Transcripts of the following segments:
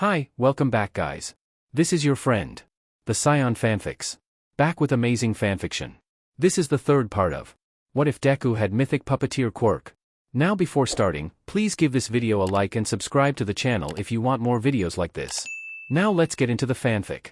Hi, welcome back guys. This is your friend, the Scion Fanfics. Back with amazing fanfiction. This is the third part of What If Deku Had Mythic Puppeteer Quirk. Now before starting, please give this video a like and subscribe to the channel if you want more videos like this. Now let's get into the fanfic.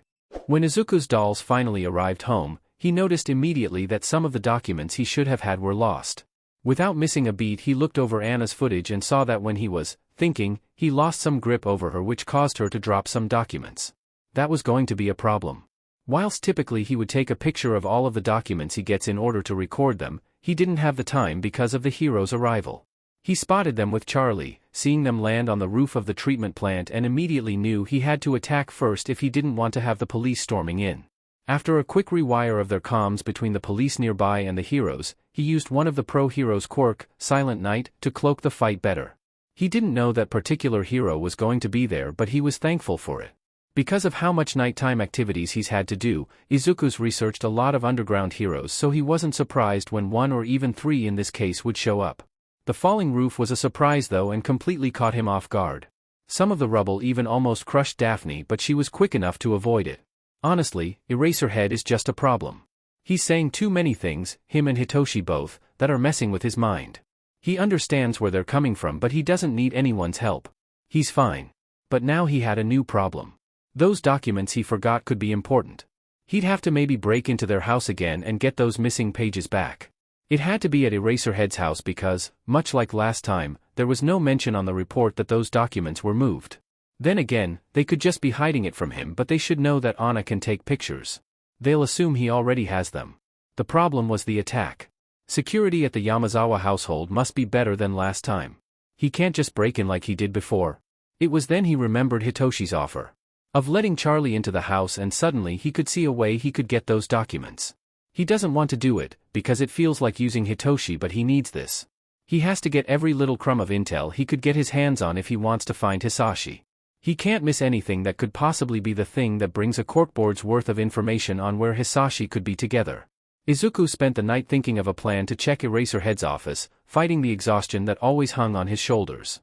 When Izuku's dolls finally arrived home, he noticed immediately that some of the documents he should have had were lost. Without missing a beat, he looked over Anna's footage and saw that when he was thinking, he lost some grip over her, which caused her to drop some documents. That was going to be a problem. Whilst typically he would take a picture of all of the documents he gets in order to record them, he didn't have the time because of the hero's arrival. He spotted them with Charlie, seeing them land on the roof of the treatment plant, and immediately knew he had to attack first if he didn't want to have the police storming in. After a quick rewire of their comms between the police nearby and the heroes, he used one of the pro-heroes' quirk, Silent Night, to cloak the fight better. He didn't know that particular hero was going to be there, but he was thankful for it. Because of how much nighttime activities he's had to do, Izuku's researched a lot of underground heroes, so he wasn't surprised when one or even three in this case would show up. The falling roof was a surprise though and completely caught him off guard. Some of the rubble even almost crushed Daphne, but she was quick enough to avoid it. Honestly, Eraserhead is just a problem. He's saying too many things, him and Hitoshi both, that are messing with his mind. He understands where they're coming from, but he doesn't need anyone's help. He's fine. But now he had a new problem. Those documents he forgot could be important. He'd have to maybe break into their house again and get those missing pages back. It had to be at Eraserhead's house because, much like last time, there was no mention on the report that those documents were moved. Then again, they could just be hiding it from him, but they should know that Anna can take pictures. They'll assume he already has them. The problem was the attack. Security at the Yamazawa household must be better than last time. He can't just break in like he did before. It was then he remembered Hitoshi's offer of letting Charlie into the house, and suddenly he could see a way he could get those documents. He doesn't want to do it, because it feels like using Hitoshi, but he needs this. He has to get every little crumb of intel he could get his hands on if he wants to find Hisashi. He can't miss anything that could possibly be the thing that brings a corkboard's worth of information on where Hisashi could be together. Izuku spent the night thinking of a plan to check Eraserhead's office, fighting the exhaustion that always hung on his shoulders.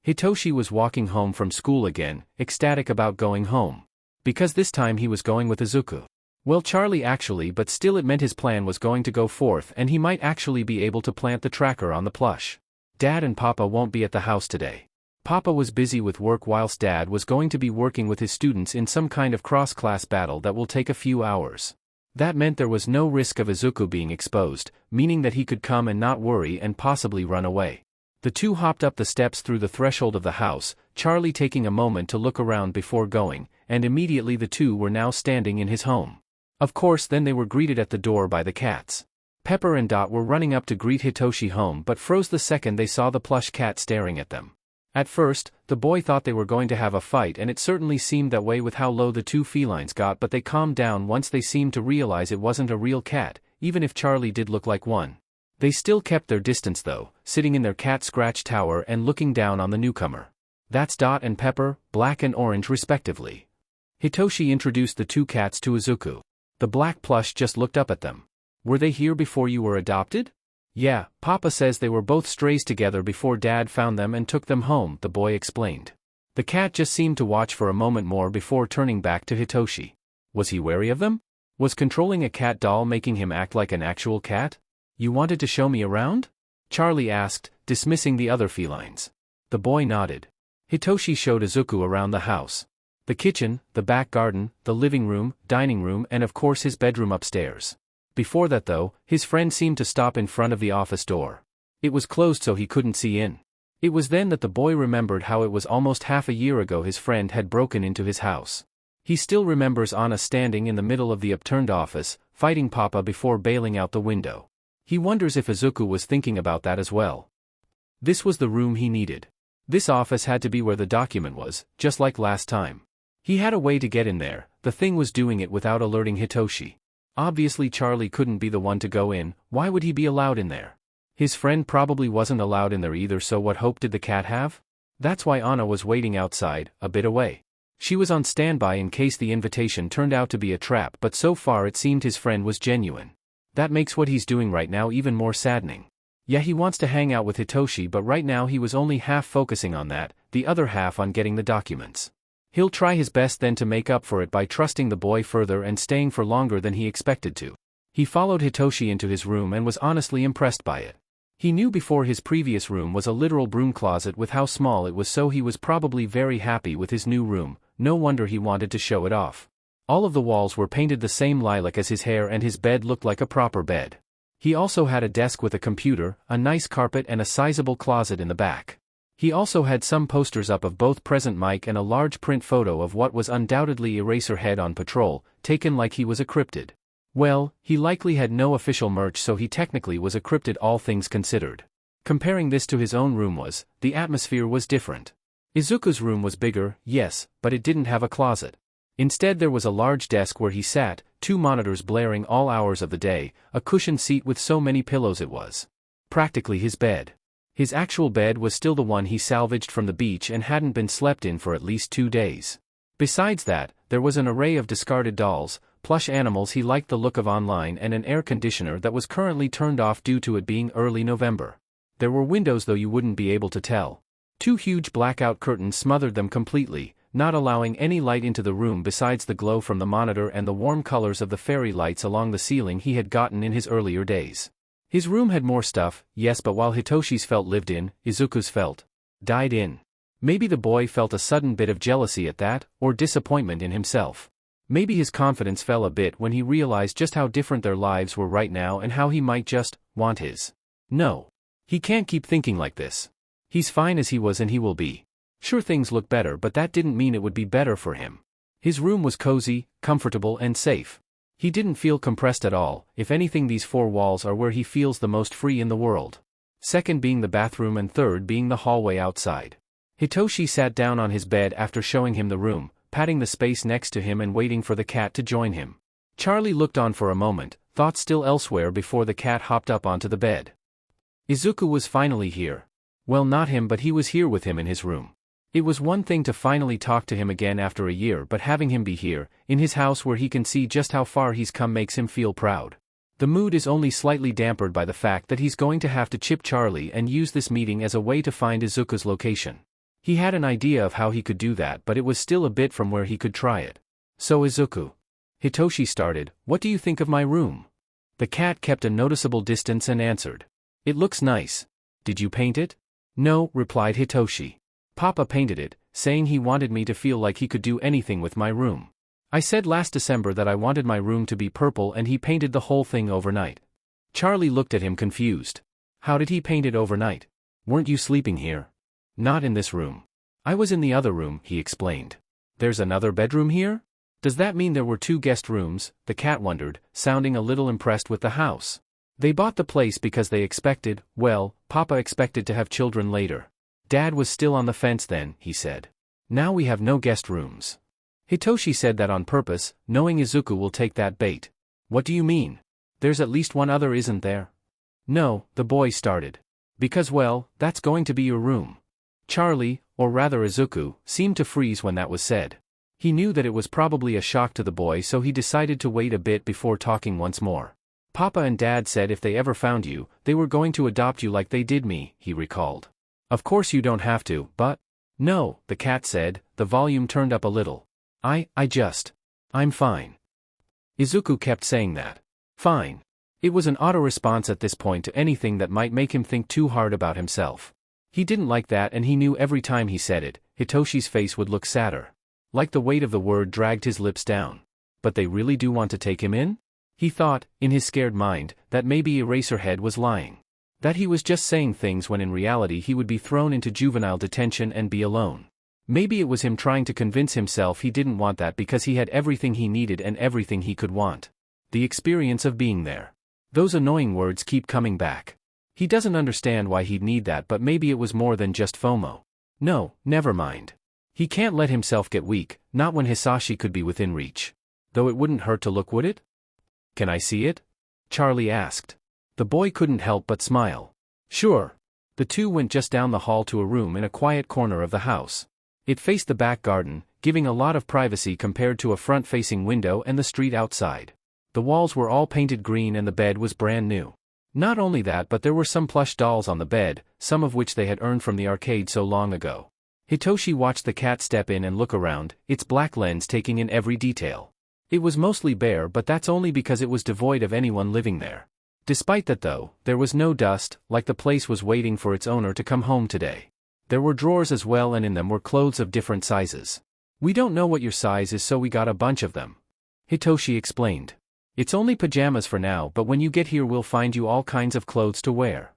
Hitoshi was walking home from school again, ecstatic about going home. Because this time he was going with Izuku. Well, Charlie actually, but still it meant his plan was going to go forth and he might actually be able to plant the tracker on the plush. Dad and Papa won't be at the house today. Papa was busy with work whilst Dad was going to be working with his students in some kind of cross-class battle that will take a few hours. That meant there was no risk of Izuku being exposed, meaning that he could come and not worry and possibly run away. The two hopped up the steps through the threshold of the house, Charlie taking a moment to look around before going, and immediately the two were now standing in his home. Of course, then they were greeted at the door by the cats. Pepper and Dot were running up to greet Hitoshi home, but froze the second they saw the plush cat staring at them. At first, the boy thought they were going to have a fight, and it certainly seemed that way with how low the two felines got, but they calmed down once they seemed to realize it wasn't a real cat, even if Charlie did look like one. They still kept their distance though, sitting in their cat scratch tower and looking down on the newcomer. That's Dot and Pepper, black and orange respectively. Hitoshi introduced the two cats to Izuku. The black plush just looked up at them. Were they here before you were adopted? Yeah, Papa says they were both strays together before Dad found them and took them home, the boy explained. The cat just seemed to watch for a moment more before turning back to Hitoshi. Was he wary of them? Was controlling a cat doll making him act like an actual cat? You wanted to show me around? Charlie asked, dismissing the other felines. The boy nodded. Hitoshi showed Izuku around the house. The kitchen, the back garden, the living room, dining room, and of course his bedroom upstairs. Before that though, his friend seemed to stop in front of the office door. It was closed so he couldn't see in. It was then that the boy remembered how it was almost half a year ago his friend had broken into his house. He still remembers Anna standing in the middle of the upturned office, fighting Papa before bailing out the window. He wonders if Izuku was thinking about that as well. This was the room he needed. This office had to be where the document was, just like last time. He had a way to get in there, the thing was doing it without alerting Hitoshi. Obviously Charlie couldn't be the one to go in, why would he be allowed in there? His friend probably wasn't allowed in there either, so what hope did the cat have? That's why Anna was waiting outside, a bit away. She was on standby in case the invitation turned out to be a trap, but so far it seemed his friend was genuine. That makes what he's doing right now even more saddening. Yeah, he wants to hang out with Hitoshi, but right now he was only half focusing on that, the other half on getting the documents. He'll try his best then to make up for it by trusting the boy further and staying for longer than he expected to. He followed Hitoshi into his room and was honestly impressed by it. He knew before his previous room was a literal broom closet with how small it was, so he was probably very happy with his new room. No wonder he wanted to show it off. All of the walls were painted the same lilac as his hair and his bed looked like a proper bed. He also had a desk with a computer, a nice carpet and a sizable closet in the back. He also had some posters up of both Present Mike and a large print photo of what was undoubtedly Eraserhead on patrol, taken like he was a cryptid. Well, he likely had no official merch, so he technically was a cryptid, all things considered. Comparing this to his own room the atmosphere was different. Izuku's room was bigger, yes, but it didn't have a closet. Instead there was a large desk where he sat, 2 monitors blaring all hours of the day, a cushioned seat with so many pillows it was practically his bed. His actual bed was still the one he salvaged from the beach and hadn't been slept in for at least 2 days. Besides that, there was an array of discarded dolls, plush animals he liked the look of online, and an air conditioner that was currently turned off due to it being early November. There were windows, though you wouldn't be able to tell. 2 huge blackout curtains smothered them completely, not allowing any light into the room besides the glow from the monitor and the warm colors of the fairy lights along the ceiling he had gotten in his earlier days. His room had more stuff, yes, but while Hitoshi's felt lived in, Izuku's felt died in. Maybe the boy felt a sudden bit of jealousy at that, or disappointment in himself. Maybe his confidence fell a bit when he realized just how different their lives were right now and how he might just want his. No. He can't keep thinking like this. He's fine as he was and he will be. Sure, things look better, but that didn't mean it would be better for him. His room was cozy, comfortable and safe. He didn't feel compressed at all. If anything, these 4 walls are where he feels the most free in the world. Second being the bathroom and third being the hallway outside. Hitoshi sat down on his bed after showing him the room, patting the space next to him and waiting for the cat to join him. Charlie looked on for a moment, thoughts still elsewhere, before the cat hopped up onto the bed. Izuku was finally here. Well, not him, but he was here with him in his room. It was one thing to finally talk to him again after a year, but having him be here, in his house where he can see just how far he's come, makes him feel proud. The mood is only slightly dampened by the fact that he's going to have to chip Charlie and use this meeting as a way to find Izuku's location. He had an idea of how he could do that, but it was still a bit from where he could try it. So Izuku. Hitoshi started, "What do you think of my room?" The cat kept a noticeable distance and answered, "It looks nice. Did you paint it?" "No," replied Hitoshi. "Papa painted it, saying he wanted me to feel like he could do anything with my room. I said last December that I wanted my room to be purple and he painted the whole thing overnight." Charlie looked at him confused. "How did he paint it overnight? Weren't you sleeping here?" "Not in this room. I was in the other room," he explained. "There's another bedroom here? Does that mean there were 2 guest rooms?" the cat wondered, sounding a little impressed with the house. They bought the place because they expected, well, Papa expected to have children later. Dad was still on the fence then, he said. "Now we have no guest rooms." Hitoshi said that on purpose, knowing Izuku will take that bait. "What do you mean? There's at least one other, isn't there?" "No," the boy started. "Because, well, that's going to be your room." Charlie, or rather Izuku, seemed to freeze when that was said. He knew that it was probably a shock to the boy, so he decided to wait a bit before talking once more. "Papa and Dad said if they ever found you, they were going to adopt you like they did me," he recalled. "Of course you don't have to, but—" "No," the cat said, the volume turned up a little. I'm fine." Izuku kept saying that. Fine. It was an auto-response at this point to anything that might make him think too hard about himself. He didn't like that, and he knew every time he said it, Hitoshi's face would look sadder. Like the weight of the word dragged his lips down. But they really do want to take him in? He thought, in his scared mind, that maybe Eraserhead was lying. That he was just saying things when in reality he would be thrown into juvenile detention and be alone. Maybe it was him trying to convince himself he didn't want that because he had everything he needed and everything he could want. The experience of being there. Those annoying words keep coming back. He doesn't understand why he'd need that, but maybe it was more than just FOMO. No, never mind. He can't let himself get weak, not when Hisashi could be within reach. Though it wouldn't hurt to look, would it? "Can I see it?" Charlie asked. The boy couldn't help but smile. "Sure." The two went just down the hall to a room in a quiet corner of the house. It faced the back garden, giving a lot of privacy compared to a front-facing window and the street outside. The walls were all painted green and the bed was brand new. Not only that, but there were some plush dolls on the bed, some of which they had earned from the arcade so long ago. Hitoshi watched the cat step in and look around, its black lens taking in every detail. It was mostly bare, but that's only because it was devoid of anyone living there. Despite that though, there was no dust, like the place was waiting for its owner to come home today. There were drawers as well, and in them were clothes of different sizes. "We don't know what your size is, so we got a bunch of them," Hitoshi explained. "It's only pajamas for now, but when you get here we'll find you all kinds of clothes to wear."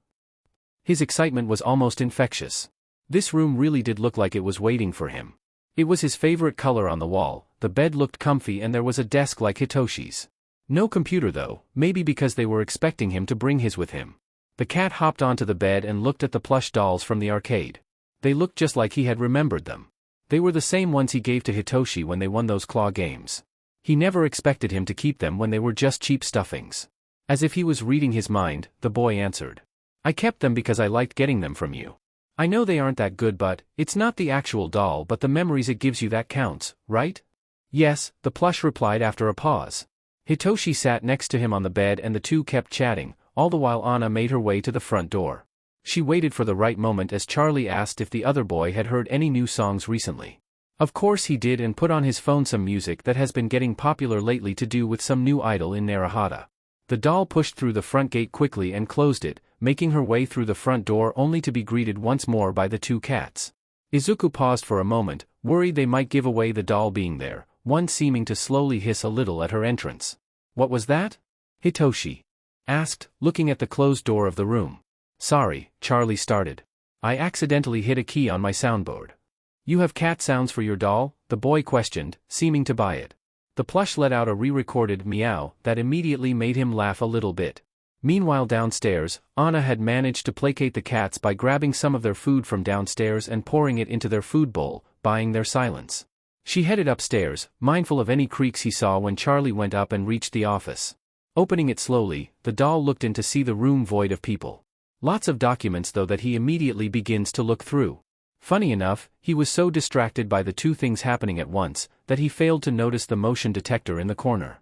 His excitement was almost infectious. This room really did look like it was waiting for him. It was his favorite color on the wall, the bed looked comfy, and there was a desk like Hitoshi's. No computer though, maybe because they were expecting him to bring his with him. The cat hopped onto the bed and looked at the plush dolls from the arcade. They looked just like he had remembered them. They were the same ones he gave to Hitoshi when they won those claw games. He never expected him to keep them when they were just cheap stuffings. As if he was reading his mind, the boy answered. "I kept them because I liked getting them from you. I know they aren't that good, but it's not the actual doll but the memories it gives you that counts, right?" "Yes," the plush replied after a pause. Hitoshi sat next to him on the bed and the two kept chatting, all the while Anna made her way to the front door. She waited for the right moment as Charlie asked if the other boy had heard any new songs recently. Of course he did, and put on his phone some music that has been getting popular lately to do with some new idol in Narahata. The doll pushed through the front gate quickly and closed it, making her way through the front door only to be greeted once more by the two cats. Izuku paused for a moment, worried they might give away the doll being there, one seeming to slowly hiss a little at her entrance. "What was that?" Hitoshi asked, looking at the closed door of the room. "Sorry," Charlie started. "I accidentally hit a key on my soundboard." "You have cat sounds for your doll?" the boy questioned, seeming to buy it. The plush let out a re-recorded meow that immediately made him laugh a little bit. Meanwhile downstairs, Anna had managed to placate the cats by grabbing some of their food from downstairs and pouring it into their food bowl, buying their silence. She headed upstairs, mindful of any creaks he saw when Charlie went up and reached the office. Opening it slowly, the doll looked in to see the room void of people. Lots of documents though that he immediately begins to look through. Funny enough, he was so distracted by the two things happening at once, that he failed to notice the motion detector in the corner.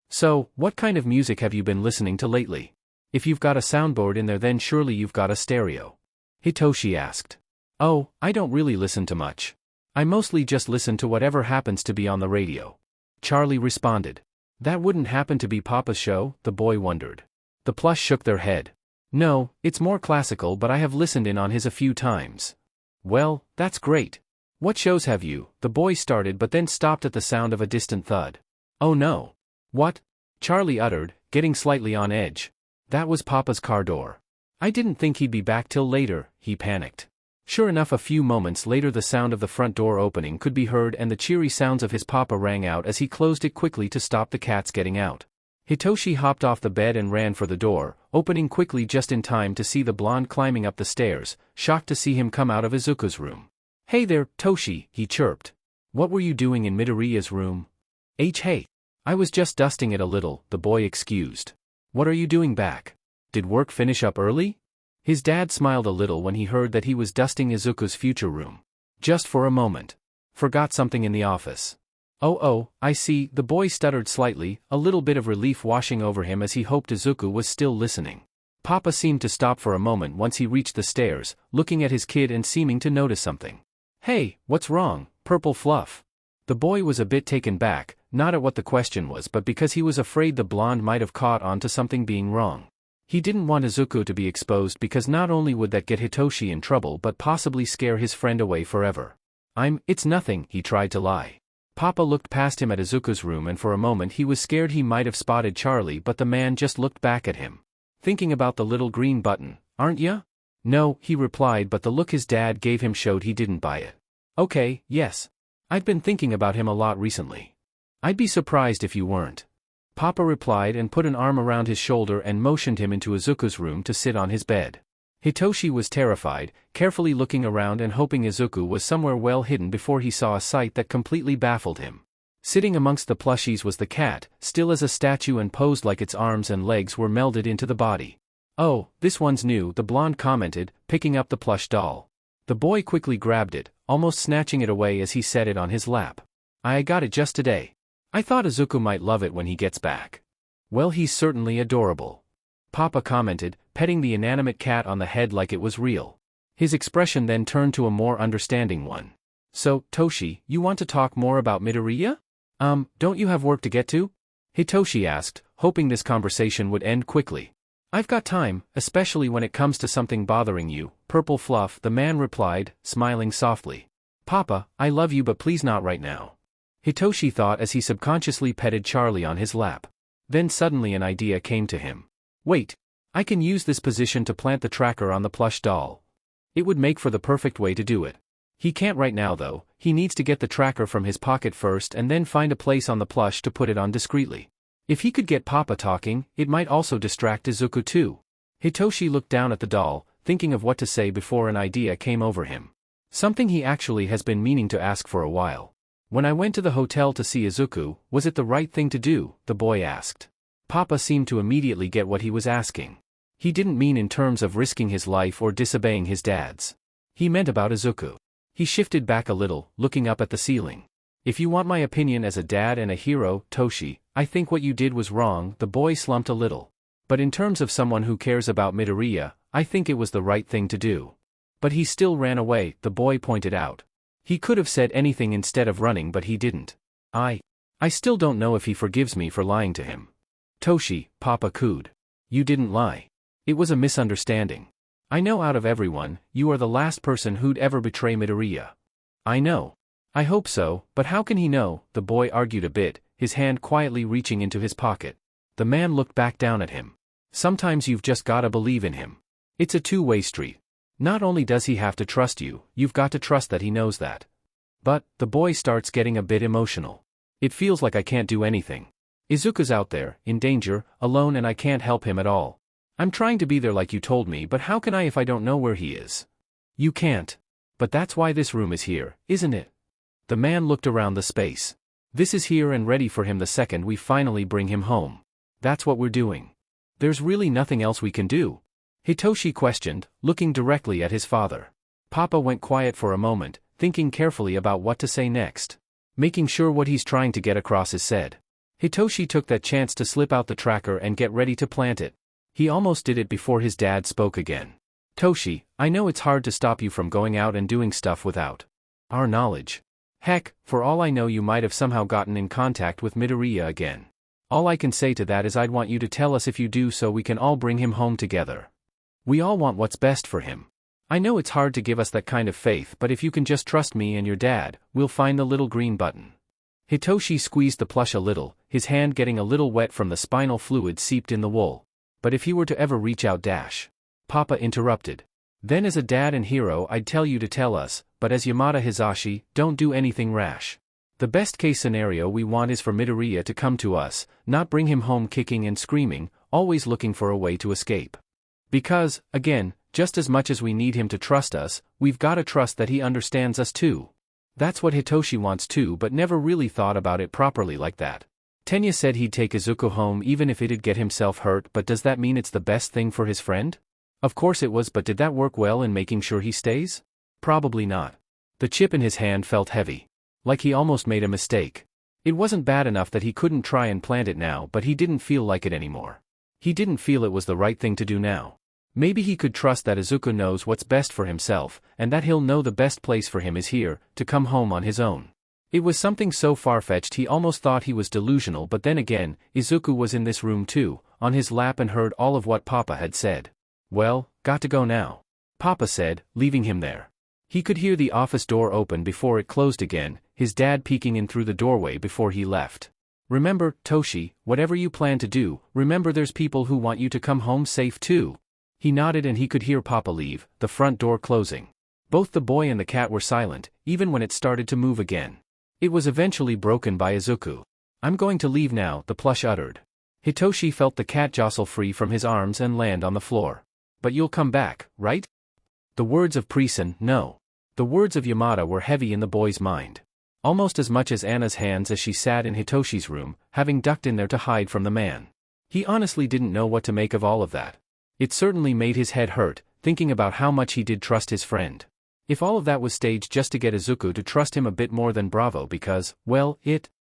"So, what kind of music have you been listening to lately? If you've got a soundboard in there then surely you've got a stereo," Hitoshi asked. "Oh, I don't really listen to much. I mostly just listen to whatever happens to be on the radio," Charlie responded. "That wouldn't happen to be Papa's show?" the boy wondered. The plush shook their head. "No, it's more classical, but I have listened in on his a few times." "Well, that's great. What shows have you?" the boy started but then stopped at the sound of a distant thud. "Oh no." "What?" Charlie uttered, getting slightly on edge. That was Papa's car door. "I didn't think he'd be back till later," he panicked. Sure enough, a few moments later the sound of the front door opening could be heard and the cheery sounds of his papa rang out as he closed it quickly to stop the cats getting out. Hitoshi hopped off the bed and ran for the door, opening quickly just in time to see the blonde climbing up the stairs, shocked to see him come out of Izuku's room. "Hey there, Toshi," he chirped. "What were you doing in Midoriya's room?" Hey. "I was just dusting it a little," the boy excused. "What are you doing back? Did work finish up early?" His dad smiled a little when he heard that he was dusting Izuku's future room. "Just for a moment. Forgot something in the office." Oh, I see," the boy stuttered slightly, a little bit of relief washing over him as he hoped Izuku was still listening. Papa seemed to stop for a moment once he reached the stairs, looking at his kid and seeming to notice something. "Hey, what's wrong, Purple Fluff?" The boy was a bit taken back, not at what the question was but because he was afraid the blonde might have caught on to something being wrong. He didn't want Izuku to be exposed because not only would that get Hitoshi in trouble but possibly scare his friend away forever. It's nothing," he tried to lie. Papa looked past him at Izuku's room and for a moment he was scared he might have spotted Charlie, but the man just looked back at him. "Thinking about the little green button, aren't ya?" "No," he replied, but the look his dad gave him showed he didn't buy it. "Okay, yes. I've been thinking about him a lot recently. I'd be surprised if you weren't." Papa replied and put an arm around his shoulder and motioned him into Izuku's room to sit on his bed. Hitoshi was terrified, carefully looking around and hoping Izuku was somewhere well hidden before he saw a sight that completely baffled him. Sitting amongst the plushies was the cat, still as a statue and posed like its arms and legs were melded into the body. "Oh, this one's new," the blonde commented, picking up the plush doll. The boy quickly grabbed it, almost snatching it away as he set it on his lap. "I got it just today. I thought Izuku might love it when he gets back." "Well, he's certainly adorable," Papa commented, petting the inanimate cat on the head like it was real. His expression then turned to a more understanding one. So, Toshi, you want to talk more about Midoriya? Don't you have work to get to? Hitoshi asked, hoping this conversation would end quickly. I've got time, especially when it comes to something bothering you, Purple Fluff, the man replied, smiling softly. Papa, I love you but please not right now. Hitoshi thought as he subconsciously petted Charlie on his lap. Then suddenly an idea came to him. Wait, I can use this position to plant the tracker on the plush doll. It would make for the perfect way to do it. He can't right now though, he needs to get the tracker from his pocket first and then find a place on the plush to put it on discreetly. If he could get Papa talking, it might also distract Izuku too. Hitoshi looked down at the doll, thinking of what to say before an idea came over him. Something he actually has been meaning to ask for a while. When I went to the hotel to see Izuku, was it the right thing to do? The boy asked. Papa seemed to immediately get what he was asking. He didn't mean in terms of risking his life or disobeying his dad's. He meant about Izuku. He shifted back a little, looking up at the ceiling. If you want my opinion as a dad and a hero, Toshi, I think what you did was wrong. The boy slumped a little. But in terms of someone who cares about Midoriya, I think it was the right thing to do. But he still ran away, the boy pointed out. He could have said anything instead of running but he didn't. I still don't know if he forgives me for lying to him. Toshi, Papa cooed. You didn't lie. It was a misunderstanding. I know out of everyone, you are the last person who'd ever betray Midoriya. I know. I hope so, but how can he know? The boy argued a bit, his hand quietly reaching into his pocket. The man looked back down at him. Sometimes you've just gotta believe in him. It's a two-way street. Not only does he have to trust you, you've got to trust that he knows that. But, the boy starts getting a bit emotional. It feels like I can't do anything. Izuku's out there, in danger, alone and I can't help him at all. I'm trying to be there like you told me but how can I if I don't know where he is? You can't. But that's why this room is here, isn't it? The man looked around the space. This is here and ready for him the second we finally bring him home. That's what we're doing. There's really nothing else we can do. Hitoshi questioned, looking directly at his father. Papa went quiet for a moment, thinking carefully about what to say next. Making sure what he's trying to get across is said. Hitoshi took that chance to slip out the tracker and get ready to plant it. He almost did it before his dad spoke again. Toshi, I know it's hard to stop you from going out and doing stuff without our knowledge. Heck, for all I know you might have somehow gotten in contact with Midoriya again. All I can say to that is I'd want you to tell us if you do so we can all bring him home together. We all want what's best for him. I know it's hard to give us that kind of faith but if you can just trust me and your dad, we'll find the little green button. Hitoshi squeezed the plush a little, his hand getting a little wet from the spinal fluid seeped in the wool. But if he were to ever reach out Papa interrupted. Then as a dad and hero I'd tell you to tell us, but as Yamada Hisashi, don't do anything rash. The best case scenario we want is for Midoriya to come to us, not bring him home kicking and screaming, always looking for a way to escape. Because, again, just as much as we need him to trust us, we've gotta trust that he understands us too. That's what Hitoshi wants too but never really thought about it properly like that. Tenya said he'd take Izuku home even if it'd get himself hurt but does that mean it's the best thing for his friend? Of course it was but did that work well in making sure he stays? Probably not. The chip in his hand felt heavy. Like he almost made a mistake. It wasn't bad enough that he couldn't try and plant it now but he didn't feel like it anymore. He didn't feel it was the right thing to do now. Maybe he could trust that Izuku knows what's best for himself, and that he'll know the best place for him is here, to come home on his own. It was something so far-fetched he almost thought he was delusional but then again, Izuku was in this room too, on his lap and heard all of what Papa had said. Well, got to go now. Papa said, leaving him there. He could hear the office door open before it closed again, his dad peeking in through the doorway before he left. Remember, Toshi, whatever you plan to do, remember there's people who want you to come home safe too. He nodded and he could hear Papa leave, the front door closing. Both the boy and the cat were silent, even when it started to move again. It was eventually broken by Izuku. I'm going to leave now, the plush uttered. Hitoshi felt the cat jostle free from his arms and land on the floor. But you'll come back, right? The words of Prison, no. The words of Yamada were heavy in the boy's mind. Almost as much as Anna's hands as she sat in Hitoshi's room, having ducked in there to hide from the man. He honestly didn't know what to make of all of that. It certainly made his head hurt, thinking about how much he did trust his friend. If all of that was staged just to get Izuku to trust him a bit more than Bravo because, well,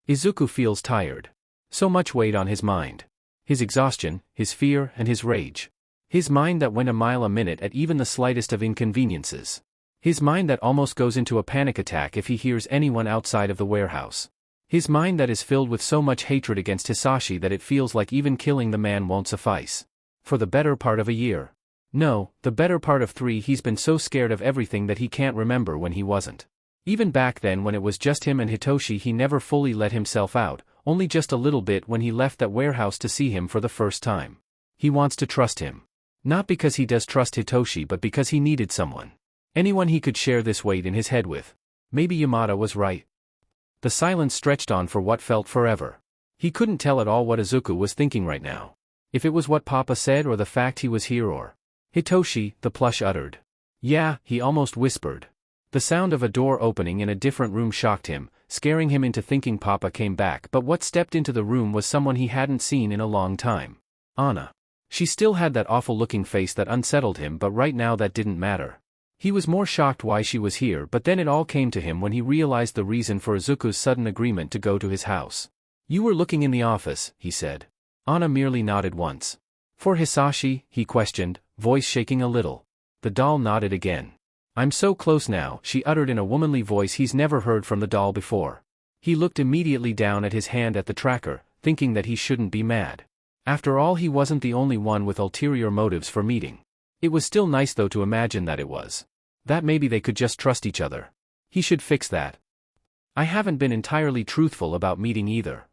Izuku feels tired. So much weight on his mind. His exhaustion, his fear and his rage. His mind that went a mile a minute at even the slightest of inconveniences. His mind that almost goes into a panic attack if he hears anyone outside of the warehouse. His mind that is filled with so much hatred against Hisashi that it feels like even killing the man won't suffice. For the better part of a year. No, the better part of 3, he's been so scared of everything that he can't remember when he wasn't. Even back then when it was just him and Hitoshi, he never fully let himself out, only just a little bit when he left that warehouse to see him for the first time. He wants to trust him. Not because he does trust Hitoshi, but because he needed someone. Anyone he could share this weight in his head with. Maybe Yamada was right. The silence stretched on for what felt forever. He couldn't tell at all what Izuku was thinking right now. If it was what Papa said or the fact he was here or... Hitoshi, the plush uttered. Yeah, he almost whispered. The sound of a door opening in a different room shocked him, scaring him into thinking Papa came back, but what stepped into the room was someone he hadn't seen in a long time. Anna. She still had that awful-looking face that unsettled him, but right now that didn't matter. He was more shocked why she was here, but then it all came to him when he realized the reason for Izuku's sudden agreement to go to his house. You were looking in the office, he said. Anna merely nodded once. For Hisashi, he questioned, voice shaking a little. The doll nodded again. I'm so close now, she uttered in a womanly voice he's never heard from the doll before. He looked immediately down at his hand at the tracker, thinking that he shouldn't be mad. After all, he wasn't the only one with ulterior motives for meeting. It was still nice though to imagine that it was. That maybe they could just trust each other. He should fix that. I haven't been entirely truthful about meeting either.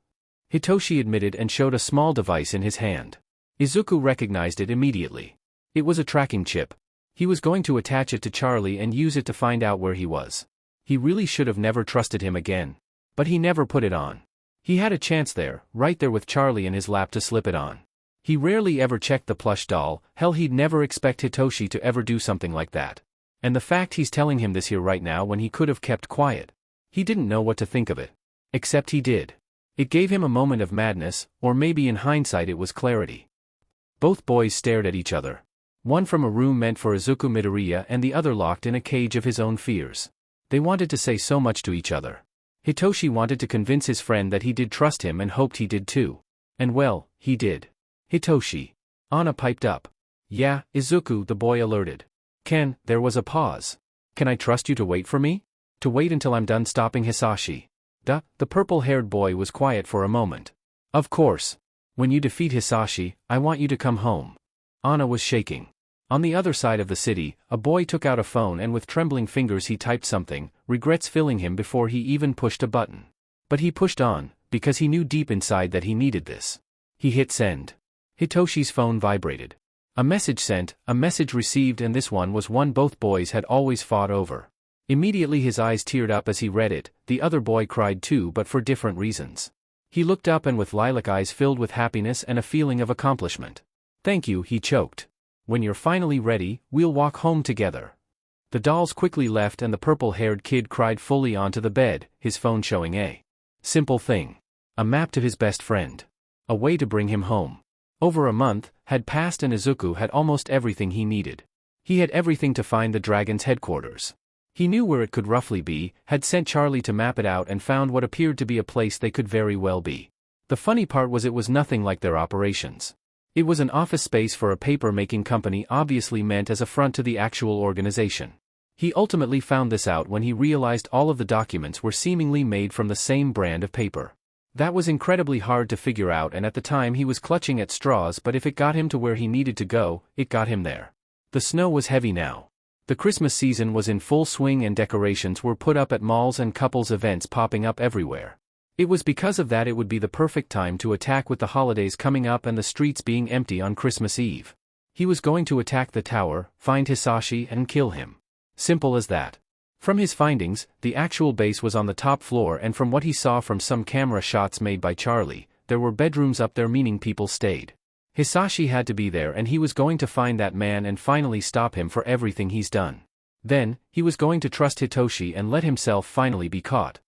Hitoshi admitted and showed a small device in his hand. Izuku recognized it immediately. It was a tracking chip. He was going to attach it to Charlie and use it to find out where he was. He really should have never trusted him again. But he never put it on. He had a chance there, right there with Charlie in his lap, to slip it on. He rarely ever checked the plush doll, hell, he'd never expect Hitoshi to ever do something like that. And the fact he's telling him this here right now when he could have kept quiet. He didn't know what to think of it. Except he did. It gave him a moment of madness, or maybe in hindsight it was clarity. Both boys stared at each other. One from a room meant for Izuku Midoriya and the other locked in a cage of his own fears. They wanted to say so much to each other. Hitoshi wanted to convince his friend that he did trust him and hoped he did too. And well, he did. Hitoshi. Anna piped up. Yeah, Izuku, the boy alerted. There was a pause. Can I trust you to wait for me? To wait until I'm done stopping Hisashi? The purple-haired boy was quiet for a moment. Of course. When you defeat Hisashi, I want you to come home. Anna was shaking. On the other side of the city, a boy took out a phone and with trembling fingers he typed something, regrets filling him before he even pushed a button. But he pushed on, because he knew deep inside that he needed this. He hit send. Hitoshi's phone vibrated. A message sent, a message received, and this one was one both boys had always fought over. Immediately his eyes teared up as he read it. The other boy cried too, but for different reasons. He looked up and with lilac eyes filled with happiness and a feeling of accomplishment. Thank you, he choked. When you're finally ready, we'll walk home together. The dolls quickly left and the purple-haired kid cried fully onto the bed, his phone showing a simple thing. A map to his best friend. A way to bring him home. Over a month had passed and Izuku had almost everything he needed. He had everything to find the dragon's headquarters. He knew where it could roughly be, had sent Charlie to map it out and found what appeared to be a place they could very well be. The funny part was it was nothing like their operations. It was an office space for a paper-making company, obviously meant as a front to the actual organization. He ultimately found this out when he realized all of the documents were seemingly made from the same brand of paper. That was incredibly hard to figure out, and at the time he was clutching at straws, but if it got him to where he needed to go, it got him there. The snow was heavy now. The Christmas season was in full swing and decorations were put up at malls and couples events popping up everywhere. It was because of that it would be the perfect time to attack, with the holidays coming up and the streets being empty on Christmas Eve. He was going to attack the tower, find Hisashi and kill him. Simple as that. From his findings, the actual base was on the top floor, and from what he saw from some camera shots made by Charlie, there were bedrooms up there, meaning people stayed. Hisashi had to be there, and he was going to find that man and finally stop him for everything he's done. Then, he was going to trust Hitoshi and let himself finally be caught.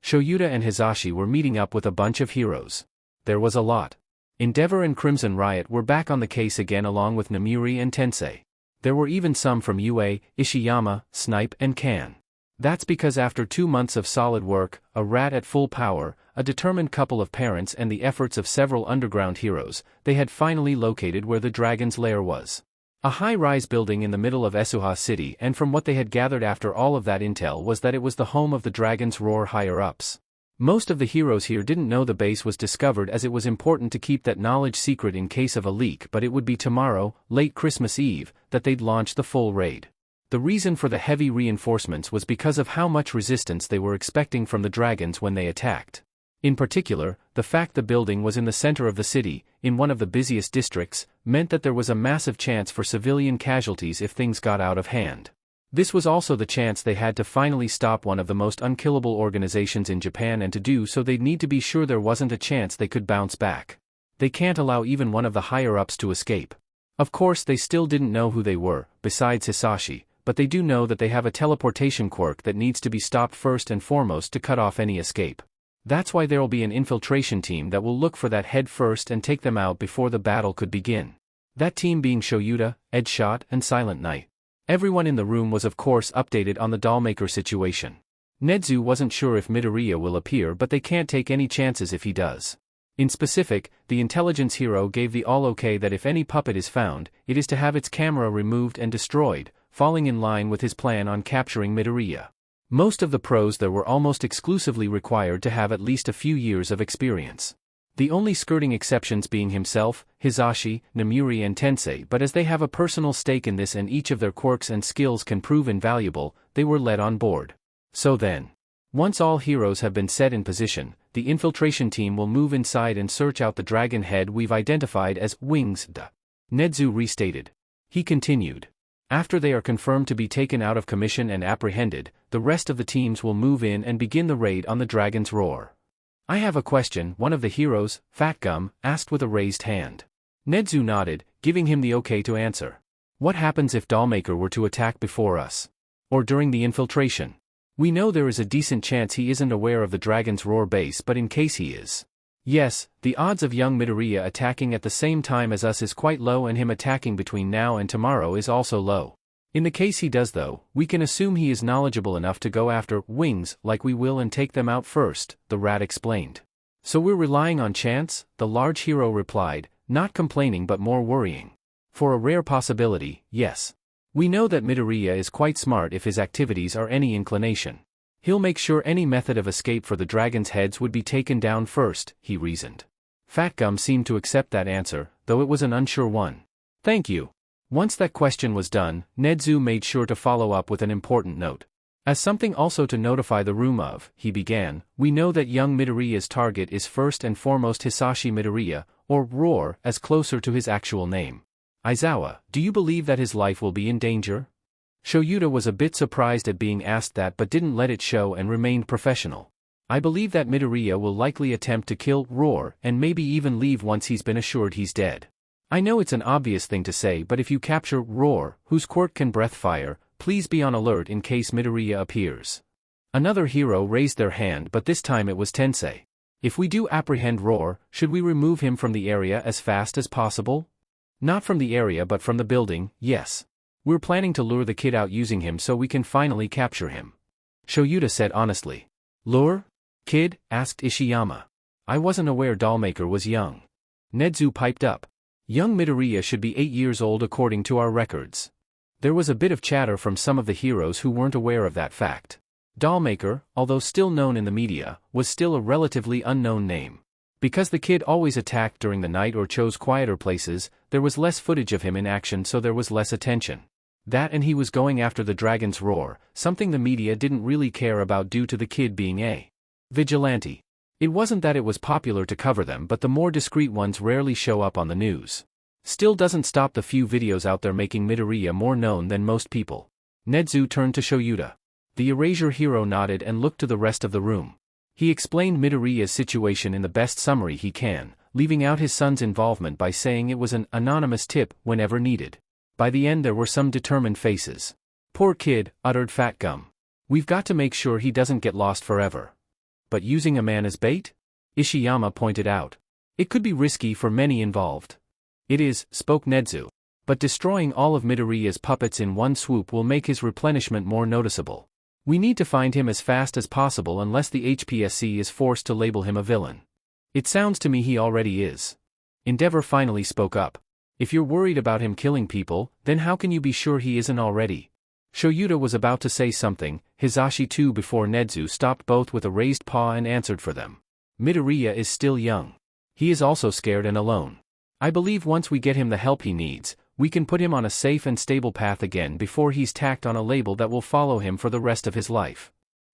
Shoyuta and Hisashi were meeting up with a bunch of heroes. There was a lot. Endeavor and Crimson Riot were back on the case again, along with Namiri and Tensei. There were even some from UA, Ishiyama, Snipe and Kan. That's because after 2 months of solid work, a rat at full power, a determined couple of parents and the efforts of several underground heroes, they had finally located where the dragon's lair was. A high-rise building in the middle of Esuha City, and from what they had gathered after all of that intel was that it was the home of the dragon's roar higher-ups. Most of the heroes here didn't know the base was discovered, as it was important to keep that knowledge secret in case of a leak, but it would be tomorrow, late Christmas Eve, that they'd launch the full raid. The reason for the heavy reinforcements was because of how much resistance they were expecting from the dragons when they attacked. In particular, the fact the building was in the center of the city, in one of the busiest districts, meant that there was a massive chance for civilian casualties if things got out of hand. This was also the chance they had to finally stop one of the most unkillable organizations in Japan, and to do so they'd need to be sure there wasn't a chance they could bounce back. They can't allow even one of the higher-ups to escape. Of course they still didn't know who they were, besides Hisashi, but they do know that they have a teleportation quirk that needs to be stopped first and foremost to cut off any escape. That's why there'll be an infiltration team that will look for that head first and take them out before the battle could begin. That team being Shoyuta, Edshot, and Silent Knight. Everyone in the room was of course updated on the dollmaker situation. Nedzu wasn't sure if Midoriya will appear, but they can't take any chances if he does. In specific, the intelligence hero gave the all-okay that if any puppet is found, it is to have its camera removed and destroyed, falling in line with his plan on capturing Midoriya. Most of the pros there were almost exclusively required to have at least a few years of experience. The only skirting exceptions being himself, Hisashi, Namuri and Tensei, but as they have a personal stake in this and each of their quirks and skills can prove invaluable, they were let on board. So then, once all heroes have been set in position, the infiltration team will move inside and search out the dragon head we've identified as Wings. Nedzu restated. He continued. After they are confirmed to be taken out of commission and apprehended, the rest of the teams will move in and begin the raid on the dragon's roar. I have a question, one of the heroes, Fat Gum, asked with a raised hand. Nedzu nodded, giving him the okay to answer. What happens if Dollmaker were to attack before us? Or during the infiltration? We know there is a decent chance he isn't aware of the dragon's roar base, but in case he is. Yes, the odds of young Midoriya attacking at the same time as us is quite low, and him attacking between now and tomorrow is also low. In the case he does though, we can assume he is knowledgeable enough to go after Wings like we will and take them out first, the rat explained. So we're relying on chance? The large hero replied, not complaining but more worrying. For a rare possibility, yes. We know that Midoriya is quite smart if his activities are any inclination. He'll make sure any method of escape for the dragon's heads would be taken down first, he reasoned. Fat Gum seemed to accept that answer, though it was an unsure one. Thank you. Once that question was done, Nedzu made sure to follow up with an important note. As something also to notify the room of, he began, we know that young Midoriya's target is first and foremost Hisashi Midoriya, or Roar, as closer to his actual name. Aizawa, do you believe that his life will be in danger? Shoyuta was a bit surprised at being asked that but didn't let it show and remained professional. I believe that Midoriya will likely attempt to kill Roar and maybe even leave once he's been assured he's dead. I know it's an obvious thing to say, but if you capture Roar, whose quirk can breath fire, please be on alert in case Midoriya appears. Another hero raised their hand, but this time it was Tensei. If we do apprehend Roar, should we remove him from the area as fast as possible? Not from the area but from the building, yes. We're planning to lure the kid out using him so we can finally capture him. Shoyuta said honestly. Lure? Kid? Asked Ishiyama. I wasn't aware Dollmaker was young. Nedzu piped up. Young Midoriya should be 8 years old according to our records. There was a bit of chatter from some of the heroes who weren't aware of that fact. Dollmaker, although still known in the media, was still a relatively unknown name. Because the kid always attacked during the night or chose quieter places, there was less footage of him in action, so there was less attention. That, and he was going after the dragon's roar, something the media didn't really care about due to the kid being a vigilante. It wasn't that it was popular to cover them, but the more discreet ones rarely show up on the news. Still doesn't stop the few videos out there making Midoriya more known than most people. Nedzu turned to Shoyuta. The Erasure hero nodded and looked to the rest of the room. He explained Midoriya's situation in the best summary he can, leaving out his son's involvement by saying it was an anonymous tip whenever needed. By the end there were some determined faces. Poor kid, uttered Fat Gum. We've got to make sure he doesn't get lost forever. But using a man as bait? Ishiyama pointed out. It could be risky for many involved. It is, spoke Nedzu. But destroying all of Midoriya's puppets in one swoop will make his replenishment more noticeable. We need to find him as fast as possible unless the HPSC is forced to label him a villain. It sounds to me he already is. Endeavor finally spoke up. If you're worried about him killing people, then how can you be sure he isn't already? Shoyuta was about to say something, Hisashi too, before Nezu stopped both with a raised paw and answered for them. Midoriya is still young. He is also scared and alone. I believe once we get him the help he needs, we can put him on a safe and stable path again before he's tacked on a label that will follow him for the rest of his life.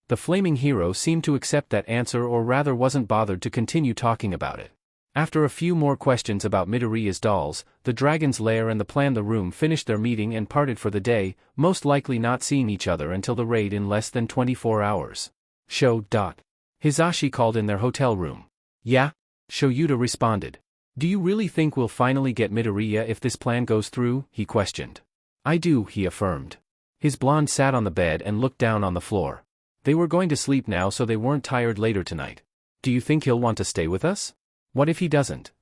The flaming hero seemed to accept that answer, or rather wasn't bothered to continue talking about it. After a few more questions about Midoriya's dolls, the dragon's lair and the plan the room finished their meeting and parted for the day, most likely not seeing each other until the raid in less than 24 hours. Hisashi called in their hotel room. Yeah? Shoyuta responded. Do you really think we'll finally get Midoriya if this plan goes through? He questioned. I do, he affirmed. His blonde sat on the bed and looked down on the floor. They were going to sleep now so they weren't tired later tonight. Do you think he'll want to stay with us? What if he doesn't?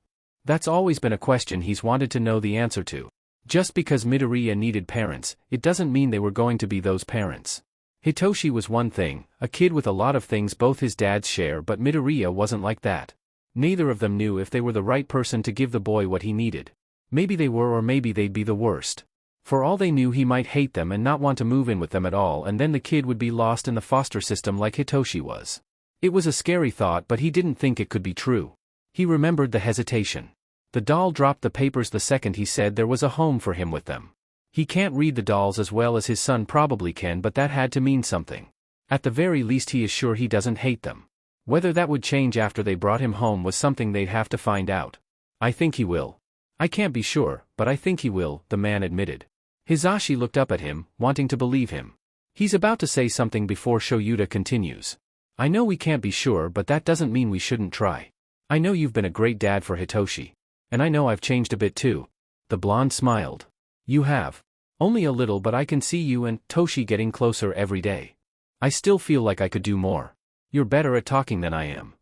That's always been a question he's wanted to know the answer to. Just because Midoriya needed parents, it doesn't mean they were going to be those parents. Hitoshi was one thing, a kid with a lot of things both his dads share, but Midoriya wasn't like that. Neither of them knew if they were the right person to give the boy what he needed. Maybe they were, or maybe they'd be the worst. For all they knew, he might hate them and not want to move in with them at all, and then the kid would be lost in the foster system like Hitoshi was. It was a scary thought, but he didn't think it could be true. He remembered the hesitation. The doll dropped the papers the second he said there was a home for him with them. He can't read the dolls as well as his son probably can, but that had to mean something. At the very least he is sure he doesn't hate them. Whether that would change after they brought him home was something they'd have to find out. I think he will. I can't be sure, but I think he will, the man admitted. Hisashi looked up at him, wanting to believe him. He's about to say something before Shoyuta continues. I know we can't be sure, but that doesn't mean we shouldn't try. I know you've been a great dad for Hitoshi. And I know I've changed a bit too. The blonde smiled. You have. Only a little, but I can see you and Toshi getting closer every day. I still feel like I could do more. You're better at talking than I am.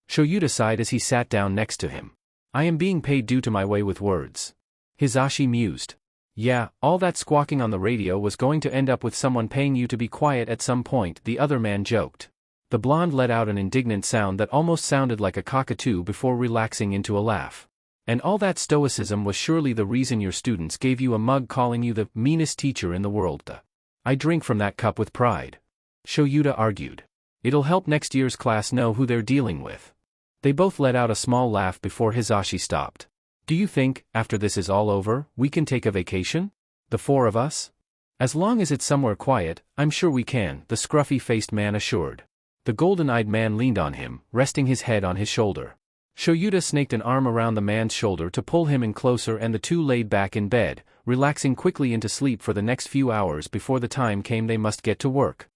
Shoyuta sighed as he sat down next to him. I am being paid due to my way with words. Hisashi mused. Yeah, all that squawking on the radio was going to end up with someone paying you to be quiet at some point, the other man joked. The blonde let out an indignant sound that almost sounded like a cockatoo before relaxing into a laugh. And all that stoicism was surely the reason your students gave you a mug calling you the meanest teacher in the world. I drink from that cup with pride. Shoyuta argued. It'll help next year's class know who they're dealing with. They both let out a small laugh before Hisashi stopped. Do you think, after this is all over, we can take a vacation? The four of us? As long as it's somewhere quiet, I'm sure we can, the scruffy-faced man assured. The golden-eyed man leaned on him, resting his head on his shoulder. Shoyuta snaked an arm around the man's shoulder to pull him in closer, and the two laid back in bed, relaxing quickly into sleep for the next few hours before the time came they must get to work.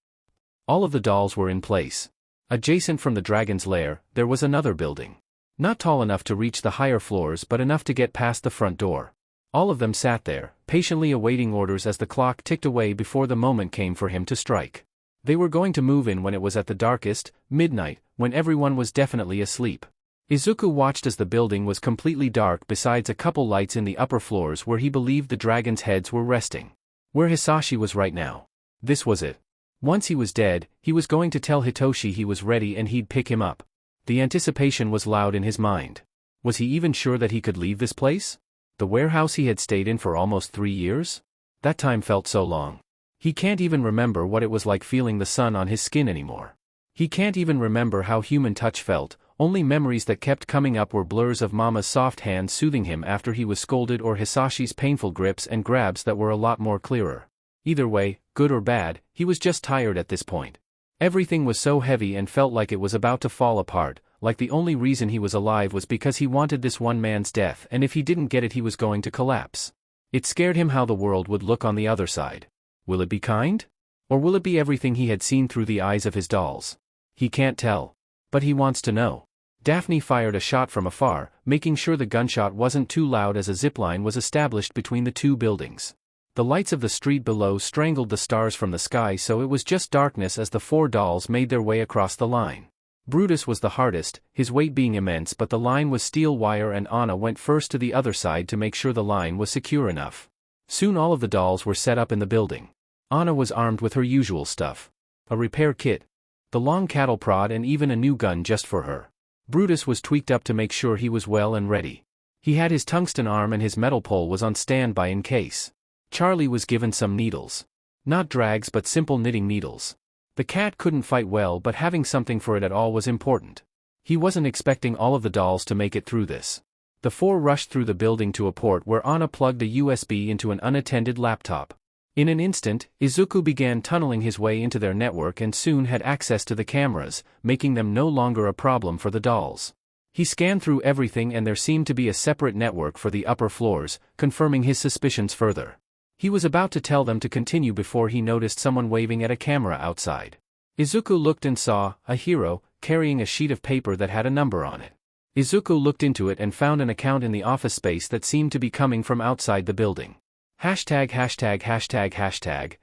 All of the dolls were in place. Adjacent from the dragon's lair, there was another building. Not tall enough to reach the higher floors but enough to get past the front door. All of them sat there, patiently awaiting orders as the clock ticked away before the moment came for him to strike. They were going to move in when it was at the darkest, midnight, when everyone was definitely asleep. Izuku watched as the building was completely dark besides a couple lights in the upper floors where he believed the dragons' heads were resting. Where Hisashi was right now. This was it. Once he was dead, he was going to tell Hitoshi he was ready and he'd pick him up. The anticipation was loud in his mind. Was he even sure that he could leave this place? The warehouse he had stayed in for almost 3 years? That time felt so long. He can't even remember what it was like feeling the sun on his skin anymore. He can't even remember how human touch felt, only memories that kept coming up were blurs of Mama's soft hands soothing him after he was scolded or Hisashi's painful grips and grabs that were a lot more clearer. Either way, good or bad, he was just tired at this point. Everything was so heavy and felt like it was about to fall apart, like the only reason he was alive was because he wanted this one man's death, and if he didn't get it he was going to collapse. It scared him how the world would look on the other side. Will it be kind? Or will it be everything he had seen through the eyes of his dolls? He can't tell. But he wants to know. Daphne fired a shot from afar, making sure the gunshot wasn't too loud as a zipline was established between the two buildings. The lights of the street below strangled the stars from the sky, so it was just darkness as the four dolls made their way across the line. Brutus was the hardest, his weight being immense, but the line was steel wire and Anna went first to the other side to make sure the line was secure enough. Soon all of the dolls were set up in the building. Anna was armed with her usual stuff. a repair kit, the long cattle prod and even a new gun just for her. Brutus was tweaked up to make sure he was well and ready. He had his tungsten arm and his metal pole was on standby in case. Charlie was given some needles. Not drags but simple knitting needles. The cat couldn't fight well but having something for it at all was important. He wasn't expecting all of the dolls to make it through this. The four rushed through the building to a port where Anna plugged a USB into an unattended laptop. In an instant, Izuku began tunneling his way into their network and soon had access to the cameras, making them no longer a problem for the dolls. He scanned through everything and there seemed to be a separate network for the upper floors, confirming his suspicions further. He was about to tell them to continue before he noticed someone waving at a camera outside. Izuku looked and saw a hero carrying a sheet of paper that had a number on it. Izuku looked into it and found an account in the office space that seemed to be coming from outside the building. Hashtag.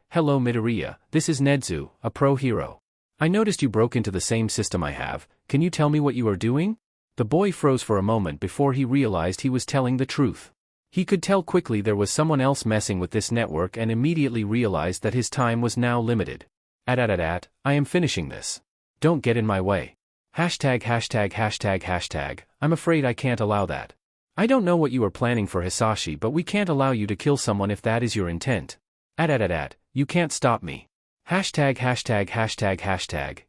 Hello Midoriya, this is Nedzu, a pro hero. I noticed you broke into the same system I have, can you tell me what you are doing? The boy froze for a moment before he realized he was telling the truth. He could tell quickly there was someone else messing with this network and immediately realized that his time was now limited. I am finishing this. Don't get in my way. Hashtag. I'm afraid I can't allow that. I don't know what you are planning for Hisashi but we can't allow you to kill someone if that is your intent. You can't stop me. Hashtag.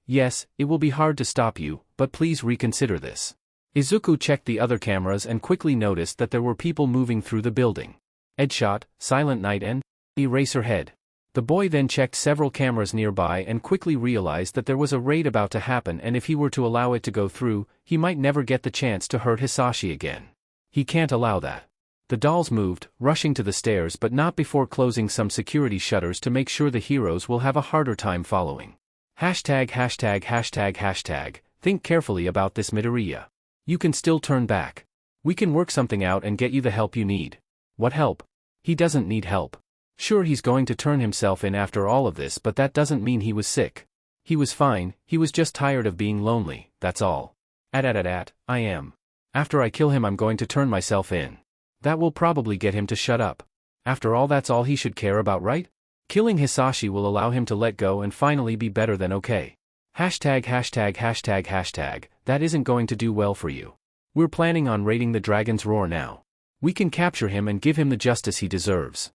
Yes, it will be hard to stop you, but please reconsider this. Izuku checked the other cameras and quickly noticed that there were people moving through the building. Edshot, Silent Night and Eraserhead. The boy then checked several cameras nearby and quickly realized that there was a raid about to happen and if he were to allow it to go through, he might never get the chance to hurt Hisashi again. He can't allow that. The dolls moved, rushing to the stairs but not before closing some security shutters to make sure the heroes will have a harder time following. Hashtag. Think carefully about this Midoriya. You can still turn back. We can work something out and get you the help you need. What help? He doesn't need help. Sure he's going to turn himself in after all of this but that doesn't mean he was sick. He was fine, he was just tired of being lonely, that's all. I am. After I kill him I'm going to turn myself in. That will probably get him to shut up. After all that's all he should care about, right? Killing Hisashi will allow him to let go and finally be better than okay. Hashtag. That isn't going to do well for you. We're planning on raiding the Dragon's Roar now. We can capture him and give him the justice he deserves.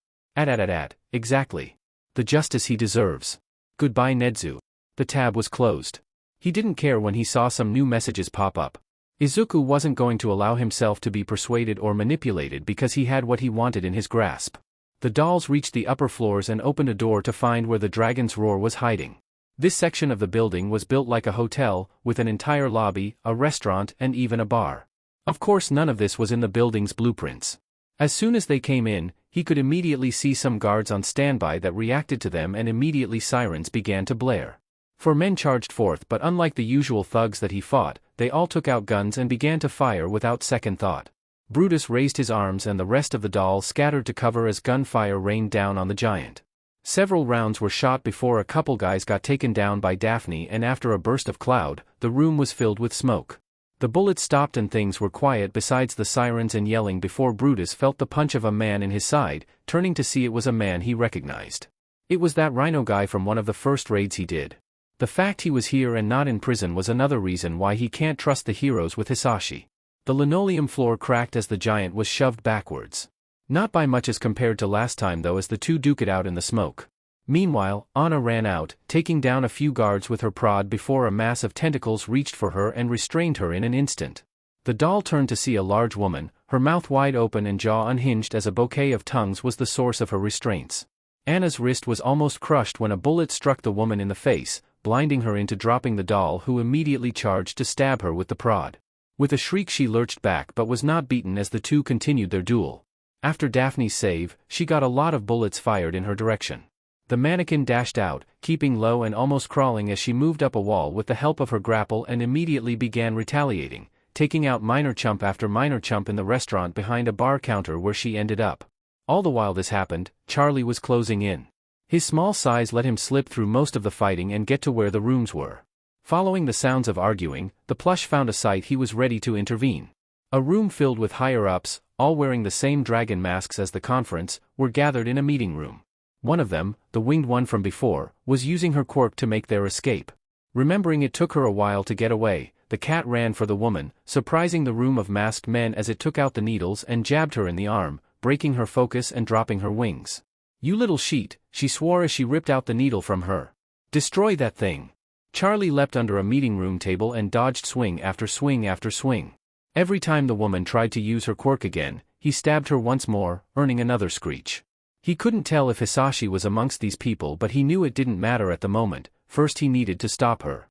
Exactly. The justice he deserves. Goodbye Nedzu. The tab was closed. He didn't care when he saw some new messages pop up. Izuku wasn't going to allow himself to be persuaded or manipulated because he had what he wanted in his grasp. The dolls reached the upper floors and opened a door to find where the Dragon's Roar was hiding. This section of the building was built like a hotel, with an entire lobby, a restaurant and even a bar. Of course none of this was in the building's blueprints. As soon as they came in, he could immediately see some guards on standby that reacted to them and immediately sirens began to blare. 4 men charged forth but unlike the usual thugs that he fought, they all took out guns and began to fire without second thought. Brutus raised his arms and the rest of the dolls scattered to cover as gunfire rained down on the giant. Several rounds were shot before a couple guys got taken down by Daphne and after a burst of cloud, the room was filled with smoke. The bullets stopped and things were quiet besides the sirens and yelling before Brutus felt the punch of a man in his side, turning to see it was a man he recognized. It was that rhino guy from one of the first raids he did. The fact he was here and not in prison was another reason why he can't trust the heroes with Hisashi. The linoleum floor cracked as the giant was shoved backwards. Not by much as compared to last time though as the two duke it out in the smoke. Meanwhile, Anna ran out, taking down a few guards with her prod before a mass of tentacles reached for her and restrained her in an instant. The doll turned to see a large woman, her mouth wide open and jaw unhinged as a bouquet of tongues was the source of her restraints. Anna's wrist was almost crushed when a bullet struck the woman in the face, blinding her into dropping the doll who immediately charged to stab her with the prod. With a shriek she lurched back but was not beaten as the two continued their duel. After Daphne's save, she got a lot of bullets fired in her direction. The mannequin dashed out, keeping low and almost crawling as she moved up a wall with the help of her grapple and immediately began retaliating, taking out minor chump after minor chump in the restaurant behind a bar counter where she ended up. All the while this happened, Charlie was closing in. His small size let him slip through most of the fighting and get to where the rooms were. Following the sounds of arguing, the plush found a site he was ready to intervene. A room filled with higher-ups, all wearing the same dragon masks as the conference, were gathered in a meeting room. One of them, the winged one from before, was using her quirk to make their escape. Remembering it took her a while to get away, the cat ran for the woman, surprising the room of masked men as it took out the needles and jabbed her in the arm, breaking her focus and dropping her wings. "You little sheet," she swore as she ripped out the needle from her. "Destroy that thing." Charlie leapt under a meeting room table and dodged swing after swing after swing. Every time the woman tried to use her quirk again, he stabbed her once more, earning another screech. He couldn't tell if Hisashi was amongst these people, but he knew it didn't matter at the moment. First he needed to stop her.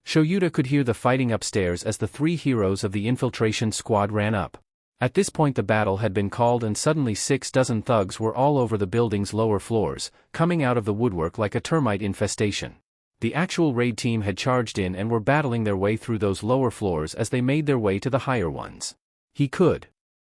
Shoyuta could hear the fighting upstairs as the three heroes of the infiltration squad ran up. At this point the battle had been called and suddenly 6 dozen thugs were all over the building's lower floors, coming out of the woodwork like a termite infestation. The actual raid team had charged in and were battling their way through those lower floors as they made their way to the higher ones. He could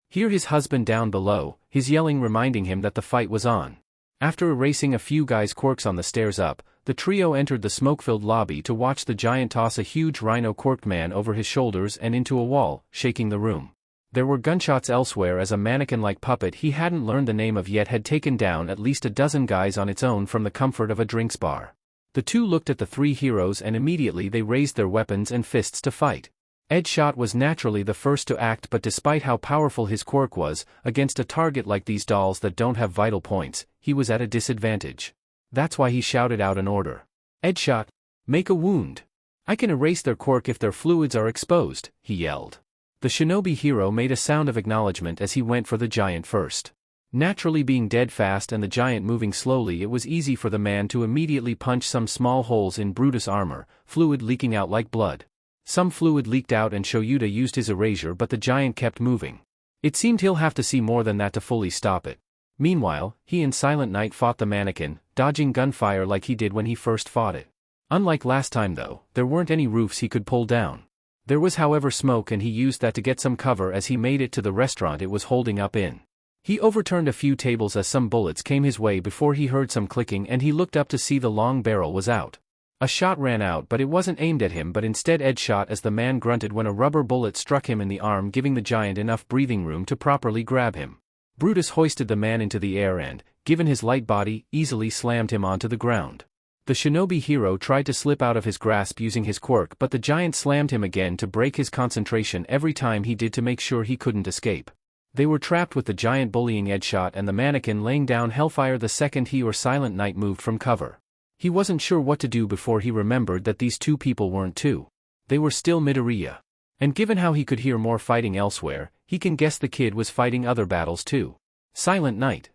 hear his husband down below, his yelling reminding him that the fight was on. After erasing a few guys' quirks on the stairs up, the trio entered the smoke-filled lobby to watch the giant toss a huge rhino-quirked man over his shoulders and into a wall, shaking the room. There were gunshots elsewhere as a mannequin-like puppet he hadn't learned the name of yet had taken down at least a dozen guys on its own from the comfort of a drinks bar. The two looked at the three heroes and immediately they raised their weapons and fists to fight. Edgeshot was naturally the first to act, but despite how powerful his quirk was, against a target like these dolls that don't have vital points, he was at a disadvantage. That's why he shouted out an order. "Edgeshot, make a wound. I can erase their quirk if their fluids are exposed," he yelled. The shinobi hero made a sound of acknowledgement as he went for the giant first. Naturally being dead fast and the giant moving slowly, it was easy for the man to immediately punch some small holes in Brutus' armor, fluid leaking out like blood. Some fluid leaked out and Shoyuta used his erasure, but the giant kept moving. It seemed he'll have to see more than that to fully stop it. Meanwhile, he and Silent Knight fought the mannequin, dodging gunfire like he did when he first fought it. Unlike last time though, there weren't any roofs he could pull down. There was however smoke, and he used that to get some cover as he made it to the restaurant it was holding up in. He overturned a few tables as some bullets came his way before he heard some clicking and he looked up to see the long barrel was out. A shot ran out, but it wasn't aimed at him but instead Edgeshot as the man grunted when a rubber bullet struck him in the arm, giving the giant enough breathing room to properly grab him. Brutus hoisted the man into the air and, given his light body, easily slammed him onto the ground. The shinobi hero tried to slip out of his grasp using his quirk, but the giant slammed him again to break his concentration every time he did to make sure he couldn't escape. They were trapped with the giant bullying Edgeshot and the mannequin laying down hellfire the second he or Silent Knight moved from cover. He wasn't sure what to do before he remembered that these two people weren't two. They were still Midoriya. And given how he could hear more fighting elsewhere, he can guess the kid was fighting other battles too. "Silent Knight,"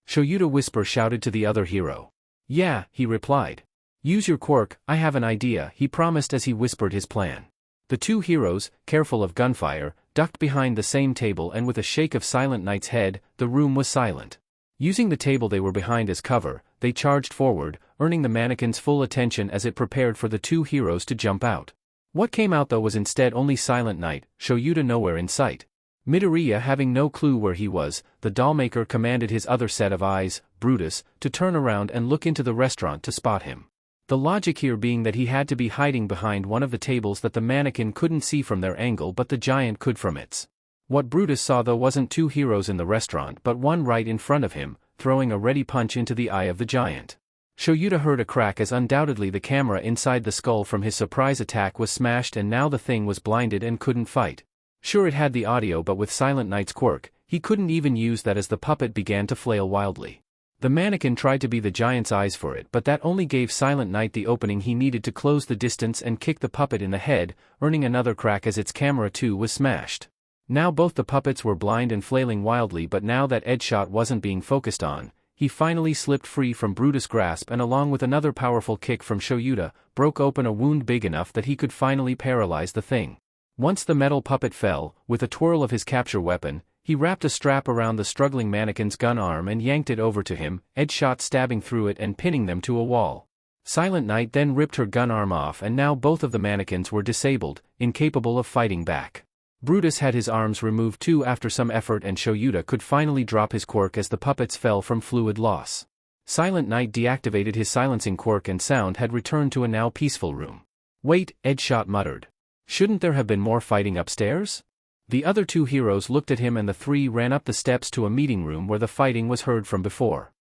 Shoyuta whisper shouted to the other hero. "Yeah," he replied. "Use your quirk, I have an idea," he promised as he whispered his plan. The two heroes, careful of gunfire, ducked behind the same table and with a shake of Silent Knight's head, the room was silent. Using the table they were behind as cover, they charged forward, earning the mannequin's full attention as it prepared for the two heroes to jump out. What came out though was instead only Silent Knight, Shoyuta nowhere in sight. Midoriya having no clue where he was, the dollmaker commanded his other set of eyes, Brutus, to turn around and look into the restaurant to spot him. The logic here being that he had to be hiding behind one of the tables that the mannequin couldn't see from their angle but the giant could from its. What Brutus saw though wasn't two heroes in the restaurant but one right in front of him, throwing a ready punch into the eye of the giant. Shoyuta heard a crack as undoubtedly the camera inside the skull from his surprise attack was smashed and now the thing was blinded and couldn't fight. Sure, it had the audio, but with Silent Knight's quirk, he couldn't even use that as the puppet began to flail wildly. The mannequin tried to be the giant's eyes for it, but that only gave Silent Knight the opening he needed to close the distance and kick the puppet in the head, earning another crack as its camera too was smashed. Now both the puppets were blind and flailing wildly, but now that Edgeshot wasn't being focused on, he finally slipped free from Brutus' grasp and along with another powerful kick from Shoyuta, broke open a wound big enough that he could finally paralyze the thing. Once the metal puppet fell, with a twirl of his capture weapon, he wrapped a strap around the struggling mannequin's gun arm and yanked it over to him, Edgeshot stabbing through it and pinning them to a wall. Silent Knight then ripped her gun arm off and now both of the mannequins were disabled, incapable of fighting back. Brutus had his arms removed too after some effort and Shoyuta could finally drop his quirk as the puppets fell from fluid loss. Silent Knight deactivated his silencing quirk and sound had returned to a now peaceful room. "Wait," Edgeshot muttered. "Shouldn't there have been more fighting upstairs?" The other two heroes looked at him and the three ran up the steps to a meeting room where the fighting was heard from before.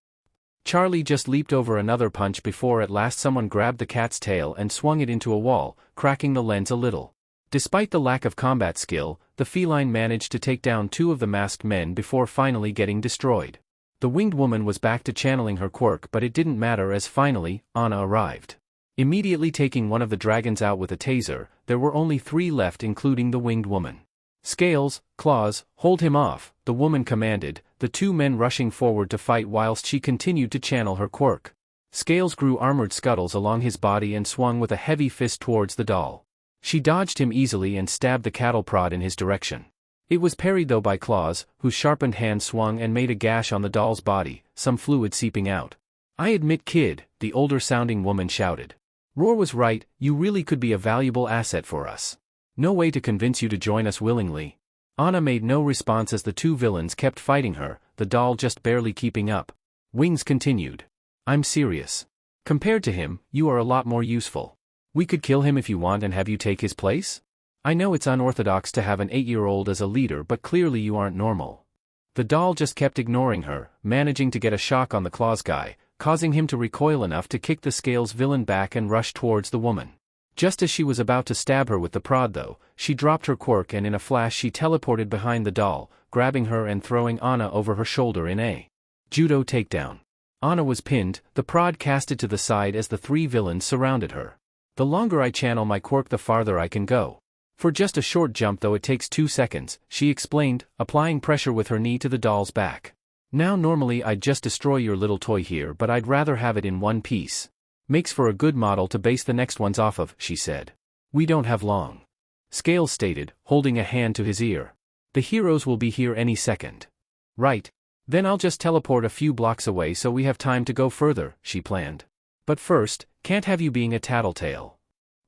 Charlie just leaped over another punch before at last someone grabbed the cat's tail and swung it into a wall, cracking the lens a little. Despite the lack of combat skill, the feline managed to take down 2 of the masked men before finally getting destroyed. The winged woman was back to channeling her quirk, but it didn't matter as finally, Anna arrived. Immediately taking one of the dragons out with a taser, there were only 3 left including the winged woman. Scales, Claws, hold him off, the woman commanded, the 2 men rushing forward to fight whilst she continued to channel her quirk. Scales grew armored scuttles along his body and swung with a heavy fist towards the doll. She dodged him easily and stabbed the cattle prod in his direction. It was parried though by Claws, whose sharpened hand swung and made a gash on the doll's body, some fluid seeping out. "I admit, kid," the older-sounding woman shouted. "Roar was right, you really could be a valuable asset for us. No way to convince you to join us willingly." Anna made no response as the 2 villains kept fighting her, the doll just barely keeping up. Wings continued. "I'm serious. Compared to him, you are a lot more useful. We could kill him if you want and have you take his place? I know it's unorthodox to have an 8-year-old as a leader, but clearly you aren't normal." The doll just kept ignoring her, managing to get a shock on the Claws guy, causing him to recoil enough to kick the Scales villain back and rush towards the woman. Just as she was about to stab her with the prod though, she dropped her quirk and in a flash she teleported behind the doll, grabbing her and throwing Anna over her shoulder in a judo takedown. Anna was pinned, the prod casted to the side as the 3 villains surrounded her. "The longer I channel my quirk the farther I can go. For just a short jump though it takes 2 seconds, she explained, applying pressure with her knee to the doll's back. "Now normally I'd just destroy your little toy here, but I'd rather have it in one piece. Makes for a good model to base the next ones off of," she said. "We don't have long," Scales stated, holding a hand to his ear. "The heroes will be here any second." "Right. Then I'll just teleport a few blocks away so we have time to go further," she planned. "But first, can't have you being a tattletale."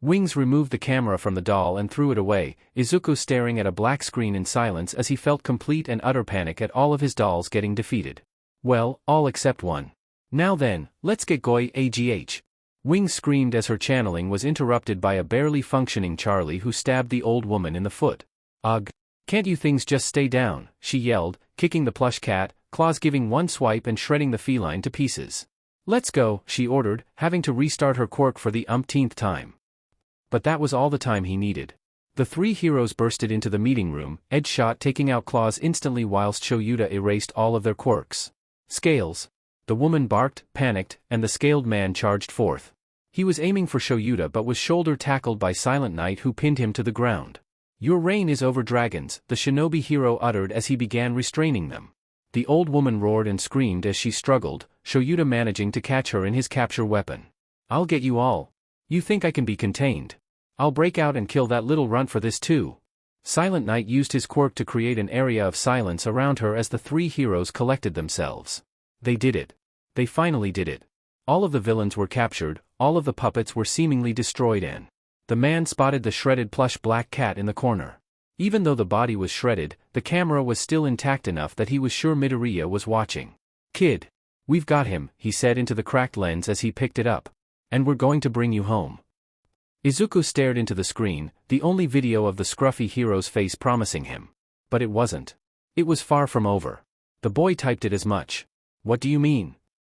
Wings removed the camera from the doll and threw it away, Izuku staring at a black screen in silence as he felt complete and utter panic at all of his dolls getting defeated. "Well, all except one. Now then, let's get going, agh." Wings screamed as her channeling was interrupted by a barely functioning Charlie who stabbed the old woman in the foot. "Ugh. Can't you things just stay down?" she yelled, kicking the plush cat, Claws giving one swipe and shredding the feline to pieces. "Let's go," she ordered, having to restart her quirk for the umpteenth time. But that was all the time he needed. The 3 heroes bursted into the meeting room, edge shot taking out Claws instantly whilst Shoyuta erased all of their quirks. "Scales!" The woman barked, panicked, and the scaled man charged forth. He was aiming for Shoyuta but was shoulder tackled by Silent Knight who pinned him to the ground. "Your reign is over, dragons," the shinobi hero uttered as he began restraining them. The old woman roared and screamed as she struggled, Shoyuta managing to catch her in his capture weapon. "I'll get you all. You think I can be contained? I'll break out and kill that little runt for this too." Silent Knight used his quirk to create an area of silence around her as the 3 heroes collected themselves. They did it. They finally did it. All of the villains were captured, all of the puppets were seemingly destroyed and the man spotted the shredded plush black cat in the corner. Even though the body was shredded, the camera was still intact enough that he was sure Midoriya was watching. "Kid. We've got him," he said into the cracked lens as he picked it up. "And we're going to bring you home." Izuku stared into the screen, the only video of the scruffy hero's face promising him. But it wasn't. It was far from over. The boy typed it as much. "What do you mean?"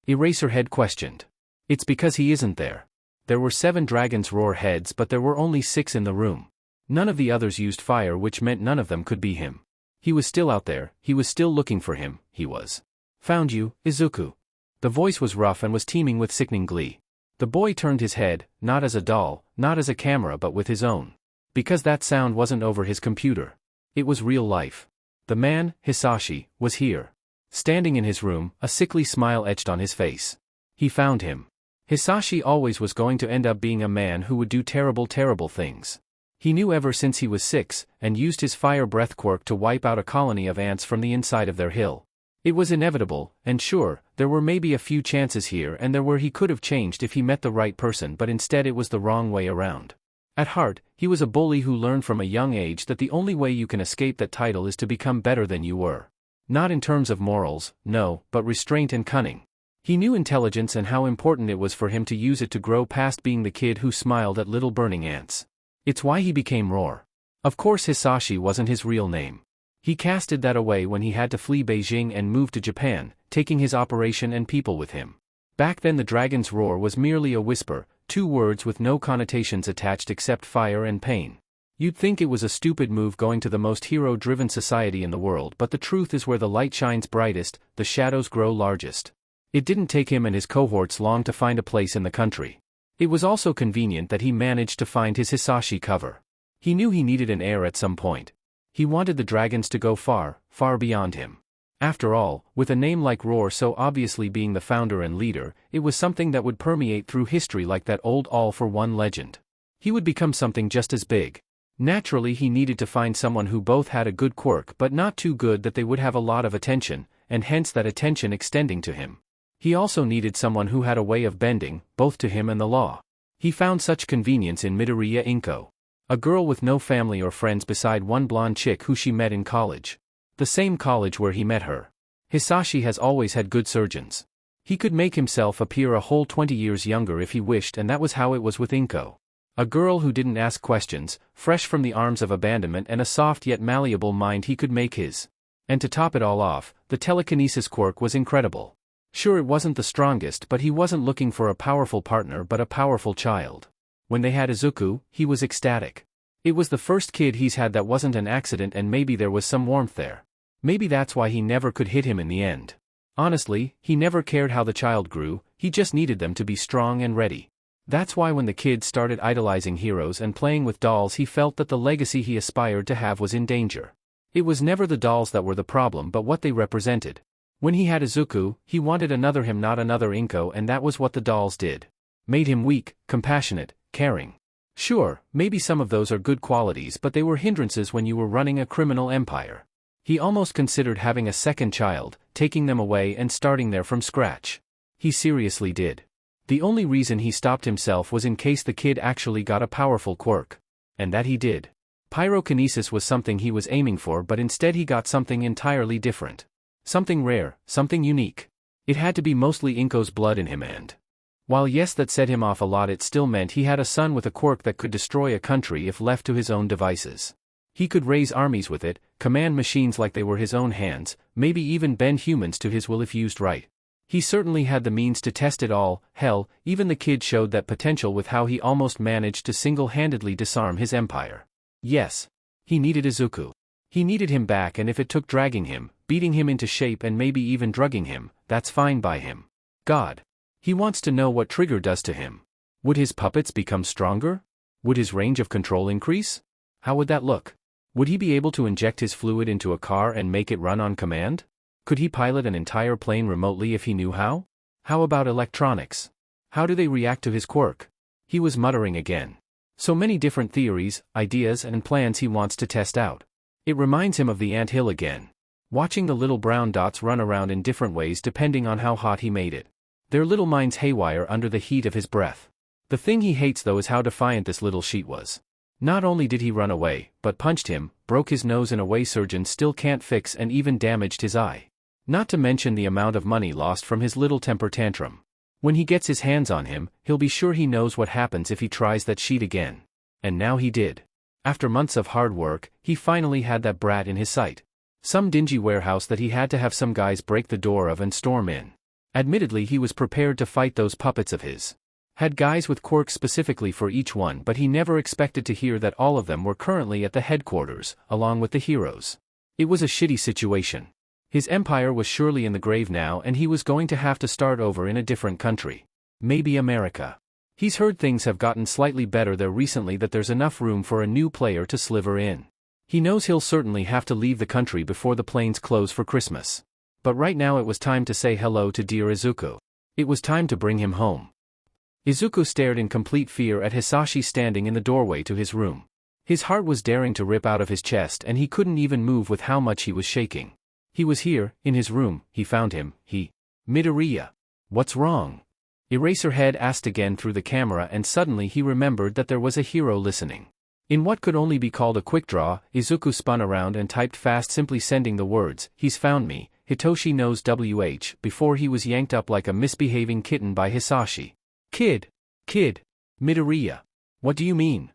Eraserhead questioned. "It's because he isn't there. There were 7 dragons roar heads but there were only 6 in the room. None of the others used fire, which meant none of them could be him. He was still out there, he was still looking for him, he was." "Found you, Izuku." The voice was rough and was teeming with sickening glee. The boy turned his head, not as a doll, not as a camera but with his own. Because that sound wasn't over his computer. It was real life. The man, Hisashi, was here. Standing in his room, a sickly smile etched on his face. He found him. Hisashi always was going to end up being a man who would do terrible, terrible things. He knew ever since he was 6, and used his fire breath quirk to wipe out a colony of ants from the inside of their hill. It was inevitable, and sure, there were maybe a few chances here and there where he could have changed if he met the right person, but instead it was the wrong way around. At heart, he was a bully who learned from a young age that the only way you can escape that title is to become better than you were. Not in terms of morals, no, but restraint and cunning. He knew intelligence and how important it was for him to use it to grow past being the kid who smiled at little burning ants. It's why he became Roar. Of course Hisashi wasn't his real name. He casted that away when he had to flee Beijing and move to Japan, taking his operation and people with him. Back then the dragon's roar was merely a whisper, two words with no connotations attached except fire and pain. You'd think it was a stupid move going to the most hero-driven society in the world, but the truth is where the light shines brightest, the shadows grow largest. It didn't take him and his cohorts long to find a place in the country. It was also convenient that he managed to find his Hisashi cover. He knew he needed an heir at some point. He wanted the dragons to go far, far beyond him. After all, with a name like Roar so obviously being the founder and leader, it was something that would permeate through history like that old all-for-one legend. He would become something just as big. Naturally he needed to find someone who both had a good quirk but not too good that they would have a lot of attention, and hence that attention extending to him. He also needed someone who had a way of bending, both to him and the law. He found such convenience in Midoriya Inko. A girl with no family or friends beside one blonde chick who she met in college. The same college where he met her. Hisashi has always had good surgeons. He could make himself appear a whole 20 years younger if he wished, and that was how it was with Inko. A girl who didn't ask questions, fresh from the arms of abandonment and a soft yet malleable mind he could make his. And to top it all off, the telekinesis quirk was incredible. Sure, it wasn't the strongest, but he wasn't looking for a powerful partner but a powerful child. When they had Izuku, he was ecstatic. It was the first kid he's had that wasn't an accident, and maybe there was some warmth there. Maybe that's why he never could hit him in the end. Honestly, he never cared how the child grew, he just needed them to be strong and ready. That's why when the kid started idolizing heroes and playing with dolls, he felt that the legacy he aspired to have was in danger. It was never the dolls that were the problem but what they represented. When he had Izuku, he wanted another him, not another Inko, and that was what the dolls did. Made him weak, compassionate, caring. Sure, maybe some of those are good qualities, but they were hindrances when you were running a criminal empire. He almost considered having a second child, taking them away and starting there from scratch. He seriously did. The only reason he stopped himself was in case the kid actually got a powerful quirk. And that he did. Pyrokinesis was something he was aiming for, but instead he got something entirely different. Something rare, something unique. It had to be mostly Inko's blood in him, and while yes, that set him off a lot, it still meant he had a son with a quirk that could destroy a country if left to his own devices. He could raise armies with it, command machines like they were his own hands, maybe even bend humans to his will if used right. He certainly had the means to test it all. Hell, even the kid showed that potential with how he almost managed to single-handedly disarm his empire. Yes. He needed Izuku. He needed him back, and if it took dragging him, beating him into shape and maybe even drugging him, that's fine by him. God. He wants to know what Trigger does to him. Would his puppets become stronger? Would his range of control increase? How would that look? Would he be able to inject his fluid into a car and make it run on command? Could he pilot an entire plane remotely if he knew how? How about electronics? How do they react to his quirk? He was muttering again. So many different theories, ideas and plans he wants to test out. It reminds him of the ant hill again. Watching the little brown dots run around in different ways depending on how hot he made it. Their little minds haywire under the heat of his breath. The thing he hates though is how defiant this little sheet was. Not only did he run away, but punched him, broke his nose in a way surgeons still can't fix, and even damaged his eye. Not to mention the amount of money lost from his little temper tantrum. When he gets his hands on him, he'll be sure he knows what happens if he tries that sheet again. And now he did. After months of hard work, he finally had that brat in his sight. Some dingy warehouse that he had to have some guys break the door of and storm in. Admittedly, he was prepared to fight those puppets of his. Had guys with quirks specifically for each one, but he never expected to hear that all of them were currently at the headquarters, along with the heroes. It was a shitty situation. His empire was surely in the grave now, and he was going to have to start over in a different country. Maybe America. He's heard things have gotten slightly better there recently, that there's enough room for a new player to sliver in. He knows he'll certainly have to leave the country before the planes close for Christmas. But right now it was time to say hello to dear Izuku. It was time to bring him home. Izuku stared in complete fear at Hisashi standing in the doorway to his room. His heart was daring to rip out of his chest, and he couldn't even move with how much he was shaking. He was here, in his room. He found him. Midoriya. What's wrong? Eraserhead asked again through the camera, and suddenly he remembered that there was a hero listening. In what could only be called a quick draw, Izuku spun around and typed fast, simply sending the words, "He's found me, Hitoshi knows WH," before he was yanked up like a misbehaving kitten by Hisashi. Kid! Midoriya. What do you mean?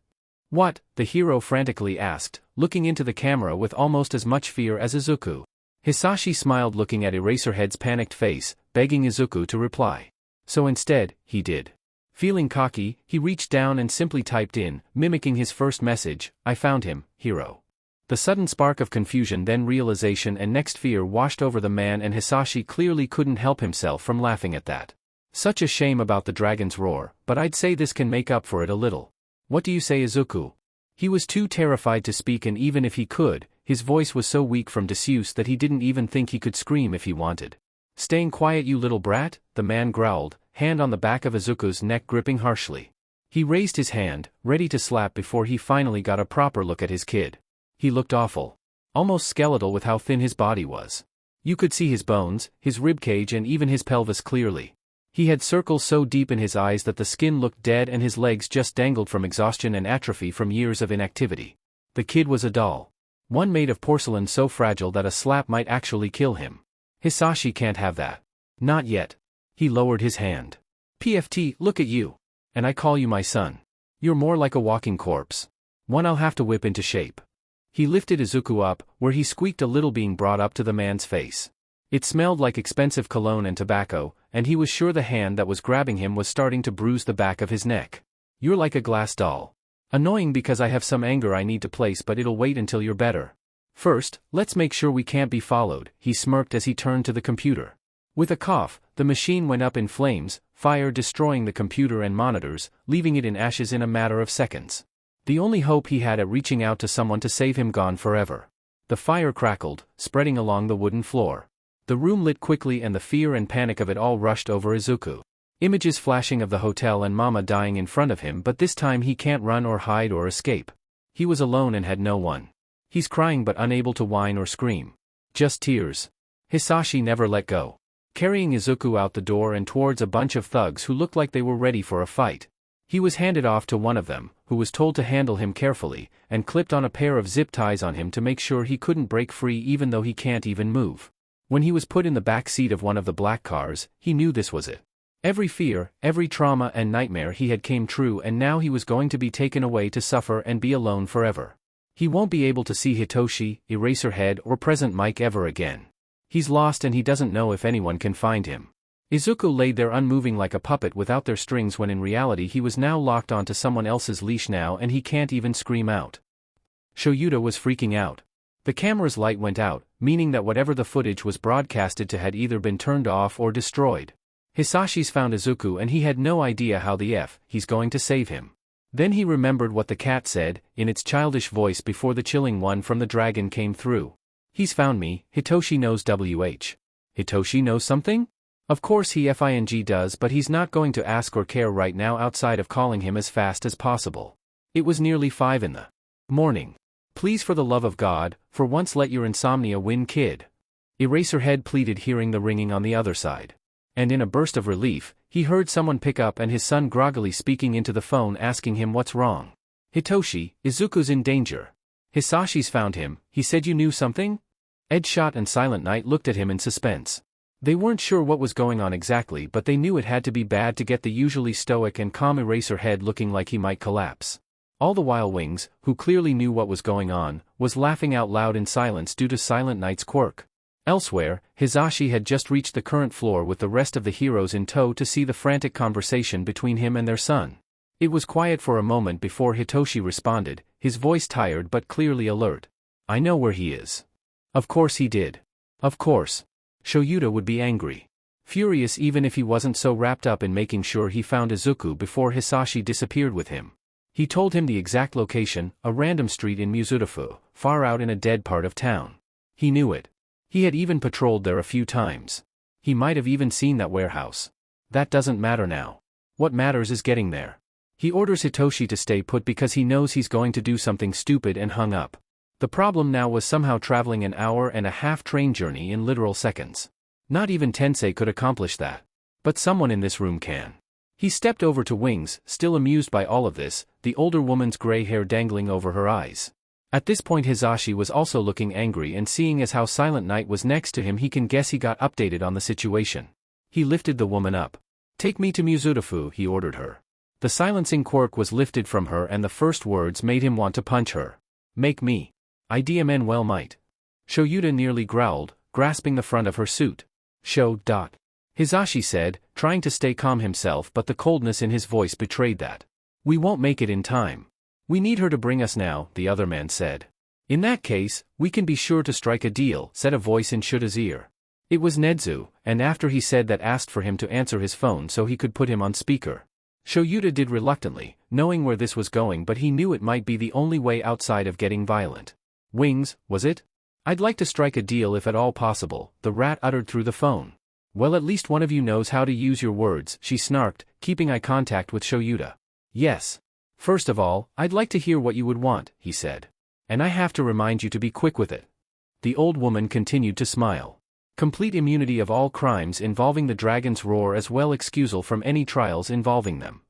What? The hero frantically asked, looking into the camera with almost as much fear as Izuku. Hisashi smiled, looking at Eraserhead's panicked face, begging Izuku to reply. So instead, he did. Feeling cocky, he reached down and simply typed in, mimicking his first message, "I found him, hero." The sudden spark of confusion, then realization and next fear washed over the man, and Hisashi clearly couldn't help himself from laughing at that. Such a shame about the dragon's roar, but I'd say this can make up for it a little. What do you say, Izuku? He was too terrified to speak, and even if he could, his voice was so weak from disuse that he didn't even think he could scream if he wanted. Staying quiet, you little brat, the man growled, hand on the back of Izuku's neck gripping harshly. He raised his hand, ready to slap before he finally got a proper look at his kid. He looked awful. Almost skeletal with how thin his body was. You could see his bones, his ribcage and even his pelvis clearly. He had circles so deep in his eyes that the skin looked dead and his legs just dangled from exhaustion and atrophy from years of inactivity. The kid was a doll. One made of porcelain so fragile that a slap might actually kill him. Hisashi can't have that. Not yet. He lowered his hand. PFT, look at you. And I call you my son. You're more like a walking corpse. One I'll have to whip into shape. He lifted Izuku up, where he squeaked a little, being brought up to the man's face. It smelled like expensive cologne and tobacco, and he was sure the hand that was grabbing him was starting to bruise the back of his neck. You're like a glass doll. Annoying because I have some anger I need to place, but it'll wait until you're better. First, let's make sure we can't be followed, he smirked as he turned to the computer. With a cough, the machine went up in flames, fire destroying the computer and monitors, leaving it in ashes in a matter of seconds. The only hope he had at reaching out to someone to save him gone forever. The fire crackled, spreading along the wooden floor. The room lit quickly and the fear and panic of it all rushed over Izuku. Images flashing of the hotel and Mama dying in front of him, but this time he can't run or hide or escape. He was alone and had no one. He's crying but unable to whine or scream. Just tears. Hisashi never let go. Carrying Izuku out the door and towards a bunch of thugs who looked like they were ready for a fight. He was handed off to one of them, who was told to handle him carefully, and clipped on a pair of zip ties on him to make sure he couldn't break free even though he can't even move. When he was put in the back seat of one of the black cars, he knew this was it. Every fear, every trauma and nightmare he had came true, and now he was going to be taken away to suffer and be alone forever. He won't be able to see Hitoshi, Eraserhead or Present Mike ever again. He's lost and he doesn't know if anyone can find him. Izuku laid there unmoving like a puppet without their strings, when in reality he was now locked onto someone else's leash now, and he can't even scream out. Shoyuta was freaking out. The camera's light went out, meaning that whatever the footage was broadcasted to had either been turned off or destroyed. Hisashi's found Izuku and he had no idea how the F he's going to save him. Then he remembered what the cat said, in its childish voice before the chilling one from the dragon came through. He's found me, Hitoshi knows WH. Hitoshi knows something? Of course he FING does, but he's not going to ask or care right now outside of calling him as fast as possible. It was nearly 5 in the morning. Please, for the love of God, for once let your insomnia win, kid. Eraserhead pleaded, hearing the ringing on the other side. And in a burst of relief, he heard someone pick up and his son groggily speaking into the phone asking him what's wrong. Hitoshi, Izuku's in danger. Hisashi's found him, he said you knew something? Edshot and Silent Knight looked at him in suspense. They weren't sure what was going on exactly, but they knew it had to be bad to get the usually stoic and calm Eraserhead looking like he might collapse. All the while Wings, who clearly knew what was going on, was laughing out loud in silence due to Silent Knight's quirk. Elsewhere, Hisashi had just reached the current floor with the rest of the heroes in tow to see the frantic conversation between him and their son. It was quiet for a moment before Hitoshi responded, his voice tired but clearly alert. I know where he is. Of course he did. Of course. Shoyuta would be angry. Furious even if he wasn't so wrapped up in making sure he found Izuku before Hisashi disappeared with him. He told him the exact location, a random street in Muzurifu, far out in a dead part of town. He knew it. He had even patrolled there a few times. He might have even seen that warehouse. That doesn't matter now. What matters is getting there. He orders Hitoshi to stay put because he knows he's going to do something stupid, and hung up. The problem now was somehow traveling an hour-and-a-half train journey in literal seconds. Not even Tensei could accomplish that. But someone in this room can. He stepped over to Wings, still amused by all of this, the older woman's gray hair dangling over her eyes. At this point Hisashi was also looking angry, and seeing as how Silent Knight was next to him he can guess he got updated on the situation. He lifted the woman up. Take me to Muzurifu, he ordered her. The silencing quirk was lifted from her and the first words made him want to punch her. Make me. IDMN well might. Shoyuta nearly growled, grasping the front of her suit. Hisashi said, trying to stay calm himself, but the coldness in his voice betrayed that. "We won't make it in time. We need her to bring us now," the other man said. "In that case, we can be sure to strike a deal," said a voice in Shuta's ear. It was Nedzu, and after he said that asked for him to answer his phone so he could put him on speaker. Shoyuta did reluctantly, knowing where this was going, but he knew it might be the only way outside of getting violent. "Wings, was it? I'd like to strike a deal if at all possible," the rat uttered through the phone. "Well, at least one of you knows how to use your words," she snarked, keeping eye contact with Shoyuta. "Yes. First of all, I'd like to hear what you would want," he said. "And I have to remind you to be quick with it." The old woman continued to smile. Complete immunity of all crimes involving the dragon's roar, as well excusal from any trials involving them.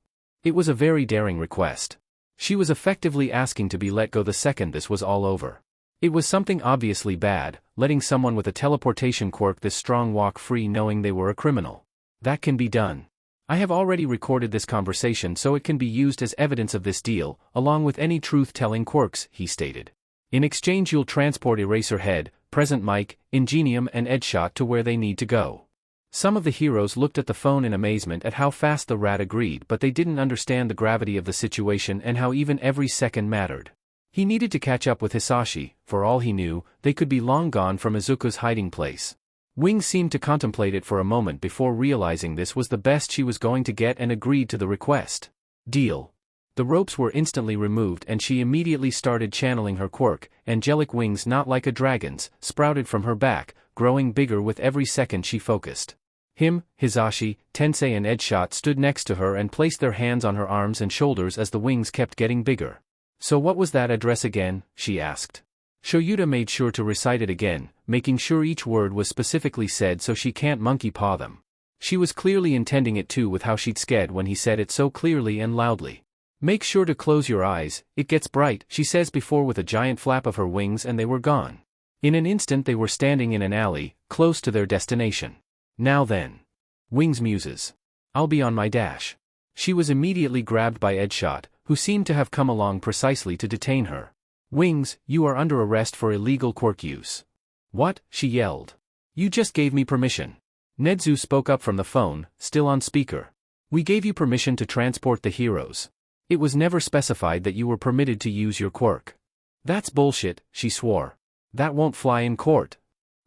It was a very daring request. She was effectively asking to be let go the second this was all over. It was something obviously bad, letting someone with a teleportation quirk this strong walk free knowing they were a criminal. "That can be done. I have already recorded this conversation so it can be used as evidence of this deal, along with any truth-telling quirks," he stated. "In exchange you'll transport Eraserhead, Present Mike, Ingenium and Edgeshot to where they need to go." Some of the heroes looked at the phone in amazement at how fast the rat agreed, but they didn't understand the gravity of the situation and how even every second mattered. He needed to catch up with Hisashi. For all he knew, they could be long gone from Izuku's hiding place. Wing seemed to contemplate it for a moment before realizing this was the best she was going to get and agreed to the request. "Deal." The ropes were instantly removed and she immediately started channeling her quirk. Angelic wings, not like a dragon's, sprouted from her back, growing bigger with every second she focused. Him, Hisashi, Tensei and Edgeshot stood next to her and placed their hands on her arms and shoulders as the wings kept getting bigger. "So what was that address again?" she asked. Shoyuta made sure to recite it again, making sure each word was specifically said so she can't monkey paw them. She was clearly intending it too with how she'd scared when he said it so clearly and loudly. "Make sure to close your eyes, it gets bright," she says before with a giant flap of her wings, and they were gone. In an instant they were standing in an alley, close to their destination. "Now then. Wings muses. I'll be on my dash." She was immediately grabbed by Edgeshot, who seemed to have come along precisely to detain her. "Wings, you are under arrest for illegal quirk use." "What?" she yelled. "You just gave me permission." Nedzu spoke up from the phone, still on speaker. "We gave you permission to transport the heroes. It was never specified that you were permitted to use your quirk." "That's bullshit," she swore. "That won't fly in court."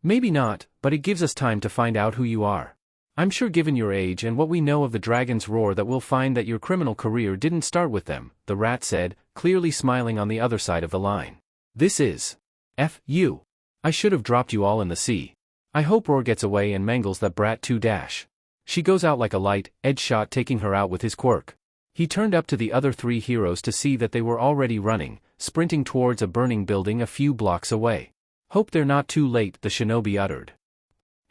"Maybe not, but it gives us time to find out who you are. I'm sure given your age and what we know of the dragon's roar that we'll find that your criminal career didn't start with them," the rat said, clearly smiling on the other side of the line. "This is F you. I should have dropped you all in the sea. I hope Roar gets away and mangles that brat too dash." She goes out like a light, Edgeshot taking her out with his quirk. He turned up to the other three heroes to see that they were already running, sprinting towards a burning building a few blocks away. "Hope they're not too late," the shinobi uttered.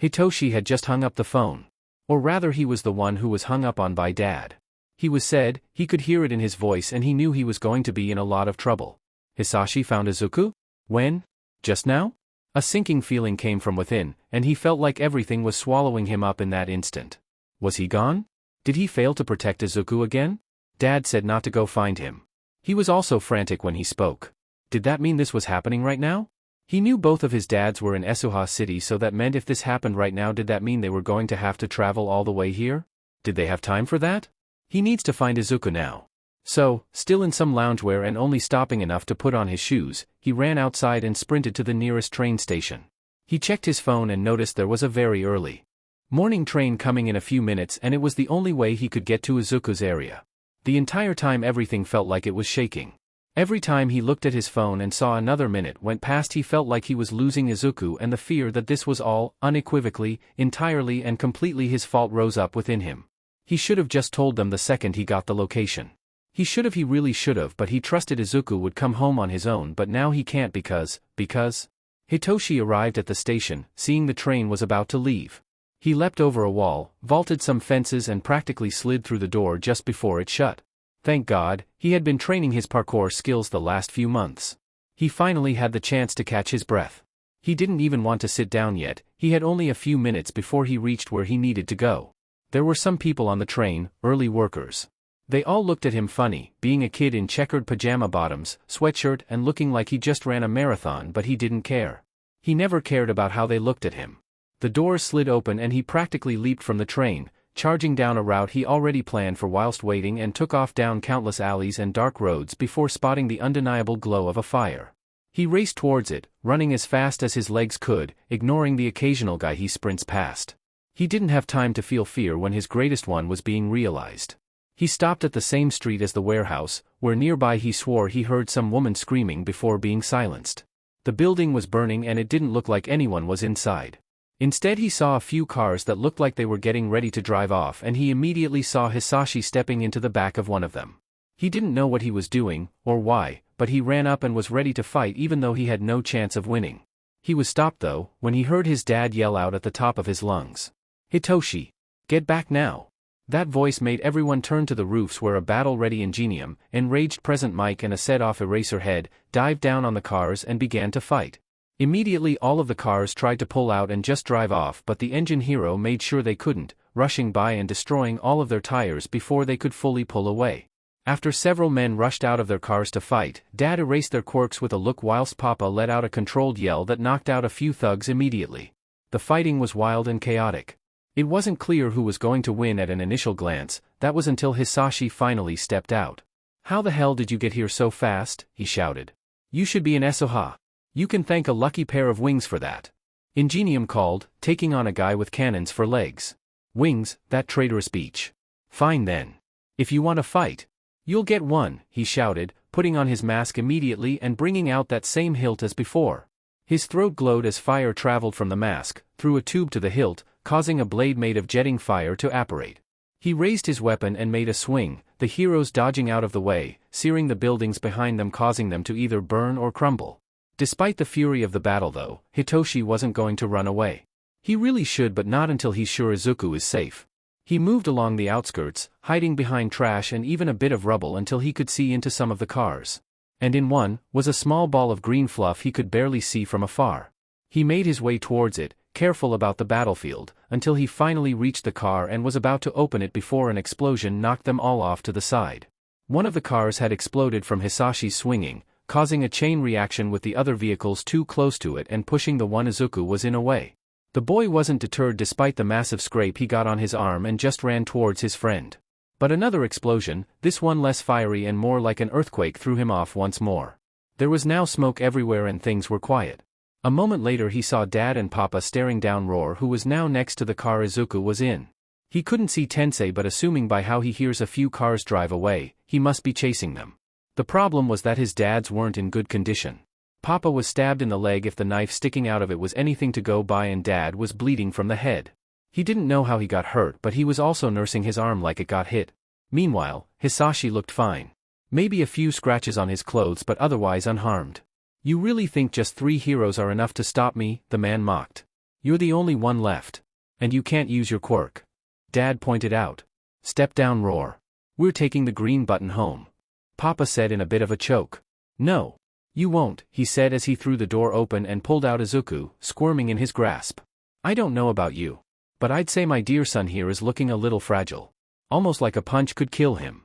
Hitoshi had just hung up the phone. Or rather, he was the one who was hung up on by Dad. He was said, he could hear it in his voice and he knew he was going to be in a lot of trouble. Hisashi found Izuku? When? Just now? A sinking feeling came from within, and he felt like everything was swallowing him up in that instant. Was he gone? Did he fail to protect Izuku again? Dad said not to go find him. He was also frantic when he spoke. Did that mean this was happening right now? He knew both of his dads were in Esuha City, so that meant if this happened right now, did that mean they were going to have to travel all the way here? Did they have time for that? He needs to find Izuku now. So, still in some loungewear and only stopping enough to put on his shoes, he ran outside and sprinted to the nearest train station. He checked his phone and noticed there was a very early morning train coming in a few minutes, and it was the only way he could get to Izuku's area. The entire time everything felt like it was shaking. Every time he looked at his phone and saw another minute went past, he felt like he was losing Izuku, and the fear that this was all, unequivocally, entirely and completely his fault rose up within him. He should have just told them the second he got the location. He really should have, but he trusted Izuku would come home on his own, but now he can't because... Hitoshi arrived at the station, seeing the train was about to leave. He leapt over a wall, vaulted some fences and practically slid through the door just before it shut. Thank God, he had been training his parkour skills the last few months. He finally had the chance to catch his breath. He didn't even want to sit down yet, he had only a few minutes before he reached where he needed to go. There were some people on the train, early workers. They all looked at him funny, being a kid in checkered pajama bottoms, sweatshirt and looking like he just ran a marathon, but he didn't care. He never cared about how they looked at him. The doors slid open and he practically leaped from the train, charging down a route he already planned for whilst waiting, and took off down countless alleys and dark roads before spotting the undeniable glow of a fire. He raced towards it, running as fast as his legs could, ignoring the occasional guy he sprints past. He didn't have time to feel fear when his greatest one was being realized. He stopped at the same street as the warehouse, where nearby he swore he heard some woman screaming before being silenced. The building was burning and it didn't look like anyone was inside. Instead he saw a few cars that looked like they were getting ready to drive off, and he immediately saw Hisashi stepping into the back of one of them. He didn't know what he was doing, or why, but he ran up and was ready to fight even though he had no chance of winning. He was stopped though, when he heard his dad yell out at the top of his lungs, "Hitoshi! Get back now!" That voice made everyone turn to the roofs, where a battle-ready Ingenium, enraged Present Mike and a set-off Eraserhead, dived down on the cars and began to fight. Immediately all of the cars tried to pull out and just drive off, but the engine hero made sure they couldn't, rushing by and destroying all of their tires before they could fully pull away. After several men rushed out of their cars to fight, Dad erased their quirks with a look whilst Papa let out a controlled yell that knocked out a few thugs immediately. The fighting was wild and chaotic. It wasn't clear who was going to win at an initial glance. That was until Hisashi finally stepped out. "How the hell did you get here so fast?" he shouted. "You should be an Esoha. You can thank a lucky pair of wings for that." Ingenium called, taking on a guy with cannons for legs. "Wings, that traitorous speech. Fine then. If you want to fight, you'll get one," he shouted, putting on his mask immediately and bringing out that same hilt as before. His throat glowed as fire traveled from the mask, through a tube to the hilt, causing a blade made of jetting fire to apparate. He raised his weapon and made a swing, the heroes dodging out of the way, searing the buildings behind them, causing them to either burn or crumble. Despite the fury of the battle though, Hitoshi wasn't going to run away. He really should, but not until he's sure Izuku is safe. He moved along the outskirts, hiding behind trash and even a bit of rubble until he could see into some of the cars. And in one, was a small ball of green fluff he could barely see from afar. He made his way towards it, careful about the battlefield, until he finally reached the car and was about to open it before an explosion knocked them all off to the side. One of the cars had exploded from Hisashi's swinging, causing a chain reaction with the other vehicles too close to it and pushing the one Izuku was in away. The boy wasn't deterred despite the massive scrape he got on his arm and just ran towards his friend. But another explosion, this one less fiery and more like an earthquake, threw him off once more. There was now smoke everywhere and things were quiet. A moment later he saw Dad and Papa staring down Roar, who was now next to the car Izuku was in. He couldn't see Tensei, but assuming by how he hears a few cars drive away, he must be chasing them. The problem was that his dads weren't in good condition. Papa was stabbed in the leg if the knife sticking out of it was anything to go by, and Dad was bleeding from the head. He didn't know how he got hurt, but he was also nursing his arm like it got hit. Meanwhile, Hisashi looked fine. Maybe a few scratches on his clothes, but otherwise unharmed. "You really think just 3 heroes are enough to stop me?" the man mocked. "You're the only one left. And you can't use your quirk," Dad pointed out. "Step down, Roar. We're taking the green button home," Papa said in a bit of a choke. "No. You won't," he said as he threw the door open and pulled out Izuku, squirming in his grasp. "I don't know about you, but I'd say my dear son here is looking a little fragile. Almost like a punch could kill him."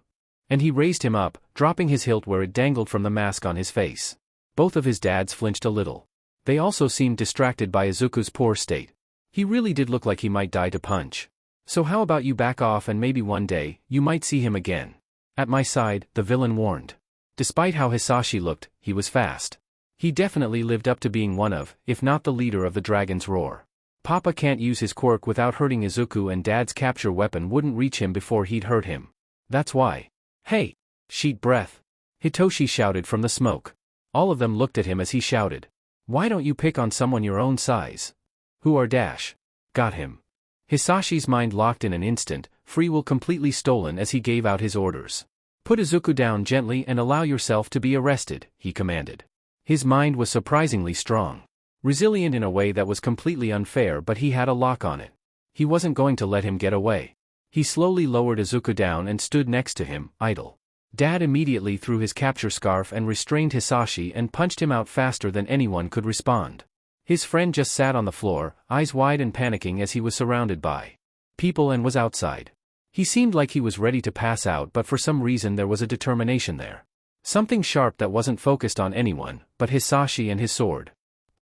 And he raised him up, dropping his hilt where it dangled from the mask on his face. Both of his dads flinched a little. They also seemed distracted by Izuku's poor state. He really did look like he might die to punch. "So how about you back off, and maybe one day, you might see him again at my side," the villain warned. Despite how Hisashi looked, he was fast. He definitely lived up to being one of, if not the leader of the Dragon's Roar. Papa can't use his quirk without hurting Izuku, and Dad's capture weapon wouldn't reach him before he'd hurt him. That's why. "Hey! Sheet breath!" Hitoshi shouted from the smoke. All of them looked at him as he shouted. "Why don't you pick on someone your own size?" "Who are dash?" "Got him." Hisashi's mind locked in an instant, free will completely stolen as he gave out his orders. "Put Izuku down gently and allow yourself to be arrested," he commanded. His mind was surprisingly strong. Resilient in a way that was completely unfair, but he had a lock on it. He wasn't going to let him get away. He slowly lowered Izuku down and stood next to him, idle. Dad immediately threw his capture scarf and restrained Hisashi and punched him out faster than anyone could respond. His friend just sat on the floor, eyes wide and panicking as he was surrounded by people and was outside. He seemed like he was ready to pass out, but for some reason there was a determination there. Something sharp that wasn't focused on anyone but Hisashi and his sword.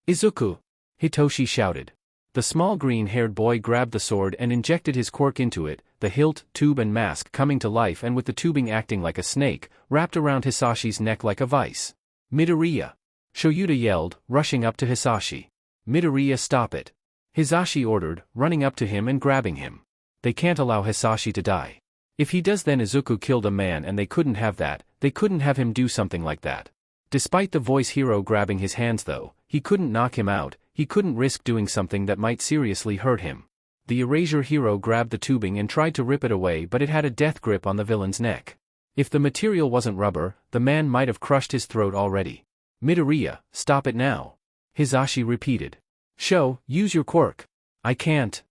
"Izuku!" Hitoshi shouted. The small green-haired boy grabbed the sword and injected his quirk into it, the hilt, tube and mask coming to life and with the tubing acting like a snake, wrapped around Hisashi's neck like a vice. Midoriya! Shoyuta yelled, rushing up to Hisashi. Midoriya, stop it! Hisashi ordered, running up to him and grabbing him. They can't allow Hisashi to die. If he does, then Izuku killed a man and they couldn't have that, they couldn't have him do something like that. Despite the voice hero grabbing his hands though, he couldn't knock him out, he couldn't risk doing something that might seriously hurt him. The erasure hero grabbed the tubing and tried to rip it away, but it had a death grip on the villain's neck. If the material wasn't rubber, the man might have crushed his throat already. Midoriya, stop it now. Hisashi repeated. Use your quirk. I can't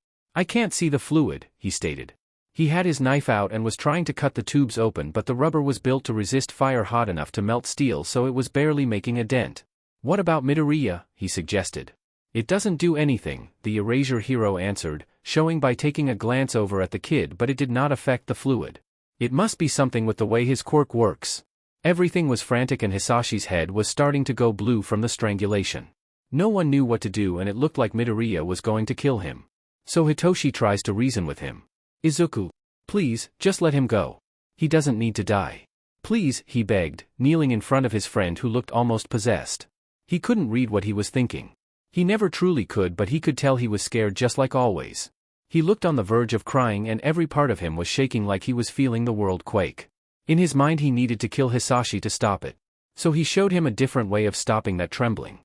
see the fluid, he stated. He had his knife out and was trying to cut the tubes open, but the rubber was built to resist fire hot enough to melt steel, so it was barely making a dent. What about Midoriya? He suggested. It doesn't do anything, the erasure hero answered, showing by taking a glance over at the kid, but it did not affect the fluid. It must be something with the way his quirk works. Everything was frantic and Hisashi's head was starting to go blue from the strangulation. No one knew what to do and it looked like Midoriya was going to kill him. So Hitoshi tries to reason with him. Izuku, please, just let him go. He doesn't need to die. Please, he begged, kneeling in front of his friend who looked almost possessed. He couldn't read what he was thinking. He never truly could, but he could tell he was scared just like always. He looked on the verge of crying and every part of him was shaking like he was feeling the world quake. In his mind he needed to kill Hisashi to stop it. So he showed him a different way of stopping that trembling.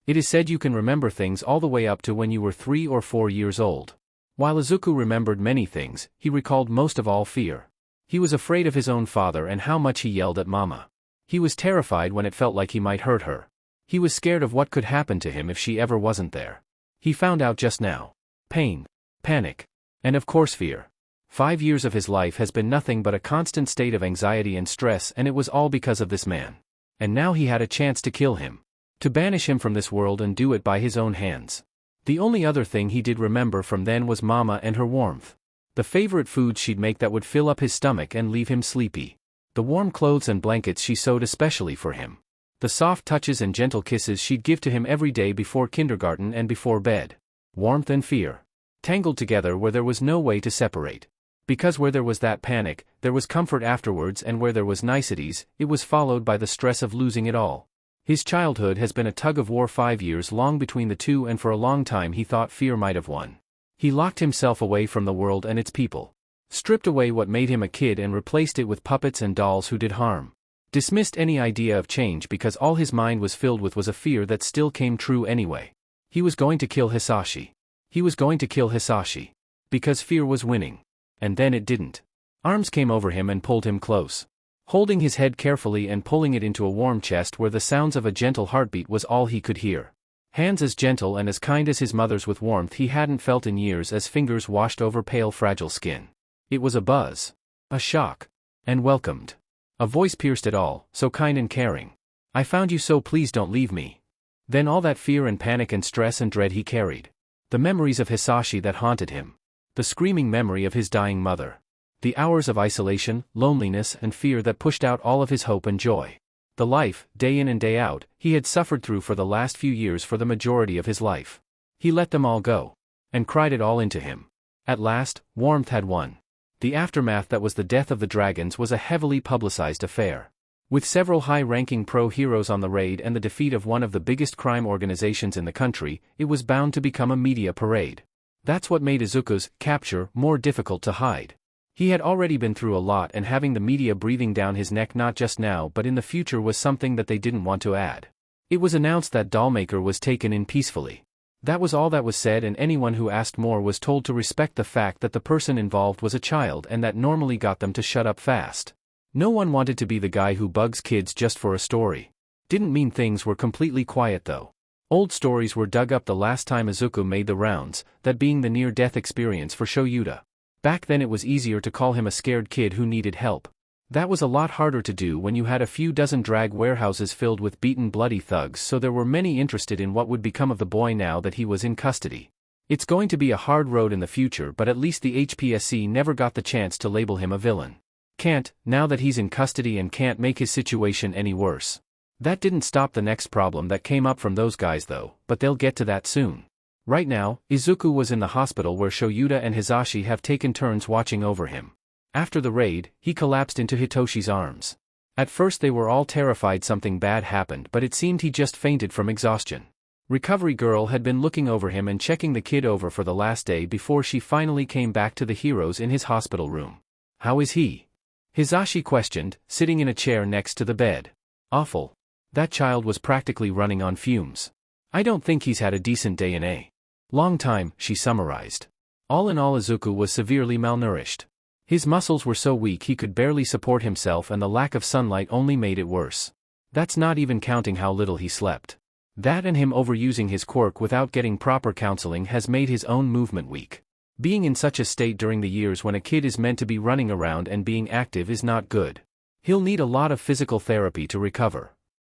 It is said you can remember things all the way up to when you were 3 or 4 years old. While Izuku remembered many things, he recalled most of all fear. He was afraid of his own father and how much he yelled at Mama. He was terrified when it felt like he might hurt her. He was scared of what could happen to him if she ever wasn't there. He found out just now. Pain, panic, and of course fear. 5 years of his life has been nothing but a constant state of anxiety and stress, and it was all because of this man. And now he had a chance to kill him. To banish him from this world and do it by his own hands. The only other thing he did remember from then was Mama and her warmth. The favorite foods she'd make that would fill up his stomach and leave him sleepy. The warm clothes and blankets she sewed especially for him. The soft touches and gentle kisses she'd give to him every day before kindergarten and before bed. Warmth and fear. Tangled together where there was no way to separate. Because where there was that panic, there was comfort afterwards, and where there was niceties, it was followed by the stress of losing it all. His childhood has been a tug-of-war 5 years long between the two, and for a long time he thought fear might have won. He locked himself away from the world and its people. Stripped away what made him a kid and replaced it with puppets and dolls who did harm. Dismissed any idea of change because all his mind was filled with was a fear that still came true anyway. He was going to kill Hisashi. He was going to kill Hisashi. Because fear was winning. And then it didn't. Arms came over him and pulled him close. Holding his head carefully and pulling it into a warm chest where the sounds of a gentle heartbeat was all he could hear. Hands as gentle and as kind as his mother's with warmth he hadn't felt in years as fingers washed over pale fragile skin. It was a buzz. A shock. And welcomed. A voice pierced it all, so kind and caring. I found you, so please don't leave me. Then all that fear and panic and stress and dread he carried. The memories of Hisashi that haunted him. The screaming memory of his dying mother. The hours of isolation, loneliness and fear that pushed out all of his hope and joy. The life, day in and day out, he had suffered through for the last few years for the majority of his life. He let them all go. And cried it all into him. At last, warmth had won. The aftermath that was the death of the dragons was a heavily publicized affair. With several high-ranking pro-heroes on the raid and the defeat of one of the biggest crime organizations in the country, it was bound to become a media parade. That's what made Izuku's capture more difficult to hide. He had already been through a lot, and having the media breathing down his neck not just now but in the future was something that they didn't want to add. It was announced that Dollmaker was taken in peacefully. That was all that was said, and anyone who asked more was told to respect the fact that the person involved was a child, and that normally got them to shut up fast. No one wanted to be the guy who bugs kids just for a story. Didn't mean things were completely quiet though. Old stories were dug up the last time Izuku made the rounds, that being the near-death experience for Shoyuta. Back then it was easier to call him a scared kid who needed help. That was a lot harder to do when you had a few dozen drag warehouses filled with beaten bloody thugs, so there were many interested in what would become of the boy now that he was in custody. It's going to be a hard road in the future, but at least the HPSC never got the chance to label him a villain. Can't, now that he's in custody, and can't make his situation any worse. That didn't stop the next problem that came up from those guys though, but they'll get to that soon. Right now, Izuku was in the hospital where Shoyuta and Hisashi have taken turns watching over him. After the raid, he collapsed into Hitoshi's arms. At first they were all terrified something bad happened, but it seemed he just fainted from exhaustion. Recovery girl had been looking over him and checking the kid over for the last day before she finally came back to the heroes in his hospital room. "How is he?" Hisashi questioned, sitting in a chair next to the bed. "Awful. That child was practically running on fumes. I don't think he's had a decent day in a long time," she summarized. All in all, Izuku was severely malnourished. His muscles were so weak he could barely support himself, and the lack of sunlight only made it worse. That's not even counting how little he slept. That and him overusing his quirk without getting proper counseling has made his own movement weak. Being in such a state during the years when a kid is meant to be running around and being active is not good. He'll need a lot of physical therapy to recover.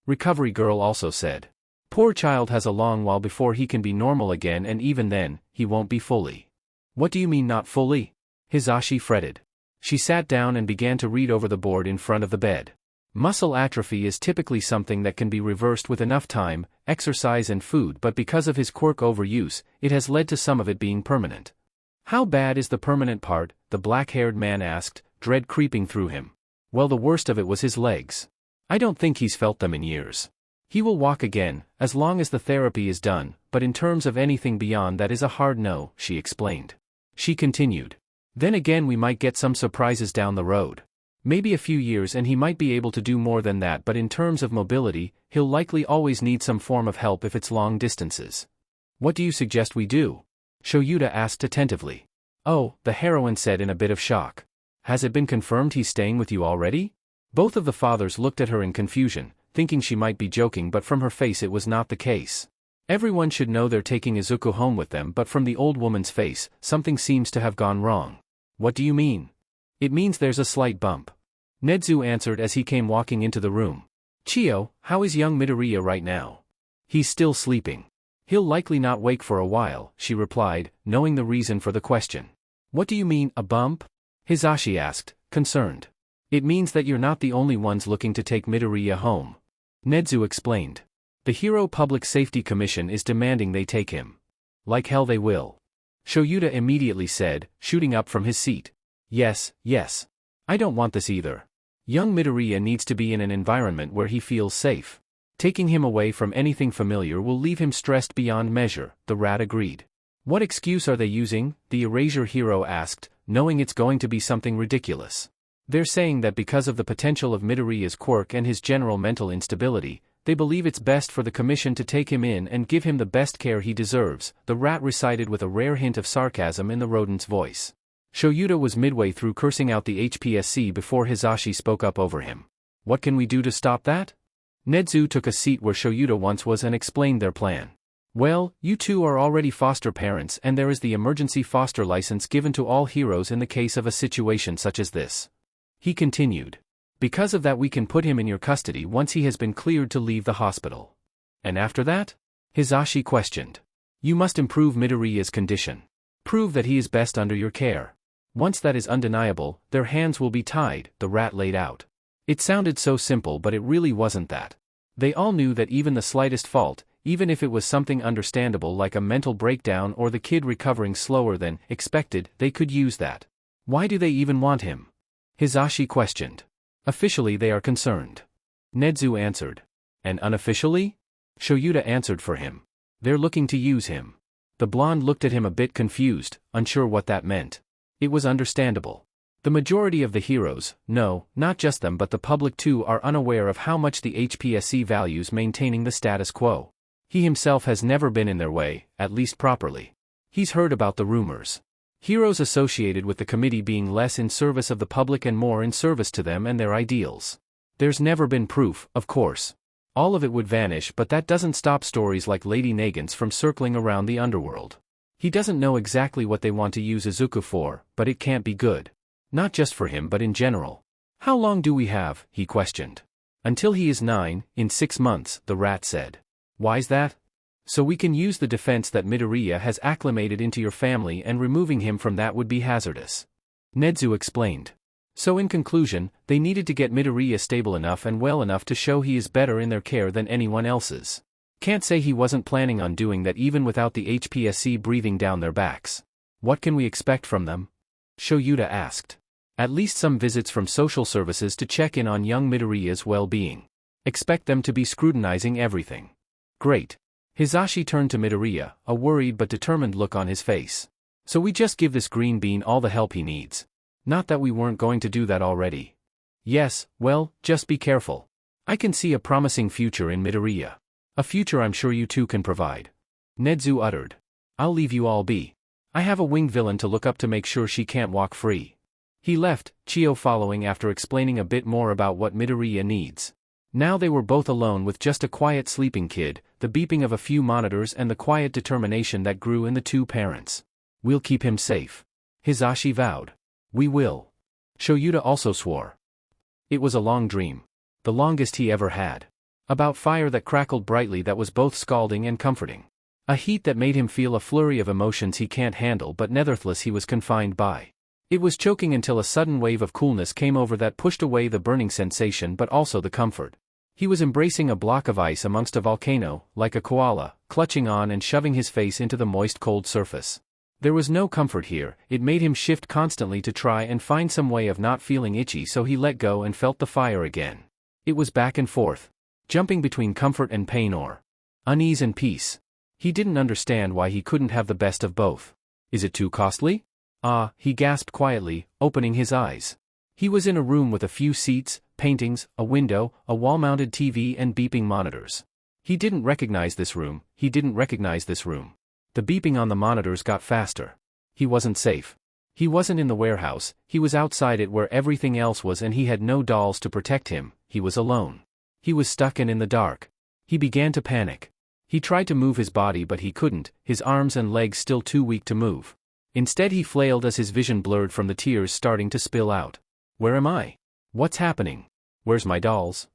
Recovery girl also said. Poor child has a long while before he can be normal again, and even then, he won't be fully. What do you mean not fully? Hisashi fretted. She sat down and began to read over the board in front of the bed. Muscle atrophy is typically something that can be reversed with enough time, exercise and food, but because of his quirk overuse, it has led to some of it being permanent. How bad is the permanent part? The black-haired man asked, dread creeping through him. Well, the worst of it was his legs. I don't think he's felt them in years. He will walk again, as long as the therapy is done, but in terms of anything beyond that is a hard no, she explained. She continued. Then again, we might get some surprises down the road. Maybe a few years and he might be able to do more than that, but in terms of mobility, he'll likely always need some form of help if it's long distances. What do you suggest we do? Shoyuta asked attentively. Oh, the heroine said in a bit of shock. Has it been confirmed he's staying with you already? Both of the fathers looked at her in confusion, thinking she might be joking, but from her face it was not the case. Everyone should know they're taking Izuku home with them, but from the old woman's face, something seems to have gone wrong. What do you mean? It means there's a slight bump. Nedzu answered as he came walking into the room. Chio, how is young Midoriya right now? He's still sleeping. He'll likely not wake for a while, she replied, knowing the reason for the question. What do you mean, a bump? Hisashi asked, concerned. It means that you're not the only ones looking to take Midoriya home. Nedzu explained. The Hero Public Safety Commission is demanding they take him. Like hell they will. Shoyuta immediately said, shooting up from his seat. Yes. I don't want this either. Young Midoriya needs to be in an environment where he feels safe. Taking him away from anything familiar will leave him stressed beyond measure, the rat agreed. What excuse are they using? The Erasure hero asked, knowing it's going to be something ridiculous. They're saying that because of the potential of Midoriya's quirk and his general mental instability, they believe it's best for the commission to take him in and give him the best care he deserves, the rat recited with a rare hint of sarcasm in the rodent's voice. Shoyuta was midway through cursing out the HPSC before Hisashi spoke up over him. What can we do to stop that? Nedzu took a seat where Shoyuta once was and explained their plan. Well, you two are already foster parents, and there is the emergency foster license given to all heroes in the case of a situation such as this. He continued. Because of that, we can put him in your custody once he has been cleared to leave the hospital. And after that? Hisashi questioned. You must improve Midoriya's condition. Prove that he is best under your care. Once that is undeniable, their hands will be tied, the rat laid out. It sounded so simple, but it really wasn't that. They all knew that even the slightest fault, even if it was something understandable like a mental breakdown or the kid recovering slower than expected, they could use that. Why do they even want him? Hisashi questioned. Officially they are concerned. Nedzu answered. And unofficially? Shoyuta answered for him. They're looking to use him. The blonde looked at him a bit confused, unsure what that meant. It was understandable. The majority of the heroes, no, not just them but the public too, are unaware of how much the HPSC values maintaining the status quo. He himself has never been in their way, at least properly. He's heard about the rumors. Heroes associated with the committee being less in service of the public and more in service to them and their ideals. There's never been proof, of course. All of it would vanish, but that doesn't stop stories like Lady Nagant's from circling around the underworld. He doesn't know exactly what they want to use Izuku for, but it can't be good. Not just for him but in general. How long do we have? He questioned. Until he is 9, in 6 months, the rat said. Why's that? So we can use the defense that Midoriya has acclimated into your family, and removing him from that would be hazardous. Nedzu explained. So in conclusion, they needed to get Midoriya stable enough and well enough to show he is better in their care than anyone else's. Can't say he wasn't planning on doing that even without the HPSC breathing down their backs. What can we expect from them? Shoyuta asked. At least some visits from social services to check in on young Midoriya's well-being. Expect them to be scrutinizing everything. Great. Hisashi turned to Midoriya, a worried but determined look on his face. So we just give this green bean all the help he needs. Not that we weren't going to do that already. Yes, well, just be careful. I can see a promising future in Midoriya. A future I'm sure you two can provide. Nedzu uttered. I'll leave you all be. I have a winged villain to look up to make sure she can't walk free. He left, Chio following after explaining a bit more about what Midoriya needs. Now they were both alone with just a quiet sleeping kid, the beeping of a few monitors and the quiet determination that grew in the two parents. We'll keep him safe. Hisashi vowed. We will. Shoyuta also swore. It was a long dream. The longest he ever had. About fire that crackled brightly that was both scalding and comforting. A heat that made him feel a flurry of emotions he can't handle but nevertheless he was confined by. It was choking until a sudden wave of coolness came over that pushed away the burning sensation but also the comfort. He was embracing a block of ice amongst a volcano, like a koala, clutching on and shoving his face into the moist cold surface. There was no comfort here, it made him shift constantly to try and find some way of not feeling itchy so he let go and felt the fire again. It was back and forth. Jumping between comfort and pain or unease and peace. He didn't understand why he couldn't have the best of both. Is it too costly? He gasped quietly, opening his eyes. He was in a room with a few seats, paintings, a window, a wall-mounted TV and beeping monitors. He didn't recognize this room. The beeping on the monitors got faster. He wasn't safe. He wasn't in the warehouse, he was outside it where everything else was and he had no dolls to protect him, he was alone. He was stuck and in the dark. He began to panic. He tried to move his body but he couldn't, his arms and legs still too weak to move. Instead he flailed as his vision blurred from the tears starting to spill out. Where am I? What's happening? Where's my dolls?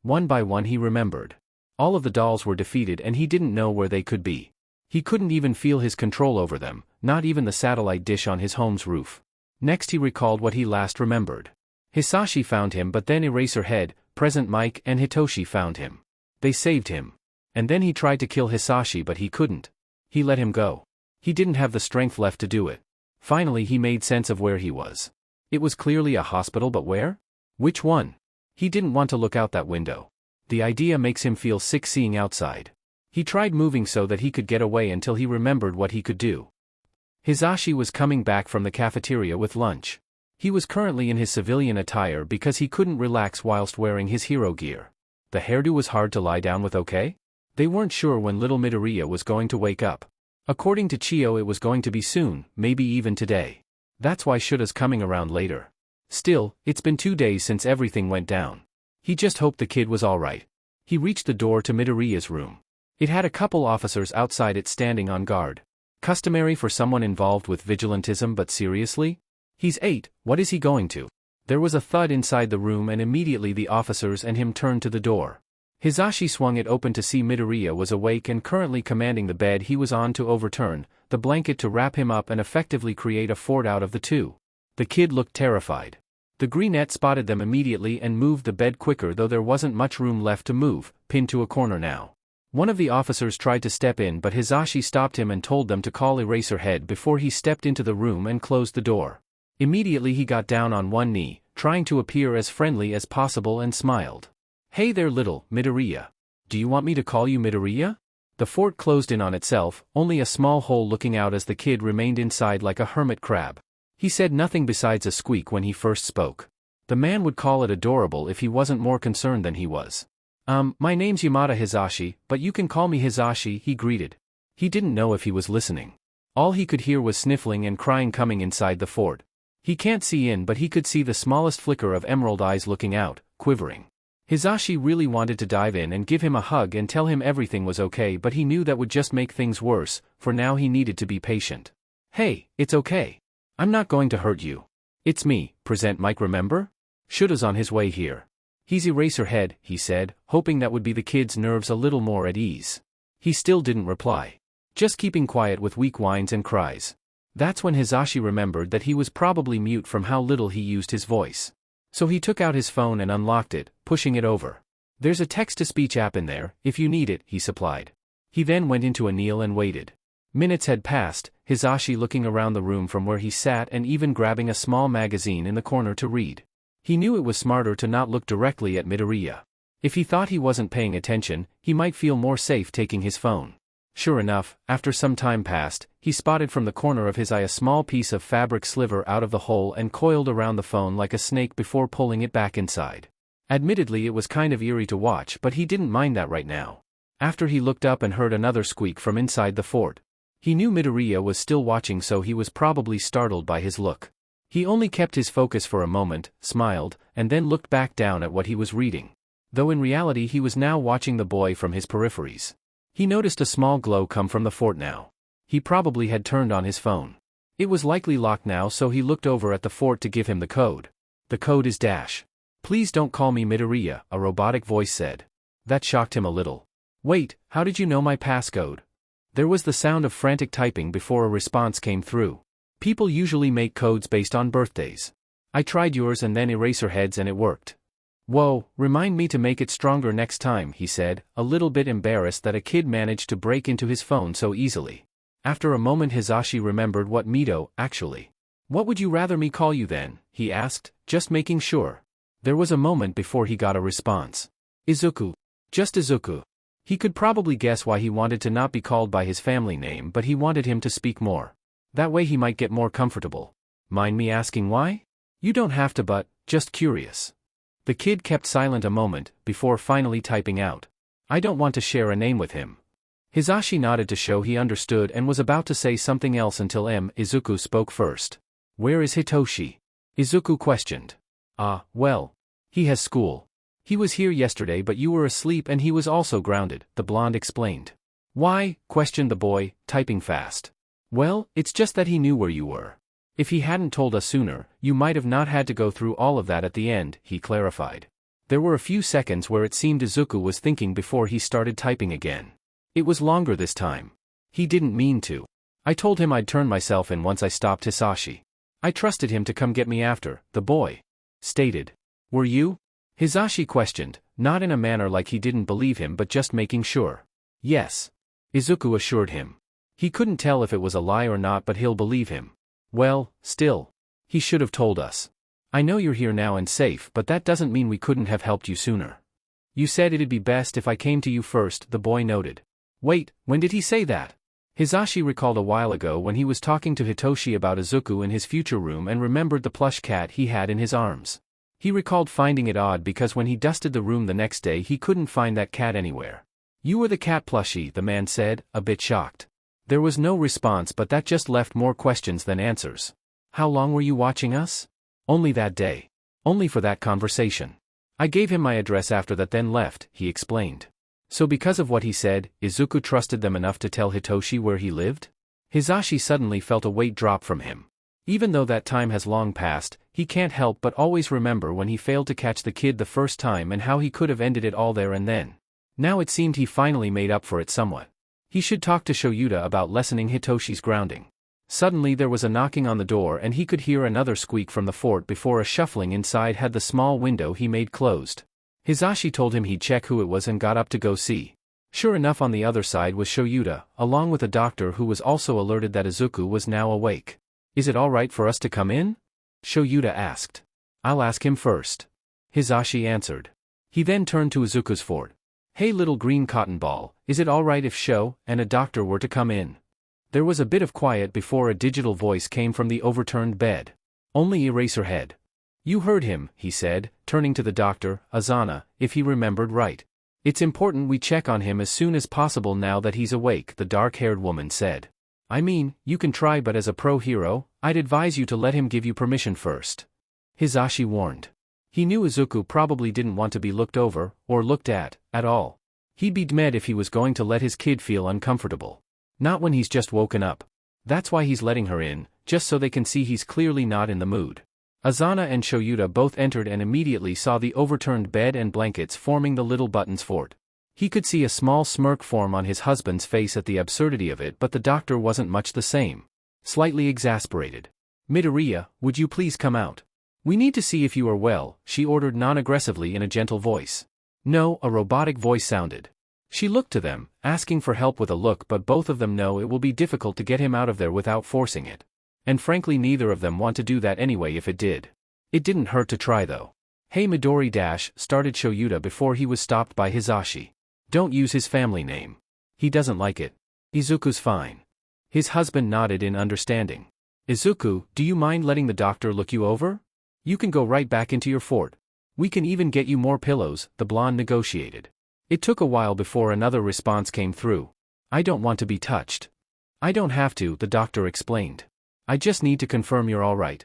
One by one he remembered. All of the dolls were defeated and he didn't know where they could be. He couldn't even feel his control over them, not even the satellite dish on his home's roof. Next he recalled what he last remembered. Hisashi found him but then Eraserhead, Present Mike and Hitoshi found him. They saved him. And then he tried to kill Hisashi but he couldn't. He let him go. He didn't have the strength left to do it. Finally he made sense of where he was. It was clearly a hospital but where? Which one? He didn't want to look out that window. The idea makes him feel sick seeing outside. He tried moving so that he could get away until he remembered what he could do. Hisashi was coming back from the cafeteria with lunch. He was currently in his civilian attire because he couldn't relax whilst wearing his hero gear. The hairdo was hard to lie down with, okay? They weren't sure when little Midoriya was going to wake up. According to Chio it was going to be soon, maybe even today. That's why Shuta's coming around later. Still, it's been 2 days since everything went down. He just hoped the kid was alright. He reached the door to Midoriya's room. It had a couple officers outside it standing on guard. Customary for someone involved with vigilantism but seriously? He's 8, what is he going to? There was a thud inside the room and immediately the officers and him turned to the door. Hisashi swung it open to see Midoriya was awake and currently commanding the bed he was on to overturn, the blanket to wrap him up and effectively create a fort out of the two. The kid looked terrified. The greenette spotted them immediately and moved the bed quicker though there wasn't much room left to move, pinned to a corner now. One of the officers tried to step in but Hisashi stopped him and told them to call Eraserhead before he stepped into the room and closed the door. Immediately he got down on one knee, trying to appear as friendly as possible and smiled. Hey there little Midoriya. Do you want me to call you Midoriya? The fort closed in on itself, only a small hole looking out as the kid remained inside like a hermit crab. He said nothing besides a squeak when he first spoke. The man would call it adorable if he wasn't more concerned than he was. My name's Yamada Hisashi, but you can call me Hisashi, he greeted. He didn't know if he was listening. All he could hear was sniffling and crying coming inside the fort. He can't see in but he could see the smallest flicker of emerald eyes looking out, quivering. Hisashi really wanted to dive in and give him a hug and tell him everything was okay but he knew that would just make things worse, for now he needed to be patient. Hey, it's okay. I'm not going to hurt you. It's me, Present Mike remember? Shuta's on his way here. He's Eraserhead, he said, hoping that would be the kid's nerves a little more at ease. He still didn't reply. Just keeping quiet with weak whines and cries. That's when Hisashi remembered that he was probably mute from how little he used his voice. So he took out his phone and unlocked it, pushing it over. There's a text-to-speech app in there, if you need it, he supplied. He then went into a kneel and waited. Minutes had passed, Hisashi looking around the room from where he sat and even grabbing a small magazine in the corner to read. He knew it was smarter to not look directly at Midoriya. If he thought he wasn't paying attention, he might feel more safe taking his phone. Sure enough, after some time passed, he spotted from the corner of his eye a small piece of fabric sliver out of the hole and coiled around the phone like a snake before pulling it back inside. Admittedly, it was kind of eerie to watch, but he didn't mind that right now. After he looked up and heard another squeak from inside the fort. He knew Midoriya was still watching, so he was probably startled by his look. He only kept his focus for a moment, smiled, and then looked back down at what he was reading. Though in reality he was now watching the boy from his peripheries. He noticed a small glow come from the fort now. He probably had turned on his phone. It was likely locked now, so he looked over at the fort to give him the code. The code is dash. Please don't call me Midoriya, a robotic voice said. That shocked him a little. Wait, how did you know my passcode? There was the sound of frantic typing before a response came through. People usually make codes based on birthdays. I tried yours and then Eraserhead's and it worked. Whoa, remind me to make it stronger next time, he said, a little bit embarrassed that a kid managed to break into his phone so easily. After a moment Hisashi remembered what Mido, actually. What would you rather me call you then, he asked, just making sure. There was a moment before he got a response. Izuku. Just Izuku. He could probably guess why he wanted to not be called by his family name, but he wanted him to speak more. That way he might get more comfortable. Mind me asking why? You don't have to, but, just curious. The kid kept silent a moment, before finally typing out. I don't want to share a name with him. Hisashi nodded to show he understood and was about to say something else until Izuku spoke first. Where is Hitoshi? Izuku questioned. Well. He has school. He was here yesterday but you were asleep and he was also grounded, the blonde explained. Why? Questioned the boy, typing fast. Well, it's just that he knew where you were. If he hadn't told us sooner, you might have not had to go through all of that at the end, he clarified. There were a few seconds where it seemed Izuku was thinking before he started typing again. It was longer this time. He didn't mean to. I told him I'd turn myself in once I stopped Hisashi. I trusted him to come get me after, the boy stated. Were you? Hisashi questioned, not in a manner like he didn't believe him but just making sure. Yes. Izuku assured him. He couldn't tell if it was a lie or not but he'll believe him. Well, still. He should have told us. I know you're here now and safe but that doesn't mean we couldn't have helped you sooner. You said it'd be best if I came to you first, the boy noted. Wait, when did he say that? Hisashi recalled a while ago when he was talking to Hitoshi about Izuku in his future room and remembered the plush cat he had in his arms. He recalled finding it odd because when he dusted the room the next day he couldn't find that cat anywhere. You were the cat plushie, the man said, a bit shocked. There was no response but that just left more questions than answers. How long were you watching us? Only that day. Only for that conversation. I gave him my address after that then left, he explained. So because of what he said, Izuku trusted them enough to tell Hitoshi where he lived? Hisashi suddenly felt a weight drop from him. Even though that time has long passed, he can't help but always remember when he failed to catch the kid the first time and how he could have ended it all there and then. Now it seemed he finally made up for it somewhat. He should talk to Shoyuta about lessening Hitoshi's grounding. Suddenly there was a knocking on the door and he could hear another squeak from the fort before a shuffling inside had the small window he made closed. Hisashi told him he'd check who it was and got up to go see. Sure enough, on the other side was Shoyuta, along with a doctor who was also alerted that Izuku was now awake. Is it all right for us to come in? Shoyuta asked. I'll ask him first. Hisashi answered. He then turned to Izuku's fort. Hey little green cotton ball, is it all right if Sho and a doctor were to come in? There was a bit of quiet before a digital voice came from the overturned bed. Only Eraserhead. You heard him, he said, turning to the doctor, Azana, if he remembered right. It's important we check on him as soon as possible now that he's awake, the dark-haired woman said. I mean, you can try but as a pro-hero, I'd advise you to let him give you permission first. Hisashi warned. He knew Izuku probably didn't want to be looked over, or looked at all. He'd be mad if he was going to let his kid feel uncomfortable. Not when he's just woken up. That's why he's letting her in, just so they can see he's clearly not in the mood. Azana and Shoyuta both entered and immediately saw the overturned bed and blankets forming the little button's fort. He could see a small smirk form on his husband's face at the absurdity of it, but the doctor wasn't much the same. Slightly exasperated. Midoriya, would you please come out? We need to see if you are well, she ordered non-aggressively in a gentle voice. No, a robotic voice sounded. She looked to them, asking for help with a look, but both of them know it will be difficult to get him out of there without forcing it. And frankly neither of them want to do that anyway if it did. It didn't hurt to try though. Hey Midori started Shoyuta before he was stopped by Hisashi. Don't use his family name. He doesn't like it. Izuku's fine. His husband nodded in understanding. Izuku, do you mind letting the doctor look you over? You can go right back into your fort. We can even get you more pillows, the blonde negotiated. It took a while before another response came through. I don't want to be touched. I don't have to, the doctor explained. I just need to confirm you're alright.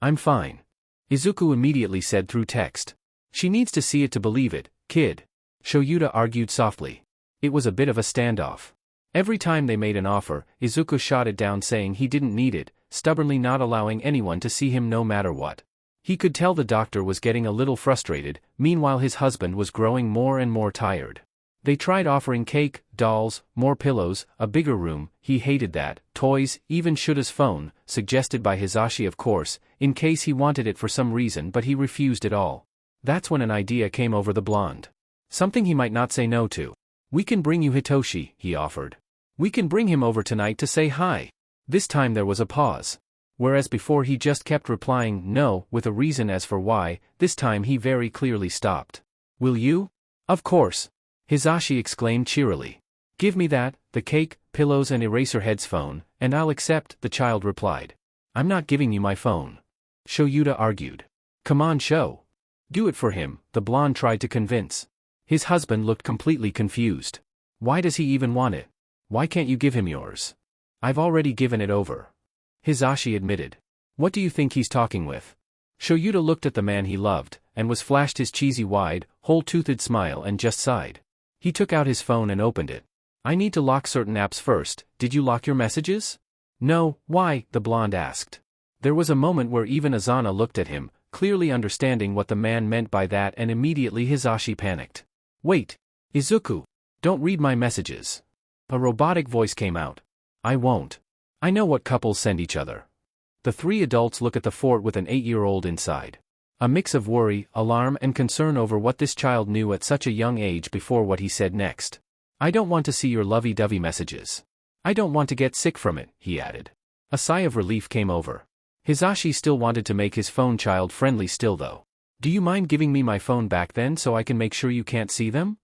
I'm fine. Izuku immediately said through text. She needs to see it to believe it, kid. Shoyuta argued softly. It was a bit of a standoff. Every time they made an offer, Izuku shot it down saying he didn't need it, stubbornly not allowing anyone to see him no matter what. He could tell the doctor was getting a little frustrated, meanwhile his husband was growing more and more tired. They tried offering cake, dolls, more pillows, a bigger room, he hated that, toys, even Shuta's phone, suggested by Hisashi of course, in case he wanted it for some reason, but he refused it all. That's when an idea came over the blonde. Something he might not say no to. We can bring you Hitoshi, he offered. We can bring him over tonight to say hi. This time there was a pause. Whereas before he just kept replying no, with a reason as for why, this time he very clearly stopped. Will you? Of course. Hisashi exclaimed cheerily. Give me that, the cake, pillows and Eraserhead's phone, and I'll accept, the child replied. I'm not giving you my phone. Shoyuta argued. Come on Sho. Do it for him, the blonde tried to convince. His husband looked completely confused. Why does he even want it? Why can't you give him yours? I've already given it over. Hisashi admitted. What do you think he's talking with? Shoyuta looked at the man he loved, and was flashed his cheesy wide, whole-toothed smile and just sighed. He took out his phone and opened it. I need to lock certain apps first, did you lock your messages? No, why? The blonde asked. There was a moment where even Azana looked at him, clearly understanding what the man meant by that, and immediately Hisashi panicked. Wait. Izuku. Don't read my messages. A robotic voice came out. I won't. I know what couples send each other. The three adults look at the fort with an 8-year-old inside. A mix of worry, alarm and concern over what this child knew at such a young age before what he said next. I don't want to see your lovey-dovey messages. I don't want to get sick from it, he added. A sigh of relief came over. Hisashi still wanted to make his phone child-friendly still though. Do you mind giving me my phone back then so I can make sure you can't see them?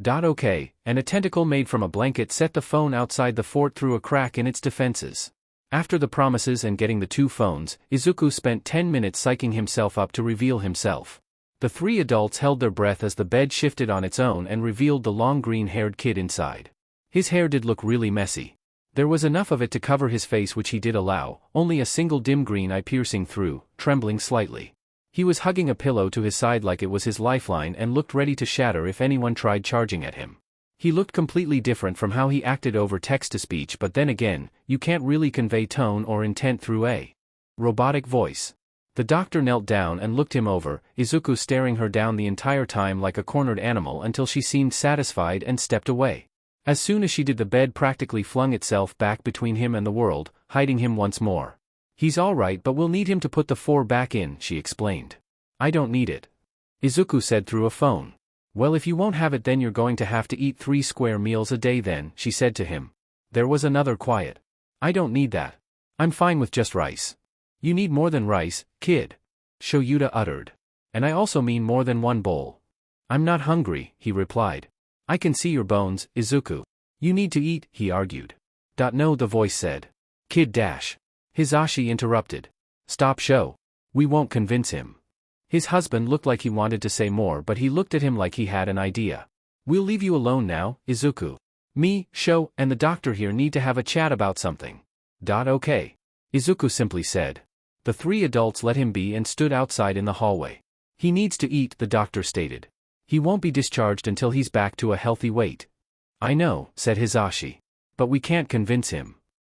Okay, and a tentacle made from a blanket set the phone outside the fort through a crack in its defenses. After the promises and getting the two phones, Izuku spent 10 minutes psyching himself up to reveal himself. The three adults held their breath as the bed shifted on its own and revealed the long green-haired kid inside. His hair did look really messy. There was enough of it to cover his face, which he did allow, only a single dim green eye piercing through, trembling slightly. He was hugging a pillow to his side like it was his lifeline and looked ready to shatter if anyone tried charging at him. He looked completely different from how he acted over text-to-speech, but then again, you can't really convey tone or intent through a robotic voice. The doctor knelt down and looked him over, Izuku staring her down the entire time like a cornered animal until she seemed satisfied and stepped away. As soon as she did, the bed practically flung itself back between him and the world, hiding him once more. He's alright, but we'll need him to put the 4 back in, she explained. I don't need it. Izuku said through a phone. Well, if you won't have it then you're going to have to eat 3 square meals a day then, she said to him. There was another quiet. I don't need that. I'm fine with just rice. You need more than rice, kid. Shoyuta uttered. And I also mean more than 1 bowl. I'm not hungry, he replied. I can see your bones, Izuku. You need to eat, he argued. No, the voice said. Kid dash. Hisashi interrupted. Stop Sho. We won't convince him. His husband looked like he wanted to say more, but he looked at him like he had an idea. We'll leave you alone now, Izuku. Me, Sho, and the doctor here need to have a chat about something. Okay. Izuku simply said. The 3 adults let him be and stood outside in the hallway. He needs to eat, the doctor stated. He won't be discharged until he's back to a healthy weight. I know, said Hisashi. But we can't convince him.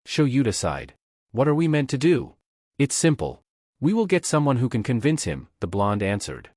Shoyuta sighed. What are we meant to do? It's simple. We will get someone who can convince him, the blonde answered.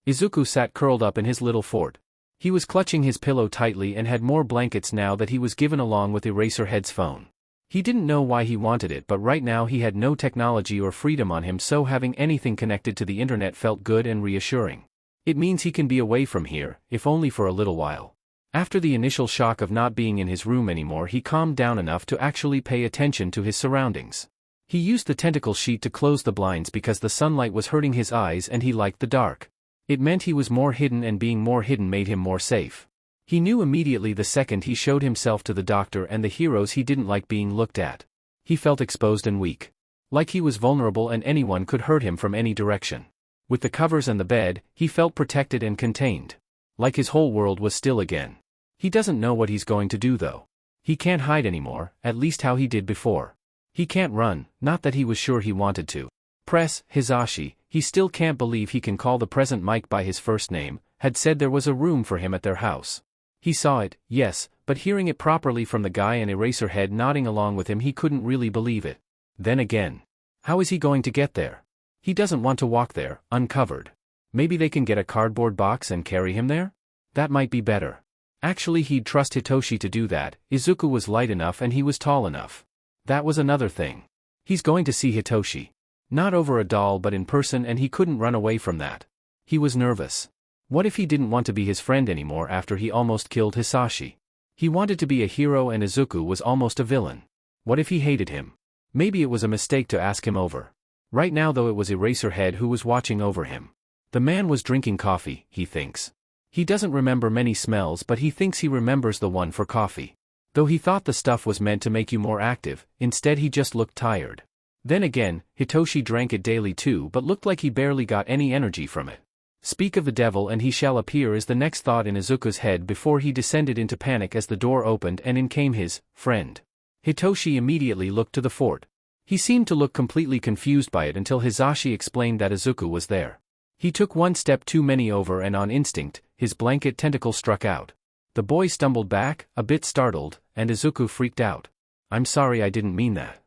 Izuku sat curled up in his little fort. He was clutching his pillow tightly and had more blankets now that he was given along with Eraserhead's phone. He didn't know why he wanted it, but right now he had no technology or freedom on him, so having anything connected to the internet felt good and reassuring. It means he can be away from here, if only for a little while. After the initial shock of not being in his room anymore, he calmed down enough to actually pay attention to his surroundings. He used the tentacle sheet to close the blinds because the sunlight was hurting his eyes and he liked the dark. It meant he was more hidden, and being more hidden made him more safe. He knew immediately the second he showed himself to the doctor and the heroes he didn't like being looked at. He felt exposed and weak. Like he was vulnerable and anyone could hurt him from any direction. With the covers and the bed, he felt protected and contained. Like his whole world was still again. He doesn't know what he's going to do though. He can't hide anymore, at least how he did before. He can't run, not that he was sure he wanted to. Press, Hisashi, he still can't believe he can call the present Mike by his first name, had said there was a room for him at their house. He saw it, yes, but hearing it properly from the guy and Eraserhead nodding along with him, he couldn't really believe it. Then again, how is he going to get there? He doesn't want to walk there, uncovered. Maybe they can get a cardboard box and carry him there? That might be better. Actually, he'd trust Hitoshi to do that. Izuku was light enough and he was tall enough. That was another thing. He's going to see Hitoshi. Not over a doll but in person, and he couldn't run away from that. He was nervous. What if he didn't want to be his friend anymore after he almost killed Hisashi? He wanted to be a hero and Izuku was almost a villain. What if he hated him? Maybe it was a mistake to ask him over. Right now though, it was Eraserhead who was watching over him. The man was drinking coffee, he thinks. He doesn't remember many smells, but he thinks he remembers the one for coffee. Though he thought the stuff was meant to make you more active, instead he just looked tired. Then again, Hitoshi drank it daily too but looked like he barely got any energy from it. Speak of the devil and he shall appear is the next thought in Izuku's head before he descended into panic as the door opened and in came his friend. Hitoshi immediately looked to the fort. He seemed to look completely confused by it until Hisashi explained that Izuku was there. He took one step too many over and on instinct, his blanket tentacle struck out. The boy stumbled back, a bit startled, and Izuku freaked out. "I'm sorry, I didn't mean that."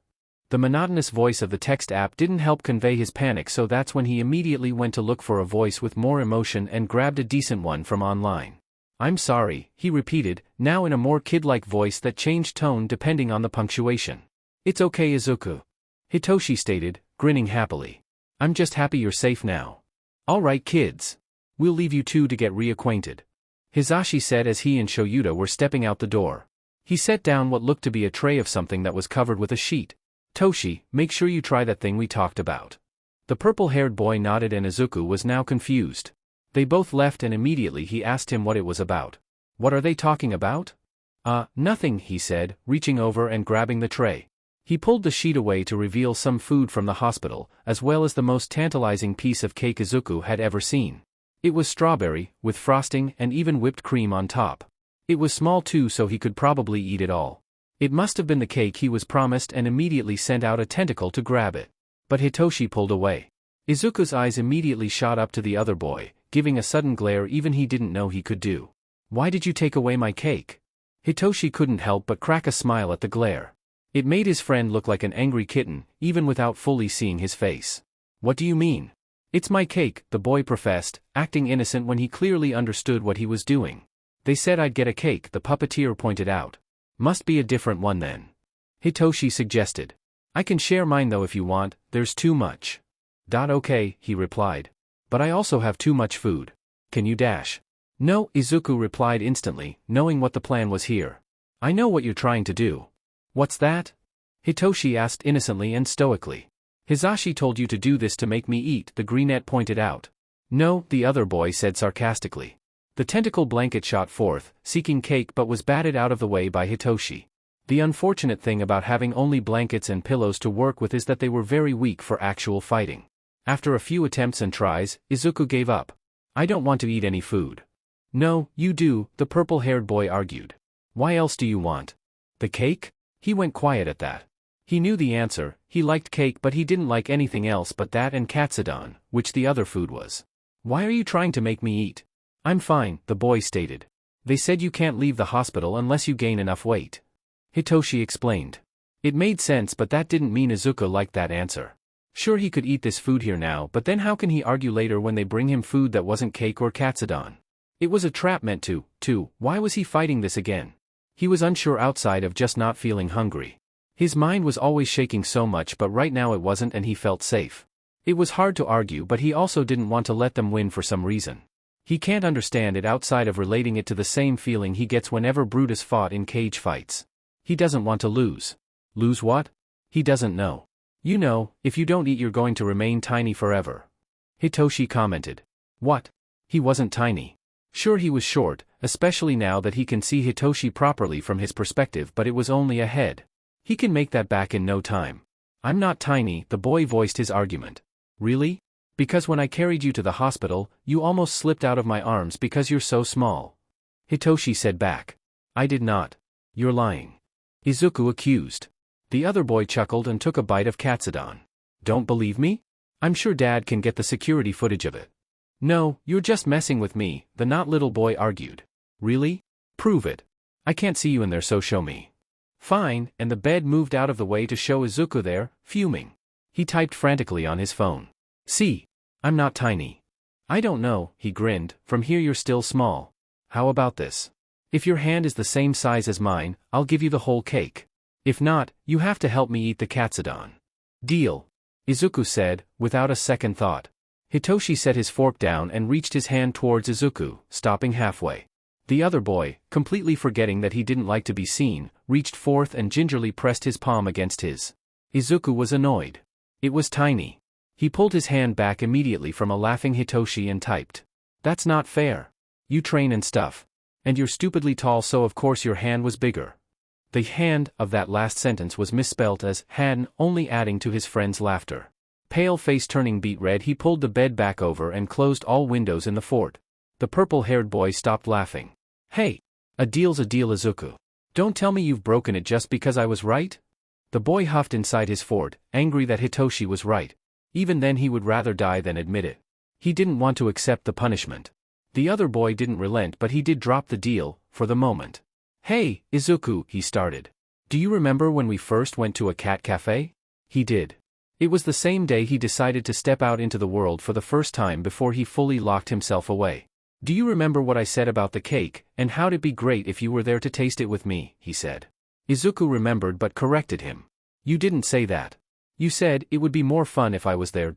The monotonous voice of the text app didn't help convey his panic, so that's when he immediately went to look for a voice with more emotion and grabbed a decent one from online. "I'm sorry," he repeated, now in a more kid-like voice that changed tone depending on the punctuation. "It's okay, Izuku," Hitoshi stated, grinning happily. "I'm just happy you're safe now." "All right, kids. We'll leave you two to get reacquainted," Hisashi said as he and Shoyuta were stepping out the door. He set down what looked to be a tray of something that was covered with a sheet. "Toshi, make sure you try that thing we talked about." The purple-haired boy nodded and Izuku was now confused. They both left and immediately he asked him what it was about. "What are they talking about?" Nothing," he said, reaching over and grabbing the tray. He pulled the sheet away to reveal some food from the hospital, as well as the most tantalizing piece of cake Izuku had ever seen. It was strawberry, with frosting and even whipped cream on top. It was small too, so he could probably eat it all. It must have been the cake he was promised and immediately sent out a tentacle to grab it. But Hitoshi pulled away. Izuku's eyes immediately shot up to the other boy, giving a sudden glare even he didn't know he could do. "Why did you take away my cake?" Hitoshi couldn't help but crack a smile at the glare. It made his friend look like an angry kitten, even without fully seeing his face. "What do you mean?" "It's my cake," the boy professed, acting innocent when he clearly understood what he was doing. "They said I'd get a cake," the puppeteer pointed out. "Must be a different one then," Hitoshi suggested. "I can share mine though if you want, there's too much." "Okay," he replied. "But I also have too much food. Can you dash?" "No," Izuku replied instantly, knowing what the plan was here. "I know what you're trying to do." "What's that?" Hitoshi asked innocently and stoically. "Hisashi told you to do this to make me eat," the greenette pointed out. "No," the other boy said sarcastically. The tentacle blanket shot forth, seeking cake but was batted out of the way by Hitoshi. The unfortunate thing about having only blankets and pillows to work with is that they were very weak for actual fighting. After a few attempts and tries, Izuku gave up. "I don't want to eat any food." "No, you do," the purple-haired boy argued. "Why else do you want?" "The cake?" He went quiet at that. He knew the answer. He liked cake but he didn't like anything else but that and katsudon, which the other food was. "Why are you trying to make me eat?" "I'm fine," the boy stated. "They said you can't leave the hospital unless you gain enough weight," Hitoshi explained. It made sense, but that didn't mean Izuku liked that answer. Sure, he could eat this food here now, but then how can he argue later when they bring him food that wasn't cake or katsudon? It was a trap meant to. Why was he fighting this again? He was unsure outside of just not feeling hungry. His mind was always shaking so much, but right now it wasn't and he felt safe. It was hard to argue, but he also didn't want to let them win for some reason. He can't understand it outside of relating it to the same feeling he gets whenever Brutus fought in cage fights. He doesn't want to lose. Lose what? He doesn't know. You know, if you don't eat you're going to remain tiny forever. Hitoshi commented. What? He wasn't tiny. Sure, he was short, especially now that he can see Hitoshi properly from his perspective, but it was only a head. He can make that back in no time. I'm not tiny, the boy voiced his argument. Really? Because when I carried you to the hospital, you almost slipped out of my arms because you're so small. Hitoshi said back. I did not. You're lying. Izuku accused. The other boy chuckled and took a bite of katsudon. Don't believe me? I'm sure Dad can get the security footage of it. No, you're just messing with me, the not little boy argued. Really? Prove it. I can't see you in there, so show me. Fine, and the bed moved out of the way to show Izuku there, fuming. He typed frantically on his phone. See? I'm not tiny. I don't know, he grinned, from here you're still small. How about this? If your hand is the same size as mine, I'll give you the whole cake. If not, you have to help me eat the katsudon. Deal. Izuku said, without a second thought. Hitoshi set his fork down and reached his hand towards Izuku, stopping halfway. The other boy, completely forgetting that he didn't like to be seen, reached forth and gingerly pressed his palm against his. Izuku was annoyed. It was tiny. He pulled his hand back immediately from a laughing Hitoshi and typed. That's not fair. You train and stuff. And you're stupidly tall, so of course your hand was bigger. The hand of that last sentence was misspelt as han, only adding to his friend's laughter. Pale face turning beet red, he pulled the bed back over and closed all windows in the fort. The purple-haired boy stopped laughing. Hey! A deal's a deal, Izuku. Don't tell me you've broken it just because I was right? The boy huffed inside his fort, angry that Hitoshi was right. Even then he would rather die than admit it. He didn't want to accept the punishment. The other boy didn't relent, but he did drop the deal, for the moment. Hey, Izuku, he started. Do you remember when we first went to a cat cafe? He did. It was the same day he decided to step out into the world for the first time before he fully locked himself away. Do you remember what I said about the cake, and how'd it be great if you were there to taste it with me, he said. Izuku remembered but corrected him. You didn't say that. You said it would be more fun if I was there.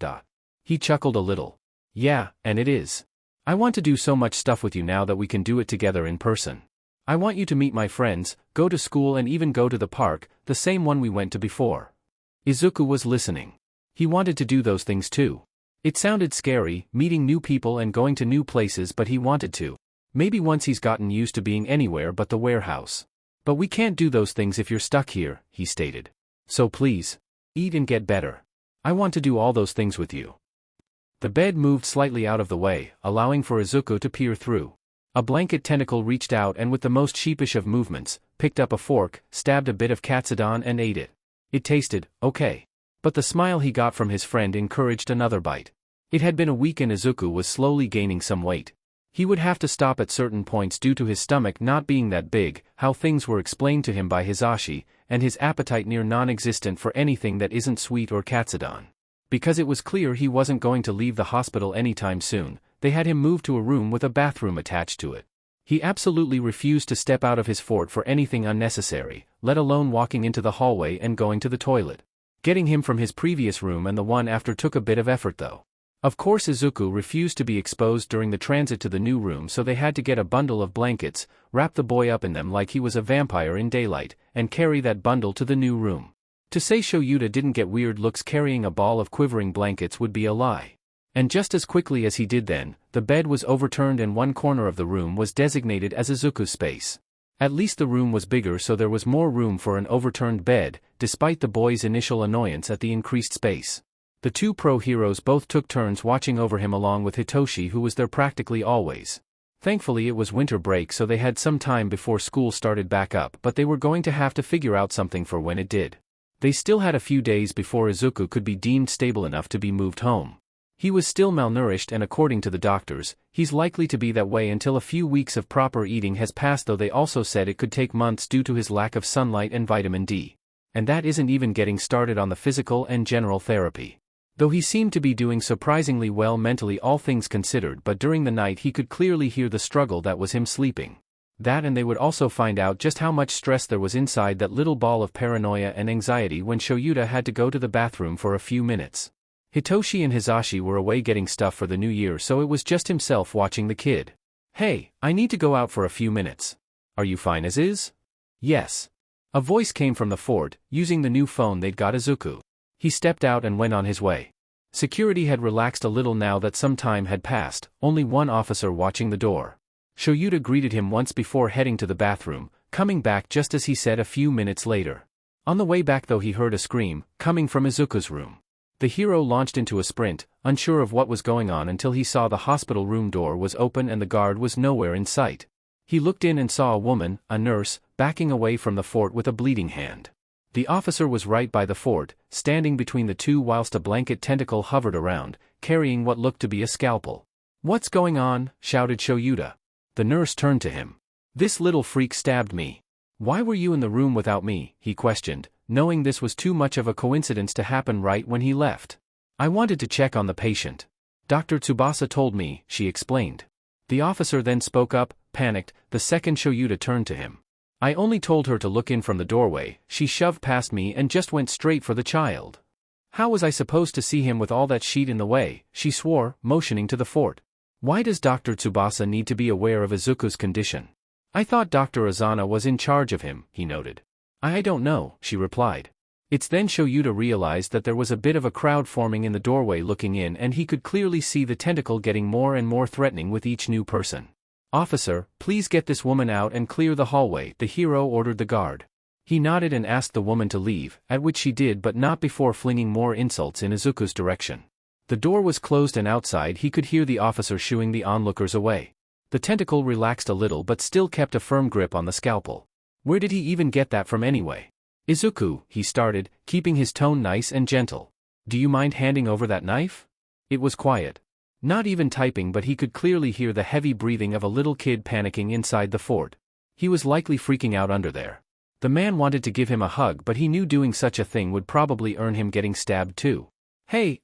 He chuckled a little. Yeah, and it is. I want to do so much stuff with you now that we can do it together in person. I want you to meet my friends, go to school and even go to the park, the same one we went to before. Izuku was listening. He wanted to do those things too. It sounded scary, meeting new people and going to new places, but he wanted to. Maybe once he's gotten used to being anywhere but the warehouse. But we can't do those things if you're stuck here, he stated. So please, eat and get better. I want to do all those things with you. The bed moved slightly out of the way, allowing for Izuku to peer through. A blanket tentacle reached out and with the most sheepish of movements, picked up a fork, stabbed a bit of katsudon and ate it. It tasted okay. But the smile he got from his friend encouraged another bite. It had been a week and Izuku was slowly gaining some weight. He would have to stop at certain points due to his stomach not being that big, how things were explained to him by Hisashi, and his appetite near non-existent for anything that isn't sweet or katsudon. Because it was clear he wasn't going to leave the hospital anytime soon, they had him move to a room with a bathroom attached to it. He absolutely refused to step out of his fort for anything unnecessary, let alone walking into the hallway and going to the toilet. Getting him from his previous room and the one after took a bit of effort though. Of course Izuku refused to be exposed during the transit to the new room, so they had to get a bundle of blankets, wrap the boy up in them like he was a vampire in daylight, and carry that bundle to the new room. To say Shoyuta didn't get weird looks carrying a ball of quivering blankets would be a lie. And just as quickly as he did then, the bed was overturned and one corner of the room was designated as Izuku's space. At least the room was bigger, so there was more room for an overturned bed, despite the boy's initial annoyance at the increased space. The two pro-heroes both took turns watching over him along with Hitoshi, who was there practically always. Thankfully it was winter break, so they had some time before school started back up, but they were going to have to figure out something for when it did. They still had a few days before Izuku could be deemed stable enough to be moved home. He was still malnourished and according to the doctors, he's likely to be that way until a few weeks of proper eating has passed, though they also said it could take months due to his lack of sunlight and vitamin D. And that isn't even getting started on the physical and general therapy. Though he seemed to be doing surprisingly well mentally all things considered, but during the night he could clearly hear the struggle that was him sleeping. That, and they would also find out just how much stress there was inside that little ball of paranoia and anxiety when Shoyuta had to go to the bathroom for a few minutes. Hitoshi and Hisashi were away getting stuff for the new year, so it was just himself watching the kid. "Hey, I need to go out for a few minutes. Are you fine as is?" "Yes." A voice came from the fort, using the new phone they'd got Izuku. He stepped out and went on his way. Security had relaxed a little now that some time had passed, only one officer watching the door. Shoyuta greeted him once before heading to the bathroom, coming back just as he said a few minutes later. On the way back though he heard a scream, coming from Izuku's room. The hero launched into a sprint, unsure of what was going on until he saw the hospital room door was open and the guard was nowhere in sight. He looked in and saw a woman, a nurse, backing away from the fort with a bleeding hand. The officer was right by the fort, standing between the two whilst a blanket tentacle hovered around, carrying what looked to be a scalpel. "What's going on?" shouted Shoyuta. The nurse turned to him. "This little freak stabbed me." "Why were you in the room without me?" he questioned, knowing this was too much of a coincidence to happen right when he left. "I wanted to check on the patient. Dr. Tsubasa told me," she explained. The officer then spoke up, panicked, the second Shoyuta turned to him. "I only told her to look in from the doorway, she shoved past me and just went straight for the child. How was I supposed to see him with all that sheet in the way?" she swore, motioning to the fort. "Why does Dr. Tsubasa need to be aware of Izuku's condition? I thought Dr. Azana was in charge of him," he noted. I don't know," she replied. It's then Shoyuta realized that there was a bit of a crowd forming in the doorway looking in and he could clearly see the tentacle getting more and more threatening with each new person. "Officer, please get this woman out and clear the hallway," the hero ordered the guard. He nodded and asked the woman to leave, at which she did but not before flinging more insults in Izuku's direction. The door was closed and outside he could hear the officer shooing the onlookers away. The tentacle relaxed a little but still kept a firm grip on the scalpel. Where did he even get that from anyway? "Izuku," he started, keeping his tone nice and gentle. "Do you mind handing over that knife?" It was quiet. Not even typing, but he could clearly hear the heavy breathing of a little kid panicking inside the fort. He was likely freaking out under there. The man wanted to give him a hug, but he knew doing such a thing would probably earn him getting stabbed too. Hey,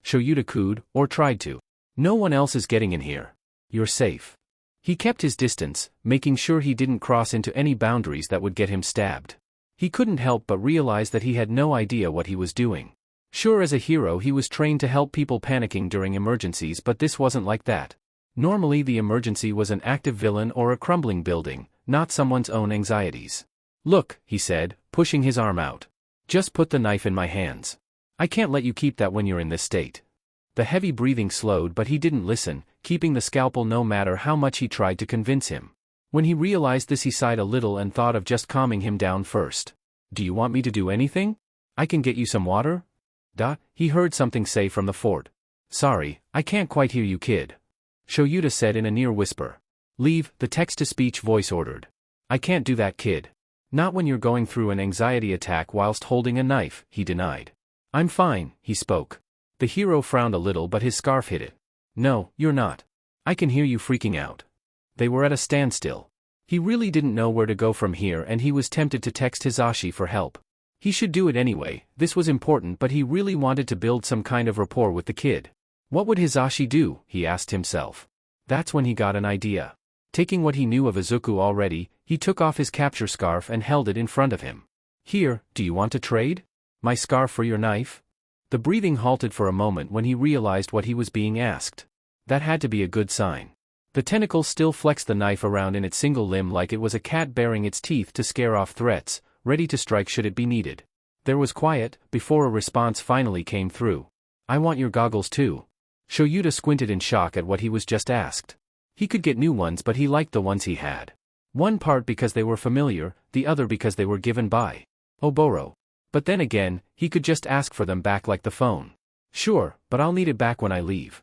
Shoyuta cooed, or tried to. "No one else is getting in here. You're safe." He kept his distance, making sure he didn't cross into any boundaries that would get him stabbed. He couldn't help but realize that he had no idea what he was doing. Sure, as a hero he was trained to help people panicking during emergencies, but this wasn't like that. Normally the emergency was an active villain or a crumbling building, not someone's own anxieties. "Look," he said, pushing his arm out. "Just put the knife in my hands. I can't let you keep that when you're in this state." The heavy breathing slowed, but he didn't listen, keeping the scalpel no matter how much he tried to convince him. When he realized this he sighed a little and thought of just calming him down first. "Do you want me to do anything? I can get you some water?" He heard something say from the fort. "Sorry, I can't quite hear you, kid," Shoyuta said in a near whisper. "Leave," the text-to-speech voice ordered. "I can't do that, kid. Not when you're going through an anxiety attack whilst holding a knife," he denied. "I'm fine," he spoke. The hero frowned a little but his scarf hid it. "No, you're not. I can hear you freaking out." They were at a standstill. He really didn't know where to go from here and he was tempted to text Hisashi for help. He should do it anyway, this was important, but he really wanted to build some kind of rapport with the kid. What would Hisashi do, he asked himself. That's when he got an idea. Taking what he knew of Izuku already, he took off his capture scarf and held it in front of him. "Here, do you want to trade? My scarf for your knife?" The breathing halted for a moment when he realized what he was being asked. That had to be a good sign. The tentacle still flexed the knife around in its single limb like it was a cat baring its teeth to scare off threats, ready to strike should it be needed. There was quiet, before a response finally came through. "I want your goggles too." Shoyuta squinted in shock at what he was just asked. He could get new ones but he liked the ones he had. One part because they were familiar, the other because they were given by Oboro. But then again, he could just ask for them back like the phone. "Sure, but I'll need it back when I leave."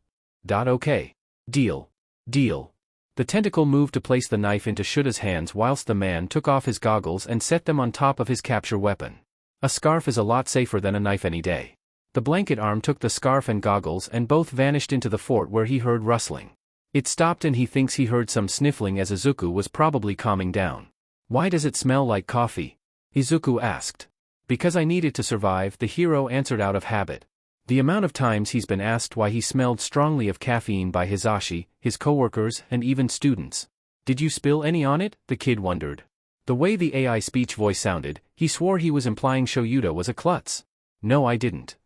Okay. Deal. The tentacle moved to place the knife into Shuta's hands whilst the man took off his goggles and set them on top of his capture weapon. A scarf is a lot safer than a knife any day. The blanket arm took the scarf and goggles and both vanished into the fort where he heard rustling. It stopped and he thinks he heard some sniffling as Izuku was probably calming down. "Why does it smell like coffee?" Izuku asked. "Because I need it to survive," the hero answered out of habit. The amount of times he's been asked why he smelled strongly of caffeine by Hisashi, his coworkers, and even students. "Did you spill any on it?" the kid wondered. The way the AI speech voice sounded, he swore he was implying Shoyuta was a klutz. "No, I didn't."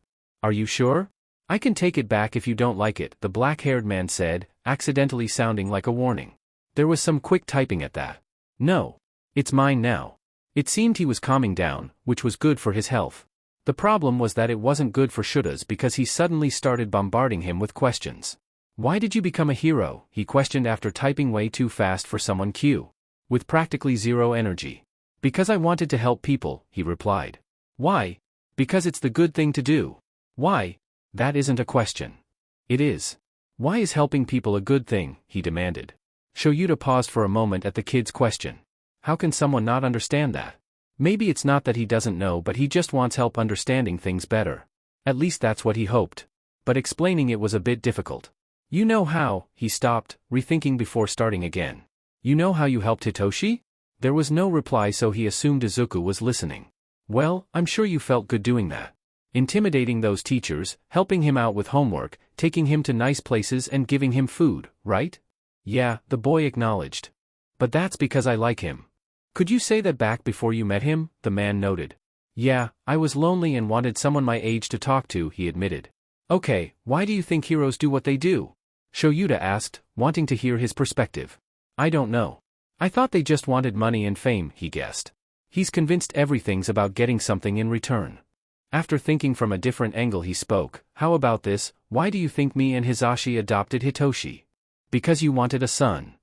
Are you sure? I can take it back if you don't like it, the black-haired man said, accidentally sounding like a warning. There was some quick typing at that. No. It's mine now. It seemed he was calming down, which was good for his health. The problem was that it wasn't good for Shuta's because he suddenly started bombarding him with questions. Why did you become a hero? He questioned after typing way too fast for someone Q. With practically zero energy. Because I wanted to help people, he replied. Why? Because it's the good thing to do. Why? That isn't a question. It is. Why is helping people a good thing? He demanded. Shoyuta paused for a moment at the kid's question. How can someone not understand that? Maybe it's not that he doesn't know, but he just wants help understanding things better. At least that's what he hoped. But explaining it was a bit difficult. You know how, he stopped, rethinking before starting again. You know how you helped Hitoshi? There was no reply, so he assumed Izuku was listening. Well, I'm sure you felt good doing that. Intimidating those teachers, helping him out with homework, taking him to nice places and giving him food, right? Yeah, the boy acknowledged. But that's because I like him. Could you say that back before you met him? The man noted. Yeah, I was lonely and wanted someone my age to talk to, he admitted. Okay, why do you think heroes do what they do? Shoyuta asked, wanting to hear his perspective. I don't know. I thought they just wanted money and fame, he guessed. He's convinced everything's about getting something in return. After thinking from a different angle he spoke, how about this, why do you think me and Hisashi adopted Hitoshi? Because you wanted a son.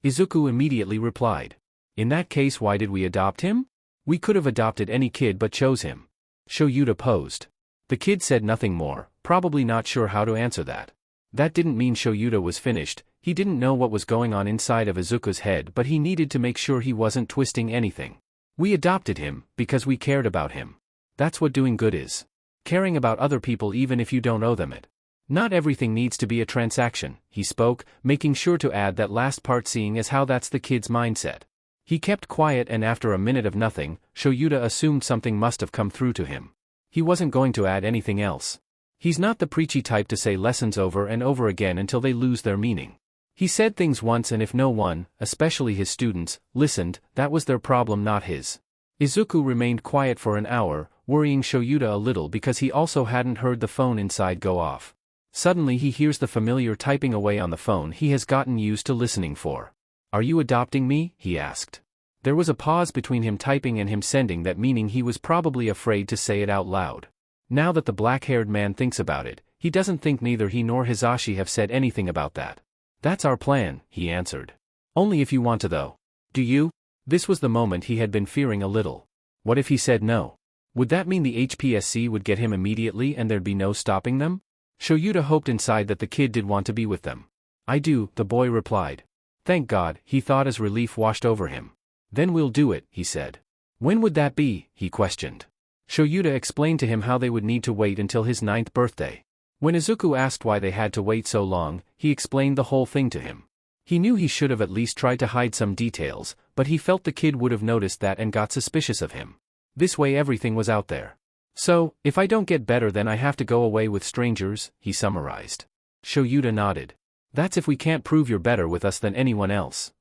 Izuku immediately replied. In that case, why did we adopt him? We could have adopted any kid but chose him. Shoyuta posed. The kid said nothing more, probably not sure how to answer that. That didn't mean Shoyuta was finished. He didn't know what was going on inside of Izuku's head, but he needed to make sure he wasn't twisting anything. We adopted him because we cared about him. That's what doing good is. Caring about other people even if you don't owe them it. Not everything needs to be a transaction, he spoke, making sure to add that last part, seeing as how that's the kid's mindset. He kept quiet, and after a minute of nothing, Shoyuta assumed something must have come through to him. He wasn't going to add anything else. He's not the preachy type to say lessons over and over again until they lose their meaning. He said things once, and if no one, especially his students, listened, that was their problem, not his. Izuku remained quiet for an hour, worrying Shoyuta a little because he also hadn't heard the phone inside go off. Suddenly he hears the familiar typing away on the phone he has gotten used to listening for. Are you adopting me? He asked. There was a pause between him typing and him sending that, meaning he was probably afraid to say it out loud. Now that the black-haired man thinks about it, he doesn't think neither he nor Hisashi have said anything about that. That's our plan, he answered. Only if you want to though. Do you? This was the moment he had been fearing a little. What if he said no? Would that mean the HPSC would get him immediately and there'd be no stopping them? Shoyuta hoped inside that the kid did want to be with them. I do, the boy replied. Thank God, he thought as relief washed over him. Then we'll do it, he said. When would that be? He questioned. Shoyuta explained to him how they would need to wait until his 9th birthday. When Izuku asked why they had to wait so long, he explained the whole thing to him. He knew he should have at least tried to hide some details, but he felt the kid would have noticed that and got suspicious of him. This way everything was out there. So, if I don't get better then I have to go away with strangers, he summarized. Shoyuta nodded. That's if we can't prove you're better with us than anyone else.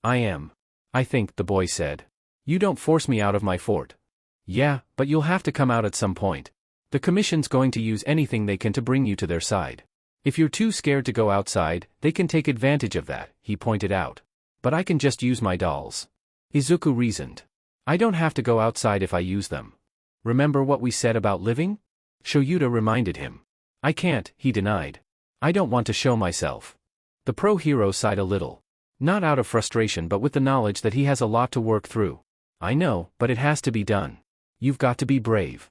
I am. I think, the boy said. You don't force me out of my fort. Yeah, but you'll have to come out at some point. The commission's going to use anything they can to bring you to their side. If you're too scared to go outside, they can take advantage of that, he pointed out. But I can just use my dolls. Izuku reasoned. I don't have to go outside if I use them. Remember what we said about living? Shoyuta reminded him. I can't, he denied. I don't want to show myself. The pro-hero sighed a little. Not out of frustration but with the knowledge that he has a lot to work through. I know, but it has to be done. You've got to be brave.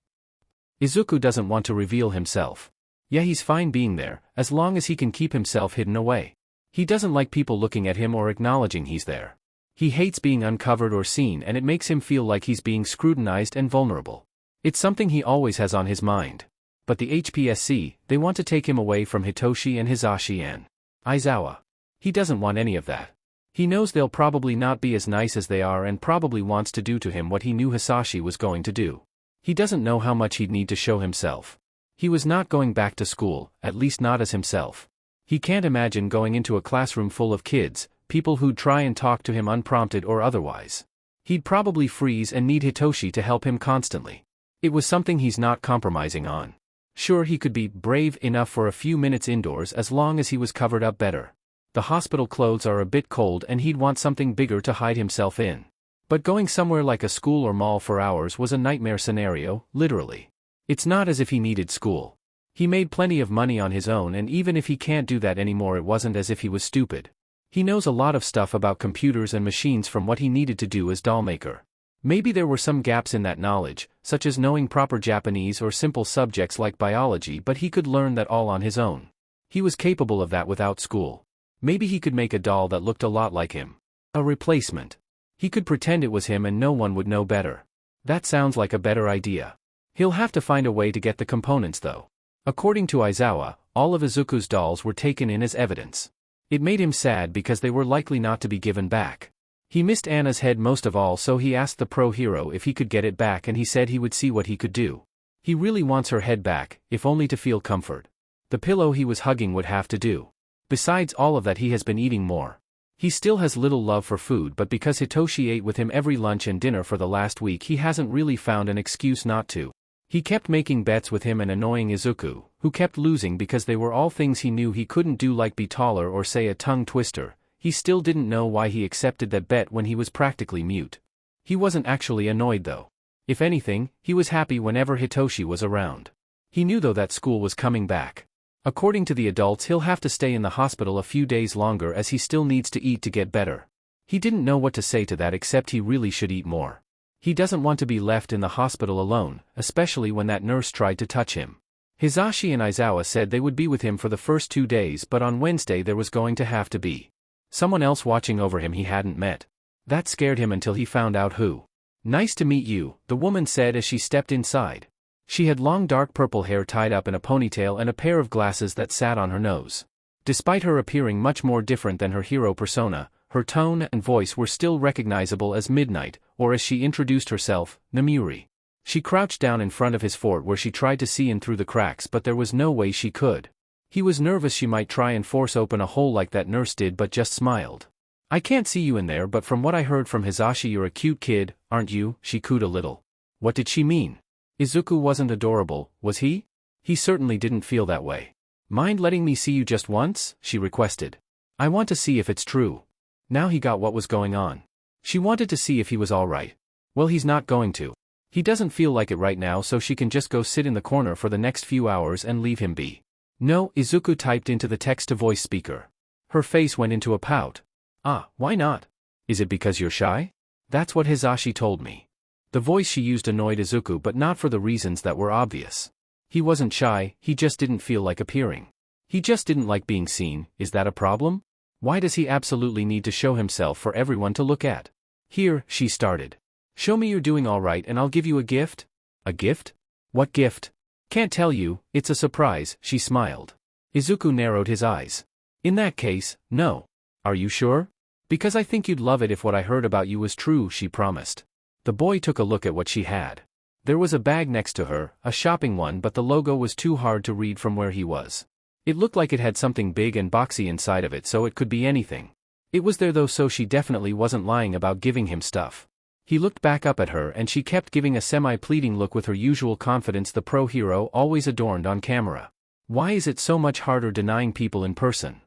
Izuku doesn't want to reveal himself. Yeah, he's fine being there, as long as he can keep himself hidden away. He doesn't like people looking at him or acknowledging he's there. He hates being uncovered or seen, and it makes him feel like he's being scrutinized and vulnerable. It's something he always has on his mind. But the HPSC, they want to take him away from Hitoshi and Hisashi and Aizawa. He doesn't want any of that. He knows they'll probably not be as nice as they are and probably wants to do to him what he knew Hisashi was going to do. He doesn't know how much he'd need to show himself. He was not going back to school, at least not as himself. He can't imagine going into a classroom full of kids, people who'd try and talk to him unprompted or otherwise. He'd probably freeze and need Hitoshi to help him constantly. It was something he's not compromising on. Sure, he could be brave enough for a few minutes indoors as long as he was covered up better. The hospital clothes are a bit cold and he'd want something bigger to hide himself in. But going somewhere like a school or mall for hours was a nightmare scenario, literally. It's not as if he needed school. He made plenty of money on his own, and even if he can't do that anymore, it wasn't as if he was stupid. He knows a lot of stuff about computers and machines from what he needed to do as dollmaker. Maybe there were some gaps in that knowledge, such as knowing proper Japanese or simple subjects like biology, but he could learn that all on his own. He was capable of that without school. Maybe he could make a doll that looked a lot like him. A replacement. He could pretend it was him and no one would know better. That sounds like a better idea. He'll have to find a way to get the components though. According to Aizawa, all of Izuku's dolls were taken in as evidence. It made him sad because they were likely not to be given back. He missed Anna's head most of all, so he asked the pro hero if he could get it back, and he said he would see what he could do. He really wants her head back, if only to feel comfort. The pillow he was hugging would have to do. Besides all of that, he has been eating more. He still has little love for food, but because Hitoshi ate with him every lunch and dinner for the last week, he hasn't really found an excuse not to. He kept making bets with him and annoying Izuku, who kept losing because they were all things he knew he couldn't do, like be taller or say a tongue twister. He still didn't know why he accepted that bet when he was practically mute. He wasn't actually annoyed though. If anything, he was happy whenever Hitoshi was around. He knew though that school was coming back. According to the adults, he'll have to stay in the hospital a few days longer as he still needs to eat to get better. He didn't know what to say to that except he really should eat more. He doesn't want to be left in the hospital alone, especially when that nurse tried to touch him. Hisashi and Aizawa said they would be with him for the first 2 days, but on Wednesday there was going to have to be someone else watching over him he hadn't met. That scared him until he found out who. "Nice to meet you," the woman said as she stepped inside. She had long dark purple hair tied up in a ponytail and a pair of glasses that sat on her nose. Despite her appearing much more different than her hero persona, her tone and voice were still recognizable as Midnight, or as she introduced herself, Namuri. She crouched down in front of his fort where she tried to see in through the cracks, but there was no way she could. He was nervous she might try and force open a hole like that nurse did, but just smiled. "I can't see you in there, but from what I heard from Hisashi, you're a cute kid, aren't you?" She cooed a little. What did she mean? Izuku wasn't adorable, was he? He certainly didn't feel that way. "Mind letting me see you just once?" she requested. "I want to see if it's true." Now he got what was going on. She wanted to see if he was alright. Well, he's not going to. He doesn't feel like it right now, so she can just go sit in the corner for the next few hours and leave him be. "No," Izuku typed into the text-to-voice speaker. Her face went into a pout. "Ah, why not? Is it because you're shy?" "That's what Hisashi told me." The voice she used annoyed Izuku, but not for the reasons that were obvious. He wasn't shy, he just didn't feel like appearing. He just didn't like being seen. Is that a problem? Why does he absolutely need to show himself for everyone to look at? "Here," she started. "Show me you're doing all right and I'll give you a gift." "A gift? What gift?" "Can't tell you, it's a surprise," she smiled. Izuku narrowed his eyes. "In that case, no." "Are you sure?" "Because I think you'd love it if what I heard about you was true," she promised. The boy took a look at what she had. There was a bag next to her, a shopping one, but the logo was too hard to read from where he was. It looked like it had something big and boxy inside of it, so it could be anything. It was there though, so she definitely wasn't lying about giving him stuff. He looked back up at her and she kept giving a semi-pleading look with her usual confidence the pro hero always adorned on camera. Why is it so much harder denying people in person?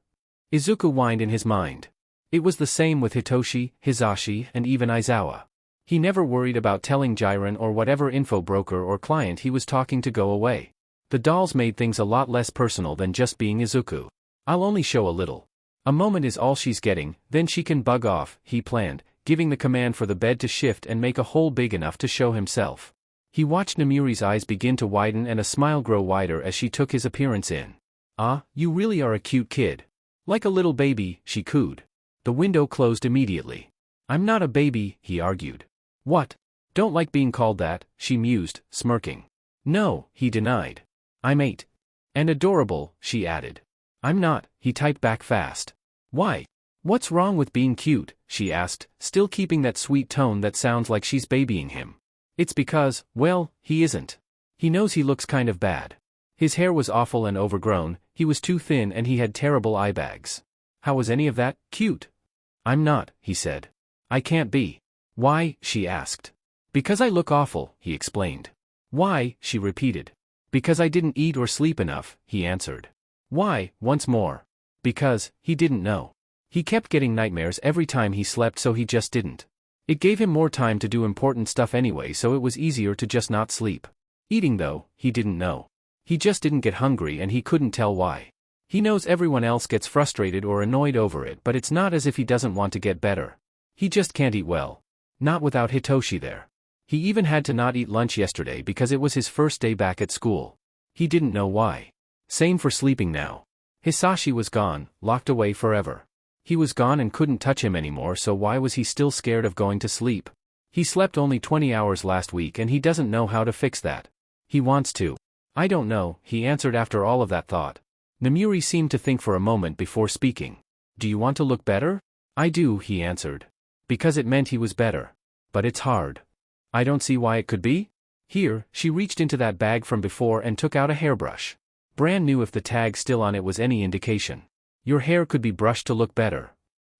Izuku whined in his mind. It was the same with Hitoshi, Hisashi, and even Aizawa. He never worried about telling Jiren or whatever info broker or client he was talking to go away. The dolls made things a lot less personal than just being Izuku. "I'll only show a little. A moment is all she's getting, then she can bug off," he planned, giving the command for the bed to shift and make a hole big enough to show himself. He watched Namuri's eyes begin to widen and a smile grow wider as she took his appearance in. "Ah, you really are a cute kid. Like a little baby," she cooed. The window closed immediately. "I'm not a baby," he argued. "What? Don't like being called that," she mused, smirking. "No," he denied. "I'm 8. And adorable," she added. "I'm not," he typed back fast. "Why? What's wrong with being cute?" she asked, still keeping that sweet tone that sounds like she's babying him. "It's because, well, he isn't. He knows he looks kind of bad. His hair was awful and overgrown, he was too thin and he had terrible eye bags. How was any of that cute?" "I'm not," he said. "I can't be." "Why?" she asked. "Because I look awful," he explained. "Why?" she repeated. Because I didn't eat or sleep enough, he answered. Why, once more? Because, he didn't know. He kept getting nightmares every time he slept, so he just didn't. It gave him more time to do important stuff anyway, so it was easier to just not sleep. Eating though, he didn't know. He just didn't get hungry and he couldn't tell why. He knows everyone else gets frustrated or annoyed over it, but it's not as if he doesn't want to get better. He just can't eat well. Not without Hitoshi there. He even had to not eat lunch yesterday because it was his first day back at school. He didn't know why. Same for sleeping now. Hisashi was gone, locked away forever. He was gone and couldn't touch him anymore, so why was he still scared of going to sleep? He slept only 20 hours last week and he doesn't know how to fix that. He wants to. I don't know, he answered after all of that thought. Namuri seemed to think for a moment before speaking. Do you want to look better? I do, he answered. Because it meant he was better. But it's hard. I don't see why it could be. Here, she reached into that bag from before and took out a hairbrush. Brand new if the tag still on it was any indication. Your hair could be brushed to look better.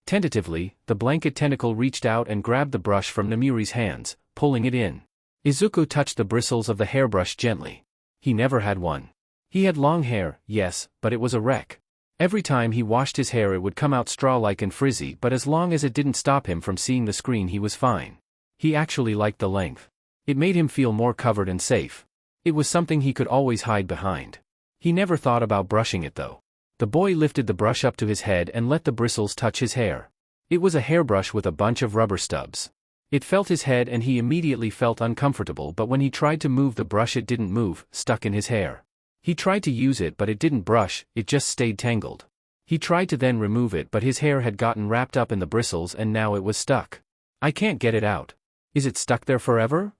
Tentatively, the blanket tentacle reached out and grabbed the brush from Namuri's hands, pulling it in. Izuku touched the bristles of the hairbrush gently. He never had one. He had long hair, yes, but it was a wreck. Every time he washed his hair it would come out straw-like and frizzy, but as long as it didn't stop him from seeing the screen he was fine. He actually liked the length. It made him feel more covered and safe. It was something he could always hide behind. He never thought about brushing it though. The boy lifted the brush up to his head and let the bristles touch his hair. It was a hairbrush with a bunch of rubber stubs. It felt his head and he immediately felt uncomfortable, but when he tried to move the brush it didn't move, stuck in his hair. He tried to use it but it didn't brush, it just stayed tangled. He tried to then remove it but his hair had gotten wrapped up in the bristles and now it was stuck. I can't get it out. Is it stuck there forever?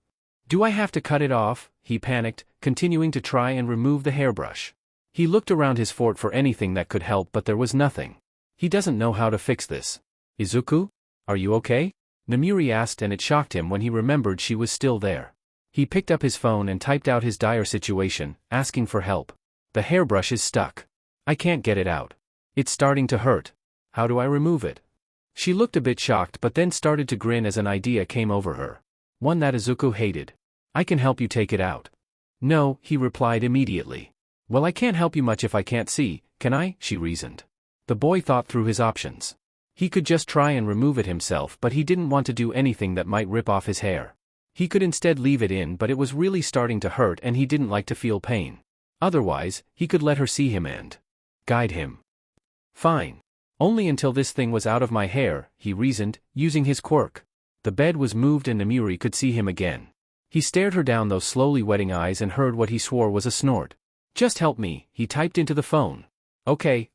Do I have to cut it off? He panicked, continuing to try and remove the hairbrush. He looked around his fort for anything that could help but there was nothing. He doesn't know how to fix this. Izuku? Are you okay? Namuri asked and it shocked him when he remembered she was still there. He picked up his phone and typed out his dire situation, asking for help. The hairbrush is stuck. I can't get it out. It's starting to hurt. How do I remove it? She looked a bit shocked but then started to grin as an idea came over her. One that Izuku hated. I can help you take it out. No, he replied immediately. Well, I can't help you much if I can't see, can I? She reasoned. The boy thought through his options. He could just try and remove it himself, but he didn't want to do anything that might rip off his hair. He could instead leave it in, but it was really starting to hurt and he didn't like to feel pain. Otherwise, he could let her see him and guide him. Fine. Only until this thing was out of my hair, he reasoned, using his quirk. The bed was moved and Namuri could see him again. He stared her down those slowly wetting eyes and heard what he swore was a snort. Just help me, he typed into the phone. Okay.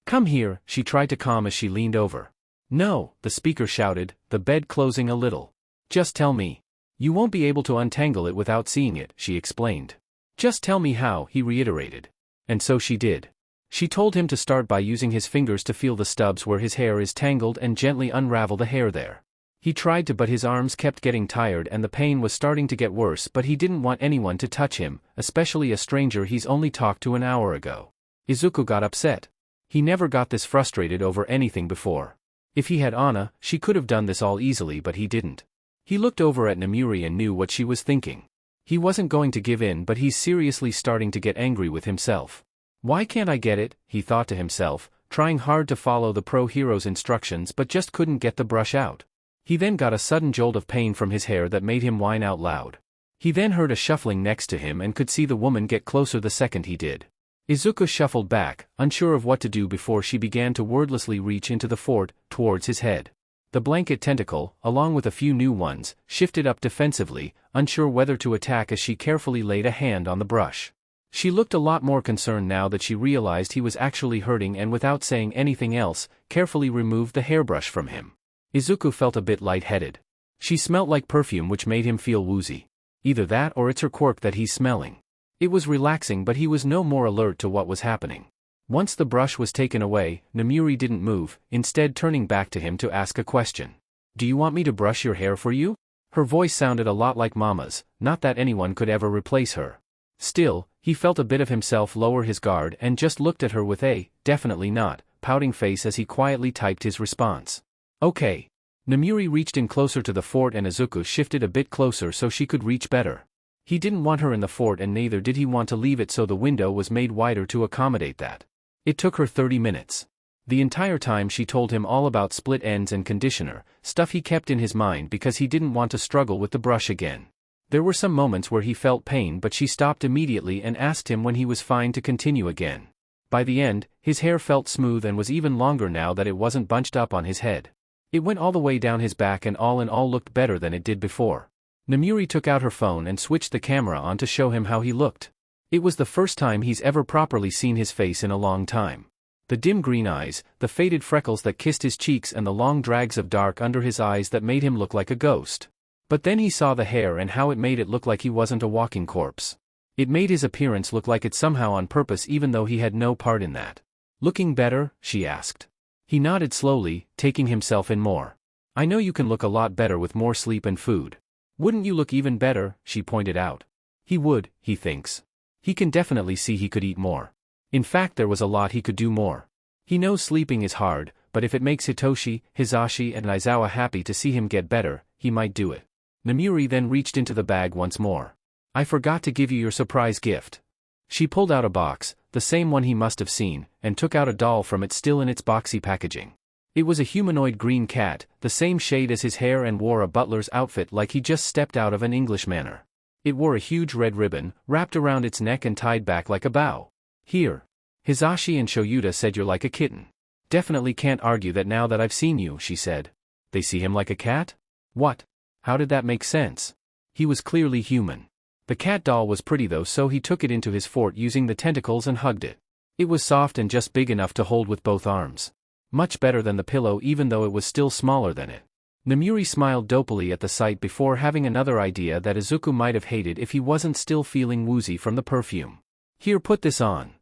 Come here, she tried to calm as she leaned over. No, the speaker shouted, the bed closing a little. Just tell me. You won't be able to untangle it without seeing it, she explained. Just tell me how, he reiterated. And so she did. She told him to start by using his fingers to feel the stubs where his hair is tangled and gently unravel the hair there. He tried to, but his arms kept getting tired and the pain was starting to get worse, but he didn't want anyone to touch him, especially a stranger he's only talked to an hour ago. Izuku got upset. He never got this frustrated over anything before. If he had Anna, she could have done this all easily, but he didn't. He looked over at Namuri and knew what she was thinking. He wasn't going to give in, but he's seriously starting to get angry with himself. Why can't I get it? He thought to himself, trying hard to follow the pro hero's instructions but just couldn't get the brush out. He then got a sudden jolt of pain from his hair that made him whine out loud. He then heard a shuffling next to him and could see the woman get closer the second he did. Izuku shuffled back, unsure of what to do before she began to wordlessly reach into the fort, towards his head. The blanket tentacle, along with a few new ones, shifted up defensively, unsure whether to attack as she carefully laid a hand on the brush. She looked a lot more concerned now that she realized he was actually hurting and without saying anything else, carefully removed the hairbrush from him. Izuku felt a bit lightheaded. She smelt like perfume which made him feel woozy. Either that or it's her quirk that he's smelling. It was relaxing but he was no more alert to what was happening. Once the brush was taken away, Namuri didn't move, instead turning back to him to ask a question. Do you want me to brush your hair for you? Her voice sounded a lot like Mama's, not that anyone could ever replace her. Still, he felt a bit of himself lower his guard and just looked at her with a, definitely not, pouting face as he quietly typed his response. Okay. Namuri reached in closer to the fort and Izuku shifted a bit closer so she could reach better. He didn't want her in the fort and neither did he want to leave it, so the window was made wider to accommodate that. It took her 30 minutes. The entire time she told him all about split ends and conditioner, stuff he kept in his mind because he didn't want to struggle with the brush again. There were some moments where he felt pain, but she stopped immediately and asked him when he was fine to continue again. By the end, his hair felt smooth and was even longer now that it wasn't bunched up on his head. It went all the way down his back and all in all looked better than it did before. Namuri took out her phone and switched the camera on to show him how he looked. It was the first time he's ever properly seen his face in a long time. The dim green eyes, the faded freckles that kissed his cheeks and the long drags of dark under his eyes that made him look like a ghost. But then he saw the hair and how it made it look like he wasn't a walking corpse. It made his appearance look like it somehow on purpose even though he had no part in that. "Looking better?" she asked. He nodded slowly, taking himself in more. "I know you can look a lot better with more sleep and food." "Wouldn't you look even better?" she pointed out. He would, he thinks. He can definitely see he could eat more. In fact, there was a lot he could do more. He knows sleeping is hard, but if it makes Hitoshi, Hisashi and Aizawa happy to see him get better, he might do it. Namuri then reached into the bag once more. "I forgot to give you your surprise gift." She pulled out a box, the same one he must have seen, and took out a doll from it still in its boxy packaging. It was a humanoid green cat, the same shade as his hair, and wore a butler's outfit like he just stepped out of an English manor. It wore a huge red ribbon, wrapped around its neck and tied back like a bow. "Here." Hisashi and Shoyuta said, "You're like a kitten." "Definitely can't argue that now that I've seen you," she said. They see him like a cat? What? How did that make sense? He was clearly human. The cat doll was pretty though, so he took it into his fort using the tentacles and hugged it. It was soft and just big enough to hold with both arms. Much better than the pillow even though it was still smaller than it. Namuri smiled dopily at the sight before having another idea that Izuku might have hated if he wasn't still feeling woozy from the perfume. "Here, put this on."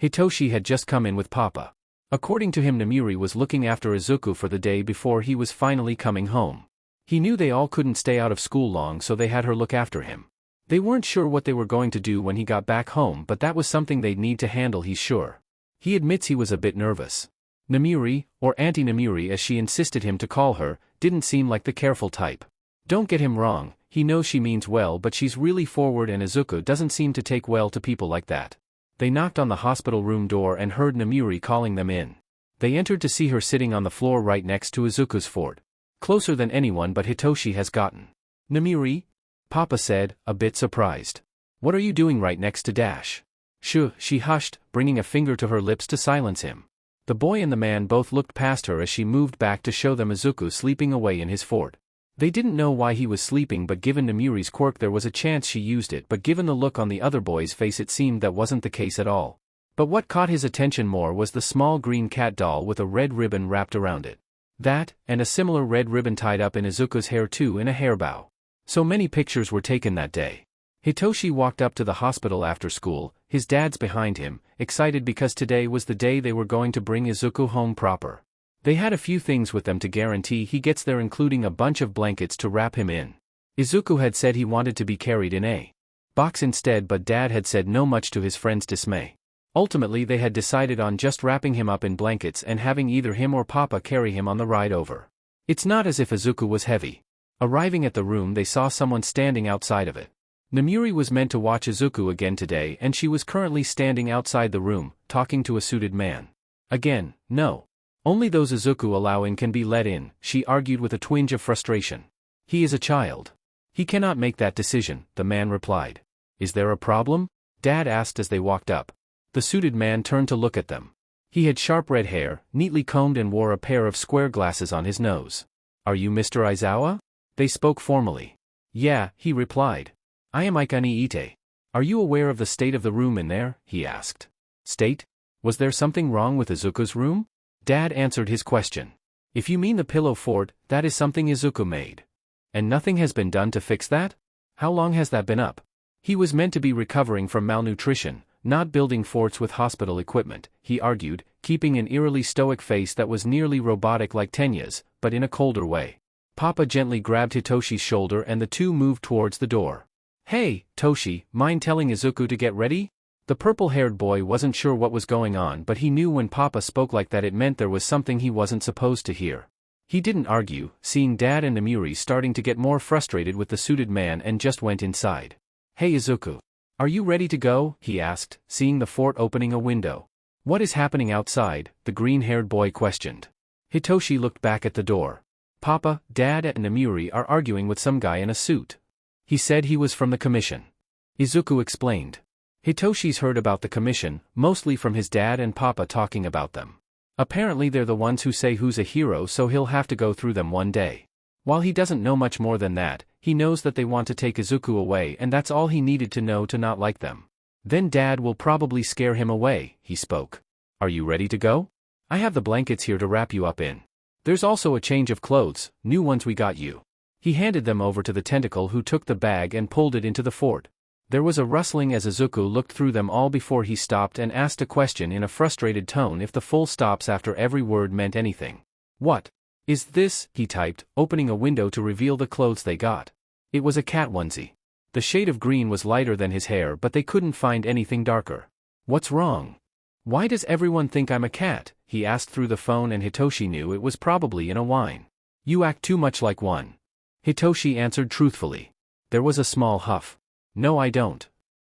Hitoshi had just come in with Papa. According to him, Namuri was looking after Izuku for the day before he was finally coming home. He knew they all couldn't stay out of school long, so they had her look after him. They weren't sure what they were going to do when he got back home, but that was something they'd need to handle, he's sure. He admits he was a bit nervous. Namuri, or Auntie Namuri as she insisted him to call her, didn't seem like the careful type. Don't get him wrong, he knows she means well, but she's really forward and Izuku doesn't seem to take well to people like that. They knocked on the hospital room door and heard Namuri calling them in. They entered to see her sitting on the floor right next to Izuku's fort. Closer than anyone but Hitoshi has gotten. "Namuri?" Papa said, a bit surprised. "What are you doing right next to Dash?" "Shh," she hushed, bringing a finger to her lips to silence him. The boy and the man both looked past her as she moved back to show them Izuku sleeping away in his fort. They didn't know why he was sleeping, but given Namuri's quirk there was a chance she used it, but given the look on the other boy's face it seemed that wasn't the case at all. But what caught his attention more was the small green cat doll with a red ribbon wrapped around it. That, and a similar red ribbon tied up in Izuku's hair too in a hair bow. So many pictures were taken that day. Hitoshi walked up to the hospital after school, his dad's behind him, excited because today was the day they were going to bring Izuku home proper. They had a few things with them to guarantee he gets there, including a bunch of blankets to wrap him in. Izuku had said he wanted to be carried in a box instead, but Dad had said no, much to his friend's dismay. Ultimately they had decided on just wrapping him up in blankets and having either him or Papa carry him on the ride over. It's not as if Izuku was heavy. Arriving at the room they saw someone standing outside of it. Namuri was meant to watch Izuku again today and she was currently standing outside the room, talking to a suited man. Again, no. Only those Izuku allow in can be let in, she argued with a twinge of frustration. He is a child. He cannot make that decision, the man replied. Is there a problem? Dad asked as they walked up. The suited man turned to look at them. He had sharp red hair, neatly combed, and wore a pair of square glasses on his nose. Are you Mr. Aizawa? They spoke formally. Yeah, he replied. I am Ikani Ite. Are you aware of the state of the room in there? He asked. State? Was there something wrong with Izuku's room? Dad answered his question. If you mean the pillow fort, that is something Izuku made. And nothing has been done to fix that? How long has that been up? He was meant to be recovering from malnutrition, not building forts with hospital equipment, he argued, keeping an eerily stoic face that was nearly robotic like Tenya's, but in a colder way. Papa gently grabbed Hitoshi's shoulder and the two moved towards the door. Hey, Toshi, mind telling Izuku to get ready? The purple-haired boy wasn't sure what was going on, but he knew when Papa spoke like that it meant there was something he wasn't supposed to hear. He didn't argue, seeing Dad and Namuri starting to get more frustrated with the suited man, and just went inside. Hey Izuku. Are you ready to go? He asked, seeing the fort opening a window. What is happening outside? The green-haired boy questioned. Hitoshi looked back at the door. Papa, Dad and Namuri are arguing with some guy in a suit. He said he was from the commission. Izuku explained. Hitoshi's heard about the commission, mostly from his dad and Papa talking about them. Apparently they're the ones who say who's a hero, so he'll have to go through them one day. While he doesn't know much more than that, he knows that they want to take Izuku away, and that's all he needed to know to not like them. Then Dad will probably scare him away, he spoke. Are you ready to go? I have the blankets here to wrap you up in. There's also a change of clothes, new ones we got you. He handed them over to the tentacle, who took the bag and pulled it into the fort. There was a rustling as Izuku looked through them all before he stopped and asked a question in a frustrated tone if the full stops after every word meant anything. What is this? He typed, opening a window to reveal the clothes they got. It was a cat onesie. The shade of green was lighter than his hair, but they couldn't find anything darker. What's wrong? Why does everyone think I'm a cat? He asked through the phone, and Hitoshi knew it was probably in a whine. You act too much like one. Hitoshi answered truthfully. There was a small huff. No, I don't.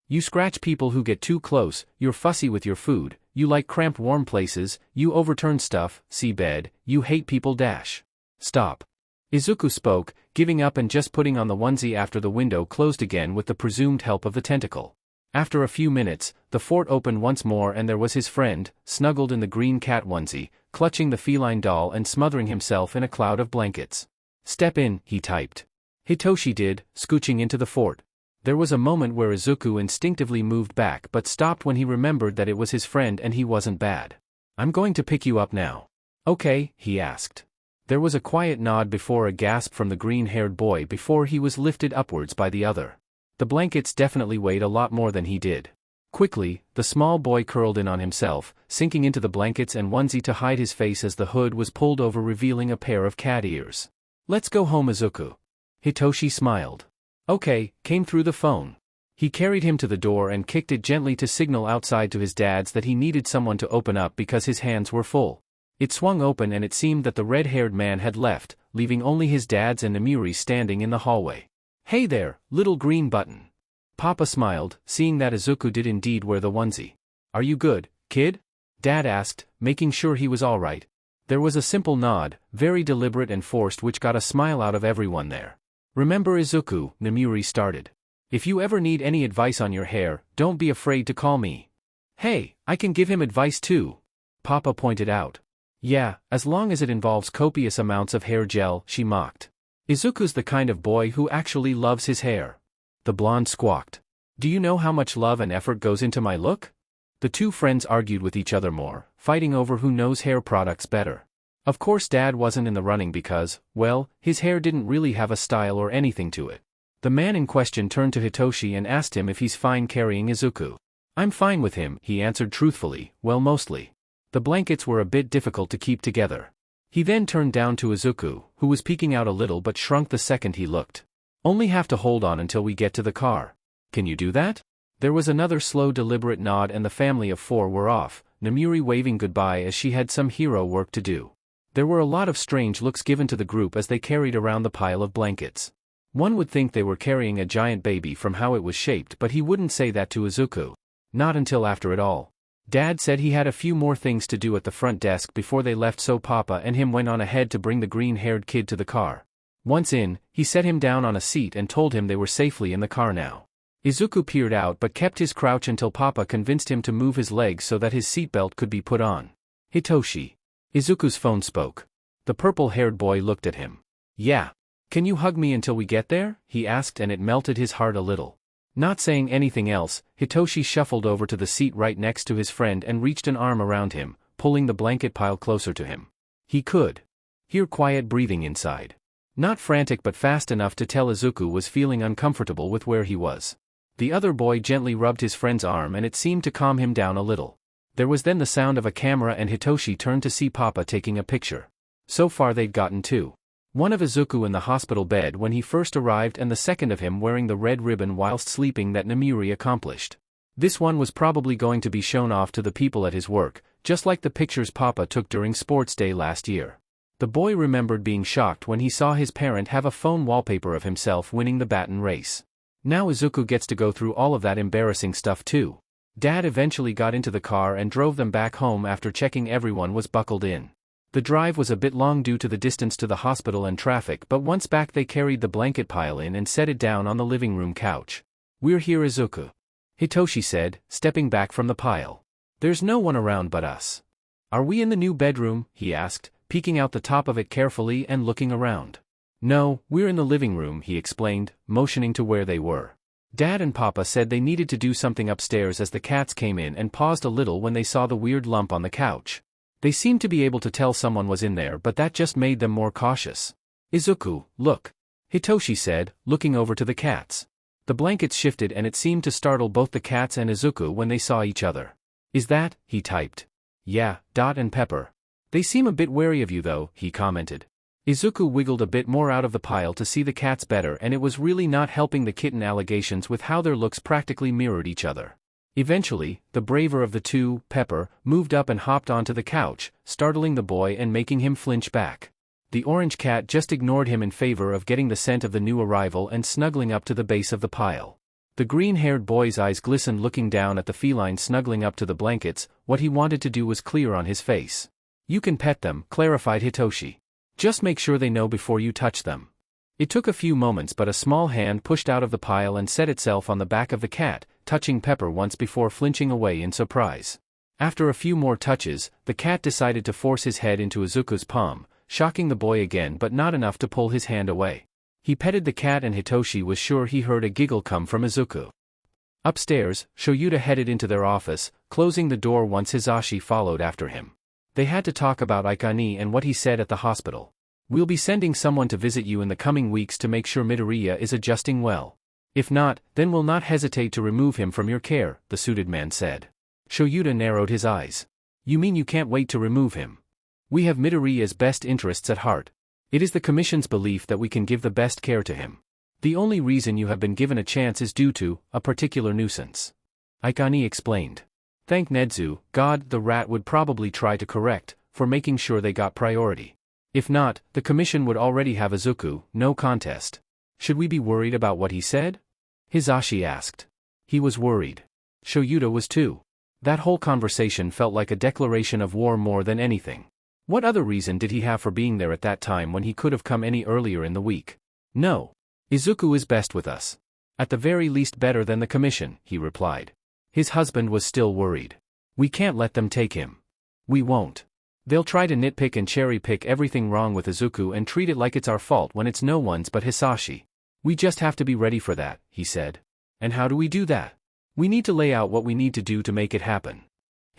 You scratch people who get too close, you're fussy with your food, you like cramped warm places, you overturn stuff, see bed, you hate people dash. Stop. Izuku spoke, giving up and just putting on the onesie after the window closed again with the presumed help of the tentacle. After a few minutes, the fort opened once more and there was his friend, snuggled in the green cat onesie, clutching the feline doll and smothering himself in a cloud of blankets. Step in, he typed. Hitoshi did, scooching into the fort. There was a moment where Izuku instinctively moved back but stopped when he remembered that it was his friend and he wasn't bad. I'm going to pick you up now. Okay, he asked. There was a quiet nod before a gasp from the green-haired boy before he was lifted upwards by the other. The blankets definitely weighed a lot more than he did. Quickly, the small boy curled in on himself, sinking into the blankets and onesie to hide his face as the hood was pulled over, revealing a pair of cat ears. Let's go home, Izuku. Hitoshi smiled. Okay, came through the phone. He carried him to the door and kicked it gently to signal outside to his dads that he needed someone to open up because his hands were full. It swung open and it seemed that the red-haired man had left, leaving only his dads and Namuri standing in the hallway. Hey there, little green button. Papa smiled, seeing that Izuku did indeed wear the onesie. Are you good, kid? Dad asked, making sure he was all right. There was a simple nod, very deliberate and forced, which got a smile out of everyone there. Remember Izuku, Namuri started. If you ever need any advice on your hair, don't be afraid to call me. Hey, I can give him advice too. Papa pointed out. Yeah, as long as it involves copious amounts of hair gel, she mocked. Izuku's the kind of boy who actually loves his hair. The blonde squawked. Do you know how much love and effort goes into my look? The two friends argued with each other more, fighting over who knows hair products better. Of course Dad wasn't in the running because, well, his hair didn't really have a style or anything to it. The man in question turned to Hitoshi and asked him if he's fine carrying Izuku. I'm fine with him, he answered truthfully, well, mostly. The blankets were a bit difficult to keep together. He then turned down to Izuku, who was peeking out a little but shrunk the second he looked. Only have to hold on until we get to the car. Can you do that? There was another slow deliberate nod and the family of four were off, Namuri waving goodbye as she had some hero work to do. There were a lot of strange looks given to the group as they carried around the pile of blankets. One would think they were carrying a giant baby from how it was shaped, but he wouldn't say that to Izuku. Not until after it all. Dad said he had a few more things to do at the front desk before they left, so Papa and him went on ahead to bring the green-haired kid to the car. Once in, he set him down on a seat and told him they were safely in the car now. Izuku peered out but kept his crouch until Papa convinced him to move his legs so that his seatbelt could be put on. Hitoshi. Izuku's phone spoke. The purple-haired boy looked at him. Yeah. Can you hug me until we get there? He asked, and it melted his heart a little. Not saying anything else, Hitoshi shuffled over to the seat right next to his friend and reached an arm around him, pulling the blanket pile closer to him. He could hear quiet breathing inside. Not frantic but fast enough to tell Izuku was feeling uncomfortable with where he was. The other boy gently rubbed his friend's arm and it seemed to calm him down a little. There was then the sound of a camera and Hitoshi turned to see Papa taking a picture. So far they'd gotten two. One of Izuku in the hospital bed when he first arrived and the second of him wearing the red ribbon whilst sleeping that Namuri accomplished. This one was probably going to be shown off to the people at his work, just like the pictures Papa took during sports day last year. The boy remembered being shocked when he saw his parent have a phone wallpaper of himself winning the baton race. Now Izuku gets to go through all of that embarrassing stuff too. Dad eventually got into the car and drove them back home after checking everyone was buckled in. The drive was a bit long due to the distance to the hospital and traffic, but once back they carried the blanket pile in and set it down on the living room couch. "We're here, Izuku," Hitoshi said, stepping back from the pile. "There's no one around but us." "Are we in the new bedroom?" he asked, peeking out the top of it carefully and looking around. "No, we're in the living room," he explained, motioning to where they were. Dad and Papa said they needed to do something upstairs as the cats came in and paused a little when they saw the weird lump on the couch. They seemed to be able to tell someone was in there, but that just made them more cautious. "Izuku, look," Hitoshi said, looking over to the cats. The blankets shifted and it seemed to startle both the cats and Izuku when they saw each other. "Is that?" he typed. "Yeah, Dot and Pepper. They seem a bit wary of you though," he commented. Izuku wiggled a bit more out of the pile to see the cats better, and it was really not helping the kitten allegations with how their looks practically mirrored each other. Eventually, the braver of the two, Pepper, moved up and hopped onto the couch, startling the boy and making him flinch back. The orange cat just ignored him in favor of getting the scent of the new arrival and snuggling up to the base of the pile. The green-haired boy's eyes glistened looking down at the feline snuggling up to the blankets. What he wanted to do was clear on his face. "You can pet them," clarified Hitoshi. "Just make sure they know before you touch them." It took a few moments, but a small hand pushed out of the pile and set itself on the back of the cat, touching Pepper once before flinching away in surprise. After a few more touches, the cat decided to force his head into Izuku's palm, shocking the boy again but not enough to pull his hand away. He petted the cat and Hitoshi was sure he heard a giggle come from Izuku. Upstairs, Shoyuta headed into their office, closing the door once Hisashi followed after him. They had to talk about Ikani and what he said at the hospital. "We'll be sending someone to visit you in the coming weeks to make sure Midoriya is adjusting well. If not, then we'll not hesitate to remove him from your care," the suited man said. Shoyuta narrowed his eyes. "You mean you can't wait to remove him?" "We have Midoriya's best interests at heart. It is the Commission's belief that we can give the best care to him. The only reason you have been given a chance is due to a particular nuisance," Ikani explained. "Thank Nedzu, God, the rat would probably try to correct, for making sure they got priority. If not, the Commission would already have Izuku, no contest." "Should we be worried about what he said?" Hisashi asked. He was worried. Shoyuta was too. That whole conversation felt like a declaration of war more than anything. What other reason did he have for being there at that time when he could have come any earlier in the week? "No. Izuku is best with us. At the very least better than the Commission," he replied. His husband was still worried. "We can't let them take him." "We won't. They'll try to nitpick and cherry-pick everything wrong with Izuku and treat it like it's our fault when it's no one's but Hisashi. We just have to be ready for that," he said. "And how do we do that?" "We need to lay out what we need to do to make it happen."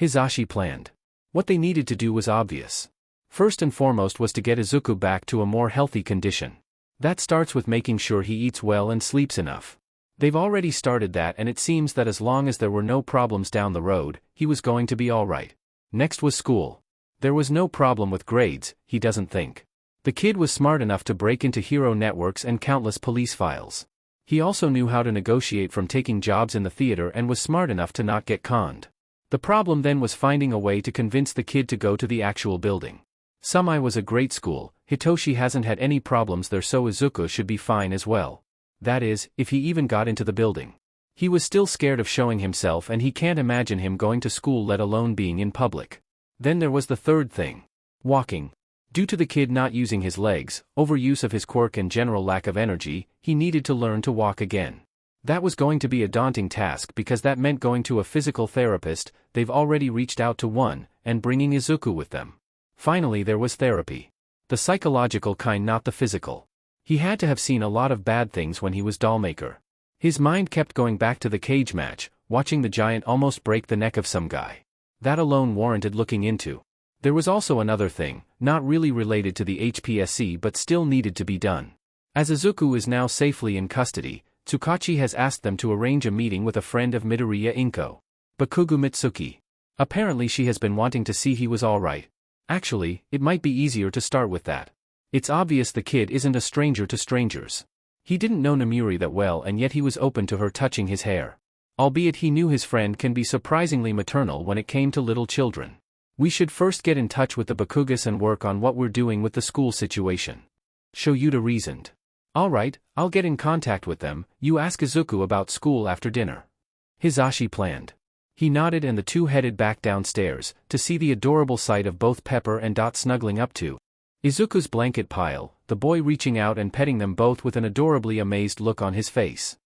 Hisashi planned. What they needed to do was obvious. First and foremost was to get Izuku back to a more healthy condition. That starts with making sure he eats well and sleeps enough. They've already started that, and it seems that as long as there were no problems down the road, he was going to be alright. Next was school. There was no problem with grades, he doesn't think. The kid was smart enough to break into hero networks and countless police files. He also knew how to negotiate from taking jobs in the theater and was smart enough to not get conned. The problem then was finding a way to convince the kid to go to the actual building. Sumai was a great school, Hitoshi hasn't had any problems there, so Izuku should be fine as well. That is, if he even got into the building. He was still scared of showing himself and he can't imagine him going to school, let alone being in public. Then there was the third thing. Walking. Due to the kid not using his legs, overuse of his quirk and general lack of energy, he needed to learn to walk again. That was going to be a daunting task because that meant going to a physical therapist. They've already reached out to one, and bringing Izuku with them. Finally there was therapy. The psychological kind, not the physical. He had to have seen a lot of bad things when he was dollmaker. His mind kept going back to the cage match, watching the giant almost break the neck of some guy. That alone warranted looking into. There was also another thing, not really related to the HPSC but still needed to be done. As Izuku is now safely in custody, Tsukachi has asked them to arrange a meeting with a friend of Midoriya, Inko. Bakugo Mitsuki. Apparently she has been wanting to see he was alright. Actually, it might be easier to start with that. It's obvious the kid isn't a stranger to strangers. He didn't know Namuri that well and yet he was open to her touching his hair. Albeit he knew his friend can be surprisingly maternal when it came to little children. "We should first get in touch with the Bakugas and work on what we're doing with the school situation," Shoyuta reasoned. Alright, I'll get in contact with them. You ask Izuku about school after dinner. Hisashi planned. He nodded and the two headed back downstairs, to see the adorable sight of both Pepper and Dot snuggling up to Izuku's blanket pile, the boy reaching out and petting them both with an adorably amazed look on his face.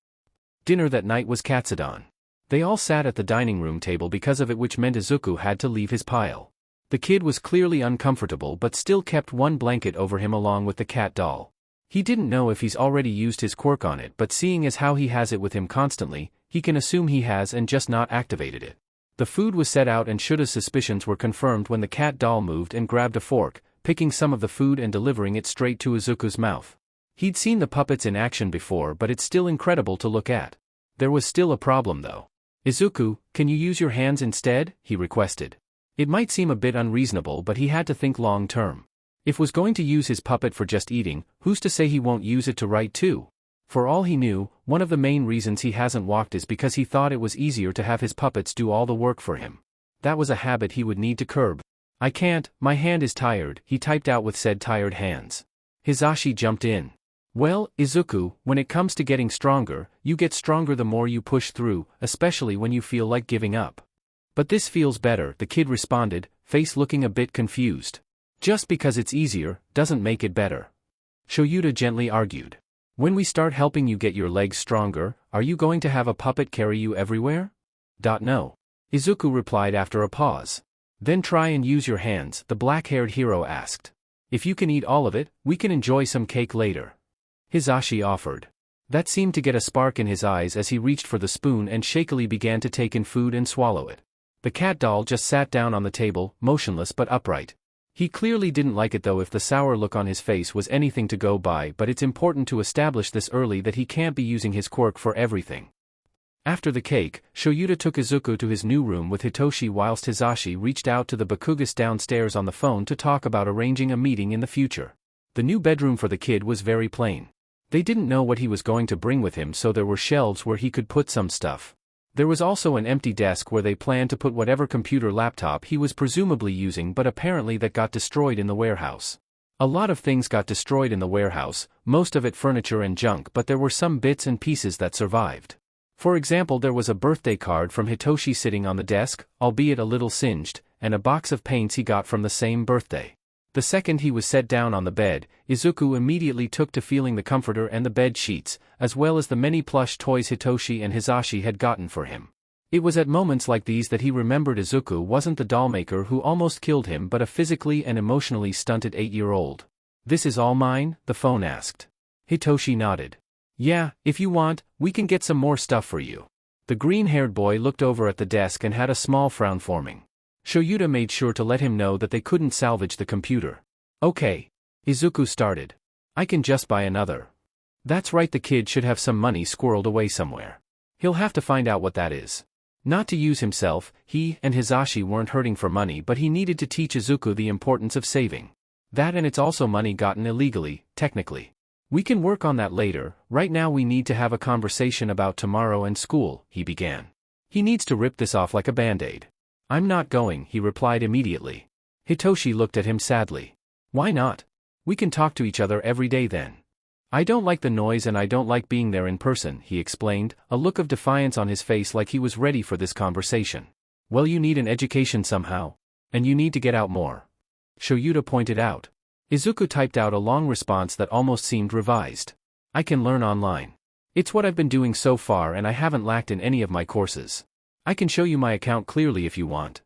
Dinner that night was Katsudon. They all sat at the dining room table because of it, which meant Izuku had to leave his pile. The kid was clearly uncomfortable but still kept one blanket over him along with the cat doll. He didn't know if he's already used his quirk on it, but seeing as how he has it with him constantly, he can assume he has and just not activated it. The food was set out and Shuta's suspicions were confirmed when the cat doll moved and grabbed a fork, picking some of the food and delivering it straight to Izuku's mouth. He'd seen the puppets in action before, but it's still incredible to look at. There was still a problem though. Izuku, can you use your hands instead? He requested. It might seem a bit unreasonable, but he had to think long term. If was going to use his puppet for just eating, who's to say he won't use it to write too? For all he knew, one of the main reasons he hasn't walked is because he thought it was easier to have his puppets do all the work for him. That was a habit he would need to curb. I can't, my hand is tired, he typed out with said tired hands. Hisashi jumped in. Well, Izuku, when it comes to getting stronger, you get stronger the more you push through, especially when you feel like giving up. But this feels better, the kid responded, face looking a bit confused. Just because it's easier, doesn't make it better. Shoyuta gently argued. When we start helping you get your legs stronger, are you going to have a puppet carry you everywhere? No. Izuku replied after a pause. Then try and use your hands, the black-haired hero asked. If you can eat all of it, we can enjoy some cake later. Hisashi offered. That seemed to get a spark in his eyes as he reached for the spoon and shakily began to take in food and swallow it. The cat doll just sat down on the table, motionless but upright. He clearly didn't like it though, if the sour look on his face was anything to go by, but it's important to establish this early that he can't be using his quirk for everything. After the cake, Shoyuta took Izuku to his new room with Hitoshi whilst Hisashi reached out to the Bakugas downstairs on the phone to talk about arranging a meeting in the future. The new bedroom for the kid was very plain. They didn't know what he was going to bring with him, so there were shelves where he could put some stuff. There was also an empty desk where they planned to put whatever computer laptop he was presumably using, but apparently that got destroyed in the warehouse. A lot of things got destroyed in the warehouse, most of it furniture and junk, but there were some bits and pieces that survived. For example, there was a birthday card from Hitoshi sitting on the desk, albeit a little singed, and a box of paints he got from the same birthday. The second he was set down on the bed, Izuku immediately took to feeling the comforter and the bed sheets, as well as the many plush toys Hitoshi and Hisashi had gotten for him. It was at moments like these that he remembered Izuku wasn't the dollmaker who almost killed him, but a physically and emotionally stunted 8-year-old. This is all mine? The phone asked. Hitoshi nodded. Yeah, if you want, we can get some more stuff for you. The green-haired boy looked over at the desk and had a small frown forming. Shoyuta made sure to let him know that they couldn't salvage the computer. Okay. Izuku started. I can just buy another. That's right, the kid should have some money squirreled away somewhere. He'll have to find out what that is. Not to use himself, he and Hisashi weren't hurting for money, but he needed to teach Izuku the importance of saving. That, and it's also money gotten illegally, technically. We can work on that later, right now we need to have a conversation about tomorrow and school, he began. He needs to rip this off like a band-aid. I'm not going, he replied immediately. Hitoshi looked at him sadly. Why not? We can talk to each other every day then. I don't like the noise and I don't like being there in person, he explained, a look of defiance on his face like he was ready for this conversation. Well, you need an education somehow. And you need to get out more. Shoyuta pointed out. Izuku typed out a long response that almost seemed revised. I can learn online. It's what I've been doing so far and I haven't lacked in any of my courses. I can show you my account clearly if you want.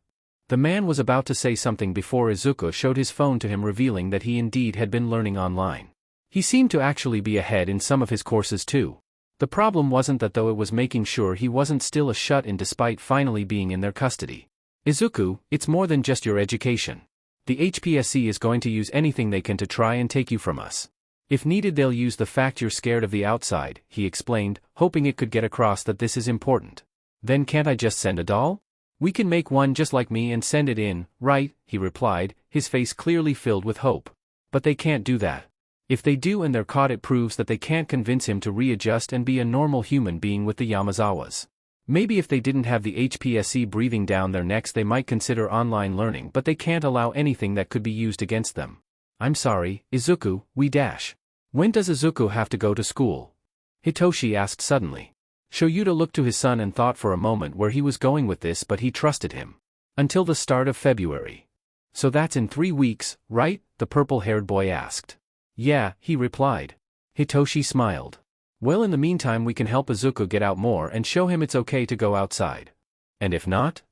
The man was about to say something before Izuku showed his phone to him, revealing that he indeed had been learning online. He seemed to actually be ahead in some of his courses too. The problem wasn't that though, it was making sure he wasn't still a shut-in despite finally being in their custody. Izuku, it's more than just your education. The HPSC is going to use anything they can to try and take you from us. If needed, they'll use the fact you're scared of the outside, he explained, hoping it could get across that this is important. Then can't I just send a doll? We can make one just like me and send it in, right? He replied, his face clearly filled with hope. But they can't do that. If they do and they're caught, it proves that they can't convince him to readjust and be a normal human being with the Yamazawas. Maybe if they didn't have the HPSC breathing down their necks they might consider online learning, but they can't allow anything that could be used against them. I'm sorry, Izuku, we dash. When does Izuku have to go to school? Hitoshi asked suddenly. Shoyuta looked to his son and thought for a moment where he was going with this, but he trusted him. Until the start of February. So that's in 3 weeks, right? The purple-haired boy asked. Yeah, he replied. Hitoshi smiled. Well, in the meantime we can help Izuku get out more and show him it's okay to go outside. And if not?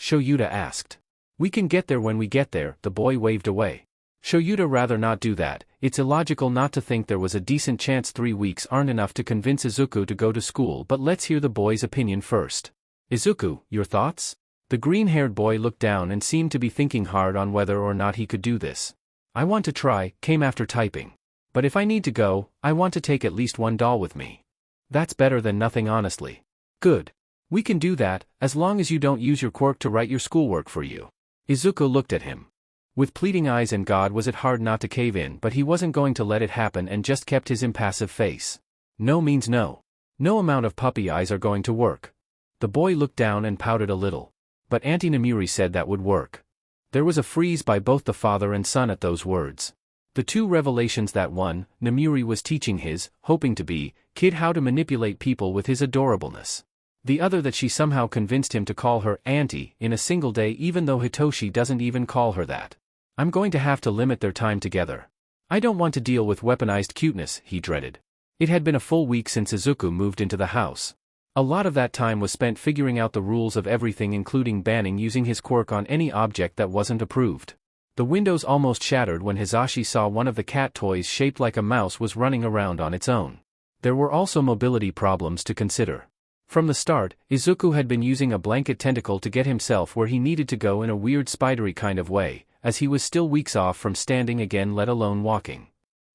Shoyuta asked. We can get there when we get there, the boy waved away. Shoyuta rather not do that. It's illogical not to think there was a decent chance 3 weeks aren't enough to convince Izuku to go to school, but let's hear the boy's opinion first. Izuku, your thoughts? The green-haired boy looked down and seemed to be thinking hard on whether or not he could do this. I want to try, came after typing. But if I need to go, I want to take at least one doll with me. That's better than nothing, honestly. Good. We can do that, as long as you don't use your quirk to write your schoolwork for you. Izuku looked at him. With pleading eyes, and God was it hard not to cave in, but he wasn't going to let it happen and just kept his impassive face. No means no. No amount of puppy eyes are going to work. The boy looked down and pouted a little. But Auntie Namiri said that would work. There was a freeze by both the father and son at those words. The two revelations that one, Namiri was teaching his, hoping to be, kid how to manipulate people with his adorableness. The other that she somehow convinced him to call her auntie in a single day, even though Hitoshi doesn't even call her that. I'm going to have to limit their time together. I don't want to deal with weaponized cuteness, he dreaded. It had been a full week since Izuku moved into the house. A lot of that time was spent figuring out the rules of everything, including banning using his quirk on any object that wasn't approved. The windows almost shattered when Hisashi saw one of the cat toys shaped like a mouse was running around on its own. There were also mobility problems to consider. From the start, Izuku had been using a blanket tentacle to get himself where he needed to go in a weird spidery kind of way, as he was still weeks off from standing again, let alone walking.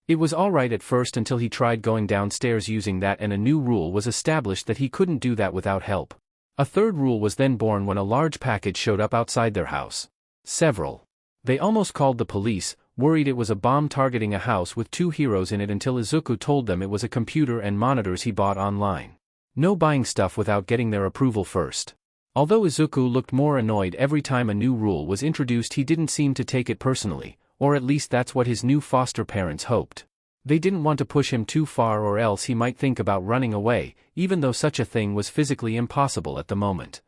It was alright at first until he tried going downstairs using that, and a new rule was established that he couldn't do that without help. A third rule was then born when a large package showed up outside their house. Several. They almost called the police, worried it was a bomb targeting a house with 2 heroes in it, until Izuku told them it was a computer and monitors he bought online. No buying stuff without getting their approval first. Although Izuku looked more annoyed every time a new rule was introduced, he didn't seem to take it personally. Or at least that's what his new foster parents hoped. They didn't want to push him too far, or else he might think about running away, even though such a thing was physically impossible at the moment.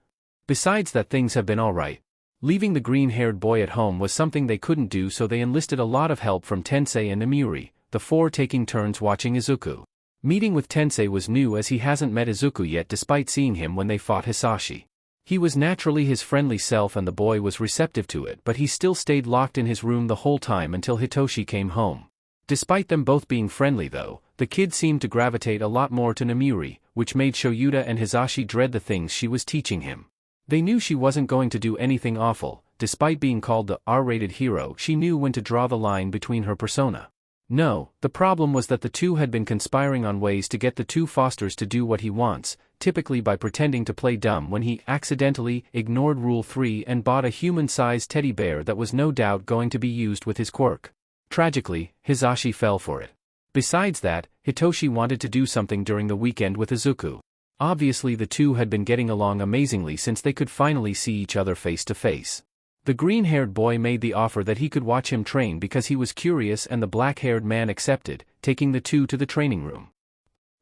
Besides that, things have been alright. Leaving the green-haired boy at home was something they couldn't do, so they enlisted a lot of help from Tensei and Namiri, the 4 taking turns watching Izuku. Meeting with Tensei was new, as he hasn't met Izuku yet despite seeing him when they fought Hisashi. He was naturally his friendly self and the boy was receptive to it, but he still stayed locked in his room the whole time until Hitoshi came home. Despite them both being friendly though, the kid seemed to gravitate a lot more to Namiri, which made Shoyuta and Hisashi dread the things she was teaching him. They knew she wasn't going to do anything awful. Despite being called the R-rated hero, she knew when to draw the line between her persona. No, the problem was that the two had been conspiring on ways to get the 2 fosters to do what he wants, typically by pretending to play dumb when he accidentally ignored Rule 3 and bought a human-sized teddy bear that was no doubt going to be used with his quirk. Tragically, Hisashi fell for it. Besides that, Hitoshi wanted to do something during the weekend with Izuku. Obviously the two had been getting along amazingly since they could finally see each other face to face. The green-haired boy made the offer that he could watch him train because he was curious, and the black-haired man accepted, taking the two to the training room.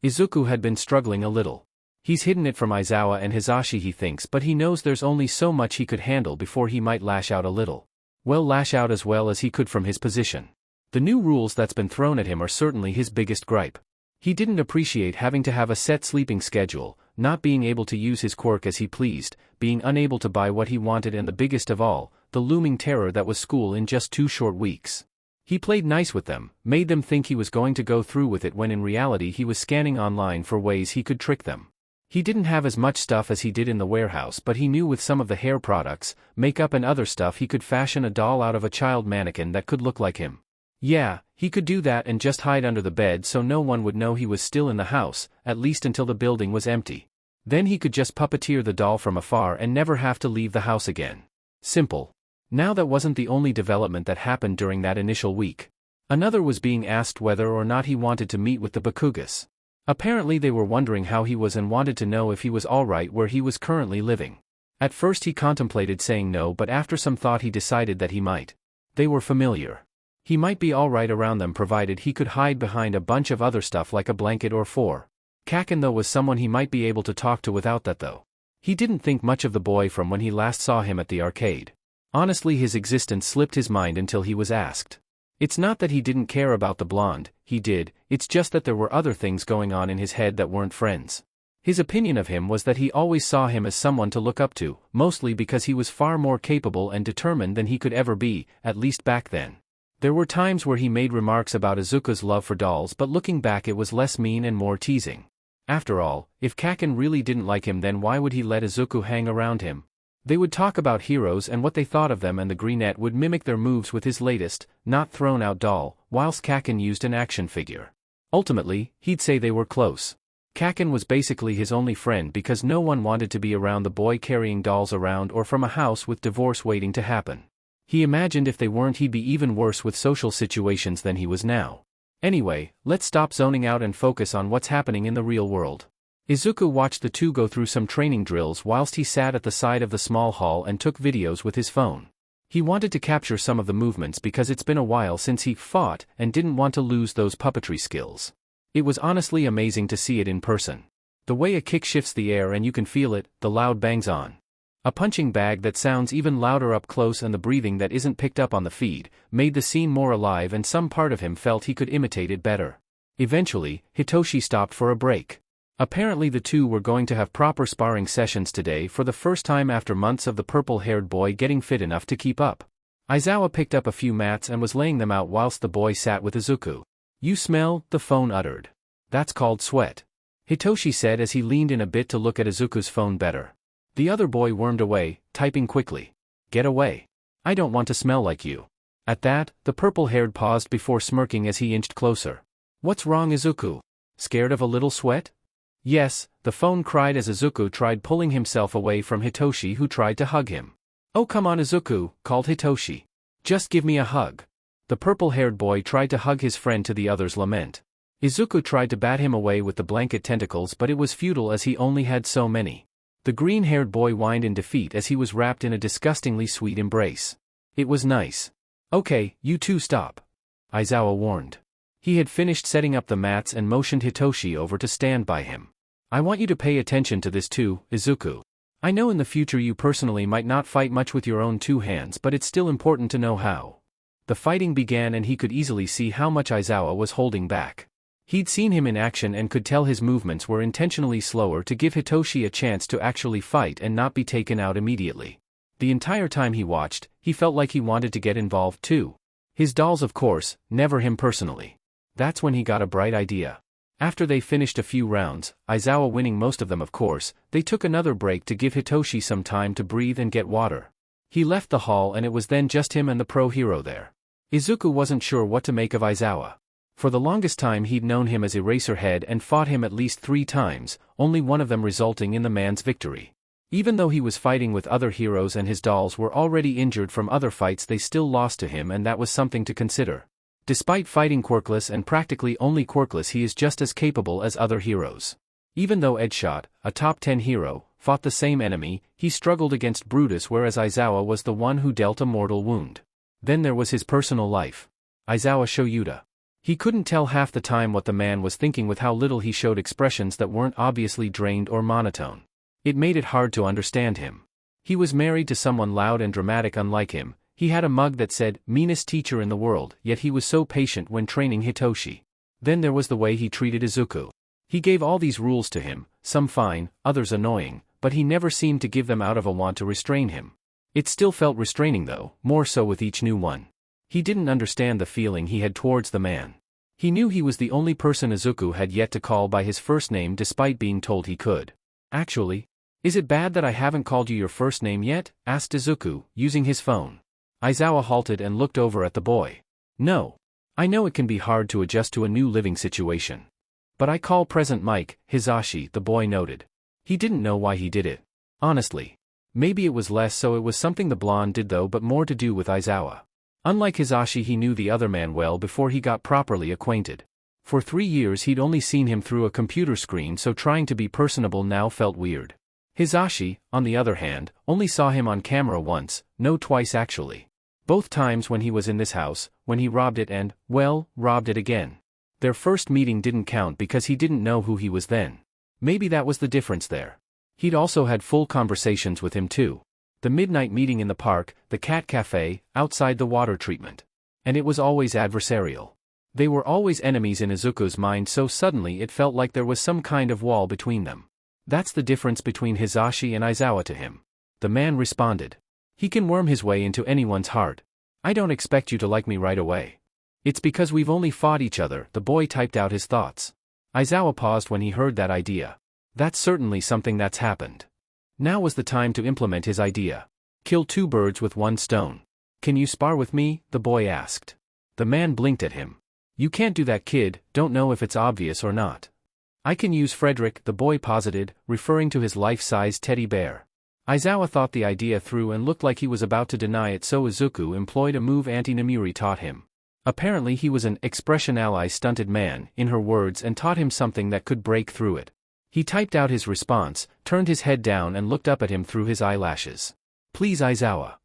Izuku had been struggling a little. He's hidden it from Aizawa and Hisashi, he thinks, but he knows there's only so much he could handle before he might lash out a little. Well, lash out as well as he could from his position. The new rules that's been thrown at him are certainly his biggest gripe. He didn't appreciate having to have a set sleeping schedule, not being able to use his quirk as he pleased, being unable to buy what he wanted, and the biggest of all, the looming terror that was school in just 2 short weeks. He played nice with them, made them think he was going to go through with it when in reality he was scanning online for ways he could trick them. He didn't have as much stuff as he did in the warehouse, but he knew with some of the hair products, makeup and other stuff he could fashion a doll out of a child mannequin that could look like him. Yeah, he could do that and just hide under the bed so no one would know he was still in the house, at least until the building was empty. Then he could just puppeteer the doll from afar and never have to leave the house again. Simple. Now that wasn't the only development that happened during that initial week. Another was being asked whether or not he wanted to meet with the Bakugas. Apparently they were wondering how he was and wanted to know if he was alright where he was currently living. At first he contemplated saying no, but after some thought he decided that he might. They were familiar. He might be alright around them provided he could hide behind a bunch of other stuff like a blanket or four. Kaken though was someone he might be able to talk to without that though. He didn't think much of the boy from when he last saw him at the arcade. Honestly, his existence slipped his mind until he was asked. It's not that he didn't care about the blonde, he did, it's just that there were other things going on in his head that weren't friends. His opinion of him was that he always saw him as someone to look up to, mostly because he was far more capable and determined than he could ever be, at least back then. There were times where he made remarks about Izuku's love for dolls, but looking back it was less mean and more teasing. After all, if Kaken really didn't like him, then why would he let Izuku hang around him? They would talk about heroes and what they thought of them, and the Greenette would mimic their moves with his latest, not thrown out doll, whilst Kaken used an action figure. Ultimately, he'd say they were close. Kaken was basically his only friend because no one wanted to be around the boy carrying dolls around or from a house with divorce waiting to happen. He imagined if they weren't he'd be even worse with social situations than he was now. Anyway, let's stop zoning out and focus on what's happening in the real world. Izuku watched the two go through some training drills whilst he sat at the side of the small hall and took videos with his phone. He wanted to capture some of the movements because it's been a while since he fought and didn't want to lose those puppetry skills. It was honestly amazing to see it in person. The way a kick shifts the air and you can feel it, the loud bangs on a punching bag that sounds even louder up close, and the breathing that isn't picked up on the feed, made the scene more alive, and some part of him felt he could imitate it better. Eventually, Hitoshi stopped for a break. Apparently the two were going to have proper sparring sessions today for the first time after months of the purple-haired boy getting fit enough to keep up. Aizawa picked up a few mats and was laying them out whilst the boy sat with Izuku. "You smell," the phone uttered. "That's called sweat," Hitoshi said as he leaned in a bit to look at Izuku's phone better. The other boy wormed away, typing quickly. "Get away. I don't want to smell like you." At that, the purple-haired paused before smirking as he inched closer. "What's wrong, Izuku? Scared of a little sweat?" "Yes," the phone cried as Izuku tried pulling himself away from Hitoshi, who tried to hug him. "Oh come on, Izuku," called Hitoshi. "Just give me a hug." The purple-haired boy tried to hug his friend to the other's lament. Izuku tried to bat him away with the blanket tentacles, but it was futile as he only had so many. The green-haired boy whined in defeat as he was wrapped in a disgustingly sweet embrace. "It was nice." "Okay, you two stop," Aizawa warned. He had finished setting up the mats and motioned Hitoshi over to stand by him. "I want you to pay attention to this too, Izuku. I know in the future you personally might not fight much with your own two hands, but it's still important to know how." The fighting began and he could easily see how much Aizawa was holding back. He'd seen him in action and could tell his movements were intentionally slower to give Hitoshi a chance to actually fight and not be taken out immediately. The entire time he watched, he felt like he wanted to get involved too. His dolls, of course, never him personally. That's when he got a bright idea. After they finished a few rounds, Aizawa winning most of them of course, they took another break to give Hitoshi some time to breathe and get water. He left the hall and it was then just him and the pro hero there. Izuku wasn't sure what to make of Aizawa. For the longest time he'd known him as Eraserhead and fought him at least 3 times, only one of them resulting in the man's victory. Even though he was fighting with other heroes and his dolls were already injured from other fights, they still lost to him, and that was something to consider. Despite fighting quirkless and practically only quirkless, he is just as capable as other heroes. Even though Edgeshot, a top 10 hero, fought the same enemy, he struggled against Brutus, whereas Aizawa was the one who dealt a mortal wound. Then there was his personal life. Aizawa Shoyuta. He couldn't tell half the time what the man was thinking with how little he showed expressions that weren't obviously drained or monotone. It made it hard to understand him. He was married to someone loud and dramatic unlike him. He had a mug that said, "Meanest teacher in the world," yet he was so patient when training Hitoshi. Then there was the way he treated Izuku. He gave all these rules to him, some fine, others annoying, but he never seemed to give them out of a want to restrain him. It still felt restraining though, more so with each new one. He didn't understand the feeling he had towards the man. He knew he was the only person Izuku had yet to call by his first name despite being told he could. "Actually, is it bad that I haven't called you your first name yet?" asked Izuku, using his phone. Aizawa halted and looked over at the boy. "No. I know it can be hard to adjust to a new living situation. But I call present Mike, Hisashi," the boy noted. He didn't know why he did it. Honestly. Maybe it was less so it was something the blonde did though, but more to do with Aizawa. Unlike Hisashi, he knew the other man well before he got properly acquainted. For 3 years he'd only seen him through a computer screen, so trying to be personable now felt weird. Hisashi, on the other hand, only saw him on camera once, no twice actually. Both times when he was in this house, when he robbed it and, well, robbed it again. Their first meeting didn't count because he didn't know who he was then. Maybe that was the difference there. He'd also had full conversations with him too. The midnight meeting in the park, the cat cafe, outside the water treatment. And it was always adversarial. They were always enemies in Izuku's mind, so suddenly it felt like there was some kind of wall between them. That's the difference between Hisashi and Aizawa to him. The man responded. He can worm his way into anyone's heart. I don't expect you to like me right away. It's because we've only fought each other. The boy typed out his thoughts. Aizawa paused when he heard that idea. That's certainly something that's happened. Now was the time to implement his idea. Kill two birds with one stone. Can you spar with me? The boy asked. The man blinked at him. You can't do that, kid, don't know if it's obvious or not. I can use Frederick, the boy posited, referring to his life-size teddy bear. Aizawa thought the idea through and looked like he was about to deny it, so Izuku employed a move Auntie Namiri taught him. Apparently he was an expression ally stunted man, in her words, and taught him something that could break through it. He typed out his response, turned his head down and looked up at him through his eyelashes. Please, Aizawa.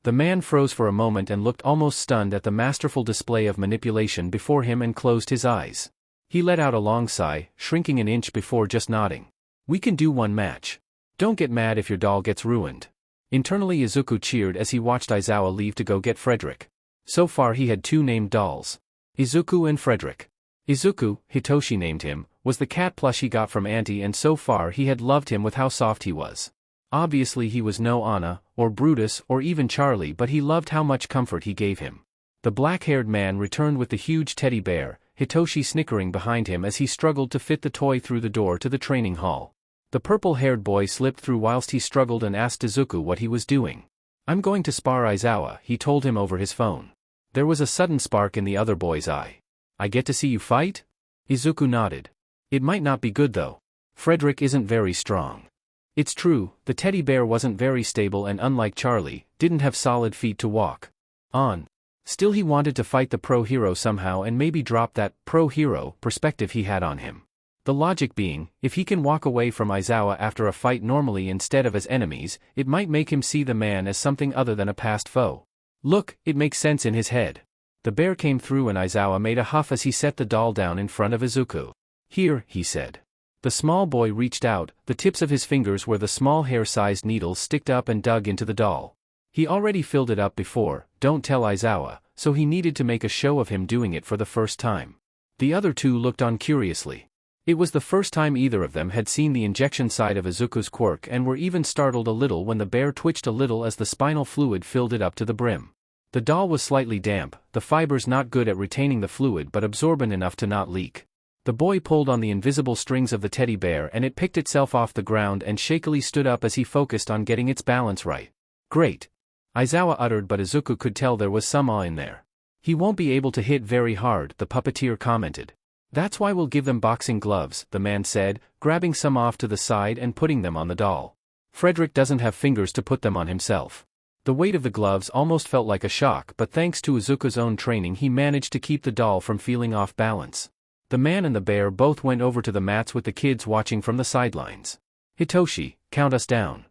The man froze for a moment and looked almost stunned at the masterful display of manipulation before him and closed his eyes. He let out a long sigh, shrinking an inch before just nodding. We can do one match. Don't get mad if your doll gets ruined. Internally Izuku cheered as he watched Aizawa leave to go get Frederick. So far he had two named dolls. Izuku and Frederick. Izuku, Hitoshi named him, was the cat plush he got from Auntie, and so far he had loved him with how soft he was. Obviously he was no Anna, or Brutus, or even Charlie, but he loved how much comfort he gave him. The black-haired man returned with the huge teddy bear, Hitoshi snickering behind him as he struggled to fit the toy through the door to the training hall. The purple-haired boy slipped through whilst he struggled and asked Izuku what he was doing. I'm going to spar Aizawa, he told him over his phone. There was a sudden spark in the other boy's eye. I get to see you fight? Izuku nodded. It might not be good though. Frederick isn't very strong. It's true, the teddy bear wasn't very stable and unlike Charlie, didn't have solid feet to walk on. Still he wanted to fight the pro-hero somehow and maybe drop that pro-hero perspective he had on him. The logic being, if he can walk away from Aizawa after a fight normally instead of as enemies, it might make him see the man as something other than a past foe. Look, it makes sense in his head. The bear came through and Aizawa made a huff as he set the doll down in front of Izuku. Here, he said. The small boy reached out, the tips of his fingers where the small hair-sized needles sticked up and dug into the doll. He already filled it up before, don't tell Aizawa, so he needed to make a show of him doing it for the first time. The other two looked on curiously. It was the first time either of them had seen the injection side of Izuku's quirk and were even startled a little when the bear twitched a little as the spinal fluid filled it up to the brim. The doll was slightly damp, the fibers not good at retaining the fluid but absorbent enough to not leak. The boy pulled on the invisible strings of the teddy bear and it picked itself off the ground and shakily stood up as he focused on getting its balance right. Great. Aizawa uttered, but Izuku could tell there was some awe in there. He won't be able to hit very hard, the puppeteer commented. That's why we'll give them boxing gloves, the man said, grabbing some off to the side and putting them on the doll. Frederick doesn't have fingers to put them on himself. The weight of the gloves almost felt like a shock, but thanks to Izuku's own training he managed to keep the doll from feeling off balance. The man and the bear both went over to the mats with the kids watching from the sidelines. Hitoshi, count us down.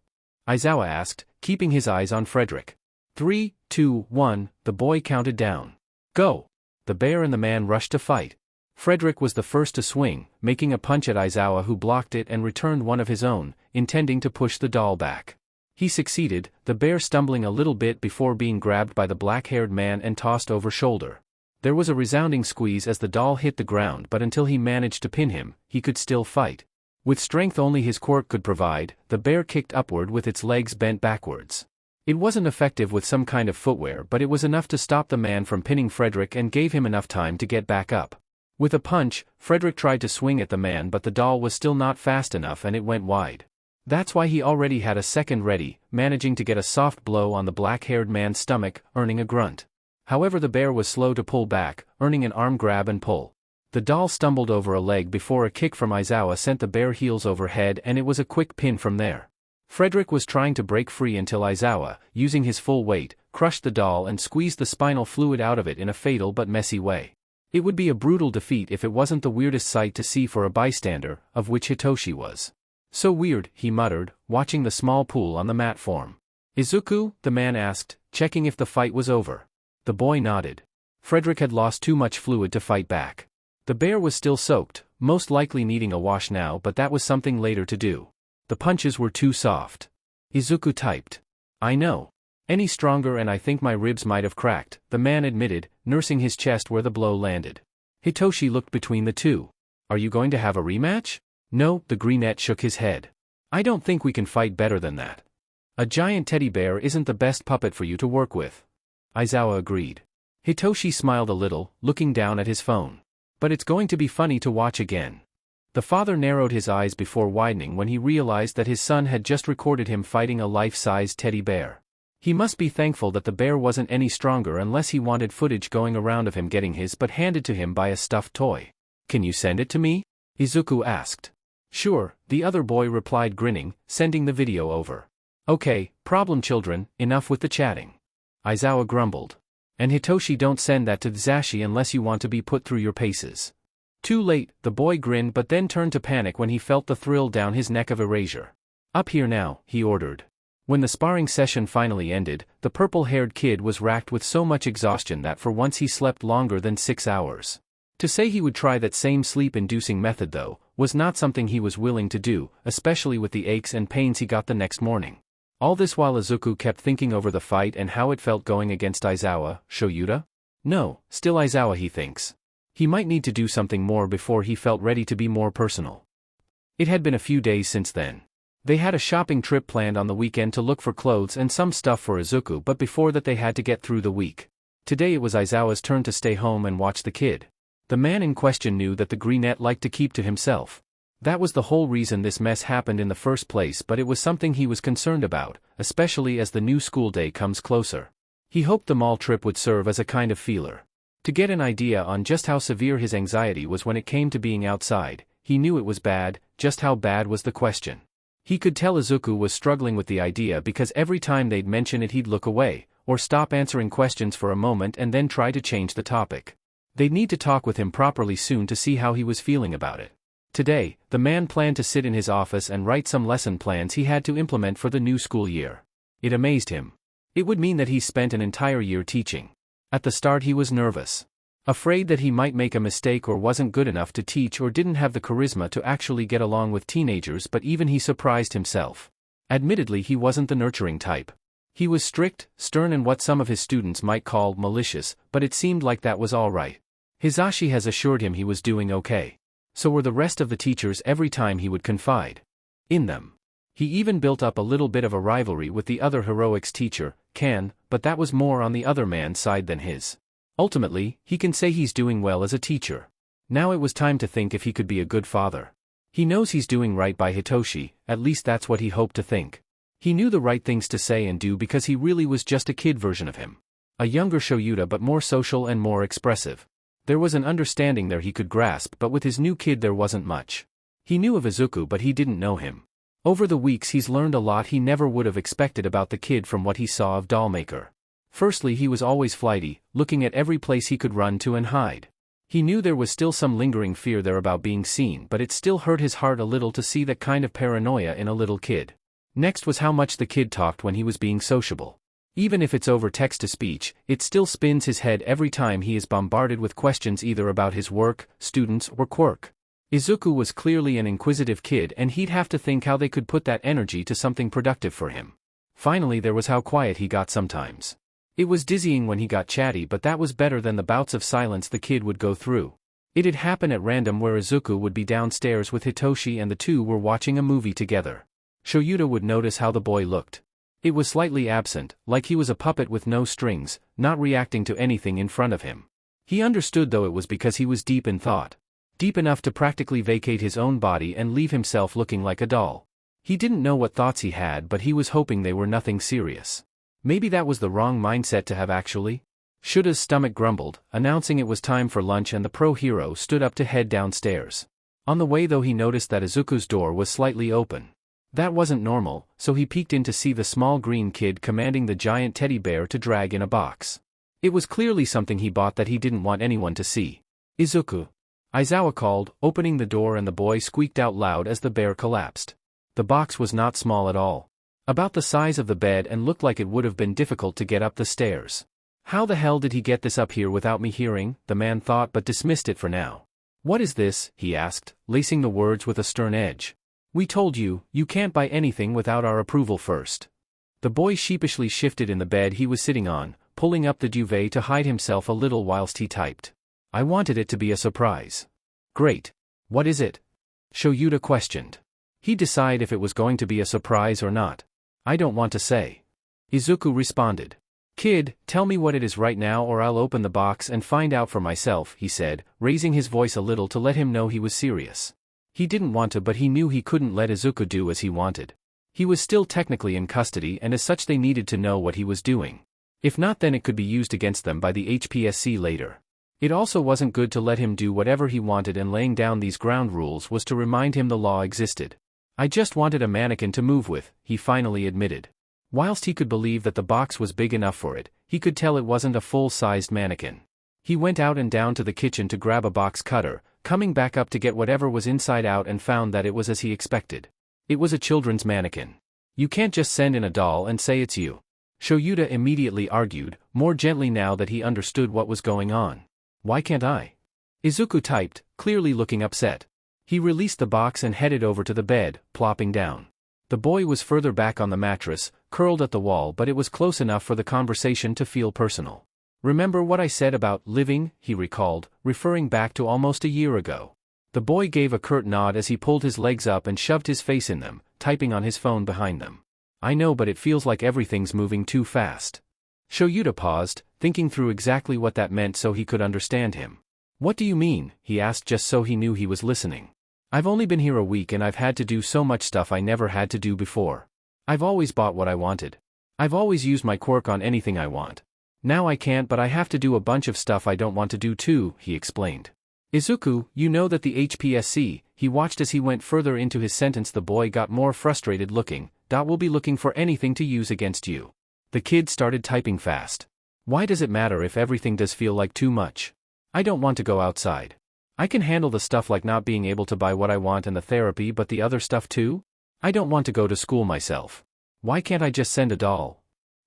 Aizawa asked, keeping his eyes on Frederick. 3, 2, 1, the boy counted down. Go! The bear and the man rushed to fight. Frederick was the first to swing, making a punch at Aizawa, who blocked it and returned one of his own, intending to push the doll back. He succeeded, the bear stumbling a little bit before being grabbed by the black-haired man and tossed over shoulder. There was a resounding squeeze as the doll hit the ground, but until he managed to pin him, he could still fight. With strength only his quirk could provide, the bear kicked upward with its legs bent backwards. It wasn't effective with some kind of footwear, but it was enough to stop the man from pinning Frederick and gave him enough time to get back up. With a punch, Frederick tried to swing at the man, but the doll was still not fast enough and it went wide. That's why he already had a second ready, managing to get a soft blow on the black-haired man's stomach, earning a grunt. However, the bear was slow to pull back, earning an arm grab and pull. The doll stumbled over a leg before a kick from Aizawa sent the bear heels overhead, and it was a quick pin from there. Frederick was trying to break free until Aizawa, using his full weight, crushed the doll and squeezed the spinal fluid out of it in a fatal but messy way. It would be a brutal defeat if it wasn't the weirdest sight to see for a bystander, of which Hitoshi was. So weird, he muttered, watching the small pool on the mat form. Izuku, the man asked, checking if the fight was over. The boy nodded. Frederick had lost too much fluid to fight back. The bear was still soaked, most likely needing a wash now, but that was something later to do. The punches were too soft. Izuku typed. I know. Any stronger and I think my ribs might have cracked, the man admitted, nursing his chest where the blow landed. Hitoshi looked between the two. Are you going to have a rematch? No, the greenette shook his head. I don't think we can fight better than that. A giant teddy bear isn't the best puppet for you to work with. Aizawa agreed. Hitoshi smiled a little, looking down at his phone. But it's going to be funny to watch again. The father narrowed his eyes before widening when he realized that his son had just recorded him fighting a life-size teddy bear. He must be thankful that the bear wasn't any stronger unless he wanted footage going around of him getting his butt handed to him by a stuffed toy. Can you send it to me? Izuku asked. Sure, the other boy replied grinning, sending the video over. Okay, problem children, enough with the chatting. Aizawa grumbled. And Hitoshi, don't send that to Zashi unless you want to be put through your paces. Too late, the boy grinned but then turned to panic when he felt the thrill down his neck of erasure. Up here now, he ordered. When the sparring session finally ended, the purple-haired kid was racked with so much exhaustion that for once he slept longer than 6 hours. To say he would try that same sleep-inducing method though, was not something he was willing to do, especially with the aches and pains he got the next morning. All this while Izuku kept thinking over the fight and how it felt going against Aizawa. Shoyuta? No, still Aizawa, he thinks. He might need to do something more before he felt ready to be more personal. It had been a few days since then. They had a shopping trip planned on the weekend to look for clothes and some stuff for Izuku, but before that they had to get through the week. Today it was Aizawa's turn to stay home and watch the kid. The man in question knew that the greenette liked to keep to himself. That was the whole reason this mess happened in the first place, but it was something he was concerned about, especially as the new school day comes closer. He hoped the mall trip would serve as a kind of feeler. To get an idea on just how severe his anxiety was when it came to being outside, he knew it was bad. Just how bad was the question. He could tell Izuku was struggling with the idea because every time they'd mention it he'd look away, or stop answering questions for a moment and then try to change the topic. They'd need to talk with him properly soon to see how he was feeling about it. Today, the man planned to sit in his office and write some lesson plans he had to implement for the new school year. It amazed him. It would mean that he spent an entire year teaching. At the start he was nervous. Afraid that he might make a mistake or wasn't good enough to teach or didn't have the charisma to actually get along with teenagers, but even he surprised himself. Admittedly, he wasn't the nurturing type. He was strict, stern and what some of his students might call malicious, but it seemed like that was all right. Hisashi has assured him he was doing okay. So were the rest of the teachers every time he would confide in them. He even built up a little bit of a rivalry with the other heroics teacher, Kan, but that was more on the other man's side than his. Ultimately, he can say he's doing well as a teacher. Now it was time to think if he could be a good father. He knows he's doing right by Hitoshi, at least that's what he hoped to think. He knew the right things to say and do because he really was just a kid version of him. A younger Shoyuta but more social and more expressive. There was an understanding there he could grasp, but with his new kid there wasn't much. He knew of Izuku but he didn't know him. Over the weeks he's learned a lot he never would have expected about the kid from what he saw of Dollmaker. Firstly, he was always flighty, looking at every place he could run to and hide. He knew there was still some lingering fear there about being seen, but it still hurt his heart a little to see that kind of paranoia in a little kid. Next was how much the kid talked when he was being sociable. Even if it's over text-to-speech, it still spins his head every time he is bombarded with questions either about his work, students, or Quirk. Izuku was clearly an inquisitive kid and he'd have to think how they could put that energy to something productive for him. Finally, there was how quiet he got sometimes. It was dizzying when he got chatty, but that was better than the bouts of silence the kid would go through. It'd happen at random where Izuku would be downstairs with Hitoshi and the two were watching a movie together. Shoyuta would notice how the boy looked. It was slightly absent, like he was a puppet with no strings, not reacting to anything in front of him. He understood though it was because he was deep in thought. Deep enough to practically vacate his own body and leave himself looking like a doll. He didn't know what thoughts he had, but he was hoping they were nothing serious. Maybe that was the wrong mindset to have actually. Shuta's stomach grumbled, announcing it was time for lunch, and the pro hero stood up to head downstairs. On the way though he noticed that Izuku's door was slightly open. That wasn't normal, so he peeked in to see the small green kid commanding the giant teddy bear to drag in a box. It was clearly something he bought that he didn't want anyone to see. Izuku. Aizawa called, opening the door, and the boy squeaked out loud as the bear collapsed. The box was not small at all. About the size of the bed and looked like it would have been difficult to get up the stairs. How the hell did he get this up here without me hearing, the man thought but dismissed it for now. What is this, he asked, lacing the words with a stern edge. We told you, you can't buy anything without our approval first. The boy sheepishly shifted in the bed he was sitting on, pulling up the duvet to hide himself a little whilst he typed. I wanted it to be a surprise. Great. What is it? Shoyuta questioned. He'd decide if it was going to be a surprise or not. I don't want to say. Izuku responded. Kid, tell me what it is right now or I'll open the box and find out for myself, he said, raising his voice a little to let him know he was serious. He didn't want to but he knew he couldn't let Izuku do as he wanted. He was still technically in custody and as such they needed to know what he was doing. If not then it could be used against them by the HPSC later. It also wasn't good to let him do whatever he wanted and laying down these ground rules was to remind him the law existed. I just wanted a mannequin to move with, he finally admitted. Whilst he could believe that the box was big enough for it, he could tell it wasn't a full-sized mannequin. He went out and down to the kitchen to grab a box cutter, coming back up to get whatever was inside out and found that it was as he expected. It was a children's mannequin. You can't just send in a doll and say it's you. Shoyuta immediately argued, more gently now that he understood what was going on. Why can't I? Izuku typed, clearly looking upset. He released the box and headed over to the bed, plopping down. The boy was further back on the mattress, curled at the wall but it was close enough for the conversation to feel personal. Remember what I said about living, he recalled, referring back to almost a year ago. The boy gave a curt nod as he pulled his legs up and shoved his face in them, typing on his phone behind them. I know but it feels like everything's moving too fast. Shoyuta paused, thinking through exactly what that meant so he could understand him. What do you mean? He asked just so he knew he was listening. I've only been here a week and I've had to do so much stuff I never had to do before. I've always bought what I wanted. I've always used my quirk on anything I want. Now I can't but I have to do a bunch of stuff I don't want to do too, he explained. Izuku, you know that the HPSC, he watched as he went further into his sentence. The boy got more frustrated looking, will be looking for anything to use against you. The kid started typing fast. Why does it matter if everything does feel like too much? I don't want to go outside. I can handle the stuff like not being able to buy what I want and the therapy but the other stuff too? I don't want to go to school myself. Why can't I just send a doll?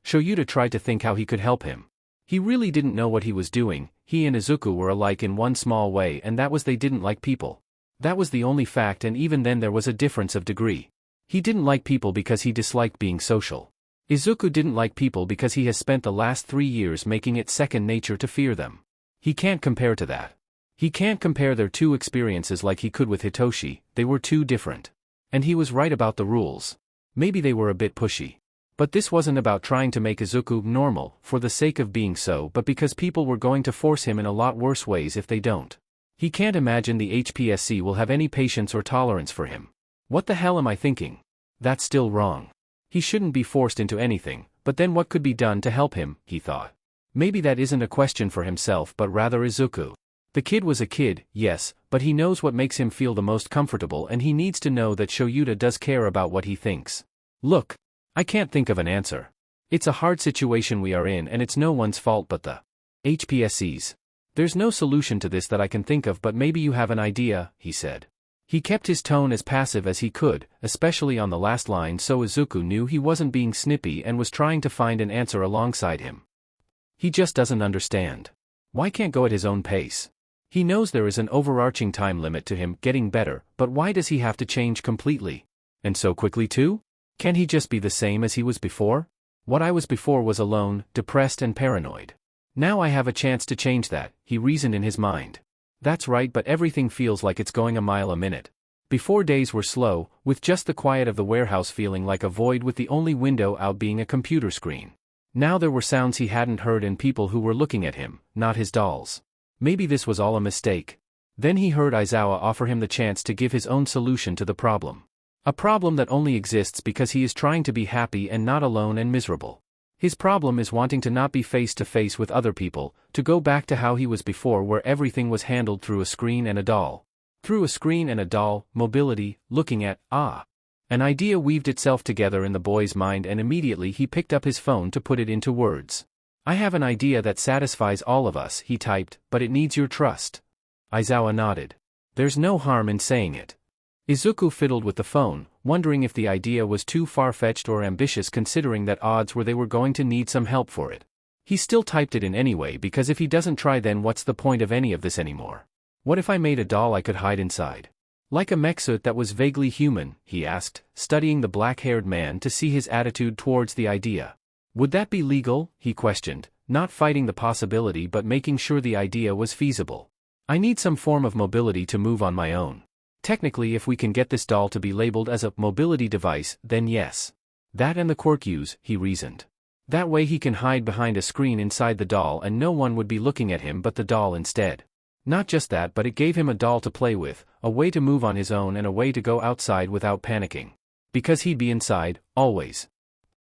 Shoyuta tried to think how he could help him. He really didn't know what he was doing. He and Izuku were alike in one small way and that was they didn't like people. That was the only fact and even then there was a difference of degree. He didn't like people because he disliked being social. Izuku didn't like people because he has spent the last 3 years making it second nature to fear them. He can't compare to that. He can't compare their two experiences like he could with Hitoshi, they were too different. And he was right about the rules. Maybe they were a bit pushy. But this wasn't about trying to make Izuku normal, for the sake of being so but because people were going to force him in a lot worse ways if they don't. He can't imagine the HPSC will have any patience or tolerance for him. What the hell am I thinking? That's still wrong. He shouldn't be forced into anything, but then what could be done to help him, he thought. Maybe that isn't a question for himself but rather Izuku. The kid was a kid, yes, but he knows what makes him feel the most comfortable and he needs to know that Shoyuta does care about what he thinks. Look. I can't think of an answer. It's a hard situation we are in and it's no one's fault but the HPSC's. There's no solution to this that I can think of but maybe you have an idea, he said. He kept his tone as passive as he could, especially on the last line so Izuku knew he wasn't being snippy and was trying to find an answer alongside him. He just doesn't understand. Why can't go at his own pace? He knows there is an overarching time limit to him getting better, but why does he have to change completely? And so quickly too? Can he just be the same as he was before? What I was before was alone, depressed and paranoid. Now I have a chance to change that, he reasoned in his mind. That's right but everything feels like it's going a mile a minute. Before days were slow, with just the quiet of the warehouse feeling like a void with the only window out being a computer screen. Now there were sounds he hadn't heard and people who were looking at him, not his dolls. Maybe this was all a mistake. Then he heard Aizawa offer him the chance to give his own solution to the problem. A problem that only exists because he is trying to be happy and not alone and miserable. His problem is wanting to not be face to face with other people, to go back to how he was before where everything was handled through a screen and a doll. Through a screen and a doll, mobility, looking at, An idea weaved itself together in the boy's mind and immediately he picked up his phone to put it into words. I have an idea that satisfies all of us, he typed, but it needs your trust. Aizawa nodded. There's no harm in saying it. Izuku fiddled with the phone, wondering if the idea was too far-fetched or ambitious considering that odds were they were going to need some help for it. He still typed it in anyway because if he doesn't try then what's the point of any of this anymore? What if I made a doll I could hide inside? Like a mech suit that was vaguely human, he asked, studying the black-haired man to see his attitude towards the idea. Would that be legal? He questioned, not fighting the possibility but making sure the idea was feasible. I need some form of mobility to move on my own. Technically if we can get this doll to be labeled as a mobility device, then yes. That and the quirk use, he reasoned. That way he can hide behind a screen inside the doll and no one would be looking at him but the doll instead. Not just that but it gave him a doll to play with, a way to move on his own and a way to go outside without panicking. Because he'd be inside, always.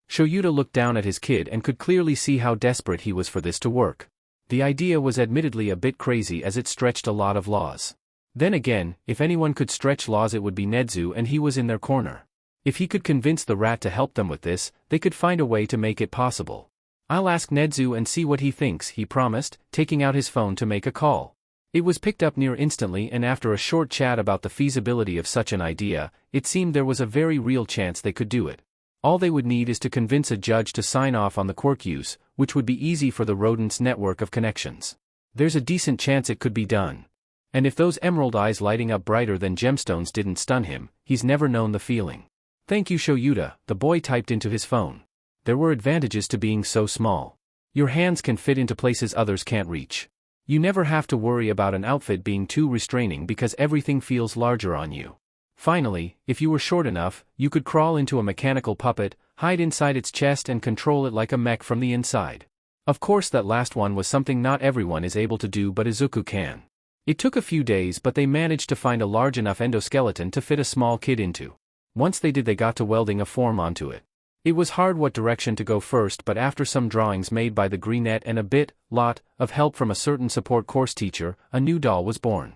Shoyuta looked down at his kid and could clearly see how desperate he was for this to work. The idea was admittedly a bit crazy as it stretched a lot of laws. Then again, if anyone could stretch laws it would be Nezu and he was in their corner. If he could convince the rat to help them with this, they could find a way to make it possible. I'll ask Nezu and see what he thinks, he promised, taking out his phone to make a call. It was picked up near instantly and after a short chat about the feasibility of such an idea, it seemed there was a very real chance they could do it. All they would need is to convince a judge to sign off on the quirk use, which would be easy for the rodent's network of connections. There's a decent chance it could be done. And if those emerald eyes lighting up brighter than gemstones didn't stun him, he's never known the feeling. Thank you Shoyuta, the boy typed into his phone. There were advantages to being so small. Your hands can fit into places others can't reach. You never have to worry about an outfit being too restraining because everything feels larger on you. Finally, if you were short enough, you could crawl into a mechanical puppet, hide inside its chest and control it like a mech from the inside. Of course that last one was something not everyone is able to do but Izuku can. It took a few days but they managed to find a large enough endoskeleton to fit a small kid into. Once they did they got to welding a form onto it. It was hard what direction to go first but after some drawings made by the Greenette and a lot of help from a certain support course teacher, a new doll was born.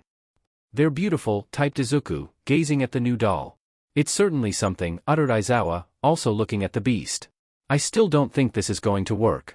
They're beautiful, typed Izuku, gazing at the new doll. It's certainly something, uttered Aizawa, also looking at the beast. I still don't think this is going to work.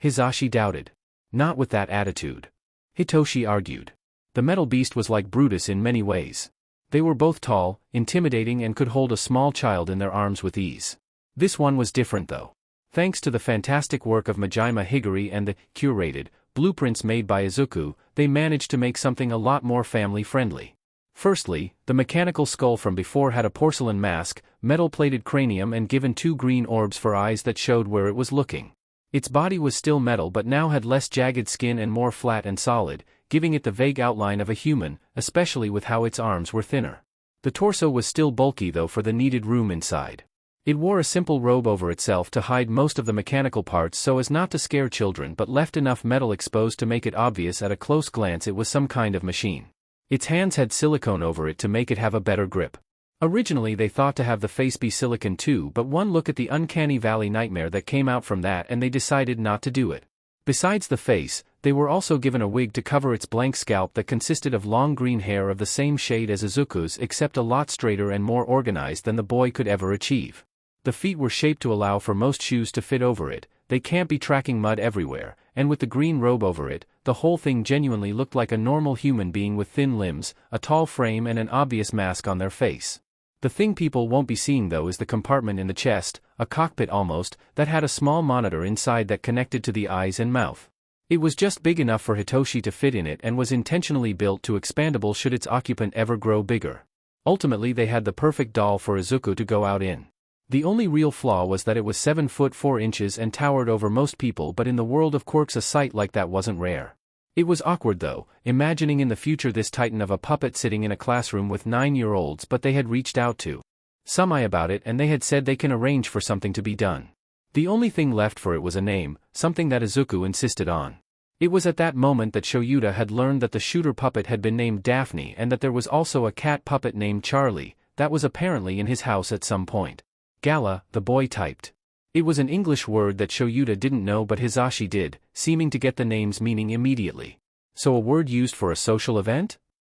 Hisashi doubted. Not with that attitude. Hitoshi argued. The metal beast was like Brutus in many ways. They were both tall, intimidating and could hold a small child in their arms with ease. This one was different though. Thanks to the fantastic work of Majima Higuri and the curated blueprints made by Izuku, they managed to make something a lot more family-friendly. Firstly, the mechanical skull from before had a porcelain mask, metal-plated cranium and given 2 green orbs for eyes that showed where it was looking. Its body was still metal but now had less jagged skin and more flat and solid, giving it the vague outline of a human, especially with how its arms were thinner. The torso was still bulky though for the needed room inside. It wore a simple robe over itself to hide most of the mechanical parts so as not to scare children but left enough metal exposed to make it obvious at a close glance it was some kind of machine. Its hands had silicone over it to make it have a better grip. Originally they thought to have the face be silicone too but one look at the uncanny valley nightmare that came out from that and they decided not to do it. Besides the face, they were also given a wig to cover its blank scalp that consisted of long green hair of the same shade as Izuku's except a lot straighter and more organized than the boy could ever achieve. The feet were shaped to allow for most shoes to fit over it, they can't be tracking mud everywhere, and with the green robe over it, the whole thing genuinely looked like a normal human being with thin limbs, a tall frame and an obvious mask on their face. The thing people won't be seeing though is the compartment in the chest, a cockpit almost, that had a small monitor inside that connected to the eyes and mouth. It was just big enough for Hitoshi to fit in it and was intentionally built to expandable should its occupant ever grow bigger. Ultimately they had the perfect doll for Izuku to go out in. The only real flaw was that it was 7 foot 4 inches and towered over most people but in the world of quirks a sight like that wasn't rare. It was awkward though, imagining in the future this titan of a puppet sitting in a classroom with 9-year-olds but they had reached out to Sumai about it and they had said they can arrange for something to be done. The only thing left for it was a name, something that Izuku insisted on. It was at that moment that Shoyuta had learned that the shooter puppet had been named Daphne and that there was also a cat puppet named Charlie, that was apparently in his house at some point. Gala, the boy typed. It was an English word that Shoyuta didn't know but Hisashi did, seeming to get the name's meaning immediately. So a word used for a social event?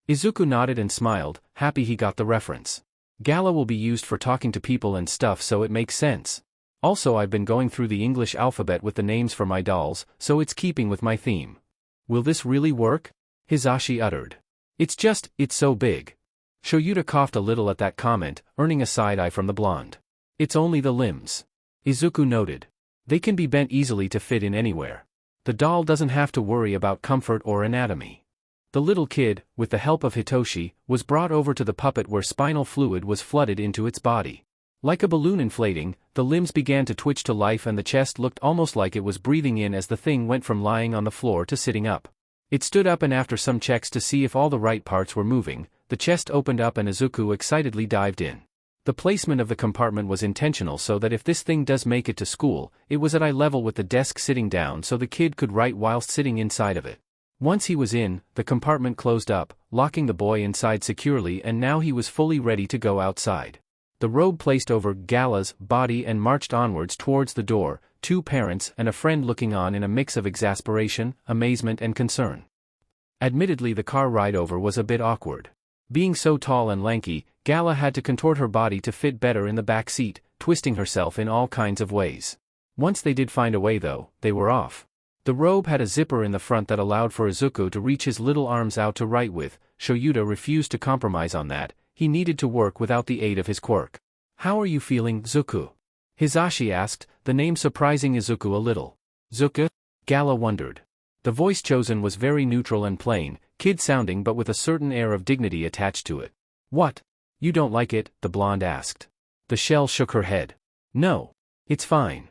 Izuku nodded and smiled, happy he got the reference. Gala will be used for talking to people and stuff so it makes sense. Also I've been going through the English alphabet with the names for my dolls, so it's keeping with my theme. Will this really work? Hisashi uttered. It's so big. Shoyuta coughed a little at that comment, earning a side-eye from the blonde. It's only the limbs. Izuku noted. They can be bent easily to fit in anywhere. The doll doesn't have to worry about comfort or anatomy. The little kid, with the help of Hitoshi, was brought over to the puppet where spinal fluid was flooded into its body. Like a balloon inflating, the limbs began to twitch to life and the chest looked almost like it was breathing in as the thing went from lying on the floor to sitting up. It stood up and after some checks to see if all the right parts were moving, the chest opened up and Izuku excitedly dived in. The placement of the compartment was intentional so that if this thing does make it to school, it was at eye level with the desk sitting down so the kid could write whilst sitting inside of it. Once he was in, the compartment closed up, locking the boy inside securely and now he was fully ready to go outside. The robe placed over Gala's body and marched onwards towards the door, two parents and a friend looking on in a mix of exasperation, amazement and concern. Admittedly the car ride over was a bit awkward. Being so tall and lanky, Gala had to contort her body to fit better in the back seat, twisting herself in all kinds of ways. Once they did find a way though, they were off. The robe had a zipper in the front that allowed for Izuku to reach his little arms out to write with. Shoyuta refused to compromise on that. He needed to work without the aid of his quirk. How are you feeling, Zuku? Hisashi asked, the name surprising Izuku a little. Zuku? Gala wondered. The voice chosen was very neutral and plain, kid-sounding but with a certain air of dignity attached to it. What? You don't like it? The blonde asked. The shell shook her head. No. It's fine.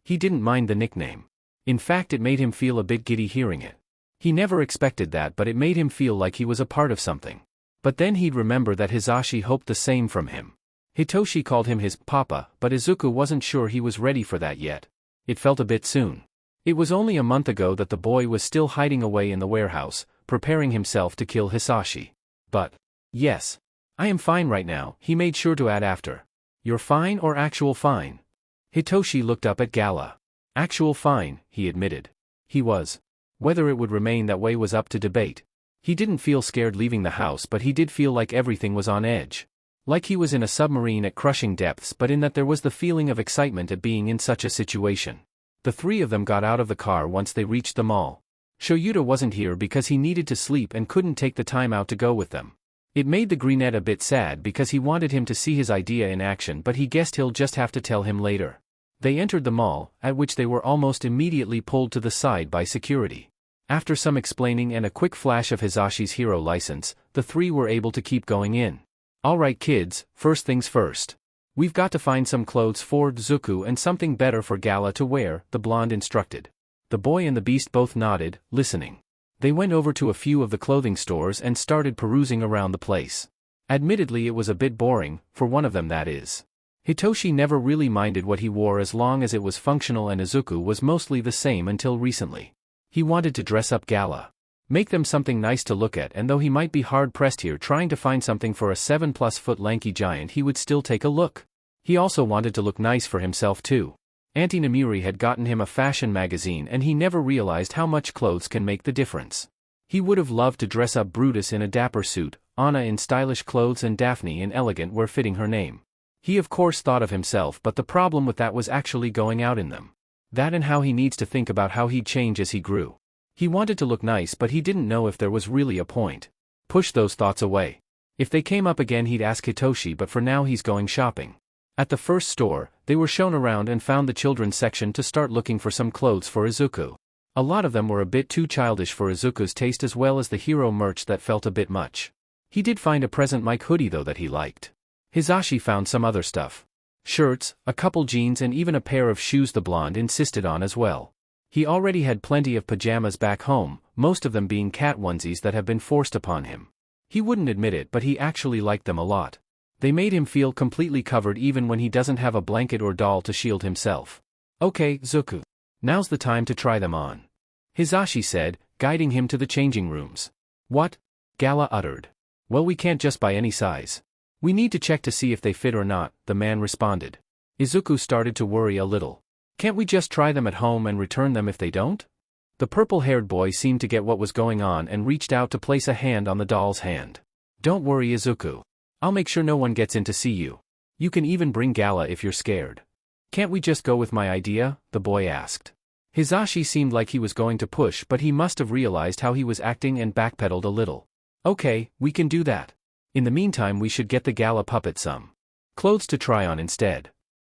He didn't mind the nickname. In fact it made him feel a bit giddy hearing it. He never expected that but it made him feel like he was a part of something. But then he'd remember that Hisashi hoped the same from him. Hitoshi called him his papa, but Izuku wasn't sure he was ready for that yet. It felt a bit soon. It was only a month ago that the boy was still hiding away in the warehouse, preparing himself to kill Hisashi. But, yes. I am fine right now, he made sure to add after. You're fine or actual fine? Hitoshi looked up at Gala. Actual fine, he admitted. He was. Whether it would remain that way was up to debate. He didn't feel scared leaving the house but he did feel like everything was on edge. Like he was in a submarine at crushing depths but in that there was the feeling of excitement at being in such a situation. The three of them got out of the car once they reached the mall. Shoyuta wasn't here because he needed to sleep and couldn't take the time out to go with them. It made the greenette a bit sad because he wanted him to see his idea in action but he guessed he'll just have to tell him later. They entered the mall, at which they were almost immediately pulled to the side by security. After some explaining and a quick flash of Hisashi's hero license, the three were able to keep going in. Alright kids, first things first. We've got to find some clothes for Zuku and something better for Gala to wear, the blonde instructed. The boy and the beast both nodded, listening. They went over to a few of the clothing stores and started perusing around the place. Admittedly it was a bit boring, for one of them that is. Hitoshi never really minded what he wore as long as it was functional and Izuku was mostly the same until recently. He wanted to dress up Gala. Make them something nice to look at and though he might be hard-pressed here trying to find something for a 7+ foot lanky giant he would still take a look. He also wanted to look nice for himself too. Auntie Namiri had gotten him a fashion magazine and he never realized how much clothes can make the difference. He would have loved to dress up Brutus in a dapper suit, Anna in stylish clothes and Daphne in elegant wear fitting her name. He of course thought of himself but the problem with that was actually going out in them. That and how he needs to think about how he'd change as he grew. He wanted to look nice but he didn't know if there was really a point. Push those thoughts away. If they came up again he'd ask Hitoshi but for now he's going shopping. At the first store, they were shown around and found the children's section to start looking for some clothes for Izuku. A lot of them were a bit too childish for Izuku's taste as well as the hero merch that felt a bit much. He did find a present Mike hoodie though that he liked. Hisashi found some other stuff. Shirts, a couple jeans and even a pair of shoes the blonde insisted on as well. He already had plenty of pajamas back home, most of them being cat onesies that have been forced upon him. He wouldn't admit it but he actually liked them a lot. They made him feel completely covered even when he doesn't have a blanket or doll to shield himself. Okay, Zuku. Now's the time to try them on. Hisashi said, guiding him to the changing rooms. What? Gala uttered. Well we can't just buy any size. We need to check to see if they fit or not, the man responded. Izuku started to worry a little. Can't we just try them at home and return them if they don't? The purple-haired boy seemed to get what was going on and reached out to place a hand on the doll's hand. Don't worry Izuku. I'll make sure no one gets in to see you. You can even bring Gala if you're scared. Can't we just go with my idea? The boy asked. Hisashi seemed like he was going to push but he must have realized how he was acting and backpedaled a little. Okay, we can do that. In the meantime we should get the gala puppet some clothes to try on instead.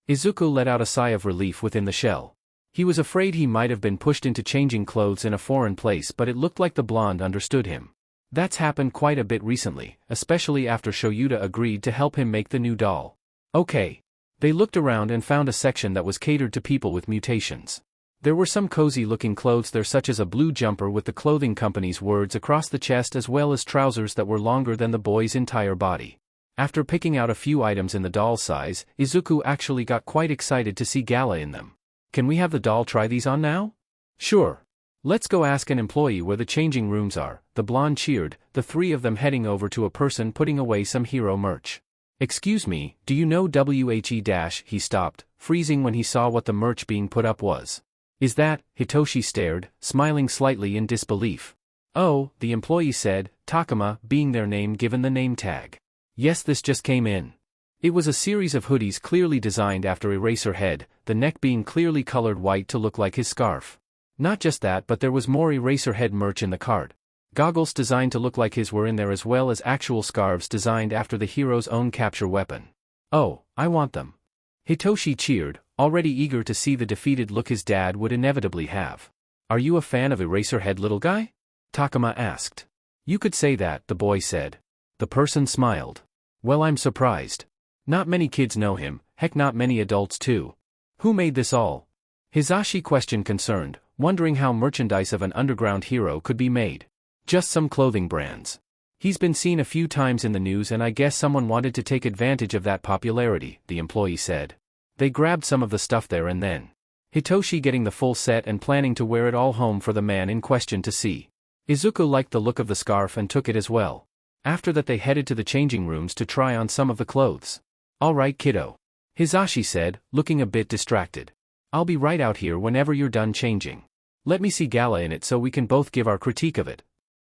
Izuku let out a sigh of relief within the shell. He was afraid he might have been pushed into changing clothes in a foreign place, but it looked like the blonde understood him. That's happened quite a bit recently, especially after Shoyuta agreed to help him make the new doll. Okay. They looked around and found a section that was catered to people with mutations. There were some cozy-looking clothes there, such as a blue jumper with the clothing company's words across the chest, as well as trousers that were longer than the boy's entire body. After picking out a few items in the doll size, Izuku actually got quite excited to see Gala in them. Can we have the doll try these on now? Sure. Let's go ask an employee where the changing rooms are, the blonde cheered, the three of them heading over to a person putting away some hero merch. Excuse me, do you know WHE-? He stopped, freezing when he saw what the merch being put up was. Is that? Hitoshi stared, smiling slightly in disbelief. Oh, the employee said, Takuma being their name given the name tag. Yes, this just came in. It was a series of hoodies clearly designed after Eraserhead, the neck being clearly colored white to look like his scarf. Not just that, but there was more Eraserhead merch in the cart. Goggles designed to look like his were in there, as well as actual scarves designed after the hero's own capture weapon. Oh, I want them. Hitoshi cheered, already eager to see the defeated look his dad would inevitably have. Are you a fan of Eraserhead, little guy? Takuma asked. You could say that, the boy said. The person smiled. Well, I'm surprised. Not many kids know him, heck not many adults too. Who made this all? Hisashi questioned, concerned, wondering how merchandise of an underground hero could be made. Just some clothing brands. He's been seen a few times in the news and I guess someone wanted to take advantage of that popularity, the employee said. They grabbed some of the stuff there and then. Hitoshi getting the full set and planning to wear it all home for the man in question to see. Izuku liked the look of the scarf and took it as well. After that they headed to the changing rooms to try on some of the clothes. All right, kiddo. Hisashi said, looking a bit distracted. I'll be right out here whenever you're done changing. Let me see Gala in it so we can both give our critique of it.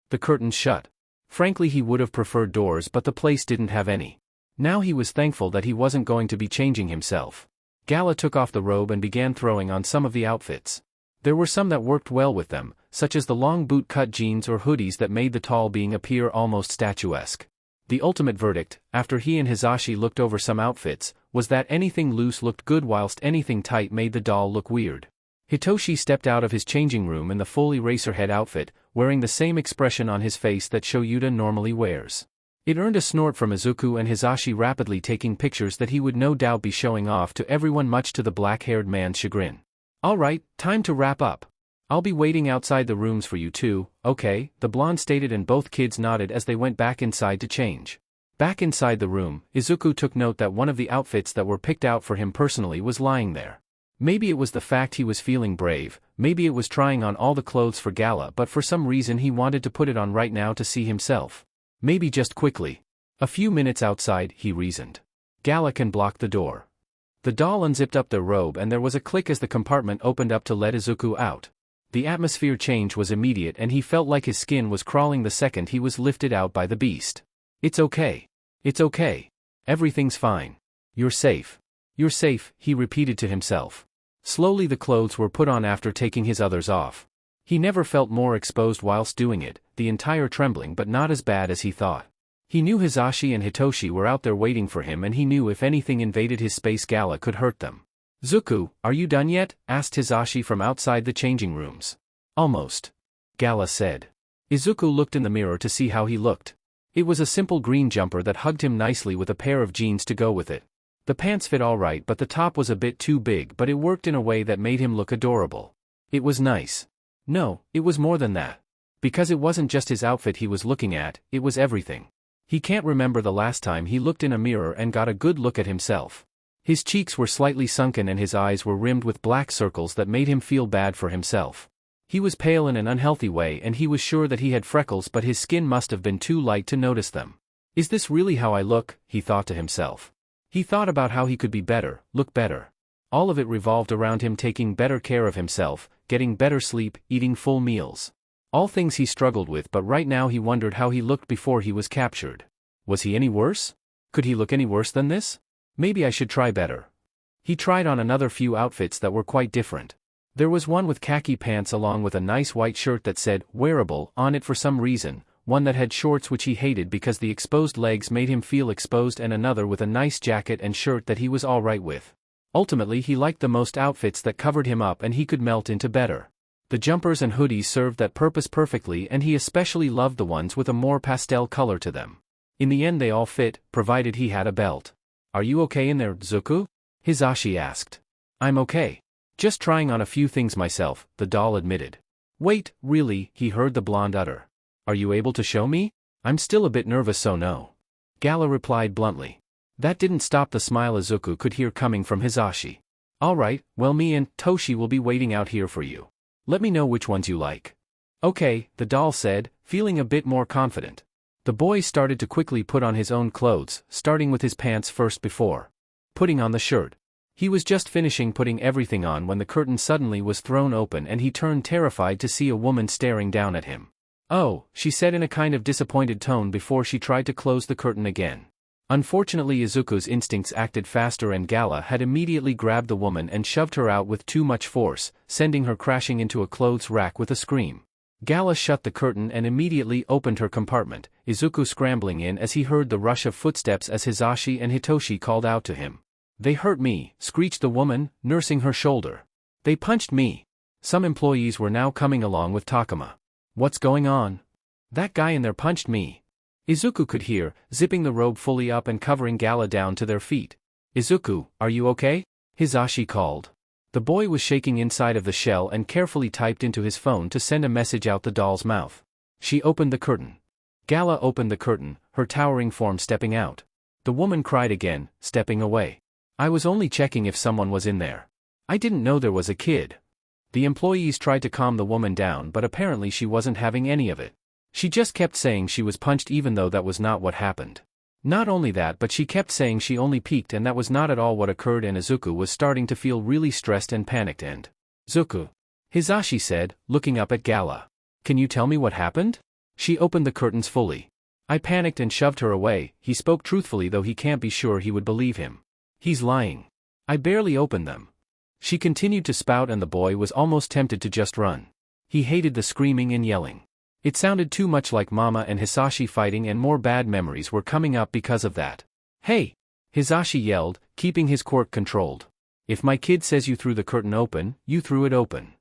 The curtains shut. Frankly, he would have preferred doors, but the place didn't have any. Now he was thankful that he wasn't going to be changing himself. Gala took off the robe and began throwing on some of the outfits. There were some that worked well with them, such as the long boot-cut jeans or hoodies that made the tall being appear almost statuesque. The ultimate verdict, after he and Hisashi looked over some outfits, was that anything loose looked good whilst anything tight made the doll look weird. Hitoshi stepped out of his changing room in the full Eraserhead outfit, wearing the same expression on his face that Shoyuta normally wears. It earned a snort from Izuku and Hisashi, rapidly taking pictures that he would no doubt be showing off to everyone, much to the black-haired man's chagrin. Alright, time to wrap up. I'll be waiting outside the rooms for you too, okay? The blonde stated, and both kids nodded as they went back inside to change. Back inside the room, Izuku took note that one of the outfits that were picked out for him personally was lying there. Maybe it was the fact he was feeling brave, maybe it was trying on all the clothes for Gala, but for some reason he wanted to put it on right now to see himself. Maybe just quickly. A few minutes outside, he reasoned. Gala can block the door. The doll unzipped up their robe and there was a click as the compartment opened up to let Izuku out. The atmosphere change was immediate and he felt like his skin was crawling the second he was lifted out by the beast. It's okay. It's okay. Everything's fine. You're safe. You're safe, he repeated to himself. Slowly the clothes were put on after taking his others off. He never felt more exposed whilst doing it, the entire trembling, but not as bad as he thought. He knew Hisashi and Hitoshi were out there waiting for him, and he knew if anything invaded his space, Gala could hurt them. Zuku, are you done yet? Asked Hisashi from outside the changing rooms. Almost. Gala said. Izuku looked in the mirror to see how he looked. It was a simple green jumper that hugged him nicely with a pair of jeans to go with it. The pants fit all right, but the top was a bit too big, but it worked in a way that made him look adorable. It was nice. No, it was more than that. Because it wasn't just his outfit he was looking at, it was everything. He can't remember the last time he looked in a mirror and got a good look at himself. His cheeks were slightly sunken and his eyes were rimmed with black circles that made him feel bad for himself. He was pale in an unhealthy way and he was sure that he had freckles, but his skin must have been too light to notice them. Is this really how I look? He thought to himself. He thought about how he could be better, look better. All of it revolved around him taking better care of himself, getting better sleep, eating full meals. All things he struggled with, but right now he wondered how he looked before he was captured. Was he any worse? Could he look any worse than this? Maybe I should try better. He tried on another few outfits that were quite different. There was one with khaki pants along with a nice white shirt that said, wearable, on it for some reason, one that had shorts which he hated because the exposed legs made him feel exposed, and another with a nice jacket and shirt that he was alright with. Ultimately he liked the most outfits that covered him up and he could melt into better. The jumpers and hoodies served that purpose perfectly, and he especially loved the ones with a more pastel color to them. In the end they all fit, provided he had a belt. "Are you okay in there, Izuku?" Hisashi asked. "I'm okay. Just trying on a few things myself," the doll admitted. "Wait, really?" he heard the blonde utter. "Are you able to show me? I'm still a bit nervous, so no." Gala replied bluntly. That didn't stop the smile Izuku could hear coming from Hisashi. "Alright, well, me and Toshi will be waiting out here for you. Let me know which ones you like." "Okay," the doll said, feeling a bit more confident. The boy started to quickly put on his own clothes, starting with his pants first before putting on the shirt. He was just finishing putting everything on when the curtain suddenly was thrown open and he turned terrified to see a woman staring down at him. "Oh," she said in a kind of disappointed tone before she tried to close the curtain again. Unfortunately Izuku's instincts acted faster and Gala had immediately grabbed the woman and shoved her out with too much force, sending her crashing into a clothes rack with a scream. Gala shut the curtain and immediately opened her compartment, Izuku scrambling in as he heard the rush of footsteps as Hisashi and Hitoshi called out to him. "They hurt me," screeched the woman, nursing her shoulder. "They punched me." Some employees were now coming along with Takuma. "What's going on?" "That guy in there punched me," Izuku could hear, zipping the robe fully up and covering Gala down to their feet. "Izuku, are you okay?" Hisashi called. The boy was shaking inside of the shell and carefully typed into his phone to send a message out the doll's mouth. She opened the curtain. Gala opened the curtain, her towering form stepping out. The woman cried again, stepping away. "I was only checking if someone was in there. I didn't know there was a kid." The employees tried to calm the woman down, but apparently she wasn't having any of it. She just kept saying she was punched even though that was not what happened. Not only that, but she kept saying she only peeked and that was not at all what occurred, and Izuku was starting to feel really stressed and panicked. "And Izuku," Hisashi said, looking up at Gala. "Can you tell me what happened?" She opened the curtains fully. "I panicked and shoved her away," he spoke truthfully, though he can't be sure he would believe him. "He's lying. I barely opened them." She continued to spout and the boy was almost tempted to just run. He hated the screaming and yelling. It sounded too much like Mama and Hisashi fighting, and more bad memories were coming up because of that. "Hey!" Hisashi yelled, keeping his quirk controlled. "If my kid says you threw the curtain open, you threw it open."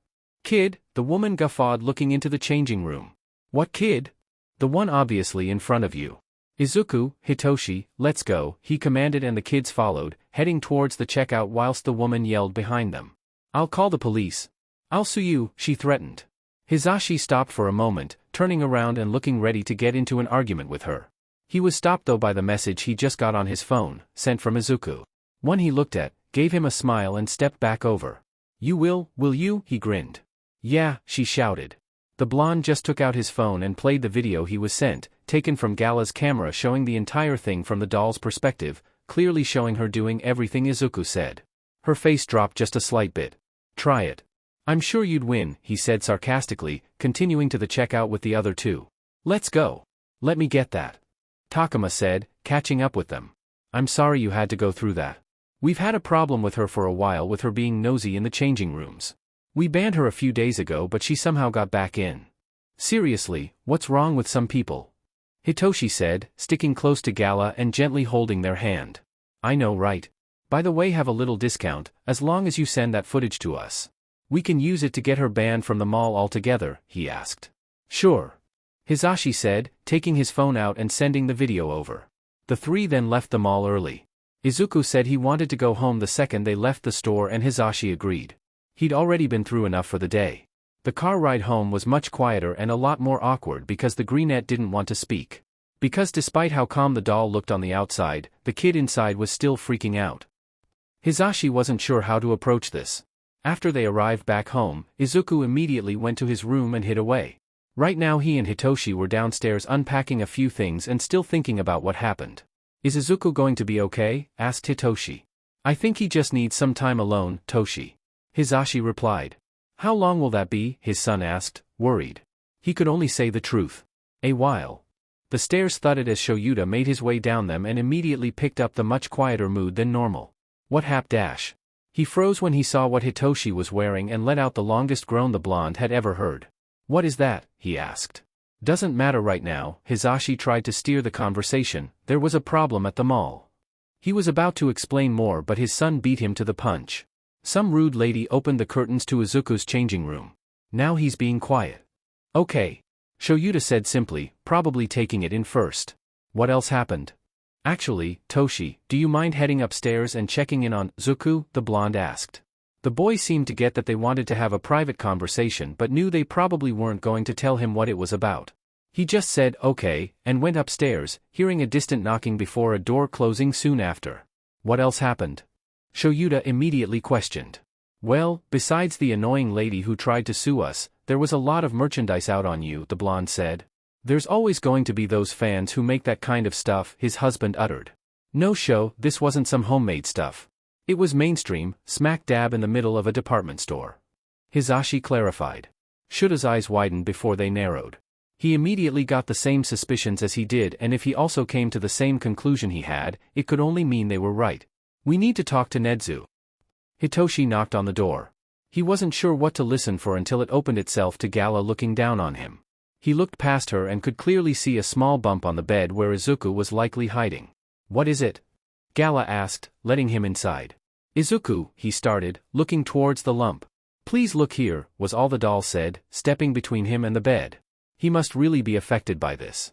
"Kid?" the woman guffawed, looking into the changing room. "What kid?" "The one obviously in front of you." "Izuku, Hitoshi, let's go," he commanded, and the kids followed, heading towards the checkout whilst the woman yelled behind them. "I'll call the police. I'll sue you," she threatened. Hisashi stopped for a moment, turning around and looking ready to get into an argument with her. He was stopped though by the message he just got on his phone, sent from Izuku. One he looked at, gave him a smile and stepped back over. "You will you?" he grinned. "Yeah," she shouted. The blonde just took out his phone and played the video he was sent, taken from Gala's camera, showing the entire thing from the doll's perspective, clearly showing her doing everything Izuku said. Her face dropped just a slight bit. "Try it. I'm sure you'd win," he said sarcastically, continuing to the checkout with the other two. "Let's go. Let me get that," Takuma said, catching up with them. "I'm sorry you had to go through that. We've had a problem with her for a while, with her being nosy in the changing rooms. We banned her a few days ago, but she somehow got back in. Seriously, what's wrong with some people?" Hitoshi said, sticking close to Gala and gently holding their hand. "I know, right? By the way, have a little discount, as long as you send that footage to us. We can use it to get her banned from the mall altogether," he asked. "Sure," Hisashi said, taking his phone out and sending the video over. The three then left the mall early. Izuku said he wanted to go home the second they left the store, and Hisashi agreed. He'd already been through enough for the day. The car ride home was much quieter and a lot more awkward because the greenette didn't want to speak. Because despite how calm the doll looked on the outside, the kid inside was still freaking out. Hisashi wasn't sure how to approach this. After they arrived back home, Izuku immediately went to his room and hid away. Right now he and Hitoshi were downstairs unpacking a few things and still thinking about what happened. "Is Izuku going to be okay?" asked Hitoshi. "I think he just needs some time alone, Toshi," Hisashi replied. "How long will that be?" his son asked, worried. He could only say the truth. "A while." The stairs thudded as Shoyuta made his way down them and immediately picked up the much quieter mood than normal. "What hap dash?" He froze when he saw what Hitoshi was wearing and let out the longest groan the blonde had ever heard. "What is that?" he asked. Doesn't matter right now, Hisashi tried to steer the conversation. There was a problem at the mall. He was about to explain more but his son beat him to the punch. Some rude lady opened the curtains to Izuku's changing room. Now he's being quiet. Okay. Shoyuta said simply, probably taking it in first. What else happened? Actually, Toshi, do you mind heading upstairs and checking in on Izuku? The blonde asked. The boy seemed to get that they wanted to have a private conversation but knew they probably weren't going to tell him what it was about. He just said okay, and went upstairs, hearing a distant knocking before a door closing soon after. What else happened? Shoyuta immediately questioned. Well, besides the annoying lady who tried to sue us, there was a lot of merchandise out on you, the blonde said. There's always going to be those fans who make that kind of stuff, his husband uttered. No show, this wasn't some homemade stuff. It was mainstream, smack dab in the middle of a department store. Hisashi clarified. Shuta's eyes widened before they narrowed. He immediately got the same suspicions as he did, and if he also came to the same conclusion he had, it could only mean they were right. We need to talk to Nedzu. Hitoshi knocked on the door. He wasn't sure what to listen for until it opened itself to Gala looking down on him. He looked past her and could clearly see a small bump on the bed where Izuku was likely hiding. What is it? Gala asked, letting him inside. Izuku, he started, looking towards the lump. Please look here, was all the doll said, stepping between him and the bed. He must really be affected by this.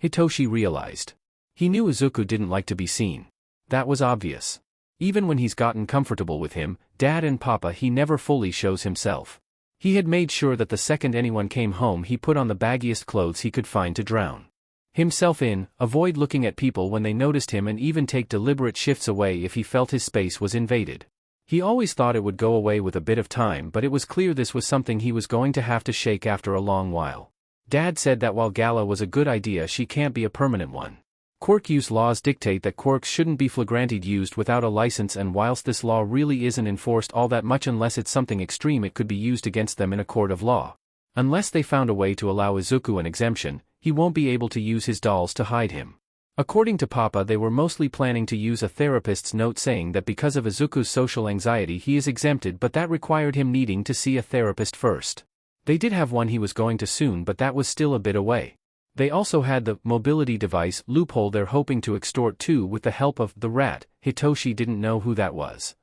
Hitoshi realized. He knew Izuku didn't like to be seen. That was obvious. Even when he's gotten comfortable with him, Dad and Papa, he never fully shows himself. He had made sure that the second anyone came home he put on the baggiest clothes he could find to drown himself in, avoid looking at people when they noticed him, and even take deliberate shifts away if he felt his space was invaded. He always thought it would go away with a bit of time, but it was clear this was something he was going to have to shake after a long while. Dad said that while Gala was a good idea, she can't be a permanent one. Quirk use laws dictate that quirks shouldn't be flagrantied used without a license, and whilst this law really isn't enforced all that much unless it's something extreme, it could be used against them in a court of law. Unless they found a way to allow Izuku an exemption, he won't be able to use his dolls to hide him. According to Papa, they were mostly planning to use a therapist's note saying that because of Izuku's social anxiety he is exempted, but that required him needing to see a therapist first. They did have one he was going to soon, but that was still a bit away. They also had the mobility device loophole they're hoping to extort too with the help of the rat. Hitoshi didn't know who that was.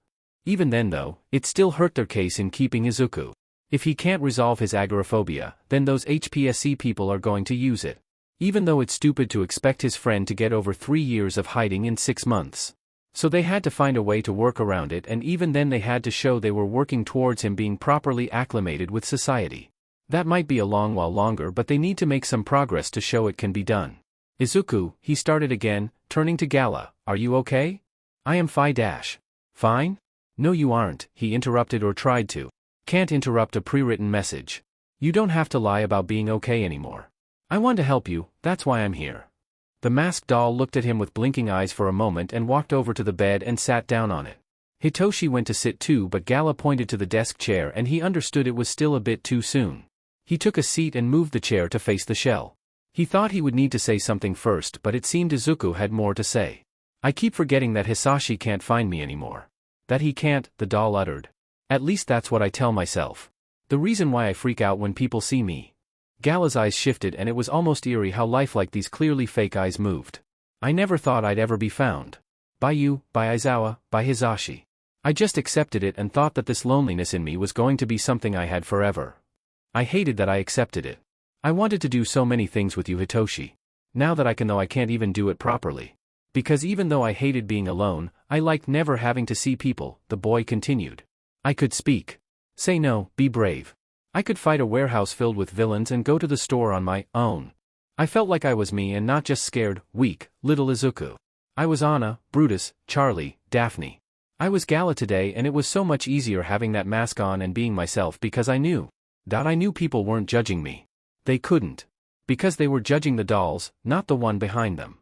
Even then though, it still hurt their case in keeping Izuku. If he can't resolve his agoraphobia, then those HPSC people are going to use it. Even though it's stupid to expect his friend to get over 3 years of hiding in 6 months. So they had to find a way to work around it, and even then they had to show they were working towards him being properly acclimated with society. That might be a long while longer, but they need to make some progress to show it can be done. Izuku, he started again, turning to Gala, are you okay? I am fine? No you aren't, he interrupted or tried to. Can't interrupt a pre-written message. You don't have to lie about being okay anymore. I want to help you, that's why I'm here. The masked doll looked at him with blinking eyes for a moment and walked over to the bed and sat down on it. Hitoshi went to sit too, but Gala pointed to the desk chair and he understood it was still a bit too soon. He took a seat and moved the chair to face the shell. He thought he would need to say something first, but it seemed Izuku had more to say. I keep forgetting that Hisashi can't find me anymore. That he can't, the doll uttered. At least that's what I tell myself. The reason why I freak out when people see me. Gala's eyes shifted and it was almost eerie how lifelike these clearly fake eyes moved. I never thought I'd ever be found. By you, by Aizawa, by Hisashi. I just accepted it and thought that this loneliness in me was going to be something I had forever. I hated that I accepted it. I wanted to do so many things with you, Hitoshi. Now that I can, though I can't even do it properly. Because even though I hated being alone, I liked never having to see people, the boy continued. I could speak. Say no, be brave. I could fight a warehouse filled with villains and go to the store on my own. I felt like I was me and not just scared, weak, little Izuku. I was Anna, Brutus, Charlie, Daphne. I was Gala today, and it was so much easier having that mask on and being myself because I knew people weren't judging me. They couldn't. Because they were judging the dolls, not the one behind them.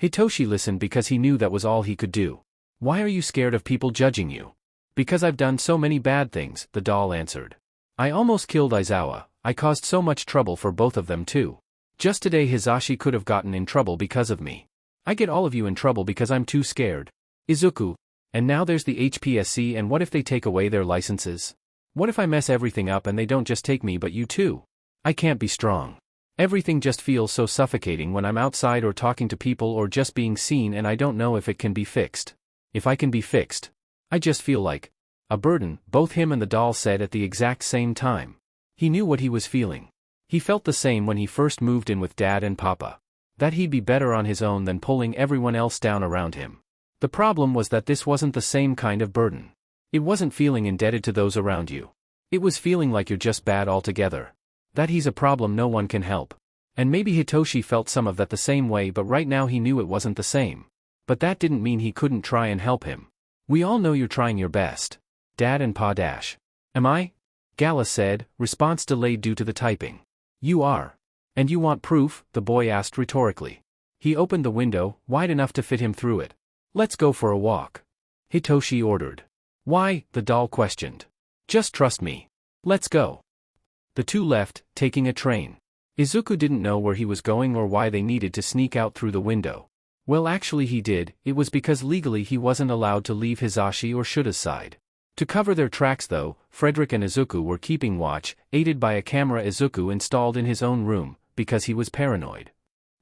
Hitoshi listened because he knew that was all he could do. Why are you scared of people judging you? Because I've done so many bad things, the doll answered. I almost killed Aizawa, I caused so much trouble for both of them too. Just today Hisashi could have gotten in trouble because of me. I get all of you in trouble because I'm too scared. Izuku. And now there's the HPSC, and what if they take away their licenses? What if I mess everything up and they don't just take me but you too? I can't be strong. Everything just feels so suffocating when I'm outside or talking to people or just being seen, and I don't know if it can be fixed. If I can be fixed. I just feel like a burden, both him and the doll said at the exact same time. He knew what he was feeling. He felt the same when he first moved in with Dad and Papa. That he'd be better on his own than pulling everyone else down around him. The problem was that this wasn't the same kind of burden. It wasn't feeling indebted to those around you. It was feeling like you're just bad altogether. That he's a problem no one can help. And maybe Hitoshi felt some of that the same way, but right now he knew it wasn't the same. But that didn't mean he couldn't try and help him. We all know you're trying your best. Dad and Pa dash. Am I? Gala said, response delayed due to the typing. You are. And you want proof? The boy asked rhetorically. He opened the window, wide enough to fit him through it. Let's go for a walk. Hitoshi ordered. Why? The doll questioned. Just trust me. Let's go. The two left, taking a train. Izuku didn't know where he was going or why they needed to sneak out through the window. Well, actually he did. It was because legally he wasn't allowed to leave Hisashi or Shuta's side. To cover their tracks though, Frederick and Izuku were keeping watch, aided by a camera Izuku installed in his own room, because he was paranoid.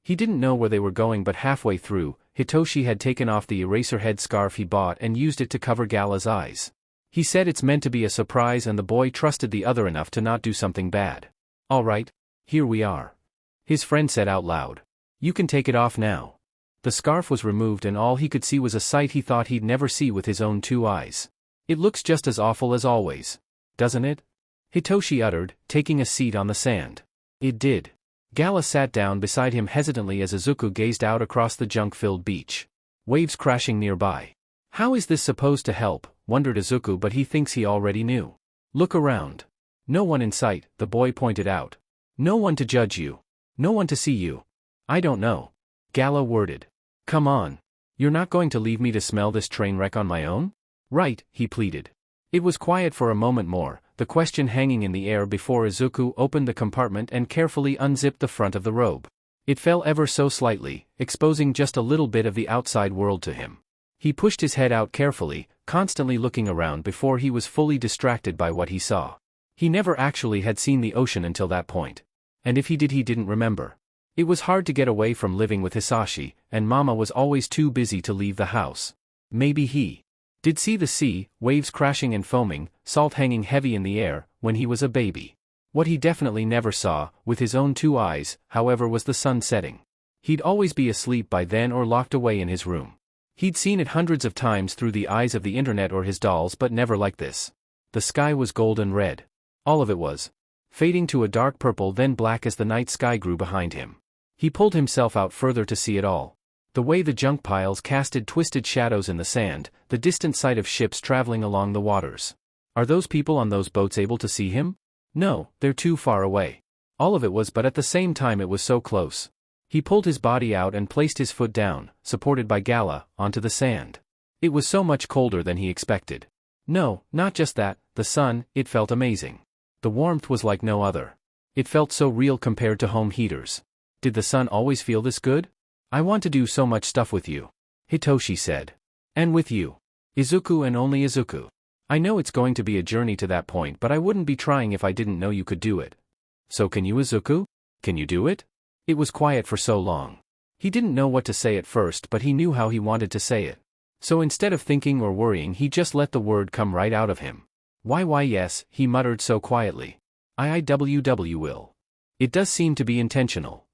He didn't know where they were going, but halfway through, Hitoshi had taken off the eraser-head scarf he bought and used it to cover Gala's eyes. He said it's meant to be a surprise, and the boy trusted the other enough to not do something bad. All right, here we are. His friend said out loud. You can take it off now. The scarf was removed and all he could see was a sight he thought he'd never see with his own two eyes. It looks just as awful as always. Doesn't it? Hitoshi uttered, taking a seat on the sand. It did. Gala sat down beside him hesitantly as Izuku gazed out across the junk-filled beach. Waves crashing nearby. How is this supposed to help, wondered Izuku, but he thinks he already knew. Look around. No one in sight, the boy pointed out. No one to judge you. No one to see you. I don't know. Gala worded. Come on. You're not going to leave me to smell this train wreck on my own? Right, he pleaded. It was quiet for a moment more, the question hanging in the air before Izuku opened the compartment and carefully unzipped the front of the robe. It fell ever so slightly, exposing just a little bit of the outside world to him. He pushed his head out carefully, constantly looking around before he was fully distracted by what he saw. He never actually had seen the ocean until that point. And if he did, he didn't remember. It was hard to get away from living with Hisashi, and Mama was always too busy to leave the house. Maybe he did see the sea, waves crashing and foaming, salt hanging heavy in the air, when he was a baby. What he definitely never saw, with his own two eyes, however, was the sun setting. He'd always be asleep by then or locked away in his room. He'd seen it hundreds of times through the eyes of the internet or his dolls, but never like this. The sky was golden red. All of it was. Fading to a dark purple, then black as the night sky grew behind him. He pulled himself out further to see it all. The way the junk piles casted twisted shadows in the sand, the distant sight of ships traveling along the waters. Are those people on those boats able to see him? No, they're too far away. All of it was, but at the same time it was so close. He pulled his body out and placed his foot down, supported by Gala, onto the sand. It was so much colder than he expected. No, not just that, the sun, it felt amazing. The warmth was like no other. It felt so real compared to home heaters. Did the sun always feel this good? I want to do so much stuff with you. Hitoshi said. And with you. Izuku and only Izuku. I know it's going to be a journey to that point, but I wouldn't be trying if I didn't know you could do it. So can you, Izuku? Can you do it? It was quiet for so long. He didn't know what to say at first, but he knew how he wanted to say it. So instead of thinking or worrying, he just let the word come right out of him. Why yes, he muttered so quietly. I will. It does seem to be intentional.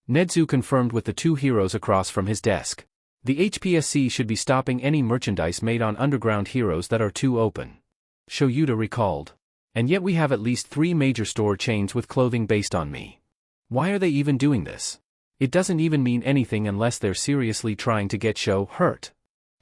Nedzu confirmed with the two heroes across from his desk. The HPSC should be stopping any merchandise made on underground heroes that are too open. Shoyuta recalled. And yet we have at least 3 major store chains with clothing based on me. Why are they even doing this? It doesn't even mean anything unless they're seriously trying to get Sho hurt.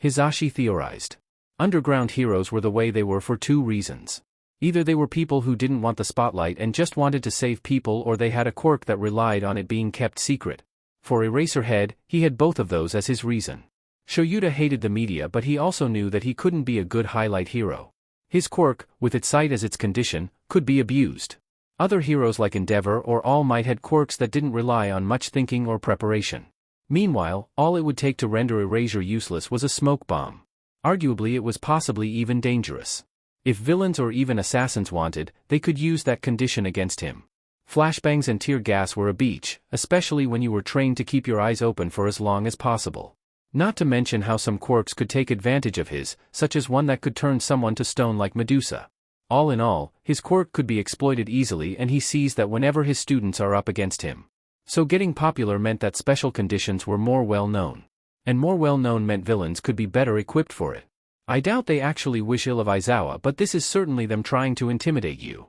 Hisashi theorized. Underground heroes were the way they were for 2 reasons. Either they were people who didn't want the spotlight and just wanted to save people, or they had a quirk that relied on it being kept secret. For Eraserhead, he had both of those as his reason. Shoyuta hated the media, but he also knew that he couldn't be a good highlight hero. His quirk, with its sight as its condition, could be abused. Other heroes like Endeavor or All Might had quirks that didn't rely on much thinking or preparation. Meanwhile, all it would take to render Erasure useless was a smoke bomb. Arguably it was possibly even dangerous. If villains or even assassins wanted, they could use that condition against him. Flashbangs and tear gas were a beach, especially when you were trained to keep your eyes open for as long as possible. Not to mention how some quirks could take advantage of his, such as one that could turn someone to stone like Medusa. All in all, his quirk could be exploited easily, and he sees that whenever his students are up against him. So getting popular meant that special conditions were more well known. And more well known meant villains could be better equipped for it. I doubt they actually wish ill of Aizawa, but this is certainly them trying to intimidate you.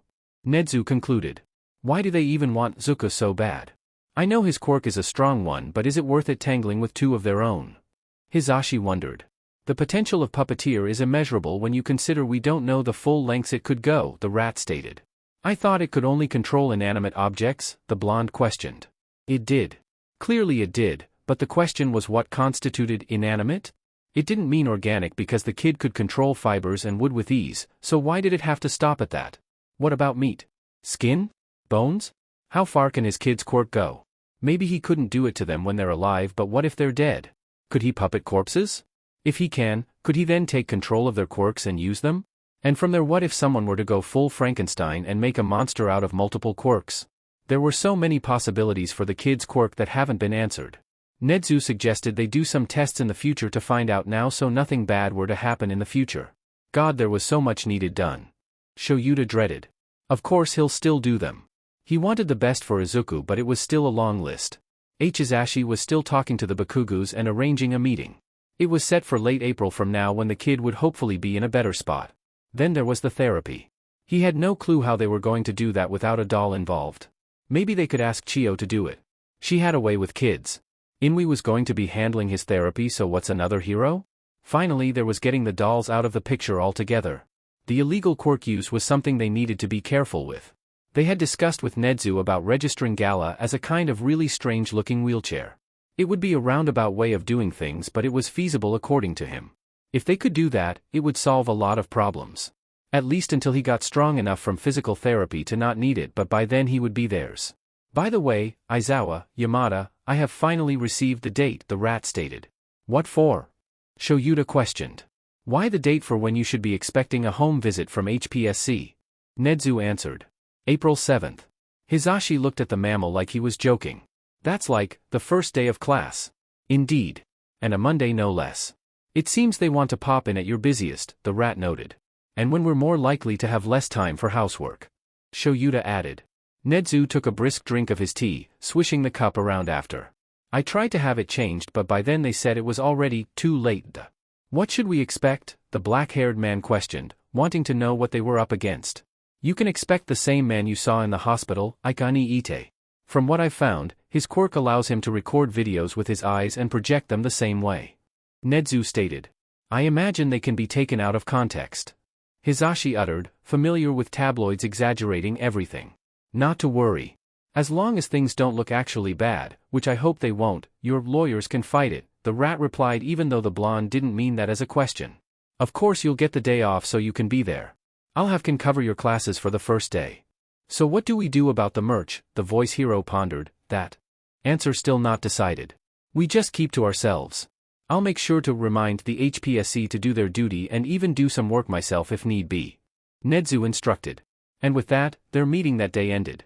Nezu concluded. Why do they even want Izuku so bad? I know his quirk is a strong one, but is it worth it tangling with two of their own? Hizashi wondered. The potential of Puppeteer is immeasurable when you consider we don't know the full lengths it could go, the rat stated. I thought it could only control inanimate objects, the blonde questioned. It did. Clearly it did, but the question was what constituted inanimate? It didn't mean organic because the kid could control fibers and wood with ease, so why did it have to stop at that? What about meat? Skin? Bones? How far can his kid's quirk go? Maybe he couldn't do it to them when they're alive, but what if they're dead? Could he puppet corpses? If he can, could he then take control of their quirks and use them? And from there, what if someone were to go full Frankenstein and make a monster out of multiple quirks? There were so many possibilities for the kid's quirk that haven't been answered. Nezu suggested they do some tests in the future to find out now so nothing bad were to happen in the future. God, there was so much needed done. Shoyuta dreaded. Of course he'll still do them. He wanted the best for Izuku, but it was still a long list. Hizashi was still talking to the Bakugus and arranging a meeting. It was set for late April from now, when the kid would hopefully be in a better spot. Then there was the therapy. He had no clue how they were going to do that without a doll involved. Maybe they could ask Chio to do it. She had a way with kids. Inui was going to be handling his therapy, so what's another hero? Finally, there was getting the dolls out of the picture altogether. The illegal quirk use was something they needed to be careful with. They had discussed with Nezu about registering Gala as a kind of really strange-looking wheelchair. It would be a roundabout way of doing things, but it was feasible according to him. If they could do that, it would solve a lot of problems. At least until he got strong enough from physical therapy to not need it, but by then he would be theirs. By the way, Aizawa, Yamada, I have finally received the date, the rat stated. What for? Shoyuta questioned. Why the date for when you should be expecting a home visit from HPSC? Nezu answered. April 7th. Hizashi looked at the mammal like he was joking. That's like, the first day of class. Indeed. And a Monday no less. It seems they want to pop in at your busiest, the rat noted. And when we're more likely to have less time for housework. Shoyuta added. Nezu took a brisk drink of his tea, swishing the cup around after. I tried to have it changed, but by then they said it was already too late. What should we expect? The black-haired man questioned, wanting to know what they were up against. You can expect the same man you saw in the hospital, Ikani Ite. From what I've found, his quirk allows him to record videos with his eyes and project them the same way. Nezu stated. I imagine they can be taken out of context. Hizashi uttered, familiar with tabloids exaggerating everything. Not to worry. As long as things don't look actually bad, which I hope they won't, your lawyers can fight it, the rat replied, even though the blonde didn't mean that as a question. Of course you'll get the day off so you can be there. I'll have can cover your classes for the first day. So what do we do about the merch? The voice hero pondered. That answer still not decided. We just keep to ourselves. I'll make sure to remind the HPSC to do their duty and even do some work myself if need be. Nezu instructed. And with that, their meeting that day ended.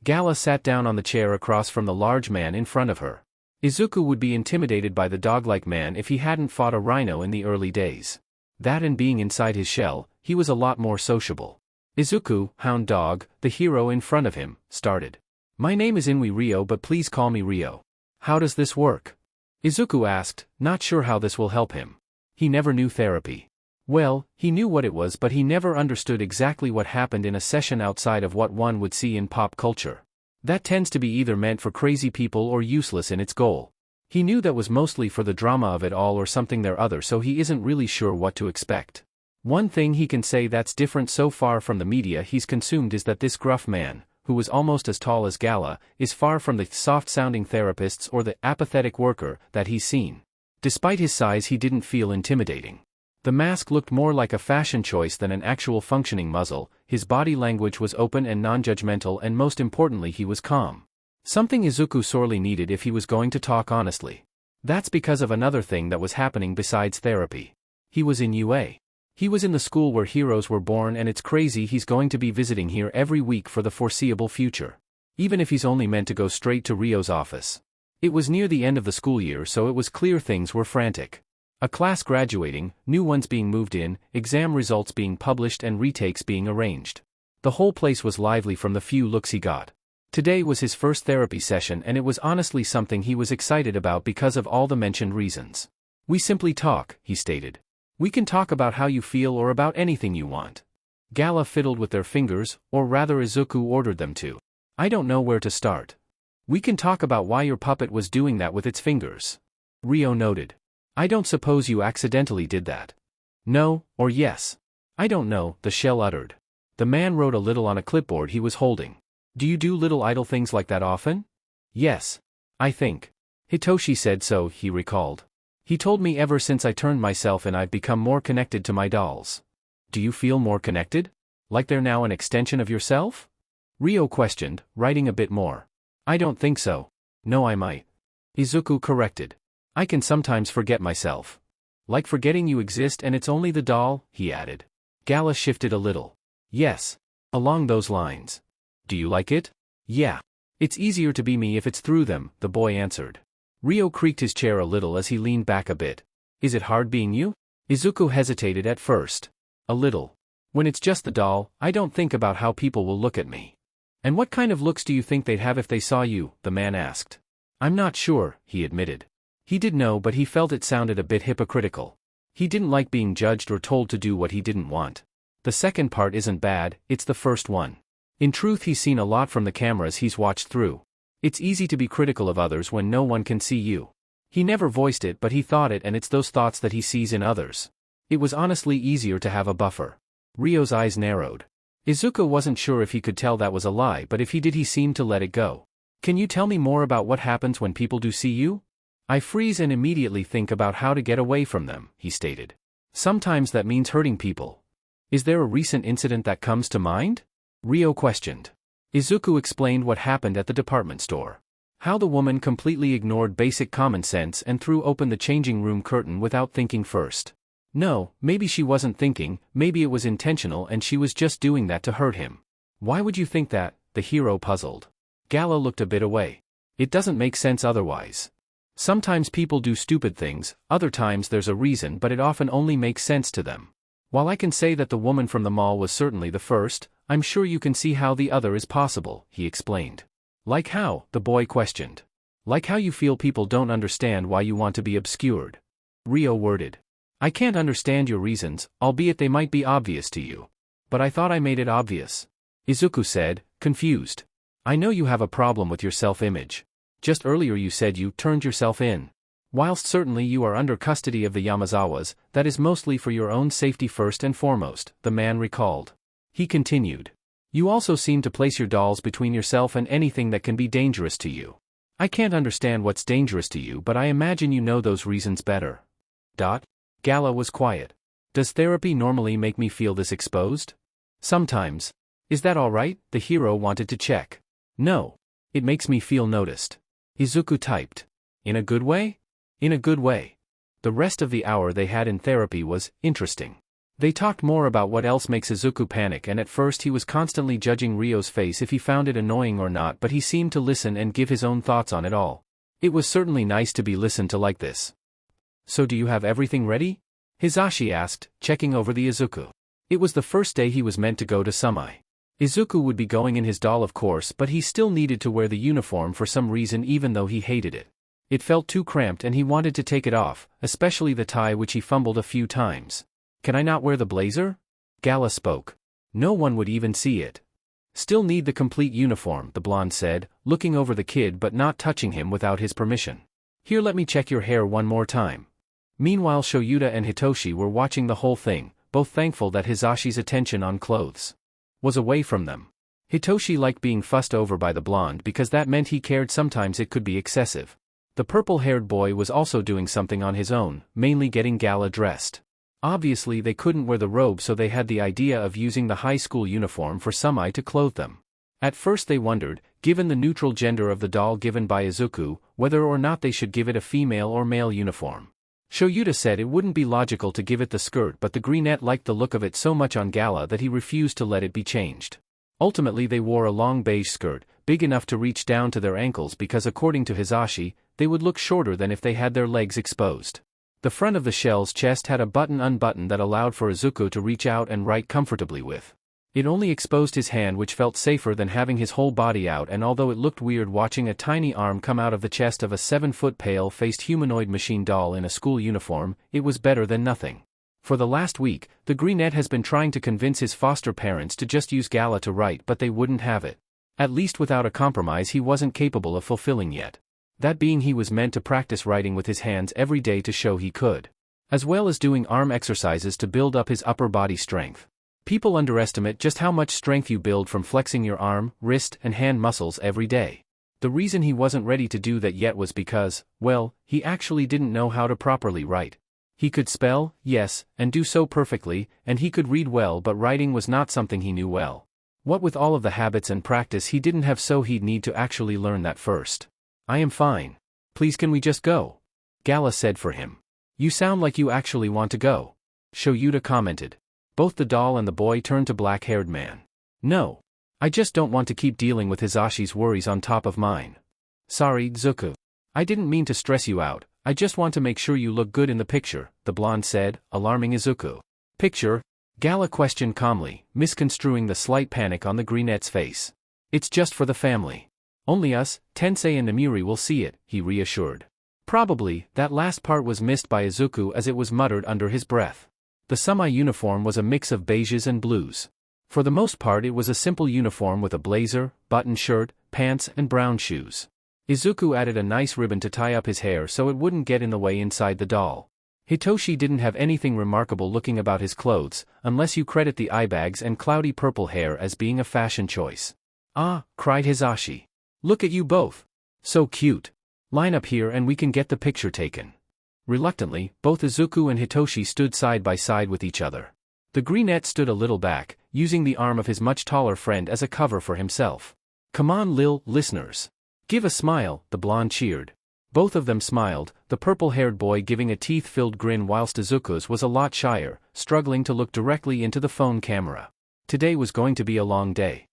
Gala sat down on the chair across from the large man in front of her. Izuku would be intimidated by the dog-like man if he hadn't fought a rhino in the early days. That and being inside his shell, he was a lot more sociable. Izuku, hound dog, the hero in front of him, started. My name is Inui Ryo, but please call me Ryo. How does this work? Izuku asked, not sure how this will help him. He never knew therapy. Well, he knew what it was, but he never understood exactly what happened in a session outside of what one would see in pop culture. That tends to be either meant for crazy people or useless in its goal. He knew that was mostly for the drama of it all or something there other, so he isn't really sure what to expect. One thing he can say that's different so far from the media he's consumed is that this gruff man, who was almost as tall as Gala, is far from the soft-sounding therapists or the apathetic worker that he's seen. Despite his size, he didn't feel intimidating. The mask looked more like a fashion choice than an actual functioning muzzle, his body language was open and non-judgmental, and most importantly he was calm. Something Izuku sorely needed if he was going to talk honestly. That's because of another thing that was happening besides therapy. He was in UA. He was in the school where heroes were born, and it's crazy he's going to be visiting here every week for the foreseeable future. even if he's only meant to go straight to Ryo's office. It was near the end of the school year, so it was clear things were frantic. A class graduating, new ones being moved in, exam results being published and retakes being arranged. The whole place was lively from the few looks he got. Today was his first therapy session, and it was honestly something he was excited about because of all the mentioned reasons. "We simply talk," he stated. "We can talk about how you feel or about anything you want." Gala fiddled with their fingers, or rather Izuku ordered them to. "I don't know where to start." "We can talk about why your puppet was doing that with its fingers." Ryo noted. "I don't suppose you accidentally did that." "No, or yes. I don't know," the shell uttered. The man wrote a little on a clipboard he was holding. "Do you do little idle things like that often?" "Yes. I think Hitoshi said so," he recalled. "He told me ever since I turned myself in I've become more connected to my dolls." "Do you feel more connected? Like they're now an extension of yourself?" Ryo questioned, writing a bit more. "I don't think so." "No, I might." Izuku corrected. "I can sometimes forget myself." "Like forgetting you exist and it's only the doll," he added. Gala shifted a little. "Yes. Along those lines." "Do you like it?" "Yeah. It's easier to be me if it's through them," the boy answered. Ryo creaked his chair a little as he leaned back a bit. "Is it hard being you?" Izuku hesitated at first. "A little. When it's just the doll, I don't think about how people will look at me." "And what kind of looks do you think they'd have if they saw you?" the man asked. "I'm not sure," he admitted. He did know, but he felt it sounded a bit hypocritical. He didn't like being judged or told to do what he didn't want. The second part isn't bad, it's the first one. In truth, he's seen a lot from the cameras he's watched through. It's easy to be critical of others when no one can see you. He never voiced it, but he thought it, and it's those thoughts that he sees in others. It was honestly easier to have a buffer. Ryo's eyes narrowed. Izuku wasn't sure if he could tell that was a lie, but if he did, he seemed to let it go. "Can you tell me more about what happens when people do see you?" "I freeze and immediately think about how to get away from them," he stated. "Sometimes that means hurting people." "Is there a recent incident that comes to mind?" Ryo questioned. Izuku explained what happened at the department store. How the woman completely ignored basic common sense and threw open the changing room curtain without thinking first. No, maybe she wasn't thinking, maybe it was intentional and she was just doing that to hurt him. "Why would you think that?" the hero puzzled. Gala looked a bit away. "It doesn't make sense otherwise. Sometimes people do stupid things, other times there's a reason, but it often only makes sense to them. While I can say that the woman from the mall was certainly the first, I'm sure you can see how the other is possible," he explained. "Like how?" the boy questioned. "Like how you feel people don't understand why you want to be obscured." Ryo worded. "I can't understand your reasons, albeit they might be obvious to you. But I thought I made it obvious." Izuku said, confused. "I know you have a problem with your self-image. Just earlier you said you turned yourself in. Whilst certainly you are under custody of the Yamazawas, that is mostly for your own safety first and foremost," the man recalled. He continued. "You also seem to place your dolls between yourself and anything that can be dangerous to you. I can't understand what's dangerous to you, but I imagine you know those reasons better." Gala was quiet. "Does therapy normally make me feel this exposed?" "Sometimes." "Is that all right?" the hero wanted to check. "No. It makes me feel noticed." Izuku typed. "In a good way?" "In a good way." The rest of the hour they had in therapy was interesting. They talked more about what else makes Izuku panic, and at first he was constantly judging Ryo's face if he found it annoying or not, but he seemed to listen and give his own thoughts on it all. It was certainly nice to be listened to like this. "So do you have everything ready?" Hisashi asked, checking over the Izuku. It was the first day he was meant to go to Sumai. Izuku would be going in his doll, of course, but he still needed to wear the uniform for some reason, even though he hated it. It felt too cramped and he wanted to take it off, especially the tie, which he fumbled a few times. "Can I not wear the blazer?" Gala spoke. "No one would even see it." "Still need the complete uniform," the blonde said, looking over the kid but not touching him without his permission. "Here, let me check your hair one more time." Meanwhile, Shoyuta and Hitoshi were watching the whole thing, both thankful that Hisashi's attention on clothes was away from them. Hitoshi liked being fussed over by the blonde because that meant he cared. Sometimes it could be excessive. The purple-haired boy was also doing something on his own, mainly getting Gala dressed. Obviously they couldn't wear the robe, so they had the idea of using the high school uniform for Sumai to clothe them. At first they wondered, given the neutral gender of the doll given by Izuku, whether or not they should give it a female or male uniform. Shoyuta said it wouldn't be logical to give it the skirt, but the greenette liked the look of it so much on Gala that he refused to let it be changed. Ultimately they wore a long beige skirt, big enough to reach down to their ankles because according to Hisashi, they would look shorter than if they had their legs exposed. The front of the shell's chest had a button unbuttoned that allowed for Izuku to reach out and write comfortably with. It only exposed his hand, which felt safer than having his whole body out, and although it looked weird watching a tiny arm come out of the chest of a 7-foot pale-faced humanoid machine doll in a school uniform, it was better than nothing. For the last week, the Greenette has been trying to convince his foster parents to just use Gala to write, but they wouldn't have it. At least without a compromise he wasn't capable of fulfilling yet. That being, he was meant to practice writing with his hands every day to show he could. As well as doing arm exercises to build up his upper body strength. People underestimate just how much strength you build from flexing your arm, wrist, and hand muscles every day. The reason he wasn't ready to do that yet was because, well, he actually didn't know how to properly write. He could spell, yes, and do so perfectly, and he could read well, but writing was not something he knew well. What with all of the habits and practice he didn't have, so he'd need to actually learn that first. I am fine. Please, can we just go? Gala said for him. You sound like you actually want to go. Shoyuta commented. Both the doll and the boy turned to black-haired man. No. I just don't want to keep dealing with Hisashi's worries on top of mine. Sorry, Izuku. I didn't mean to stress you out, I just want to make sure you look good in the picture, the blonde said, alarming Izuku. Picture? Gala questioned calmly, misconstruing the slight panic on the Greenette's face. It's just for the family. Only us, Tensei and Namiri will see it, he reassured. Probably, that last part was missed by Izuku as it was muttered under his breath. The semi-uniform was a mix of beiges and blues. For the most part it was a simple uniform with a blazer, button shirt, pants and brown shoes. Izuku added a nice ribbon to tie up his hair so it wouldn't get in the way inside the doll. Hitoshi didn't have anything remarkable looking about his clothes, unless you credit the eye bags and cloudy purple hair as being a fashion choice. Ah, cried Hisashi. Look at you both. So cute. Line up here and we can get the picture taken. Reluctantly, both Izuku and Hitoshi stood side by side with each other. The Greenette stood a little back, using the arm of his much taller friend as a cover for himself. Come on, listeners. Give a smile, the blonde cheered. Both of them smiled, the purple-haired boy giving a teeth-filled grin whilst Izuku's was a lot shyer, struggling to look directly into the phone camera. Today was going to be a long day.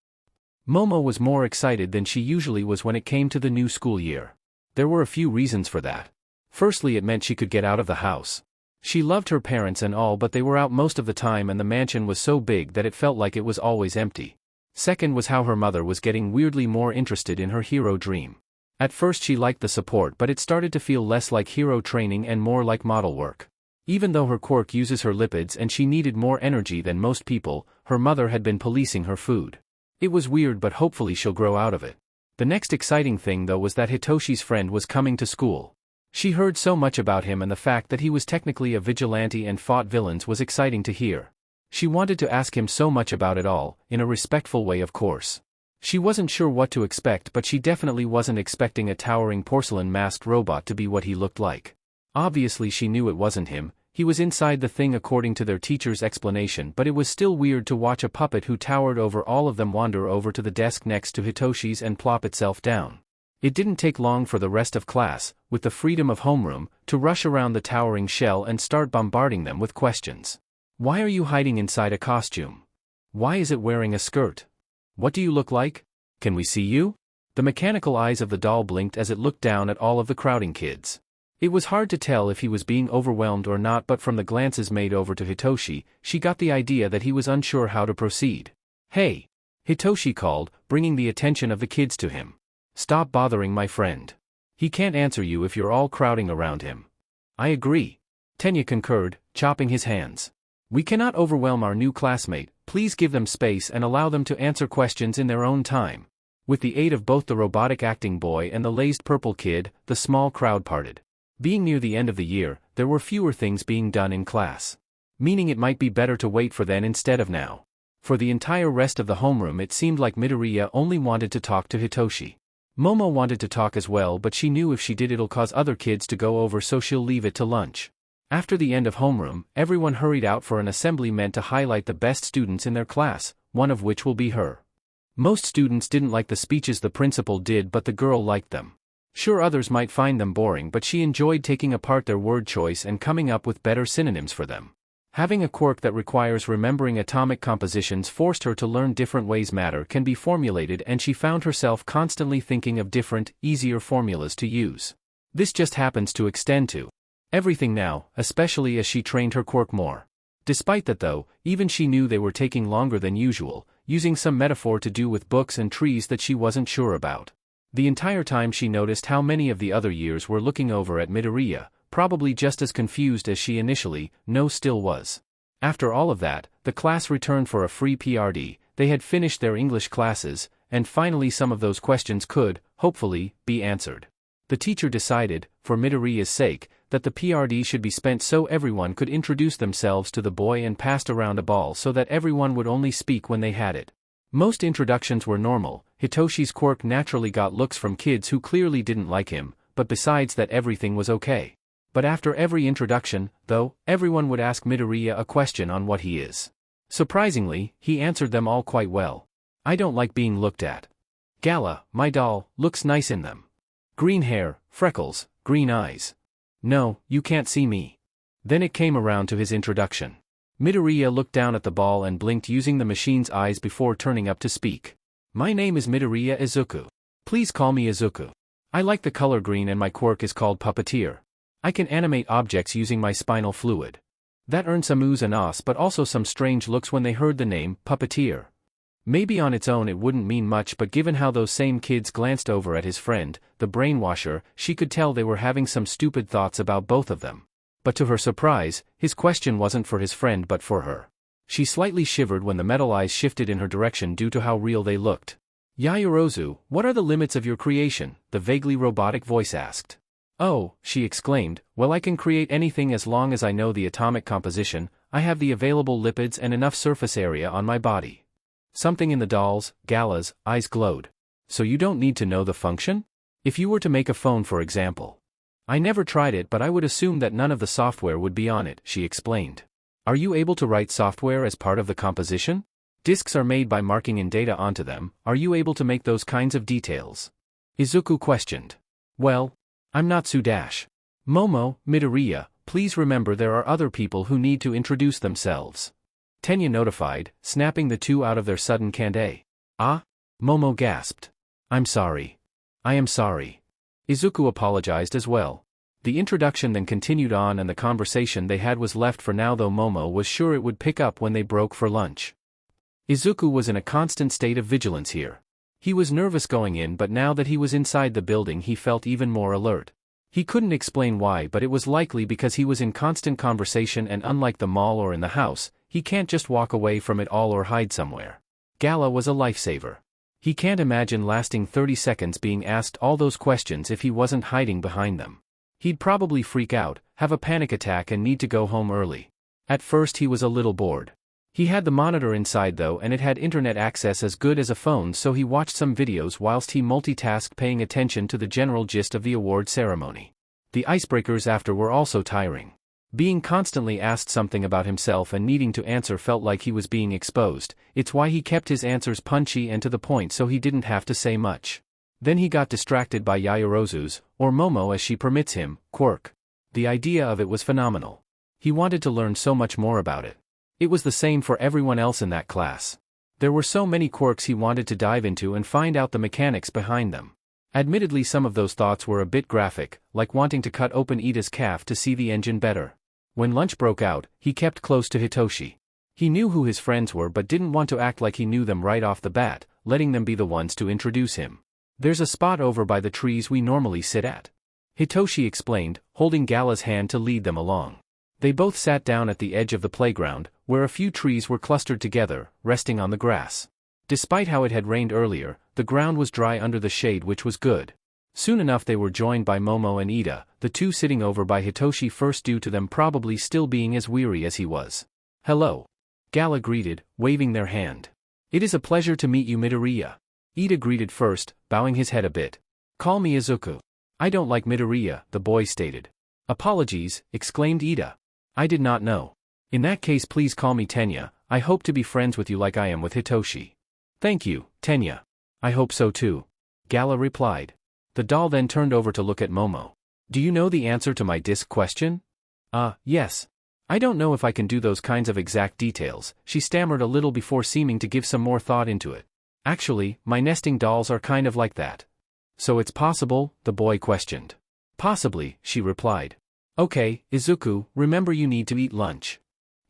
Momo was more excited than she usually was when it came to the new school year. There were a few reasons for that. Firstly, it meant she could get out of the house. She loved her parents and all, but they were out most of the time and the mansion was so big that it felt like it was always empty. Second was how her mother was getting weirdly more interested in her hero dream. At first she liked the support, but it started to feel less like hero training and more like model work. Even though her quirk uses her lipids and she needed more energy than most people, her mother had been policing her food. It was weird, but hopefully she'll grow out of it. The next exciting thing though was that Hitoshi's friend was coming to school. She heard so much about him, and the fact that he was technically a vigilante and fought villains was exciting to hear. She wanted to ask him so much about it all, in a respectful way of course. She wasn't sure what to expect, but she definitely wasn't expecting a towering porcelain masked robot to be what he looked like. Obviously she knew it wasn't him, he was inside the thing according to their teacher's explanation, but it was still weird to watch a puppet who towered over all of them wander over to the desk next to Hitoshi's and plop itself down. It didn't take long for the rest of class, with the freedom of homeroom, to rush around the towering shell and start bombarding them with questions. Why are you hiding inside a costume? Why is it wearing a skirt? What do you look like? Can we see you? The mechanical eyes of the doll blinked as it looked down at all of the crowding kids. It was hard to tell if he was being overwhelmed or not, but from the glances made over to Hitoshi, she got the idea that he was unsure how to proceed. Hey! Hitoshi called, bringing the attention of the kids to him. Stop bothering my friend. He can't answer you if you're all crowding around him. I agree. Tenya concurred, chopping his hands. We cannot overwhelm our new classmate, please give them space and allow them to answer questions in their own time. With the aid of both the robotic acting boy and the lazed purple kid, the small crowd parted. Being near the end of the year, there were fewer things being done in class. Meaning it might be better to wait for then instead of now. For the entire rest of the homeroom it seemed like Midoriya only wanted to talk to Hitoshi. Momo wanted to talk as well, but she knew if she did it'll cause other kids to go over, so she'll leave it to lunch. After the end of homeroom, everyone hurried out for an assembly meant to highlight the best students in their class, one of which will be her. Most students didn't like the speeches the principal did, but the girl liked them. Sure, others might find them boring, but she enjoyed taking apart their word choice and coming up with better synonyms for them. Having a quirk that requires remembering atomic compositions forced her to learn different ways matter can be formulated, and she found herself constantly thinking of different, easier formulas to use. This just happens to extend to everything now, especially as she trained her quirk more. Despite that though, even she knew they were taking longer than usual, using some metaphor to do with books and trees that she wasn't sure about. The entire time she noticed how many of the other years were looking over at Midoriya, probably just as confused as she initially still was. After all of that, the class returned for a free PRD, they had finished their English classes, and finally some of those questions could, hopefully, be answered. The teacher decided, for Midoriya's sake, that the PRD should be spent so everyone could introduce themselves to the boy and passed around a ball so that everyone would only speak when they had it. Most introductions were normal. Hitoshi's quirk naturally got looks from kids who clearly didn't like him, but besides that everything was okay. But after every introduction, though, everyone would ask Midoriya a question on what he is. Surprisingly, he answered them all quite well. I don't like being looked at. Gala, my doll, looks nice in them. Green hair, freckles, green eyes. No, you can't see me. Then it came around to his introduction. Midoriya looked down at the ball and blinked using the machine's eyes before turning up to speak. My name is Midoriya Izuku. Please call me Izuku. I like the color green and my quirk is called Puppeteer. I can animate objects using my spinal fluid. That earned some oohs and ahs but also some strange looks when they heard the name, Puppeteer. Maybe on its own it wouldn't mean much, but given how those same kids glanced over at his friend, the brainwasher, she could tell they were having some stupid thoughts about both of them. But to her surprise, his question wasn't for his friend but for her. She slightly shivered when the metal eyes shifted in her direction due to how real they looked. Yaoyorozu, what are the limits of your creation? The vaguely robotic voice asked. Oh, she exclaimed, well, I can create anything as long as I know the atomic composition. I have the available lipids and enough surface area on my body. Something in the doll's, Gala's, eyes glowed. So you don't need to know the function? If you were to make a phone, for example. I never tried it, but I would assume that none of the software would be on it, she explained. Are you able to write software as part of the composition? Disks are made by marking in data onto them. Are you able to make those kinds of details? Izuku questioned. Well, I'm not Sudash. Momo, Midoriya, please remember there are other people who need to introduce themselves. Tenya notified, snapping the two out of their sudden candé. Ah? Momo gasped. I'm sorry. I am sorry. Izuku apologized as well. The introduction then continued on and the conversation they had was left for now, though Momo was sure it would pick up when they broke for lunch. Izuku was in a constant state of vigilance here. He was nervous going in, but now that he was inside the building he felt even more alert. He couldn't explain why, but it was likely because he was in constant conversation, and unlike the mall or in the house, he can't just walk away from it all or hide somewhere. Gala was a lifesaver. He can't imagine lasting 30 seconds being asked all those questions if he wasn't hiding behind them. He'd probably freak out, have a panic attack and need to go home early. At first he was a little bored. He had the monitor inside though, and it had internet access as good as a phone, so he watched some videos whilst he multitasked, paying attention to the general gist of the award ceremony. The icebreakers after were also tiring. Being constantly asked something about himself and needing to answer felt like he was being exposed. It's why he kept his answers punchy and to the point so he didn't have to say much. Then he got distracted by Yaoyorozu's, or Momo as she permits him, quirk. The idea of it was phenomenal. He wanted to learn so much more about it. It was the same for everyone else in that class. There were so many quirks he wanted to dive into and find out the mechanics behind them. Admittedly, some of those thoughts were a bit graphic, like wanting to cut open Ida's calf to see the engine better. When lunch broke out, he kept close to Hitoshi. He knew who his friends were but didn't want to act like he knew them right off the bat, letting them be the ones to introduce him. There's a spot over by the trees we normally sit at. Hitoshi explained, holding Gala's hand to lead them along. They both sat down at the edge of the playground, where a few trees were clustered together, resting on the grass. Despite how it had rained earlier, the ground was dry under the shade, which was good. Soon enough they were joined by Momo and Ida, the two sitting over by Hitoshi first due to them probably still being as weary as he was. Hello. Gala greeted, waving their hand. It is a pleasure to meet you, Midoriya. Ida greeted first, bowing his head a bit. Call me Izuku. I don't like Midoriya, the boy stated. Apologies, exclaimed Ida. I did not know. In that case please call me Tenya. I hope to be friends with you like I am with Hitoshi. Thank you, Tenya. I hope so too. Gala replied. The doll then turned over to look at Momo. Do you know the answer to my disc question? Yes. I don't know if I can do those kinds of exact details, she stammered a little before seeming to give some more thought into it. Actually, my nesting dolls are kind of like that. So it's possible? The boy questioned. Possibly, she replied. Okay, Izuku, remember you need to eat lunch.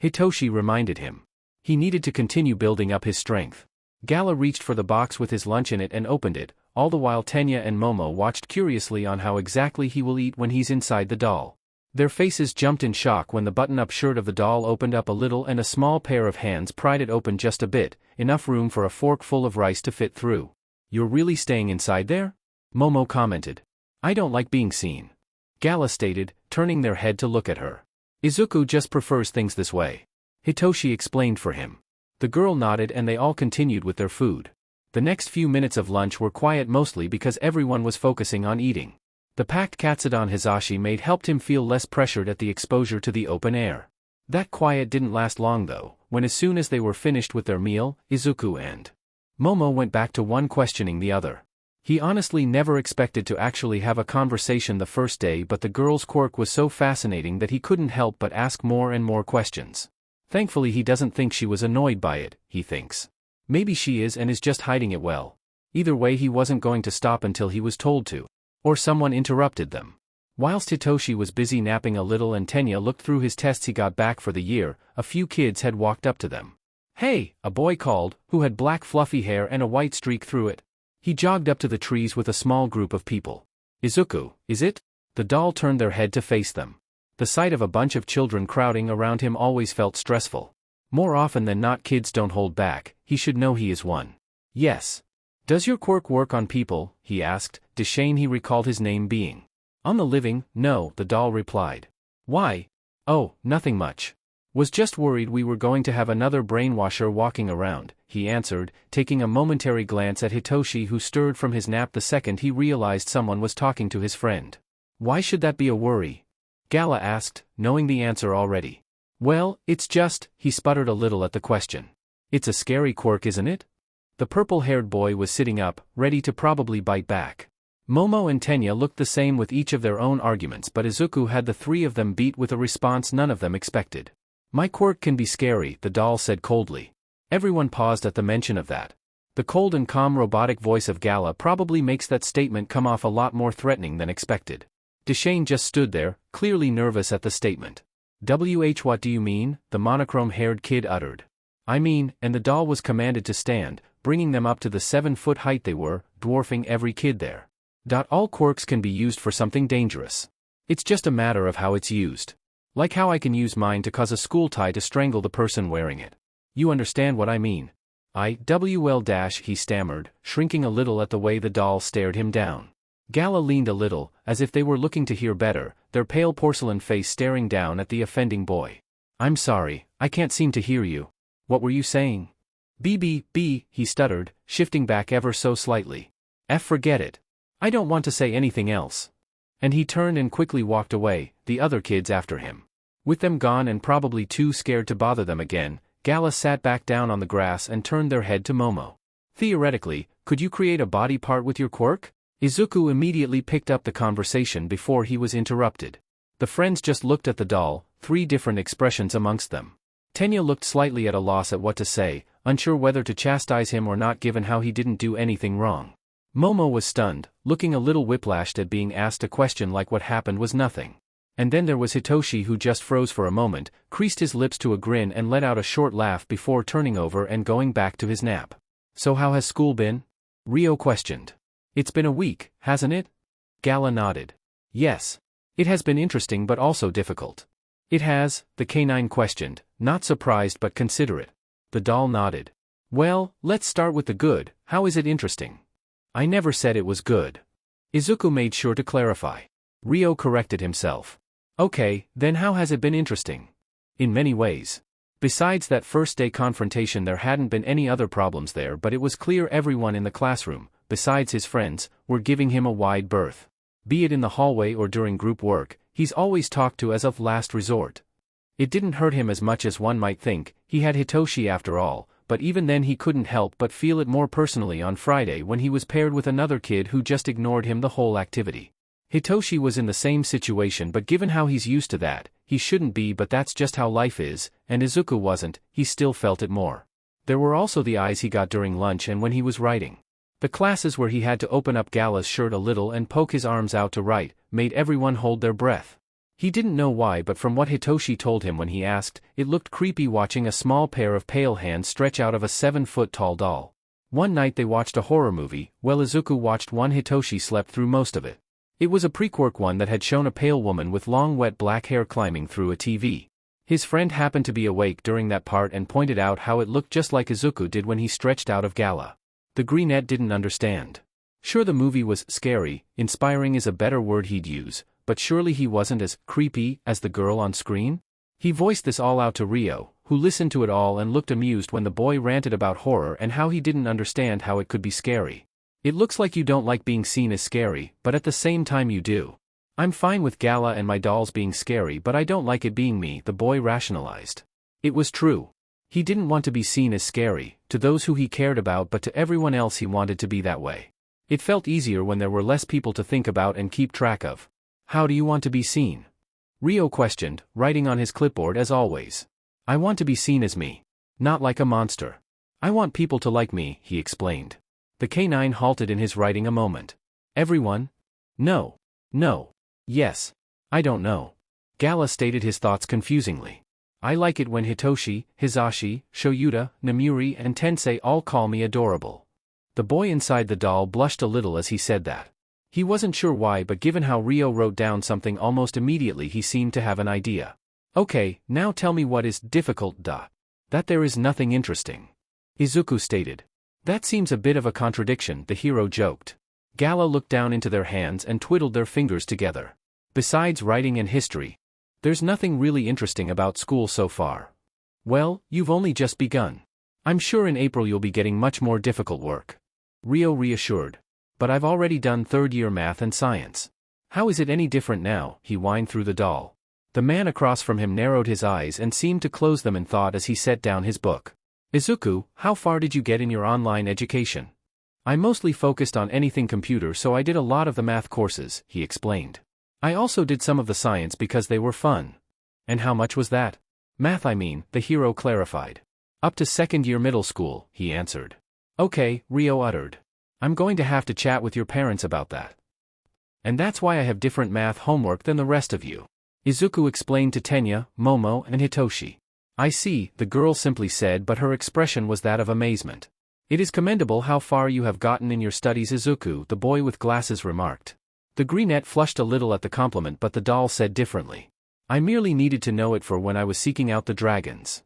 Hitoshi reminded him. He needed to continue building up his strength. Gala reached for the box with his lunch in it and opened it, all the while Tenya and Momo watched curiously on how exactly he will eat when he's inside the doll. Their faces jumped in shock when the button-up shirt of the doll opened up a little and a small pair of hands pried it open just a bit, enough room for a fork full of rice to fit through. You're really staying inside there? Momo commented. I don't like being seen. Gala stated, turning their head to look at her. Izuku just prefers things this way. Hitoshi explained for him. The girl nodded and they all continued with their food. The next few minutes of lunch were quiet mostly because everyone was focusing on eating. The packed Katsudon Hizashi made helped him feel less pressured at the exposure to the open air. That quiet didn't last long though, when as soon as they were finished with their meal, Izuku and Momo went back to one questioning the other. He honestly never expected to actually have a conversation the first day, but the girl's quirk was so fascinating that he couldn't help but ask more and more questions. Thankfully he doesn't think she was annoyed by it, he thinks. Maybe she is and is just hiding it well. Either way he wasn't going to stop until he was told to. Or someone interrupted them. Whilst Hitoshi was busy napping a little and Tenya looked through his tests he got back for the year, a few kids had walked up to them. Hey, a boy called, who had black fluffy hair and a white streak through it. He jogged up to the trees with a small group of people. Izuku, is it? The doll turned their head to face them. The sight of a bunch of children crowding around him always felt stressful. More often than not kids don't hold back, he should know he is one. Yes. Does your quirk work on people? He asked, Deshane he recalled his name being. On the living, no, the doll replied. Why? Oh, nothing much. Was just worried we were going to have another brainwasher walking around, he answered, taking a momentary glance at Hitoshi who stirred from his nap the second he realized someone was talking to his friend. Why should that be a worry? Gala asked, knowing the answer already. Well, it's just, he sputtered a little at the question. It's a scary quirk, isn't it? The purple-haired boy was sitting up, ready to probably bite back. Momo and Tenya looked the same with each of their own arguments, but Izuku had the three of them beat with a response none of them expected. My quirk can be scary, the doll said coldly. Everyone paused at the mention of that. The cold and calm robotic voice of Gala probably makes that statement come off a lot more threatening than expected. Deshane just stood there, clearly nervous at the statement. What do you mean? The monochrome-haired kid uttered. I mean, and the doll was commanded to stand, bringing them up to the 7-foot height they were, dwarfing every kid there. All quirks can be used for something dangerous. It's just a matter of how it's used. Like how I can use mine to cause a school tie to strangle the person wearing it. You understand what I mean? He stammered, shrinking a little at the way the doll stared him down. Gala leaned a little, as if they were looking to hear better, their pale porcelain face staring down at the offending boy. I'm sorry, I can't seem to hear you. What were you saying? B, he stuttered, shifting back ever so slightly. Forget it. I don't want to say anything else. And he turned and quickly walked away, the other kids after him. With them gone and probably too scared to bother them again, Gala sat back down on the grass and turned their head to Momo. Theoretically, could you create a body part with your quirk? Izuku immediately picked up the conversation before he was interrupted. The friends just looked at the doll, three different expressions amongst them. Tenya looked slightly at a loss at what to say, unsure whether to chastise him or not given how he didn't do anything wrong. Momo was stunned, looking a little whiplashed at being asked a question like what happened was nothing. And then there was Hitoshi who just froze for a moment, creased his lips to a grin and let out a short laugh before turning over and going back to his nap. So how has school been? Ryo questioned. It's been a week, hasn't it? Gala nodded. Yes. It has been interesting but also difficult. It has, the canine questioned, not surprised but considerate. The doll nodded. Well, let's start with the good, how is it interesting? I never said it was good. Izuku made sure to clarify. Ryo corrected himself. Okay, then how has it been interesting? In many ways. Besides that first day confrontation there hadn't been any other problems there, but it was clear everyone in the classroom, besides his friends, were giving him a wide berth. Be it in the hallway or during group work, he's always talked to as of last resort. It didn't hurt him as much as one might think, he had Hitoshi after all, but even then he couldn't help but feel it more personally on Friday when he was paired with another kid who just ignored him the whole activity. Hitoshi was in the same situation, but given how he's used to that, he shouldn't be, but that's just how life is, and Izuku wasn't, he still felt it more. There were also the eyes he got during lunch and when he was writing. The classes where he had to open up Gala's shirt a little and poke his arms out to write, made everyone hold their breath. He didn't know why, but from what Hitoshi told him when he asked, it looked creepy watching a small pair of pale hands stretch out of a 7-foot-tall doll. One night they watched a horror movie, while Izuku watched one. Hitoshi slept through most of it. It was a pre-Quirk one that had shown a pale woman with long wet black hair climbing through a TV. His friend happened to be awake during that part and pointed out how it looked just like Izuku did when he stretched out of Gala. The greenette didn't understand. Sure, the movie was scary, inspiring is a better word he'd use, but surely he wasn't as creepy as the girl on screen? He voiced this all out to Rio, who listened to it all and looked amused when the boy ranted about horror and how he didn't understand how it could be scary. It looks like you don't like being seen as scary, but at the same time you do. I'm fine with Gala and my dolls being scary, but I don't like it being me, the boy rationalized. It was true. He didn't want to be seen as scary, to those who he cared about, but to everyone else he wanted to be that way. It felt easier when there were less people to think about and keep track of. How do you want to be seen? Rio questioned, writing on his clipboard as always. I want to be seen as me. Not like a monster. I want people to like me, he explained. The K9 halted in his writing a moment. Everyone? No. No. Yes. I don't know. Gala stated his thoughts confusingly. I like it when Hitoshi, Hisashi, Shoyuta, Namuri and Tensei all call me adorable. The boy inside the doll blushed a little as he said that. He wasn't sure why, but given how Rio wrote down something almost immediately, he seemed to have an idea. Okay, now tell me what is difficult. That there is nothing interesting. Izuku stated. That seems a bit of a contradiction, the hero joked. Gala looked down into their hands and twiddled their fingers together. Besides writing and history, there's nothing really interesting about school so far. Well, you've only just begun. I'm sure in April you'll be getting much more difficult work. Rio reassured. But I've already done third-year math and science. How is it any different now? He whined through the doll. The man across from him narrowed his eyes and seemed to close them in thought as he set down his book. Izuku, how far did you get in your online education? I mostly focused on anything computer, so I did a lot of the math courses, he explained. I also did some of the science because they were fun. And how much was that? Math, I mean, the hero clarified. Up to second year middle school, he answered. Okay, Rio uttered. I'm going to have to chat with your parents about that. And that's why I have different math homework than the rest of you. Izuku explained to Tenya, Momo and Hitoshi. I see, the girl simply said, but her expression was that of amazement. It is commendable how far you have gotten in your studies, Izuku, the boy with glasses remarked. The greenette flushed a little at the compliment, but the doll said differently. I merely needed to know it for when I was seeking out the dragons.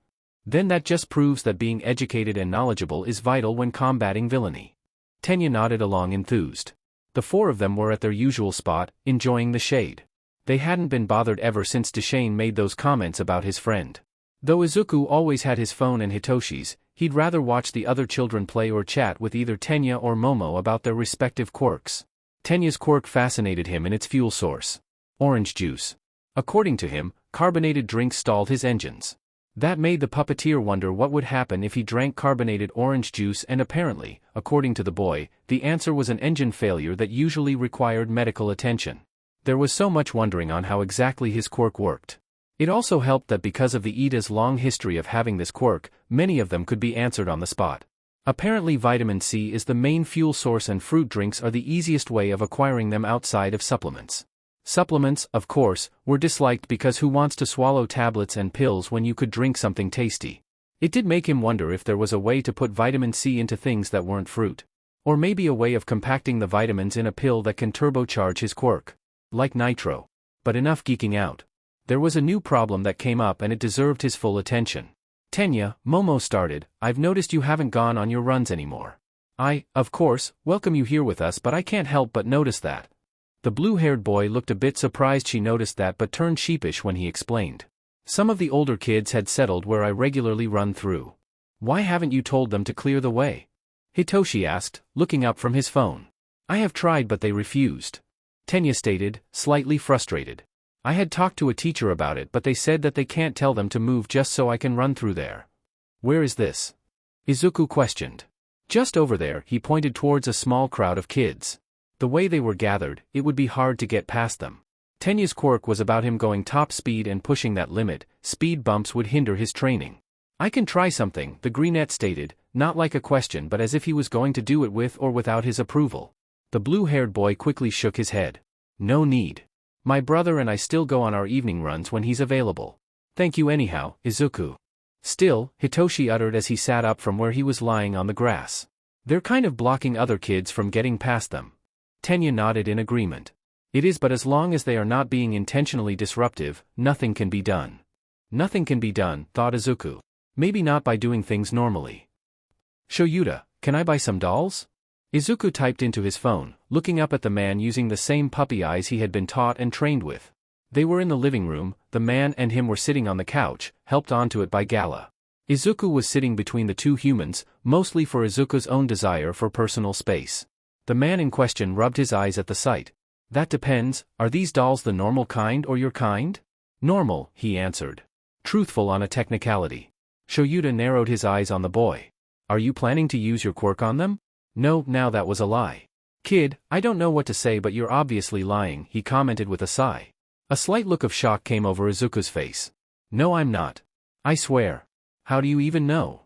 Then that just proves that being educated and knowledgeable is vital when combating villainy. Tenya nodded along enthused. The four of them were at their usual spot, enjoying the shade. They hadn't been bothered ever since Deshane made those comments about his friend. Though Izuku always had his phone and Hitoshi's, he'd rather watch the other children play or chat with either Tenya or Momo about their respective quirks. Tenya's quirk fascinated him in its fuel source. Orange juice. According to him, carbonated drinks stalled his engines. That made the puppeteer wonder what would happen if he drank carbonated orange juice, and apparently, according to the boy, the answer was an engine failure that usually required medical attention. There was so much wondering on how exactly his quirk worked. It also helped that because of the Ida's long history of having this quirk, many of them could be answered on the spot. Apparently vitamin C is the main fuel source and fruit drinks are the easiest way of acquiring them outside of supplements. Supplements, of course, were disliked because who wants to swallow tablets and pills when you could drink something tasty? It did make him wonder if there was a way to put vitamin C into things that weren't fruit. Or maybe a way of compacting the vitamins in a pill that can turbocharge his quirk. Like nitro. But enough geeking out. There was a new problem that came up and it deserved his full attention. Tenya, Momo started, I've noticed you haven't gone on your runs anymore. I, of course, welcome you here with us, but I can't help but notice that. The blue-haired boy looked a bit surprised she noticed that but turned sheepish when he explained. Some of the older kids had settled where I regularly run through. Why haven't you told them to clear the way? Hitoshi asked, looking up from his phone. I have tried but they refused. Tenya stated, slightly frustrated. I had talked to a teacher about it but they said that they can't tell them to move just so I can run through there. Where is this? Izuku questioned. Just over there, he pointed towards a small crowd of kids. The way they were gathered, it would be hard to get past them. Tenya's quirk was about him going top speed and pushing that limit. Speed bumps would hinder his training. I can try something, the greenette stated, not like a question but as if he was going to do it with or without his approval. The blue-haired boy quickly shook his head. No need. My brother and I still go on our evening runs when he's available. Thank you anyhow, Izuku. Still, Hitoshi uttered as he sat up from where he was lying on the grass. They're kind of blocking other kids from getting past them. Tenya nodded in agreement. It is, but as long as they are not being intentionally disruptive, nothing can be done. Nothing can be done, thought Izuku. Maybe not by doing things normally. Shoyuta, can I buy some dolls? Izuku typed into his phone, looking up at the man using the same puppy eyes he had been taught and trained with. They were in the living room, the man and him were sitting on the couch, helped onto it by Gala. Izuku was sitting between the two humans, mostly for Izuku's own desire for personal space. The man in question rubbed his eyes at the sight. That depends, are these dolls the normal kind or your kind? Normal, he answered. Truthful on a technicality. Shoyuta narrowed his eyes on the boy. Are you planning to use your quirk on them? No, now that was a lie. Kid, I don't know what to say but you're obviously lying, he commented with a sigh. A slight look of shock came over Izuku's face. No, I'm not. I swear. How do you even know?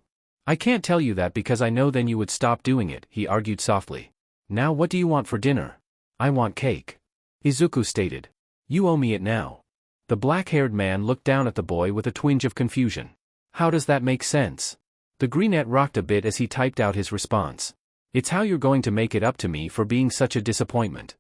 I can't tell you that because I know then you would stop doing it, he argued softly. Now what do you want for dinner? I want cake. Izuku stated. You owe me it now. The black-haired man looked down at the boy with a twinge of confusion. How does that make sense? The greenette rocked a bit as he typed out his response. It's how you're going to make it up to me for being such a disappointment.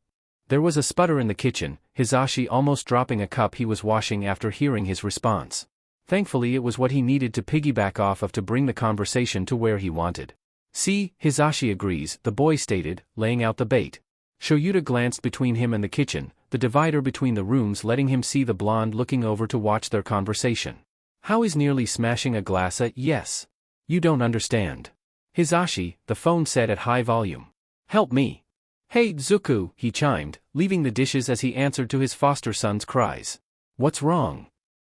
There was a sputter in the kitchen, Hisashi almost dropping a cup he was washing after hearing his response. Thankfully it was what he needed to piggyback off of to bring the conversation to where he wanted. See, Hisashi agrees, the boy stated, laying out the bait. Shoyuta glanced between him and the kitchen, the divider between the rooms letting him see the blonde looking over to watch their conversation. How is nearly smashing a glass a yes? You don't understand. Hisashi, the phone said at high volume. Help me. Hey, Zuku, he chimed, leaving the dishes as he answered to his foster son's cries. What's wrong?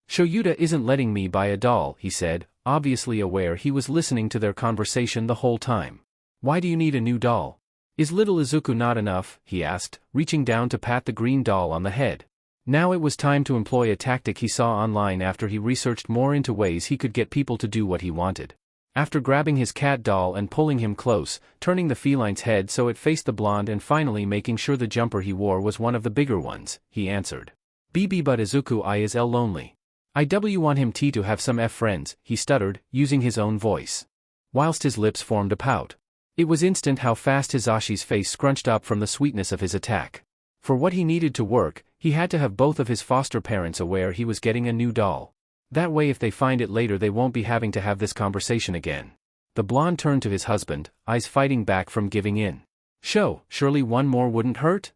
Shoyuta isn't letting me buy a doll, he said, obviously aware he was listening to their conversation the whole time. Why do you need a new doll? Is little Izuku not enough? He asked, reaching down to pat the green doll on the head. Now it was time to employ a tactic he saw online after he researched more into ways he could get people to do what he wanted. After grabbing his cat doll and pulling him close, turning the feline's head so it faced the blonde and finally making sure the jumper he wore was one of the bigger ones, he answered. BB but Izuku I is L lonely. I want him to have some F friends, he stuttered, using his own voice. Whilst his lips formed a pout. It was instant how fast Hisashi's face scrunched up from the sweetness of his attack. For what he needed to work, he had to have both of his foster parents aware he was getting a new doll. That way if they find it later they won't be having to have this conversation again. The blonde turned to his husband, eyes fighting back from giving in. Surely one more wouldn't hurt?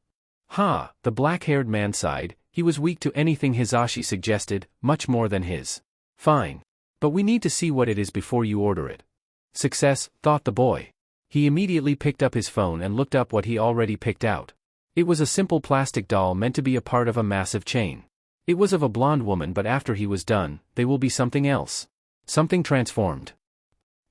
Ha, the black-haired man sighed, he was weak to anything Hisashi suggested, much more than his. Fine. But we need to see what it is before you order it. Success, thought the boy. He immediately picked up his phone and looked up what he already picked out. It was a simple plastic doll meant to be a part of a massive chain. It was of a blonde woman but after he was done, they will be something else. Something transformed.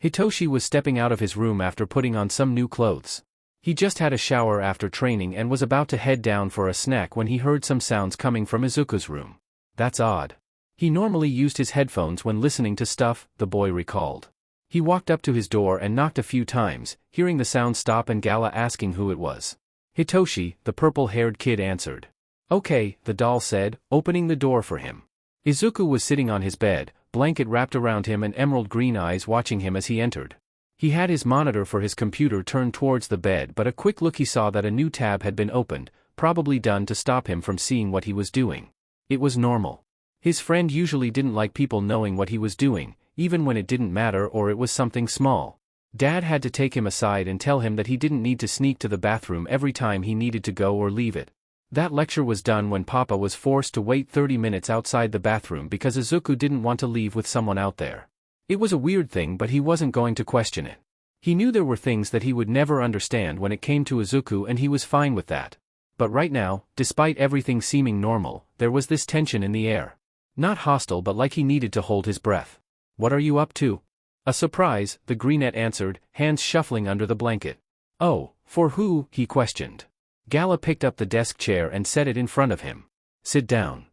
Hitoshi was stepping out of his room after putting on some new clothes. He just had a shower after training and was about to head down for a snack when he heard some sounds coming from Izuku's room. That's odd. He normally used his headphones when listening to stuff, the boy recalled. He walked up to his door and knocked a few times, hearing the sound stop and Gala asking who it was. Hitoshi, the purple-haired kid answered. Okay, the doll said, opening the door for him. Izuku was sitting on his bed, blanket wrapped around him and emerald green eyes watching him as he entered. He had his monitor for his computer turned towards the bed but a quick look he saw that a new tab had been opened, probably done to stop him from seeing what he was doing. It was normal. His friend usually didn't like people knowing what he was doing, even when it didn't matter or it was something small. Dad had to take him aside and tell him that he didn't need to sneak to the bathroom every time he needed to go or leave it. That lecture was done when Papa was forced to wait 30 minutes outside the bathroom because Izuku didn't want to leave with someone out there. It was a weird thing but he wasn't going to question it. He knew there were things that he would never understand when it came to Izuku and he was fine with that. But right now, despite everything seeming normal, there was this tension in the air. Not hostile but like he needed to hold his breath. What are you up to? A surprise, the greenette answered, hands shuffling under the blanket. Oh, for who? He questioned. Gala picked up the desk chair and set it in front of him. Sit down.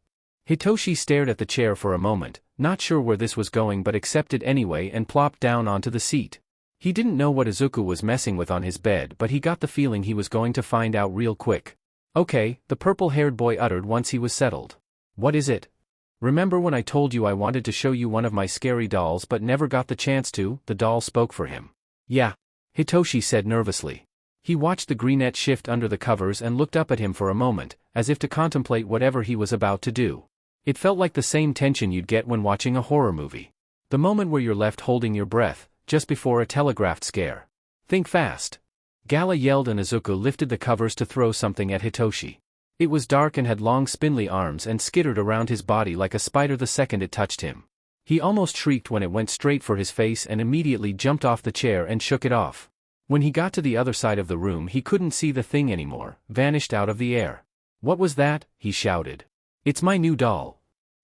Hitoshi stared at the chair for a moment, not sure where this was going but accepted anyway and plopped down onto the seat. He didn't know what Izuku was messing with on his bed but he got the feeling he was going to find out real quick. Okay, the purple-haired boy uttered once he was settled. What is it? Remember when I told you I wanted to show you one of my scary dolls but never got the chance to? The doll spoke for him. Yeah. Hitoshi said nervously. He watched the greenette shift under the covers and looked up at him for a moment, as if to contemplate whatever he was about to do. It felt like the same tension you'd get when watching a horror movie. The moment where you're left holding your breath, just before a telegraphed scare. Think fast. Gala yelled and Izuku lifted the covers to throw something at Hitoshi. It was dark and had long spindly arms and skittered around his body like a spider the second it touched him. He almost shrieked when it went straight for his face and immediately jumped off the chair and shook it off. When he got to the other side of the room he couldn't see the thing anymore, vanished out of the air. What was that? He shouted. It's my new doll.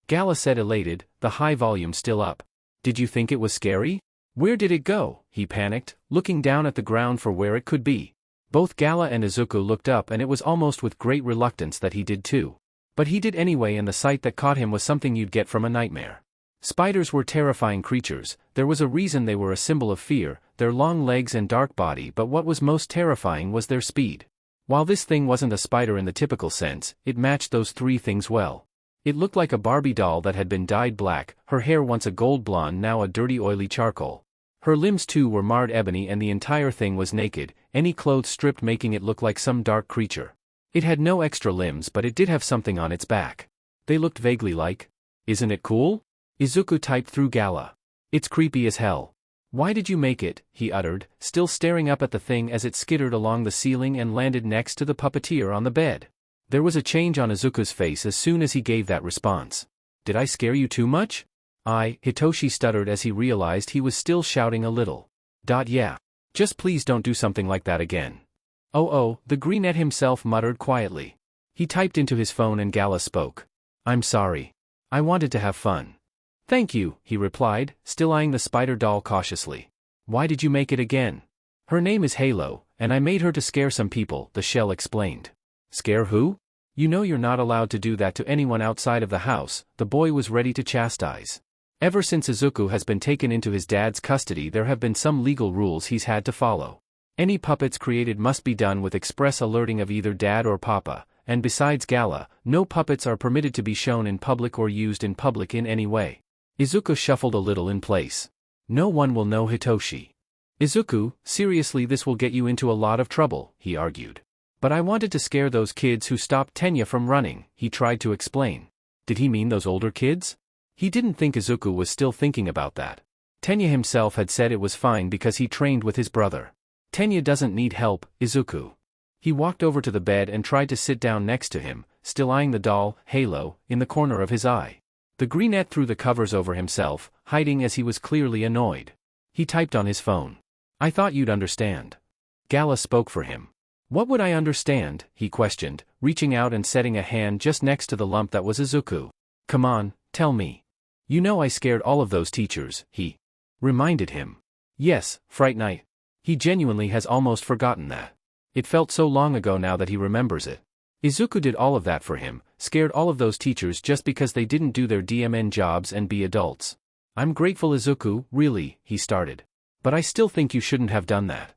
Gala said elated, the high volume still up. Did you think it was scary? Where did it go? He panicked, looking down at the ground for where it could be. Both Gala and Izuku looked up and it was almost with great reluctance that he did too. But he did anyway and the sight that caught him was something you'd get from a nightmare. Spiders were terrifying creatures, there was a reason they were a symbol of fear, their long legs and dark body, but what was most terrifying was their speed. While this thing wasn't a spider in the typical sense, it matched those three things well. It looked like a Barbie doll that had been dyed black, her hair once a gold blonde now a dirty oily charcoal. Her limbs too were marred ebony and the entire thing was naked, any clothes stripped making it look like some dark creature. It had no extra limbs but it did have something on its back. They looked vaguely like. Isn't it cool? Izuku typed through Gala. It's creepy as hell. Why did you make it? He uttered, still staring up at the thing as it skittered along the ceiling and landed next to the puppeteer on the bed. There was a change on Izuku's face as soon as he gave that response. Did I scare you too much? Hitoshi stuttered as he realized he was still shouting a little. Yeah. Just please don't do something like that again. Oh, the greenette himself muttered quietly. He typed into his phone and Gala spoke. I'm sorry. I wanted to have fun. Thank you, he replied, still eyeing the spider doll cautiously. Why did you make it again? Her name is Halo, and I made her to scare some people, the shell explained. Scare who? You know you're not allowed to do that to anyone outside of the house, the boy was ready to chastise. Ever since Izuku has been taken into his dad's custody there have been some legal rules he's had to follow. Any puppets created must be done with express alerting of either dad or papa, and besides Gala, no puppets are permitted to be shown in public or used in public in any way. Izuku shuffled a little in place. No one will know Hitoshi. Izuku, seriously this will get you into a lot of trouble, he argued. But I wanted to scare those kids who stopped Tenya from running, he tried to explain. Did he mean those older kids? He didn't think Izuku was still thinking about that. Tenya himself had said it was fine because he trained with his brother. Tenya doesn't need help, Izuku. He walked over to the bed and tried to sit down next to him, still eyeing the doll, Halo, in the corner of his eye. The greenette threw the covers over himself, hiding as he was clearly annoyed. He typed on his phone. I thought you'd understand. Gala spoke for him. What would I understand? He questioned, reaching out and setting a hand just next to the lump that was Izuku. Come on, tell me. You know I scared all of those teachers, he reminded him. Yes, Fright Night. He genuinely has almost forgotten that. It felt so long ago now that he remembers it. Izuku did all of that for him, scared all of those teachers just because they didn't do their DMN jobs and be adults. I'm grateful Izuku, really, he started. But I still think you shouldn't have done that.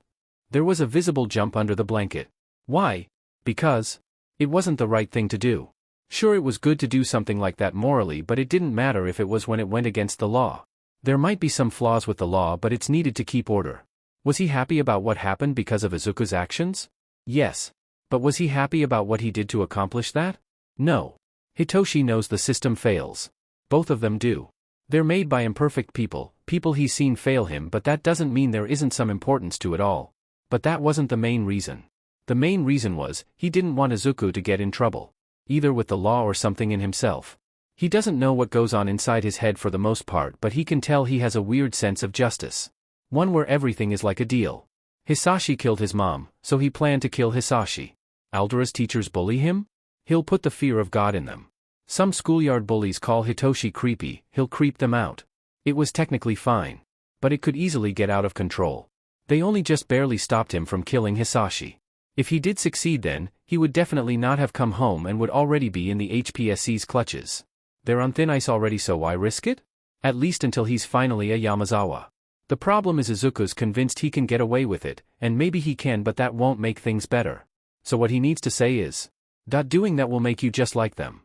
There was a visible jump under the blanket. Why? Because it wasn't the right thing to do. Sure it was good to do something like that morally but it didn't matter if it was when it went against the law. There might be some flaws with the law but it's needed to keep order. Was he happy about what happened because of Izuku's actions? Yes. But was he happy about what he did to accomplish that? No. Hitoshi knows the system fails. Both of them do. They're made by imperfect people he's seen fail him but that doesn't mean there isn't some importance to it all. But that wasn't the main reason. The main reason was, he didn't want Izuku to get in trouble. Either with the law or something in himself. He doesn't know what goes on inside his head for the most part but he can tell he has a weird sense of justice. One where everything is like a deal. Hisashi killed his mom, so he planned to kill Hisashi. Aldera's teachers bully him? He'll put the fear of God in them. Some schoolyard bullies call Hitoshi creepy, he'll creep them out. It was technically fine. But it could easily get out of control. They only just barely stopped him from killing Hisashi. If he did succeed then, he would definitely not have come home and would already be in the HPSC's clutches. They're on thin ice already, so why risk it? At least until he's finally a Yamazawa. The problem is Izuku's convinced he can get away with it, and maybe he can, but that won't make things better. So what he needs to say is, doing that will make you just like them.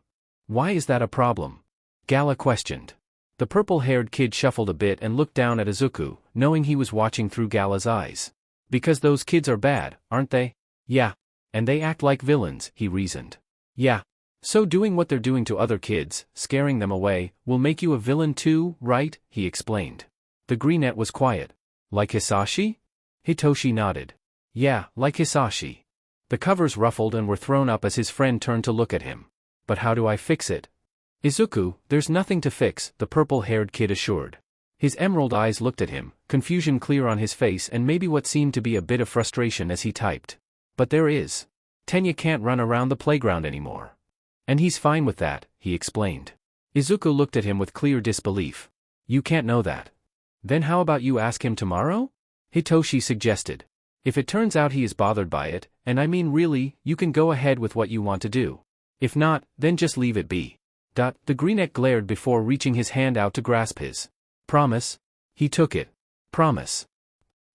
Why is that a problem? Gala questioned. The purple-haired kid shuffled a bit and looked down at Izuku, knowing he was watching through Gala's eyes. Because those kids are bad, aren't they? Yeah. And they act like villains, he reasoned. Yeah. So doing what they're doing to other kids, scaring them away, will make you a villain too, right? He explained. The greenette was quiet. Like Hisashi? Hitoshi nodded. Yeah, like Hisashi. The covers ruffled and were thrown up as his friend turned to look at him. But how do I fix it? Izuku, there's nothing to fix, the purple-haired kid assured. His emerald eyes looked at him, confusion clear on his face and maybe what seemed to be a bit of frustration as he typed. But there is. Tenya can't run around the playground anymore. And he's fine with that, he explained. Izuku looked at him with clear disbelief. You can't know that. Then how about you ask him tomorrow? Hitoshi suggested. If it turns out he is bothered by it, and I mean really, you can go ahead with what you want to do. If not, then just leave it be. The greenette glared before reaching his hand out to grasp his. Promise? He took it. Promise.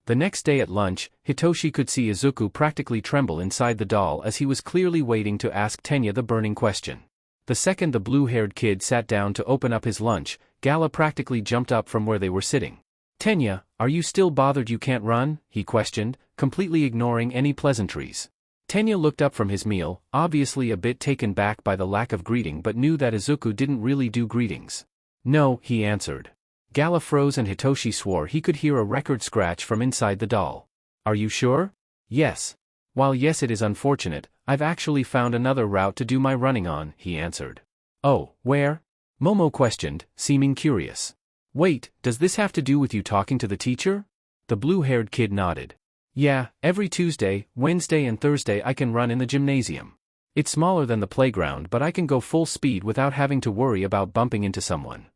The next day at lunch, Hitoshi could see Izuku practically tremble inside the doll as he was clearly waiting to ask Tenya the burning question. The second the blue-haired kid sat down to open up his lunch, Gala practically jumped up from where they were sitting. Tenya, are you still bothered you can't run? He questioned, completely ignoring any pleasantries. Tenya looked up from his meal, obviously a bit taken back by the lack of greeting but knew that Izuku didn't really do greetings. No, he answered. Gala froze and Hitoshi swore he could hear a record scratch from inside the doll. Are you sure? Yes. While yes it is unfortunate, I've actually found another route to do my running on, he answered. Oh, where? Momo questioned, seeming curious. Wait, does this have to do with you talking to the teacher? The blue-haired kid nodded. Yeah, every Tuesday, Wednesday and Thursday I can run in the gymnasium. It's smaller than the playground but I can go full speed without having to worry about bumping into someone.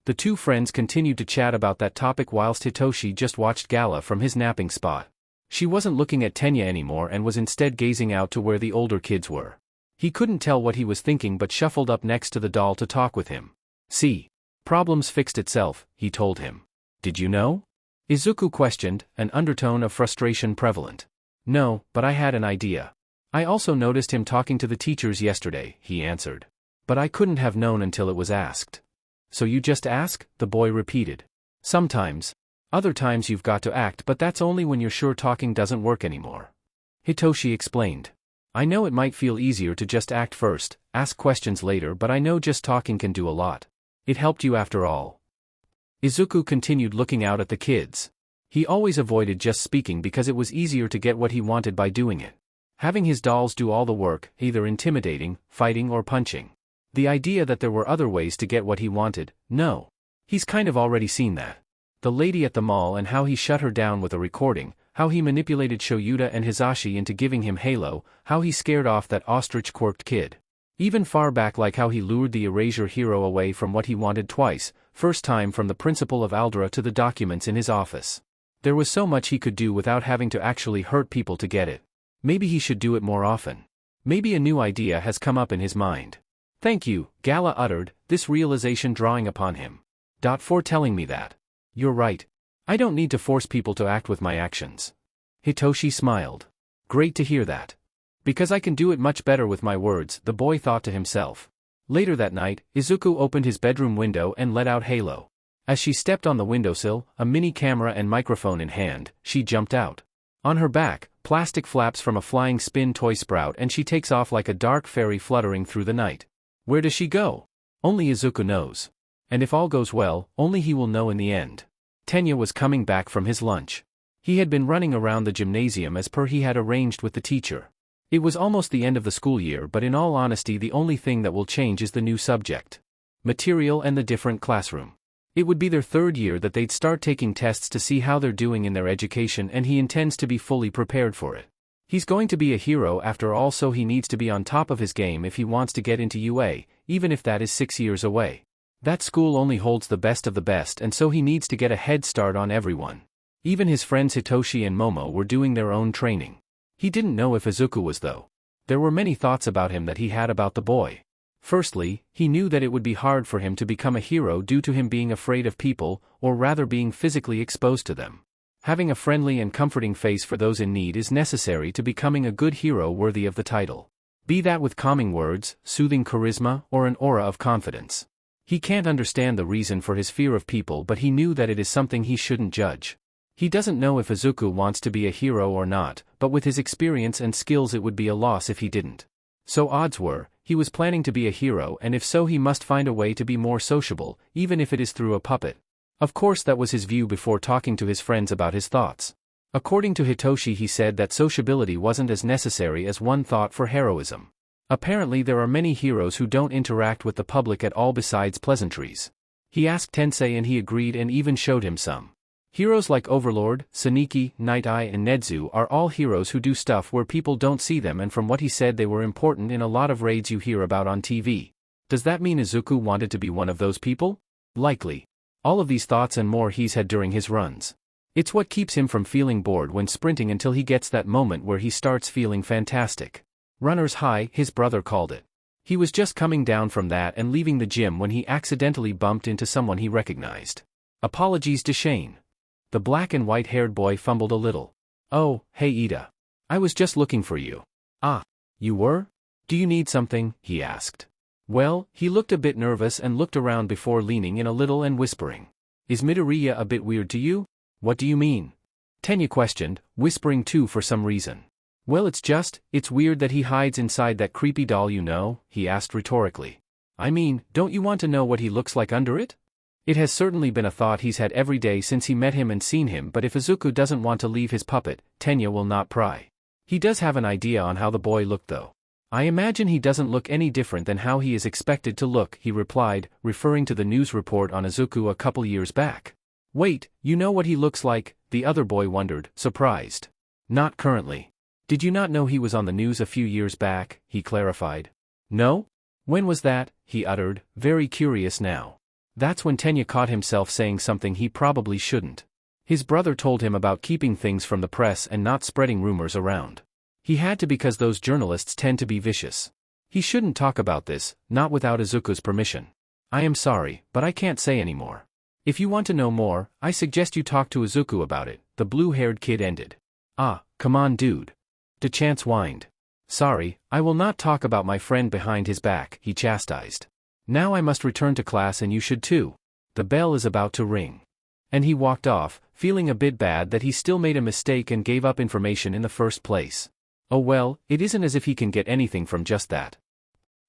The two friends continued to chat about that topic whilst Hitoshi just watched Gala from his napping spot. She wasn't looking at Tenya anymore and was instead gazing out to where the older kids were. He couldn't tell what he was thinking but shuffled up next to the doll to talk with him. See. Problems fixed itself, he told him. Did you know? Izuku questioned, an undertone of frustration prevalent. No, but I had an idea. I also noticed him talking to the teachers yesterday, he answered. But I couldn't have known until it was asked. So you just ask? The boy repeated. Sometimes. Other times you've got to act but that's only when you're sure talking doesn't work anymore. Hitoshi explained. I know it might feel easier to just act first, ask questions later but I know just talking can do a lot. It helped you after all. Izuku continued looking out at the kids. He always avoided just speaking because it was easier to get what he wanted by doing it. Having his dolls do all the work, either intimidating, fighting or punching. The idea that there were other ways to get what he wanted, no. He's kind of already seen that. The lady at the mall and how he shut her down with a recording, how he manipulated Shoyuta and Hisashi into giving him Halo, how he scared off that ostrich-quirked kid. Even far back like how he lured the Erasure hero away from what he wanted twice, first time from the principal of Aldra to the documents in his office. There was so much he could do without having to actually hurt people to get it. Maybe he should do it more often. Maybe a new idea has come up in his mind. Thank you, Gala uttered, this realization drawing upon him. For telling me that. You're right. I don't need to force people to act with my actions. Hitoshi smiled. Great to hear that. Because I can do it much better with my words, the boy thought to himself. Later that night, Izuku opened his bedroom window and let out Halo. As she stepped on the windowsill, a mini camera and microphone in hand, she jumped out. On her back, plastic flaps from a flying spin toy sprout and she takes off like a dark fairy fluttering through the night. Where does she go? Only Izuku knows. And if all goes well, only he will know in the end. Tenya was coming back from his lunch. He had been running around the gymnasium as per he had arranged with the teacher. It was almost the end of the school year but in all honesty the only thing that will change is the new subject. Material and the different classroom. It would be their third year that they'd start taking tests to see how they're doing in their education and he intends to be fully prepared for it. He's going to be a hero after all so he needs to be on top of his game if he wants to get into UA, even if that is 6 years away. That school only holds the best of the best and so he needs to get a head start on everyone. Even his friends Hitoshi and Momo were doing their own training. He didn't know if Izuku was though. There were many thoughts about him that he had about the boy. Firstly, he knew that it would be hard for him to become a hero due to him being afraid of people, or rather being physically exposed to them. Having a friendly and comforting face for those in need is necessary to becoming a good hero worthy of the title. Be that with calming words, soothing charisma, or an aura of confidence. He can't understand the reason for his fear of people, but he knew that it is something he shouldn't judge. He doesn't know if Izuku wants to be a hero or not, but with his experience and skills it would be a loss if he didn't. So odds were, he was planning to be a hero, and if so he must find a way to be more sociable, even if it is through a puppet. Of course that was his view before talking to his friends about his thoughts. According to Hitoshi, he said that sociability wasn't as necessary as one thought for heroism. Apparently there are many heroes who don't interact with the public at all besides pleasantries. He asked Tensei and he agreed and even showed him some. Heroes like Overlord, Tsuneki, Night Eye and Nedzu are all heroes who do stuff where people don't see them, and from what he said they were important in a lot of raids you hear about on TV. Does that mean Izuku wanted to be one of those people? Likely. All of these thoughts and more he's had during his runs. It's what keeps him from feeling bored when sprinting until he gets that moment where he starts feeling fantastic. Runner's high, his brother called it. He was just coming down from that and leaving the gym when he accidentally bumped into someone he recognized. Apologies to Shane. The black and white-haired boy fumbled a little. Oh, hey Ida. I was just looking for you. Ah, you were? Do you need something? He asked. Well, he looked a bit nervous and looked around before leaning in a little and whispering. Is Midoriya a bit weird to you? What do you mean? Tenya questioned, whispering too for some reason. Well, it's weird that he hides inside that creepy doll, you know, he asked rhetorically. I mean, don't you want to know what he looks like under it? It has certainly been a thought he's had every day since he met him and seen him, but if Izuku doesn't want to leave his puppet, Tenya will not pry. He does have an idea on how the boy looked though. I imagine he doesn't look any different than how he is expected to look, he replied, referring to the news report on Izuku a couple years back. Wait, you know what he looks like? The other boy wondered, surprised. Not currently. Did you not know he was on the news a few years back? He clarified. No? When was that? He uttered, very curious now. That's when Tenya caught himself saying something he probably shouldn't. His brother told him about keeping things from the press and not spreading rumors around. He had to because those journalists tend to be vicious. He shouldn't talk about this, not without Izuku's permission. I am sorry, but I can't say anymore. If you want to know more, I suggest you talk to Izuku about it, the blue-haired kid ended. Ah, come on dude. Chance whined. Sorry, I will not talk about my friend behind his back, he chastised. Now I must return to class and you should too. The bell is about to ring. And he walked off, feeling a bit bad that he still made a mistake and gave up information in the first place. Oh well, it isn't as if he can get anything from just that.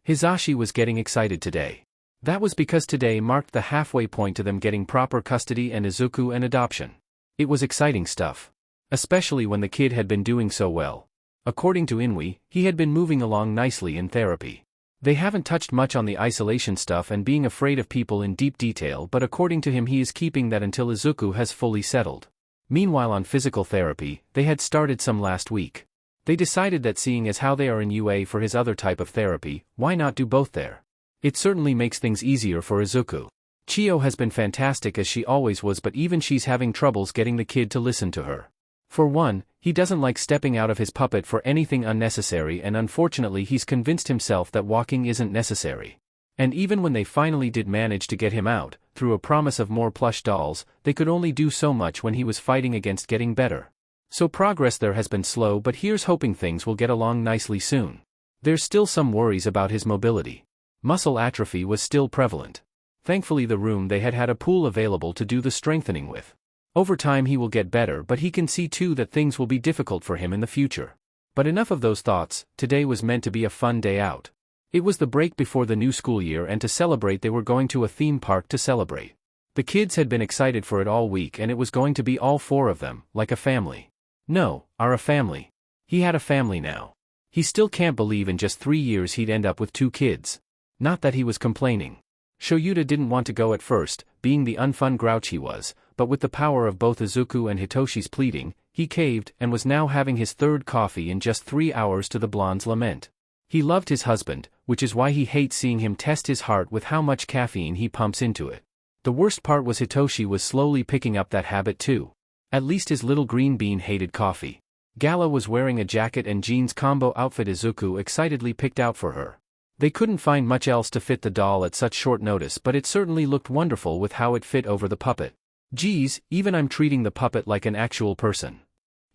Hisashi was getting excited today. That was because today marked the halfway point to them getting proper custody and Izuku and adoption. It was exciting stuff. Especially when the kid had been doing so well. According to Inui, he had been moving along nicely in therapy. They haven't touched much on the isolation stuff and being afraid of people in deep detail, but according to him he is keeping that until Izuku has fully settled. Meanwhile on physical therapy, they had started some last week. They decided that seeing as how they are in UA for his other type of therapy, why not do both there? It certainly makes things easier for Izuku. Chio has been fantastic as she always was, but even she's having troubles getting the kid to listen to her. For one, he doesn't like stepping out of his puppet for anything unnecessary, and unfortunately he's convinced himself that walking isn't necessary. And even when they finally did manage to get him out, through a promise of more plush dolls, they could only do so much when he was fighting against getting better. So progress there has been slow, but here's hoping things will get along nicely soon. There's still some worries about his mobility. Muscle atrophy was still prevalent. Thankfully the room they had a pool available to do the strengthening with. Over time he will get better, but he can see too that things will be difficult for him in the future. But enough of those thoughts, today was meant to be a fun day out. It was the break before the new school year, and to celebrate they were going to a theme park to celebrate. The kids had been excited for it all week, and it was going to be all four of them, like a family. No, a family. He had a family now. He still can't believe in just 3 years he'd end up with 2 kids. Not that he was complaining. Shoyuta didn't want to go at first, being the unfun grouch he was, but with the power of both Izuku and Hitoshi's pleading, he caved and was now having his 3rd coffee in just 3 hours to the blonde's lament. He loved his husband, which is why he hates seeing him test his heart with how much caffeine he pumps into it. The worst part was Hitoshi was slowly picking up that habit too. At least his little green bean hated coffee. Gala was wearing a jacket and jeans combo outfit Izuku excitedly picked out for her. They couldn't find much else to fit the doll at such short notice, but it certainly looked wonderful with how it fit over the puppet. Geez, even I'm treating the puppet like an actual person,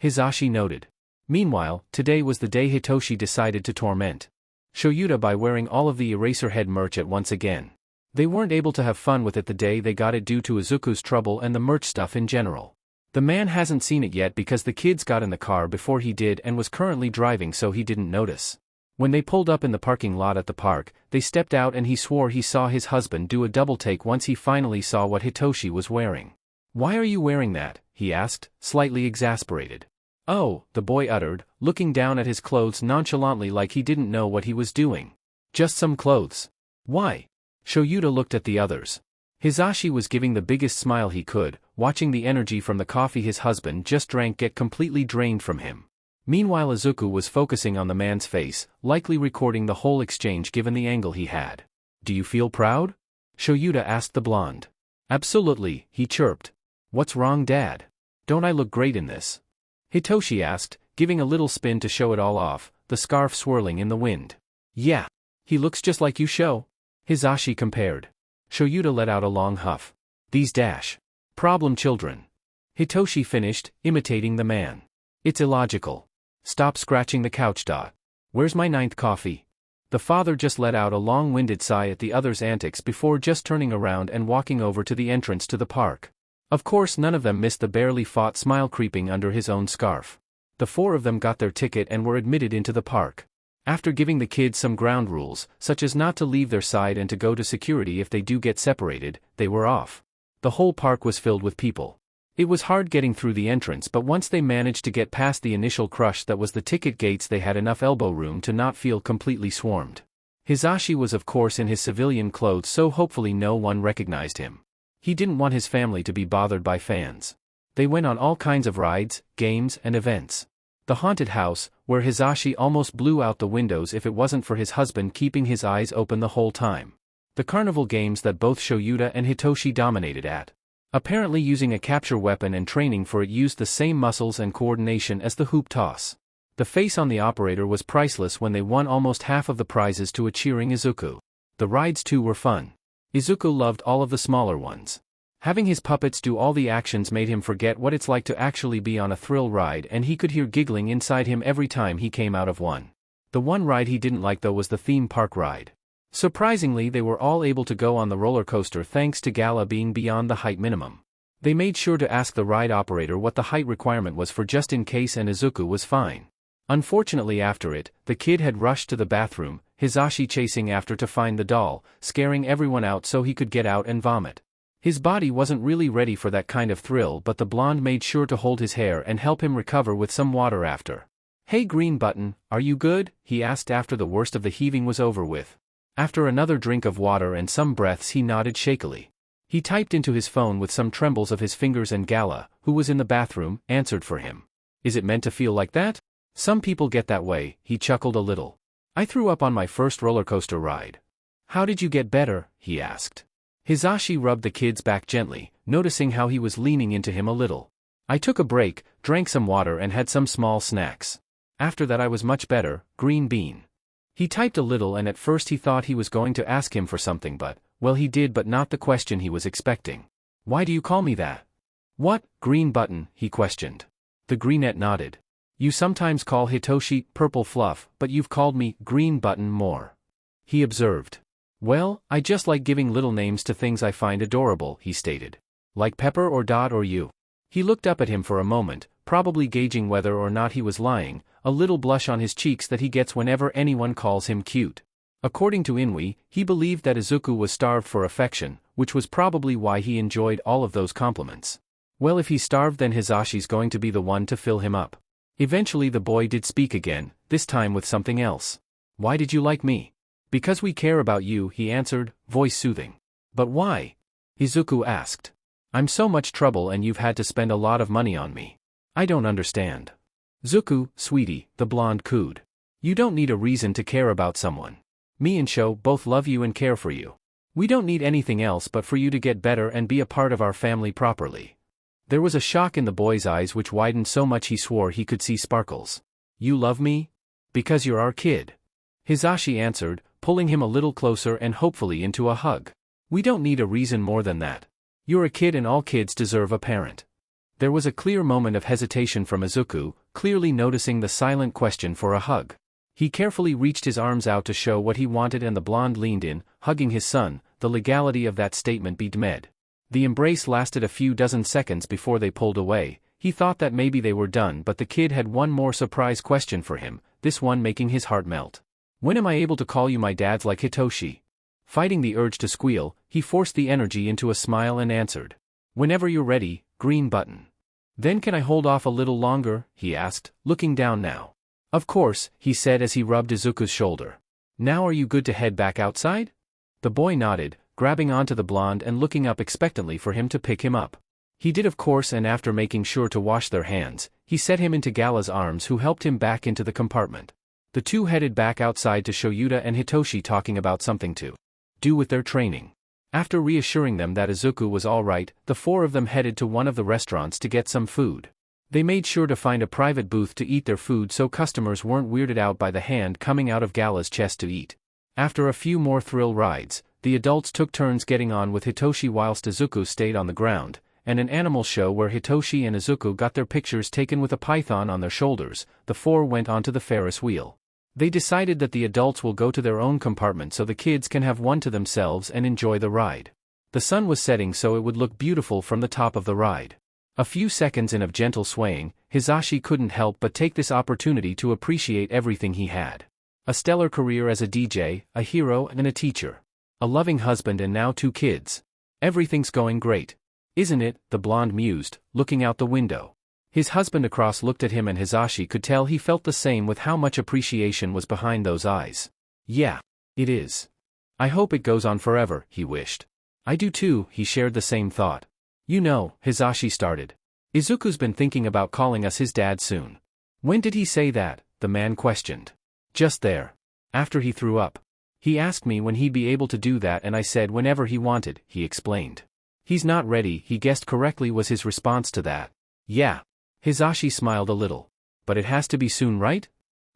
Hisashi noted. Meanwhile, today was the day Hitoshi decided to torment Shoyuta by wearing all of the Eraserhead merch at once again. They weren't able to have fun with it the day they got it due to Izuku's trouble and the merch stuff in general. The man hasn't seen it yet because the kids got in the car before he did and was currently driving, so he didn't notice. When they pulled up in the parking lot at the park, they stepped out and he swore he saw his husband do a double take once he finally saw what Hitoshi was wearing. "Why are you wearing that?" he asked, slightly exasperated. "Oh," the boy uttered, looking down at his clothes nonchalantly like he didn't know what he was doing. "Just some clothes." "Why?" Shoyuta looked at the others. Hisashi was giving the biggest smile he could, watching the energy from the coffee his husband just drank get completely drained from him. Meanwhile Izuku was focusing on the man's face, likely recording the whole exchange given the angle he had. "Do you feel proud?" Shoyuta asked the blonde. "Absolutely," he chirped. "What's wrong, Dad? Don't I look great in this?" Hitoshi asked, giving a little spin to show it all off, the scarf swirling in the wind. "Yeah. He looks just like you, Sho," Hisashi compared. Shoyuta let out a long huff. "These problem children," Hitoshi finished, imitating the man. "It's illogical. Stop scratching the couch. Where's my 9th coffee?" The father just let out a long-winded sigh at the other's antics before just turning around and walking over to the entrance to the park. Of course none of them missed the barely fought smile creeping under his own scarf. The 4 of them got their ticket and were admitted into the park. After giving the kids some ground rules, such as not to leave their side and to go to security if they do get separated, they were off. The whole park was filled with people. It was hard getting through the entrance, but once they managed to get past the initial crush that was the ticket gates, they had enough elbow room to not feel completely swarmed. Hisashi was of course in his civilian clothes, so hopefully no one recognized him. He didn't want his family to be bothered by fans. They went on all kinds of rides, games, and events. The haunted house, where Hisashi almost blew out the windows if it wasn't for his husband keeping his eyes open the whole time. The carnival games that both Shoyuta and Hitoshi dominated at. Apparently using a capture weapon and training for it used the same muscles and coordination as the hoop toss. The face on the operator was priceless when they won almost half of the prizes to a cheering Izuku. The rides too were fun. Izuku loved all of the smaller ones. Having his puppets do all the actions made him forget what it's like to actually be on a thrill ride, and he could hear giggling inside him every time he came out of one. The one ride he didn't like though was the theme park ride. Surprisingly, they were all able to go on the roller coaster thanks to Gala being beyond the height minimum. They made sure to ask the ride operator what the height requirement was for just in case, and Izuku was fine. Unfortunately after it, the kid had rushed to the bathroom, Hisashi chasing after to find the doll, scaring everyone out so he could get out and vomit. His body wasn't really ready for that kind of thrill, but the blonde made sure to hold his hair and help him recover with some water after. "Hey Green Button, are you good?" he asked after the worst of the heaving was over with. After another drink of water and some breaths he nodded shakily. He typed into his phone with some trembles of his fingers, and Gala, who was in the bathroom, answered for him. "Is it meant to feel like that? Some people get that way," he chuckled a little. "I threw up on my first roller coaster ride." "How did you get better?" he asked. Hisashi rubbed the kid's back gently, noticing how he was leaning into him a little. "I took a break, drank some water and had some small snacks. After that I was much better, Green Bean." He typed a little, and at first he thought he was going to ask him for something, but, well, he did, but not the question he was expecting. "Why do you call me that?" "What, Green Button?" he questioned. The greenette nodded. "You sometimes call Hitoshi Purple Fluff, but you've called me Green Button more," he observed. "Well, I just like giving little names to things I find adorable," he stated. "Like Pepper or Dot or you." He looked up at him for a moment, probably gauging whether or not he was lying, a little blush on his cheeks that he gets whenever anyone calls him cute. According to Inui, he believed that Izuku was starved for affection, which was probably why he enjoyed all of those compliments. Well, if he's starved, then Hisashi's going to be the one to fill him up. Eventually the boy did speak again, this time with something else. "Why did you like me?" "Because we care about you," he answered, voice soothing. "But why?" Izuku asked. "I'm so much trouble and you've had to spend a lot of money on me. I don't understand." "Zuku, sweetie," the blonde cooed. "You don't need a reason to care about someone. Me and Sho both love you and care for you. We don't need anything else but for you to get better and be a part of our family properly." There was a shock in the boy's eyes which widened so much he swore he could see sparkles. You love me? Because you're our kid. Hisashi answered, pulling him a little closer and hopefully into a hug. We don't need a reason more than that. You're a kid and all kids deserve a parent. There was a clear moment of hesitation from Izuku, clearly noticing the silent question for a hug. He carefully reached his arms out to show what he wanted and the blonde leaned in, hugging his son, the legality of that statement be demanded. The embrace lasted a few dozen seconds before they pulled away. He thought that maybe they were done, but the kid had one more surprise question for him, this one making his heart melt. When am I able to call you my dads like Hitoshi? Fighting the urge to squeal, he forced the energy into a smile and answered. Whenever you're ready, green button. Then can I hold off a little longer? He asked, looking down now. Of course, he said as he rubbed Izuku's shoulder. Now are you good to head back outside? The boy nodded, grabbing onto the blonde and looking up expectantly for him to pick him up. He did of course, and after making sure to wash their hands, he set him into Gala's arms, who helped him back into the compartment. The two headed back outside to show Yuta and Hitoshi talking about something to do with their training. After reassuring them that Izuku was alright, the four of them headed to one of the restaurants to get some food. They made sure to find a private booth to eat their food so customers weren't weirded out by the hand coming out of Gala's chest to eat. After a few more thrill rides, the adults took turns getting on with Hitoshi whilst Izuku stayed on the ground, and an animal show where Hitoshi and Izuku got their pictures taken with a python on their shoulders. The four went onto the Ferris wheel. They decided that the adults will go to their own compartment so the kids can have one to themselves and enjoy the ride. The sun was setting so it would look beautiful from the top of the ride. A few seconds in of gentle swaying, Hisashi couldn't help but take this opportunity to appreciate everything he had. A stellar career as a DJ, a hero and a teacher. A loving husband and now 2 kids. Everything's going great. Isn't it? The blonde mused, looking out the window. His husband across looked at him and Hisashi could tell he felt the same with how much appreciation was behind those eyes. Yeah. It is. I hope it goes on forever, he wished. I do too, he shared the same thought. You know, Hisashi started. Izuku's been thinking about calling us his dad soon. When did he say that? The man questioned. Just there. After he threw up. He asked me when he'd be able to do that and I said whenever he wanted, he explained. He's not ready, he guessed correctly was his response to that. Yeah. Hisashi smiled a little. But it has to be soon, right?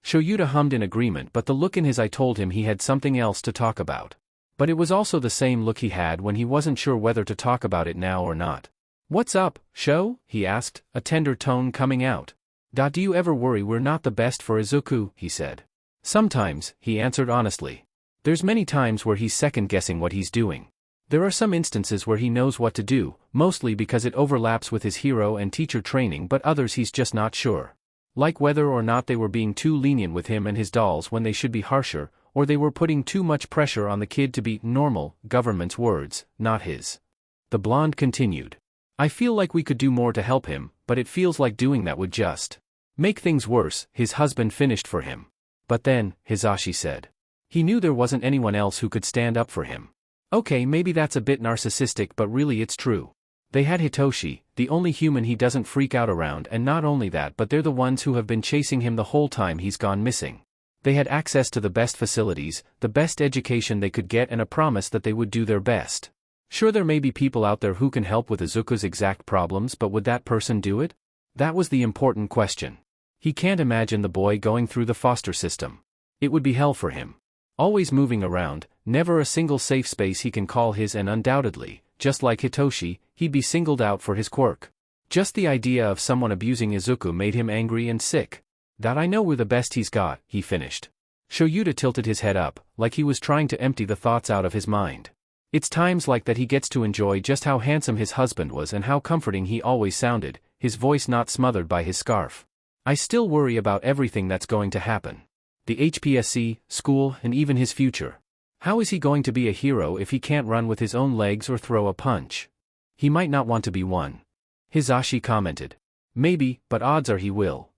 Shoyuta hummed in agreement, but the look in his eye told him he had something else to talk about. But it was also the same look he had when he wasn't sure whether to talk about it now or not. What's up, Sho? He asked, a tender tone coming out. Do you ever worry we're not the best for Izuku? He said. Sometimes, he answered honestly. There's many times where he's second-guessing what he's doing. There are some instances where he knows what to do, mostly because it overlaps with his hero and teacher training, but others he's just not sure. Like whether or not they were being too lenient with him and his dolls when they should be harsher, or they were putting too much pressure on the kid to be normal, government's words, not his. The blonde continued. I feel like we could do more to help him, but it feels like doing that would just make things worse, his husband finished for him. But then, Hisashi said. He knew there wasn't anyone else who could stand up for him. Okay, maybe that's a bit narcissistic, but really it's true. They had Hitoshi, the only human he doesn't freak out around, and not only that but they're the ones who have been chasing him the whole time he's gone missing. They had access to the best facilities, the best education they could get and a promise that they would do their best. Sure, there may be people out there who can help with Izuku's exact problems, but would that person do it? That was the important question. He can't imagine the boy going through the foster system. It would be hell for him. Always moving around, never a single safe space he can call his, and undoubtedly, just like Hitoshi, he'd be singled out for his quirk. Just the idea of someone abusing Izuku made him angry and sick. That I know we're the best he's got, he finished. Shoyuta tilted his head up, like he was trying to empty the thoughts out of his mind. It's times like that he gets to enjoy just how handsome his husband was and how comforting he always sounded, his voice not smothered by his scarf. I still worry about everything that's going to happen. The HPSC, school, and even his future. How is he going to be a hero if he can't run with his own legs or throw a punch? He might not want to be one. Hisashi commented. Maybe, but odds are he will.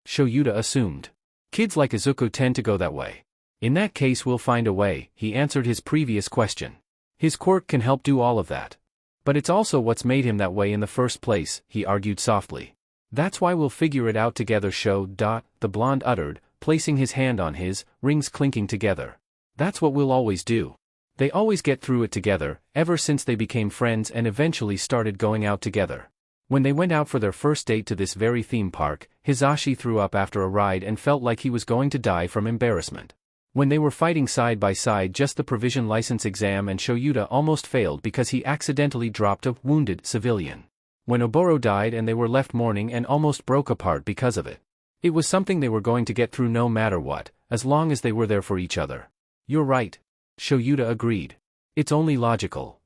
Shoyuta assumed. Kids like Izuku tend to go that way. In that case we'll find a way, he answered his previous question. His quirk can help do all of that. But it's also what's made him that way in the first place, he argued softly. That's why we'll figure it out together, Sho. The blonde uttered, placing his hand on his, rings clinking together. That's what we'll always do. They always get through it together, ever since they became friends and eventually started going out together. When they went out for their first date to this very theme park, Hisashi threw up after a ride and felt like he was going to die from embarrassment. When they were fighting side by side just the provision license exam and Shoyuta almost failed because he accidentally dropped a wounded civilian. When Oboro died and they were left mourning and almost broke apart because of it. It was something they were going to get through no matter what, as long as they were there for each other. You're right. Shoyuta agreed. It's only logical.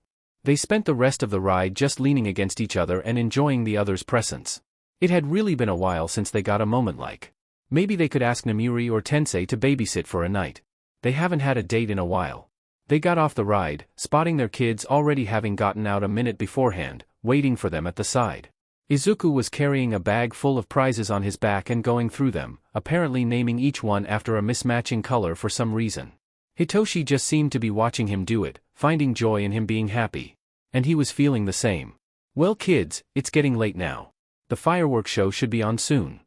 They spent the rest of the ride just leaning against each other and enjoying the other's presence. It had really been a while since they got a moment like. Maybe they could ask Namiri or Tensei to babysit for a night. They haven't had a date in a while. They got off the ride, spotting their kids already having gotten out a minute beforehand, waiting for them at the side. Izuku was carrying a bag full of prizes on his back and going through them, apparently naming each one after a mismatching color for some reason. Hitoshi just seemed to be watching him do it, finding joy in him being happy. And he was feeling the same. Well kids, it's getting late now. The fireworks show should be on soon.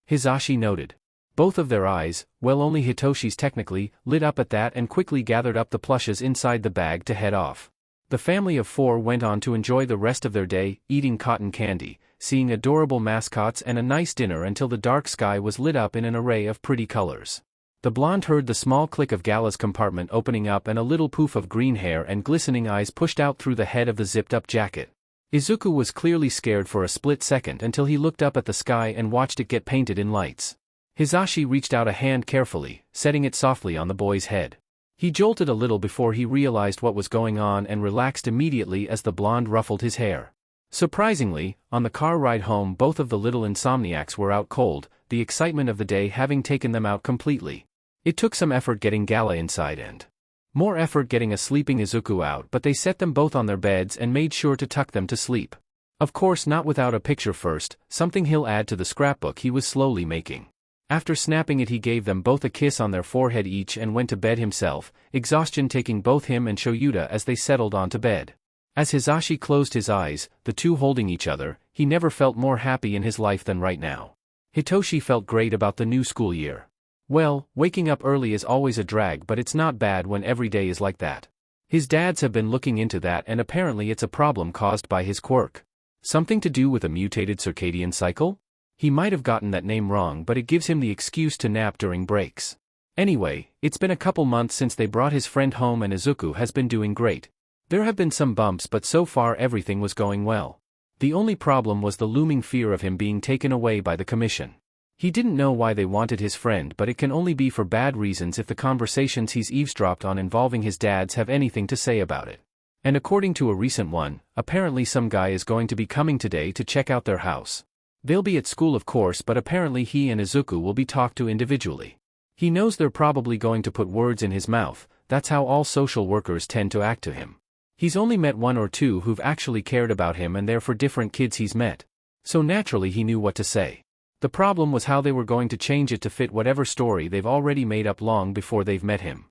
Hisashi noted. Both of their eyes, well only Hitoshi's technically, lit up at that and quickly gathered up the plushes inside the bag to head off. The family of 4 went on to enjoy the rest of their day, eating cotton candy, seeing adorable mascots and a nice dinner until the dark sky was lit up in an array of pretty colors. The blonde heard the small click of Gala's compartment opening up and a little poof of green hair and glistening eyes pushed out through the head of the zipped-up jacket. Izuku was clearly scared for a split second until he looked up at the sky and watched it get painted in lights. Hisashi reached out a hand carefully, setting it softly on the boy's head. He jolted a little before he realized what was going on and relaxed immediately as the blonde ruffled his hair. Surprisingly, on the car ride home both of the little insomniacs were out cold, the excitement of the day having taken them out completely. It took some effort getting Gala inside and more effort getting a sleeping Izuku out, but they set them both on their beds and made sure to tuck them to sleep. Of course not without a picture first, something he'll add to the scrapbook he was slowly making. After snapping it he gave them both a kiss on their forehead each and went to bed himself, exhaustion taking both him and Shoyuta as they settled onto bed. As Hisashi closed his eyes, the two holding each other, he never felt more happy in his life than right now. Hitoshi felt great about the new school year. Well, waking up early is always a drag but it's not bad when every day is like that. His dads have been looking into that and apparently it's a problem caused by his quirk. Something to do with a mutated circadian cycle? He might have gotten that name wrong but it gives him the excuse to nap during breaks. Anyway, it's been a couple months since they brought his friend home and Izuku has been doing great. There have been some bumps but so far everything was going well. The only problem was the looming fear of him being taken away by the commission. He didn't know why they wanted his friend but it can only be for bad reasons if the conversations he's eavesdropped on involving his dads have anything to say about it. And according to a recent one, apparently some guy is going to be coming today to check out their house. They'll be at school of course but apparently he and Izuku will be talked to individually. He knows they're probably going to put words in his mouth, that's how all social workers tend to act to him. He's only met 1 or 2 who've actually cared about him and they're for different kids he's met. So naturally he knew what to say. The problem was how they were going to change it to fit whatever story they've already made up long before they've met him.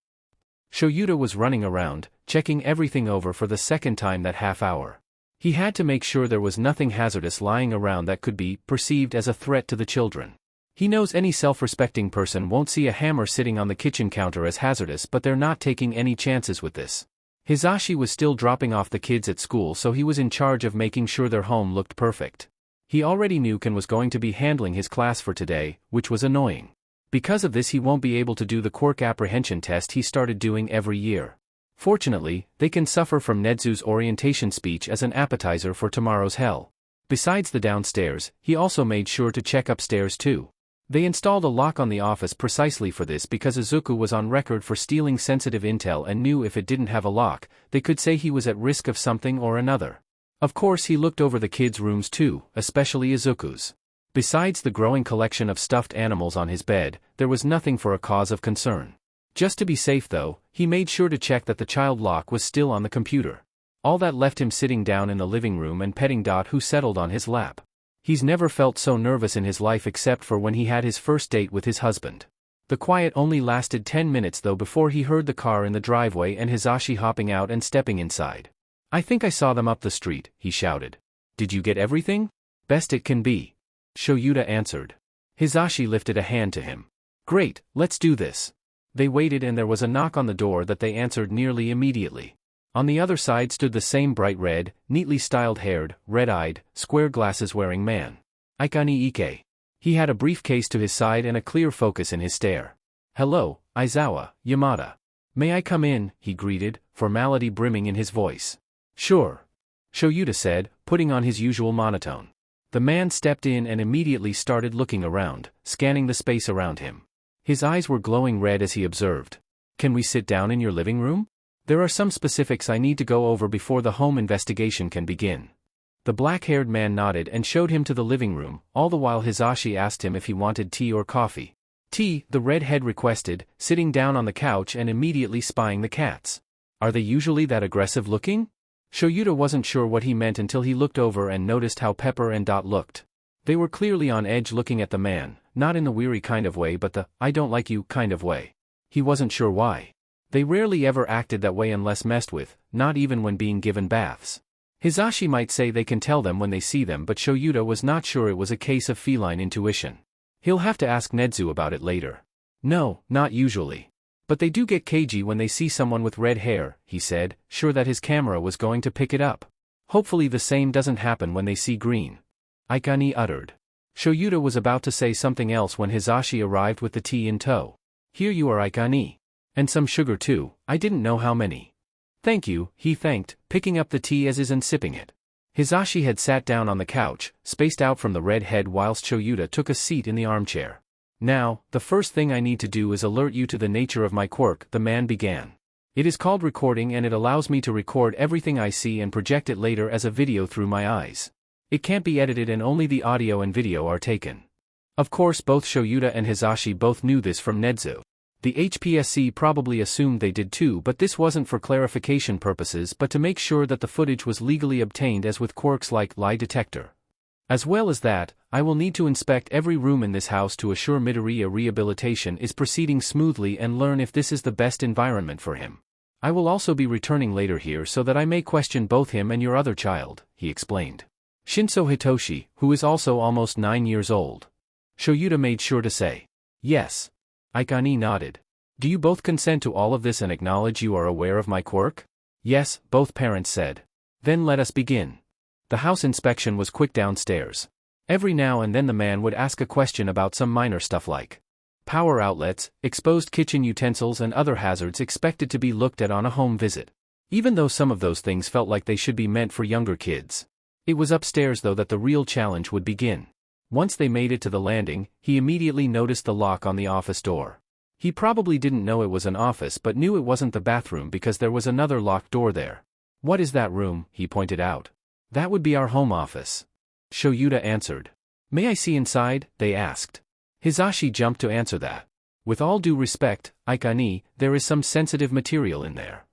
Shoyuta was running around, checking everything over for the second time that half hour. He had to make sure there was nothing hazardous lying around that could be perceived as a threat to the children. He knows any self-respecting person won't see a hammer sitting on the kitchen counter as hazardous but they're not taking any chances with this. Hisashi was still dropping off the kids at school so he was in charge of making sure their home looked perfect. He already knew Ken was going to be handling his class for today, which was annoying. Because of this he won't be able to do the quirk apprehension test he started doing every year. Fortunately, they can suffer from Nedzu's orientation speech as an appetizer for tomorrow's hell. Besides the downstairs, he also made sure to check upstairs too. They installed a lock on the office precisely for this because Izuku was on record for stealing sensitive intel and knew if it didn't have a lock, they could say he was at risk of something or another. Of course he looked over the kids' rooms too, especially Izuku's. Besides the growing collection of stuffed animals on his bed, there was nothing for a cause of concern. Just to be safe though, he made sure to check that the child lock was still on the computer. All that left him sitting down in the living room and petting Dot who settled on his lap. He's never felt so nervous in his life except for when he had his first date with his husband. The quiet only lasted 10 minutes though before he heard the car in the driveway and Hisashi hopping out and stepping inside. "I think I saw them up the street," he shouted. "Did you get everything?" "Best it can be," Shoyuta answered. Hisashi lifted a hand to him. "Great, let's do this." They waited and there was a knock on the door that they answered nearly immediately. On the other side stood the same bright red, neatly styled-haired, red-eyed, square glasses-wearing man. Ikani Ike. He had a briefcase to his side and a clear focus in his stare. "Hello, Aizawa, Yamada. May I come in?" he greeted, formality brimming in his voice. "Sure," Shoyuta said, putting on his usual monotone. The man stepped in and immediately started looking around, scanning the space around him. His eyes were glowing red as he observed. "Can we sit down in your living room? There are some specifics I need to go over before the home investigation can begin." The black-haired man nodded and showed him to the living room, all the while Hisashi asked him if he wanted tea or coffee. "Tea," the redhead requested, sitting down on the couch and immediately spying the cats. "Are they usually that aggressive looking?" Shoyuta wasn't sure what he meant until he looked over and noticed how Pepper and Dot looked. They were clearly on edge looking at the man, not in the weary kind of way but the "I don't like you" kind of way. He wasn't sure why. They rarely ever acted that way unless messed with, not even when being given baths. Hisashi might say they can tell them when they see them, but Shoyuta was not sure it was a case of feline intuition. He'll have to ask Nedzu about it later. "No, not usually. But they do get cagey when they see someone with red hair," he said, sure that his camera was going to pick it up. "Hopefully the same doesn't happen when they see green." Ikani uttered. Shoyuta was about to say something else when Hisashi arrived with the tea in tow. "Here you are, Ikani. And some sugar too, I didn't know how many." "Thank you," he thanked, picking up the tea as is and sipping it. Hisashi had sat down on the couch, spaced out from the redhead whilst Shoyuta took a seat in the armchair. "Now, the first thing I need to do is alert you to the nature of my quirk," the man began. "It is called recording and it allows me to record everything I see and project it later as a video through my eyes. It can't be edited and only the audio and video are taken." Of course both Shoyuta and Hisashi both knew this from Nedzu. The HPSC probably assumed they did too, but this wasn't for clarification purposes but to make sure that the footage was legally obtained as with quirks like lie detector. "As well as that, I will need to inspect every room in this house to assure Midoriya rehabilitation is proceeding smoothly and learn if this is the best environment for him. I will also be returning later here so that I may question both him and your other child," he explained. "Shinso Hitoshi, who is also almost 9 years old." Shoyuta made sure to say. "Yes." Ikani nodded. "Do you both consent to all of this and acknowledge you are aware of my quirk?" "Yes," both parents said. "Then let us begin." The house inspection was quick downstairs. Every now and then the man would ask a question about some minor stuff like power outlets, exposed kitchen utensils and other hazards expected to be looked at on a home visit. Even though some of those things felt like they should be meant for younger kids. It was upstairs though that the real challenge would begin. Once they made it to the landing, he immediately noticed the lock on the office door. He probably didn't know it was an office but knew it wasn't the bathroom because there was another locked door there. "What is that room?" he pointed out. "That would be our home office." Shoyuta answered. "May I see inside?" they asked. Hisashi jumped to answer that. "With all due respect, Ikani, there is some sensitive material in there.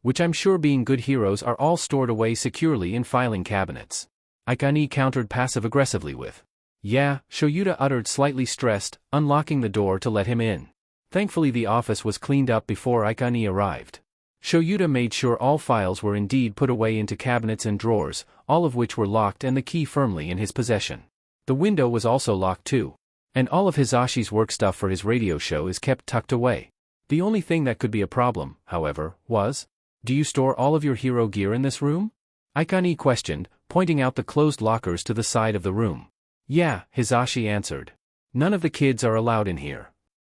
Which I'm sure being good heroes are all stored away securely in filing cabinets." Ikani countered passive-aggressively with. "Yeah," Shoyuta uttered slightly stressed, unlocking the door to let him in. Thankfully the office was cleaned up before Ikani arrived. Shoyuta made sure all files were indeed put away into cabinets and drawers, all of which were locked and the key firmly in his possession. The window was also locked too. And all of Hisashi's work stuff for his radio show is kept tucked away. The only thing that could be a problem, however, was, "Do you store all of your hero gear in this room?" Ikani questioned, pointing out the closed lockers to the side of the room. "Yeah," Hisashi answered. "None of the kids are allowed in here."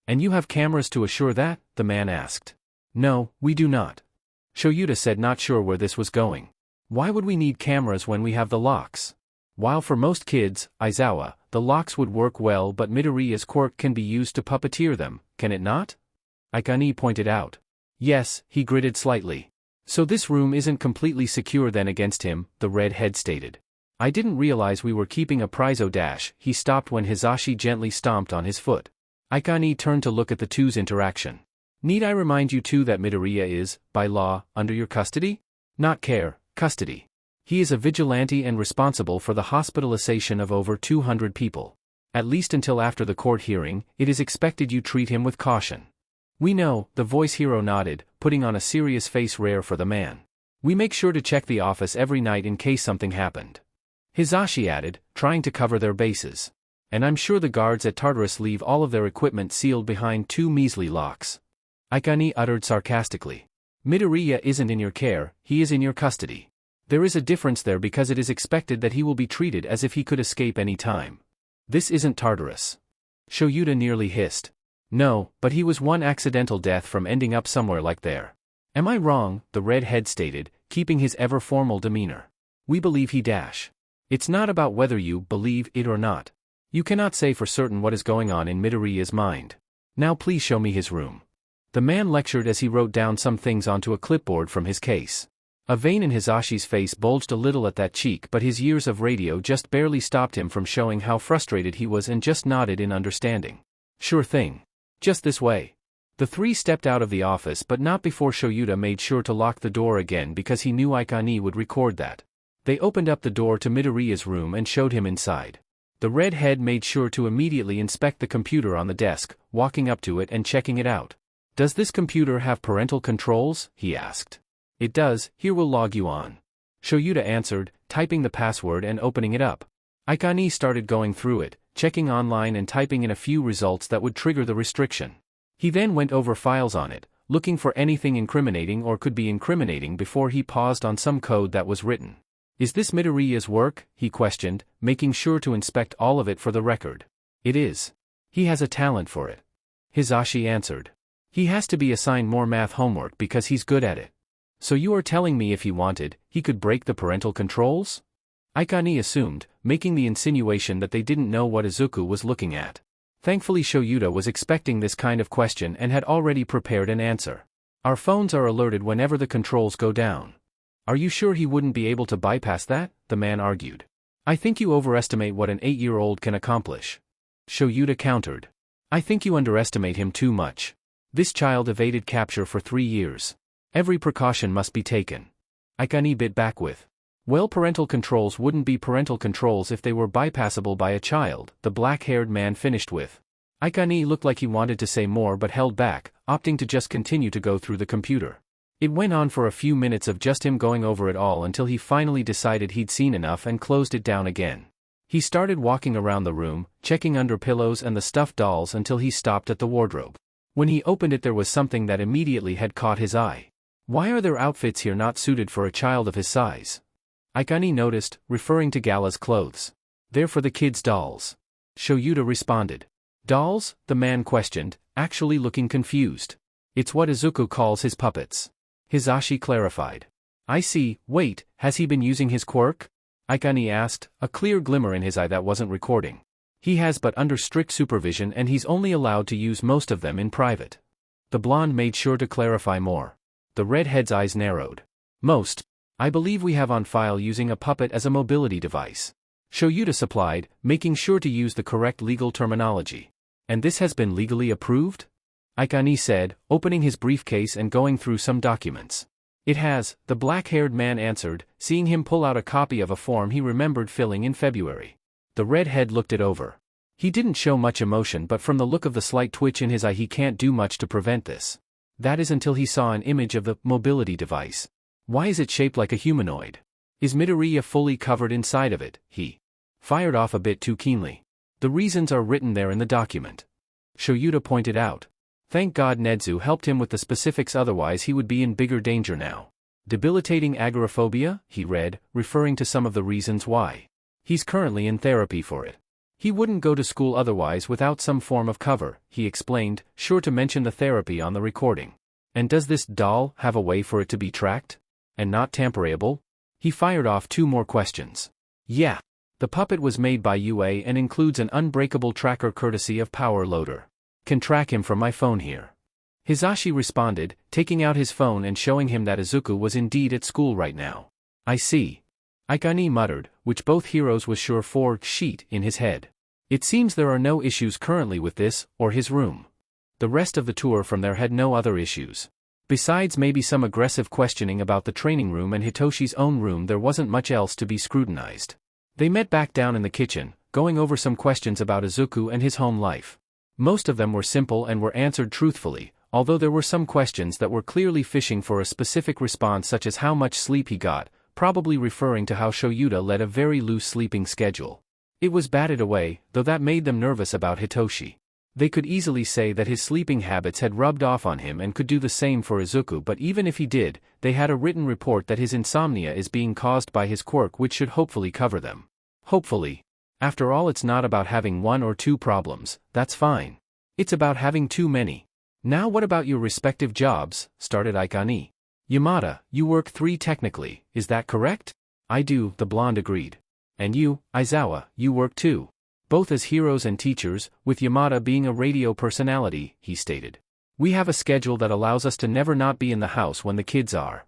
"And you have cameras to assure that?" the man asked. "No, we do not." Shoyuta said, not sure where this was going. "Why would we need cameras when we have the locks?" While for most kids, Aizawa, the locks would work well but Midoriya's quirk can be used to puppeteer them, can it not? Ikani pointed out. "Yes," he gritted slightly. "So this room isn't completely secure then against him," the redhead stated. "I didn't realize we were keeping a prizzo dash." He stopped when Hisashi gently stomped on his foot. Ikani turned to look at the two's interaction. "Need I remind you too that Midoriya is, by law, under your custody? Not care, custody. He is a vigilante and responsible for the hospitalization of over 200 people. At least until after the court hearing, it is expected you treat him with caution." "We know," the voice hero nodded, putting on a serious face rare for the man. "We make sure to check the office every night in case something happened." Hisashi added, trying to cover their bases. "And I'm sure the guards at Tartarus leave all of their equipment sealed behind 2 measly locks." Ikani uttered sarcastically. Midoriya isn't in your care, he is in your custody. There is a difference there because it is expected that he will be treated as if he could escape any time. This isn't Tartarus. Shoyuta nearly hissed. No, but he was one accidental death from ending up somewhere like there. Am I wrong? The redhead stated, keeping his ever-formal demeanor. We believe he dash. It's not about whether you believe it or not. You cannot say for certain what is going on in Midoriya's mind. Now please show me his room. The man lectured as he wrote down some things onto a clipboard from his case. A vein in Hisashi's face bulged a little at that cheek, but his years of radio just barely stopped him from showing how frustrated he was and just nodded in understanding. Sure thing. Just this way. The three stepped out of the office, but not before Shoyuta made sure to lock the door again because he knew Ikani would record that. They opened up the door to Midoriya's room and showed him inside. The redhead made sure to immediately inspect the computer on the desk, walking up to it and checking it out. Does this computer have parental controls? He asked. It does, here we'll log you on. Shoyuta answered, typing the password and opening it up. Ikani started going through it, checking online and typing in a few results that would trigger the restriction. He then went over files on it, looking for anything incriminating or could be incriminating before he paused on some code that was written. Is this Midoriya's work? He questioned, making sure to inspect all of it for the record. It is. He has a talent for it. Hisashi answered. He has to be assigned more math homework because he's good at it. So you are telling me if he wanted, he could break the parental controls? Ikani assumed, making the insinuation that they didn't know what Izuku was looking at. Thankfully Shoyuta was expecting this kind of question and had already prepared an answer. Our phones are alerted whenever the controls go down. Are you sure he wouldn't be able to bypass that? The man argued. I think you overestimate what an 8-year-old can accomplish. Shoyuta countered. I think you underestimate him too much. This child evaded capture for 3 years. Every precaution must be taken. Ikani bit back with. Well, parental controls wouldn't be parental controls if they were bypassable by a child, the black-haired man finished with. Ikani looked like he wanted to say more but held back, opting to just continue to go through the computer. It went on for a few minutes of just him going over it all until he finally decided he'd seen enough and closed it down again. He started walking around the room, checking under pillows and the stuffed dolls until he stopped at the wardrobe. When he opened it there was something that immediately had caught his eye. Why are there outfits here not suited for a child of his size? Ikani noticed, referring to Gala's clothes. They're for the kids' dolls. Shoyuta responded. Dolls? The man questioned, actually looking confused. It's what Izuku calls his puppets. Hisashi clarified. I see. Wait, has he been using his quirk? Ikani asked, a clear glimmer in his eye that wasn't recording. He has, but under strict supervision, and he's only allowed to use most of them in private. The blonde made sure to clarify more. The redhead's eyes narrowed. Most. I believe we have on file using a puppet as a mobility device. Shoyuta supplied, making sure to use the correct legal terminology. And this has been legally approved? Ikani said, opening his briefcase and going through some documents. It has, the black-haired man answered, seeing him pull out a copy of a form he remembered filling in February. The redhead looked it over. He didn't show much emotion, but from the look of the slight twitch in his eye he can't do much to prevent this. That is until he saw an image of the mobility device. Why is it shaped like a humanoid? Is Midoriya fully covered inside of it? He fired off a bit too keenly. The reasons are written there in the document. Shoyuta pointed out. Thank God Nedzu helped him with the specifics, otherwise he would be in bigger danger now. Debilitating agoraphobia, he read, referring to some of the reasons why. He's currently in therapy for it. He wouldn't go to school otherwise without some form of cover, he explained, sure to mention the therapy on the recording. And does this doll have a way for it to be tracked? And not tamperable? He fired off 2 more questions. Yeah. The puppet was made by UA and includes an unbreakable tracker courtesy of Power Loader. Can track him from my phone here. Hisashi responded, taking out his phone and showing him that Izuku was indeed at school right now. I see. Ikani muttered, which both heroes was sure for, sheet in his head. It seems there are no issues currently with this, or his room. The rest of the tour from there had no other issues. Besides maybe some aggressive questioning about the training room and Hitoshi's own room, there wasn't much else to be scrutinized. They met back down in the kitchen, going over some questions about Izuku and his home life. Most of them were simple and were answered truthfully, although there were some questions that were clearly fishing for a specific response, such as how much sleep he got, probably referring to how Shoyuta led a very loose sleeping schedule. It was batted away, though that made them nervous about Hitoshi. They could easily say that his sleeping habits had rubbed off on him and could do the same for Izuku, but even if he did, they had a written report that his insomnia is being caused by his quirk, which should hopefully cover them. Hopefully. After all, it's not about having one or two problems, that's fine. It's about having too many. Now what about your respective jobs, started Aikani. Yamada, you work 3 technically, is that correct? I do, the blonde agreed. And you, Aizawa, you work 2. Both as heroes and teachers, with Yamada being a radio personality, he stated. We have a schedule that allows us to never not be in the house when the kids are.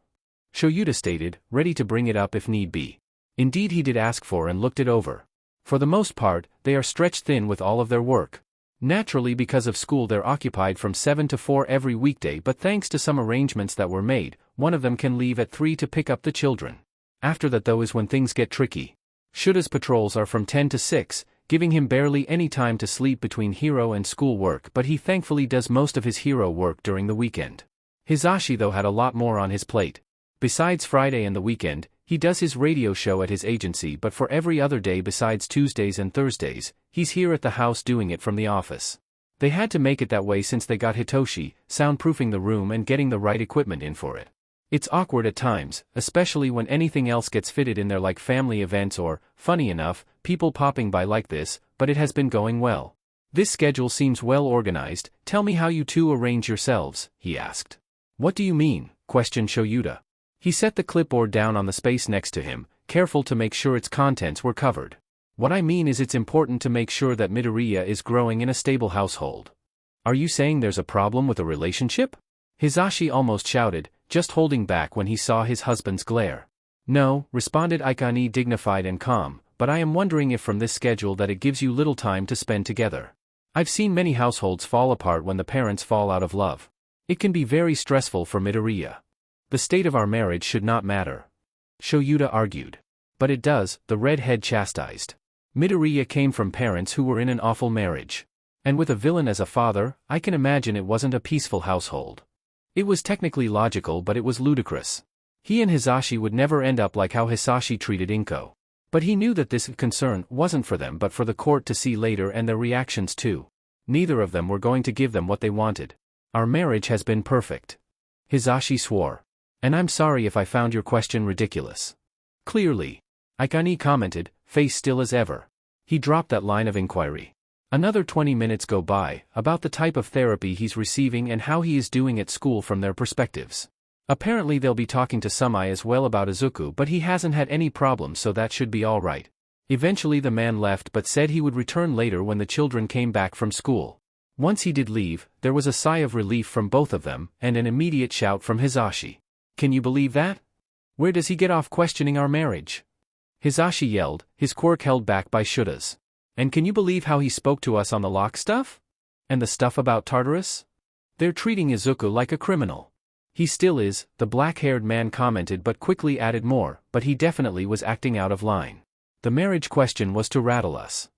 Shoyuta stated, ready to bring it up if need be. Indeed, he did ask for and looked it over. For the most part, they are stretched thin with all of their work. Naturally, because of school, they're occupied from 7 to 4 every weekday, but thanks to some arrangements that were made, one of them can leave at 3 to pick up the children. After that though is when things get tricky. Shuta's patrols are from 10 to 6, giving him barely any time to sleep between hero and school work, but he thankfully does most of his hero work during the weekend. Hisashi though had a lot more on his plate. Besides Friday and the weekend, he does his radio show at his agency, but for every other day besides Tuesdays and Thursdays, he's here at the house doing it from the office. They had to make it that way since they got Hitoshi, soundproofing the room and getting the right equipment in for it. It's awkward at times, especially when anything else gets fitted in there like family events or, funny enough, people popping by like this, but it has been going well. This schedule seems well organized. Tell me how you two arrange yourselves, he asked. What do you mean? Questioned Shoyuta. He set the clipboard down on the space next to him, careful to make sure its contents were covered. What I mean is it's important to make sure that Midoriya is growing in a stable household. Are you saying there's a problem with a relationship? Hisashi almost shouted, just holding back when he saw his husband's glare. No, responded Aikani dignified and calm, but I am wondering if from this schedule that it gives you little time to spend together. I've seen many households fall apart when the parents fall out of love. It can be very stressful for Midoriya. The state of our marriage should not matter. Shoyuta argued. But it does, the redhead chastised. Midoriya came from parents who were in an awful marriage. And with a villain as a father, I can imagine it wasn't a peaceful household. It was technically logical, but it was ludicrous. He and Hisashi would never end up like how Hisashi treated Inko. But he knew that this concern wasn't for them but for the court to see later and their reactions too. Neither of them were going to give them what they wanted. Our marriage has been perfect. Hisashi swore. And I'm sorry if I found your question ridiculous. Clearly. Aikani commented, face still as ever. He dropped that line of inquiry. Another 20 minutes go by, about the type of therapy he's receiving and how he is doing at school from their perspectives. Apparently they'll be talking to Sumai as well about Izuku, but he hasn't had any problems, so that should be alright. Eventually the man left but said he would return later when the children came back from school. Once he did leave, there was a sigh of relief from both of them, and an immediate shout from Hisashi. Can you believe that? Where does he get off questioning our marriage? Hisashi yelled, his quirk held back by Shuta's. And can you believe how he spoke to us on the lock stuff? And the stuff about Tartarus? They're treating Izuku like a criminal. He still is, the black-haired man commented but quickly added more, but he definitely was acting out of line. The marriage question was to rattle us.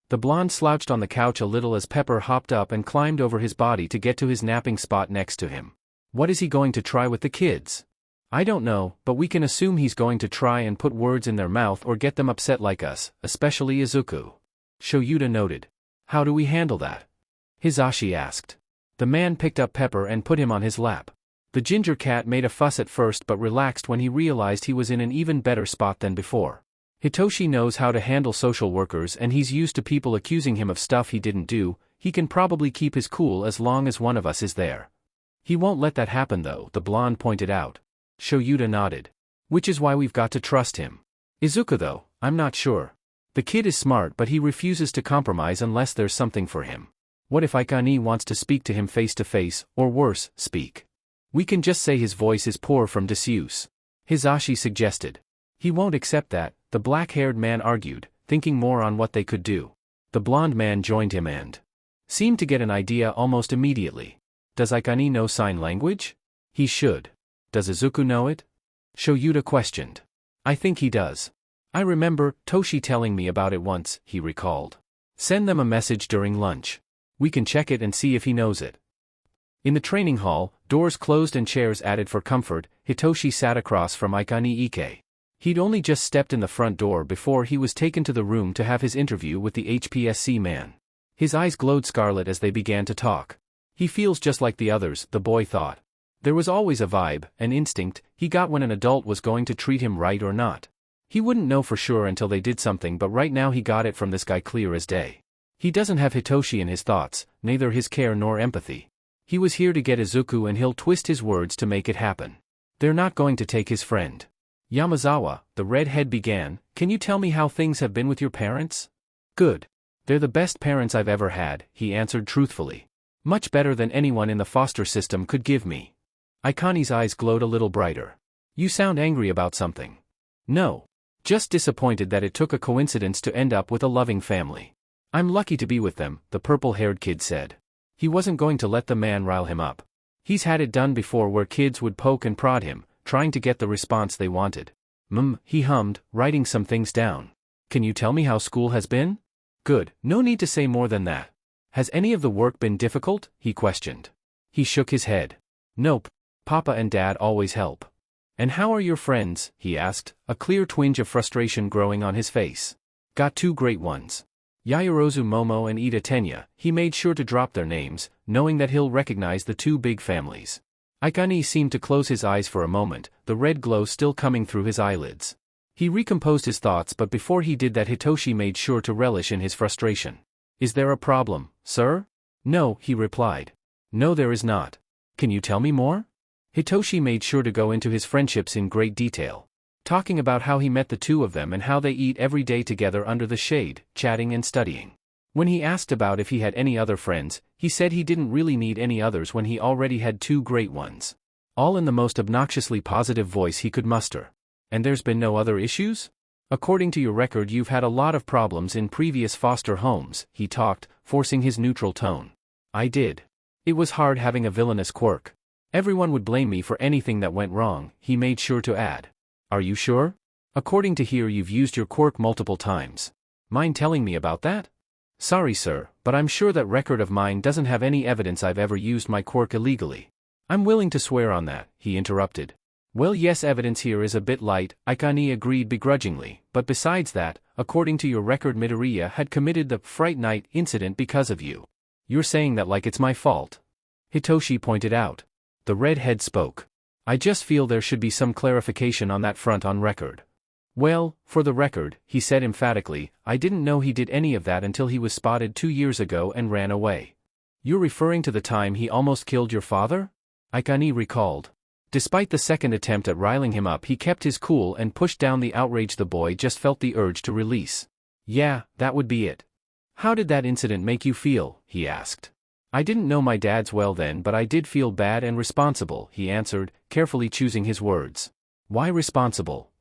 The blonde slouched on the couch a little as Pepper hopped up and climbed over his body to get to his napping spot next to him. What is he going to try with the kids? I don't know, but we can assume he's going to try and put words in their mouth or get them upset like us, especially Izuku. Shoyuta noted. How do we handle that? Hisashi asked. The man picked up Pepper and put him on his lap. The ginger cat made a fuss at first but relaxed when he realized he was in an even better spot than before. Hitoshi knows how to handle social workers and he's used to people accusing him of stuff he didn't do. He can probably keep his cool as long as one of us is there. He won't let that happen though, the blonde pointed out. Shoyuta nodded. Which is why we've got to trust him. Izuku though, I'm not sure. The kid is smart but he refuses to compromise unless there's something for him. What if Aikani wants to speak to him face to face, or worse, speak? We can just say his voice is poor from disuse. Hisashi suggested. He won't accept that, the black-haired man argued, thinking more on what they could do. The blonde man joined him and seemed to get an idea almost immediately. Does Aikani know sign language? He should. Does Izuku know it? Shoyuta questioned. I think he does. I remember Toshi telling me about it once, he recalled. Send them a message during lunch. We can check it and see if he knows it. In the training hall, doors closed and chairs added for comfort, Hitoshi sat across from Aikani Ike. He'd only just stepped in the front door before he was taken to the room to have his interview with the HPSC man. His eyes glowed scarlet as they began to talk. He feels just like the others, the boy thought. There was always a vibe, an instinct, he got when an adult was going to treat him right or not. He wouldn't know for sure until they did something, but right now he got it from this guy clear as day. He doesn't have Hitoshi in his thoughts, neither his care nor empathy. He was here to get Izuku and he'll twist his words to make it happen. They're not going to take his friend. Yamazawa, the redhead began, can you tell me how things have been with your parents? Good. They're the best parents I've ever had, he answered truthfully. Much better than anyone in the foster system could give me. Akane's eyes glowed a little brighter. You sound angry about something. No. Just disappointed that it took a coincidence to end up with a loving family. I'm lucky to be with them, the purple-haired kid said. He wasn't going to let the man rile him up. He's had it done before where kids would poke and prod him, trying to get the response they wanted. He hummed, writing some things down. Can you tell me how school has been? Good, no need to say more than that. Has any of the work been difficult? He questioned. He shook his head. Nope. Papa and Dad always help. And how are your friends? He asked, a clear twinge of frustration growing on his face. Got two great ones. Yaoyorozu Momo and Ida Tenya, he made sure to drop their names, knowing that he'll recognize the two big families. Akane seemed to close his eyes for a moment, the red glow still coming through his eyelids. He recomposed his thoughts, but before he did that Hitoshi made sure to relish in his frustration. Is there a problem, sir? No, he replied. No, there is not. Can you tell me more? Hitoshi made sure to go into his friendships in great detail, talking about how he met the two of them and how they eat every day together under the shade, chatting and studying. When he asked about if he had any other friends, he said he didn't really need any others when he already had two great ones. All in the most obnoxiously positive voice he could muster. And there's been no other issues? According to your record, you've had a lot of problems in previous foster homes, he talked, forcing his neutral tone. I did. It was hard having a villainous quirk. Everyone would blame me for anything that went wrong, he made sure to add. Are you sure? According to here, you've used your quirk multiple times. Mind telling me about that? Sorry, sir, but I'm sure that record of mine doesn't have any evidence I've ever used my quirk illegally. I'm willing to swear on that, he interrupted. Well, yes, evidence here is a bit light, Akane agreed begrudgingly, but besides that, according to your record, Midoriya had committed the Fright Night incident because of you. You're saying that like it's my fault? Hitoshi pointed out. The redhead spoke. I just feel there should be some clarification on that front on record. Well, for the record, he said emphatically, I didn't know he did any of that until he was spotted 2 years ago and ran away. You're referring to the time he almost killed your father? Akane recalled. Despite the second attempt at riling him up, he kept his cool and pushed down the outrage the boy just felt the urge to release. Yeah, that would be it. How did that incident make you feel? He asked. I didn't know my dad's well then, but I did feel bad and responsible, he answered, carefully choosing his words. Why responsible?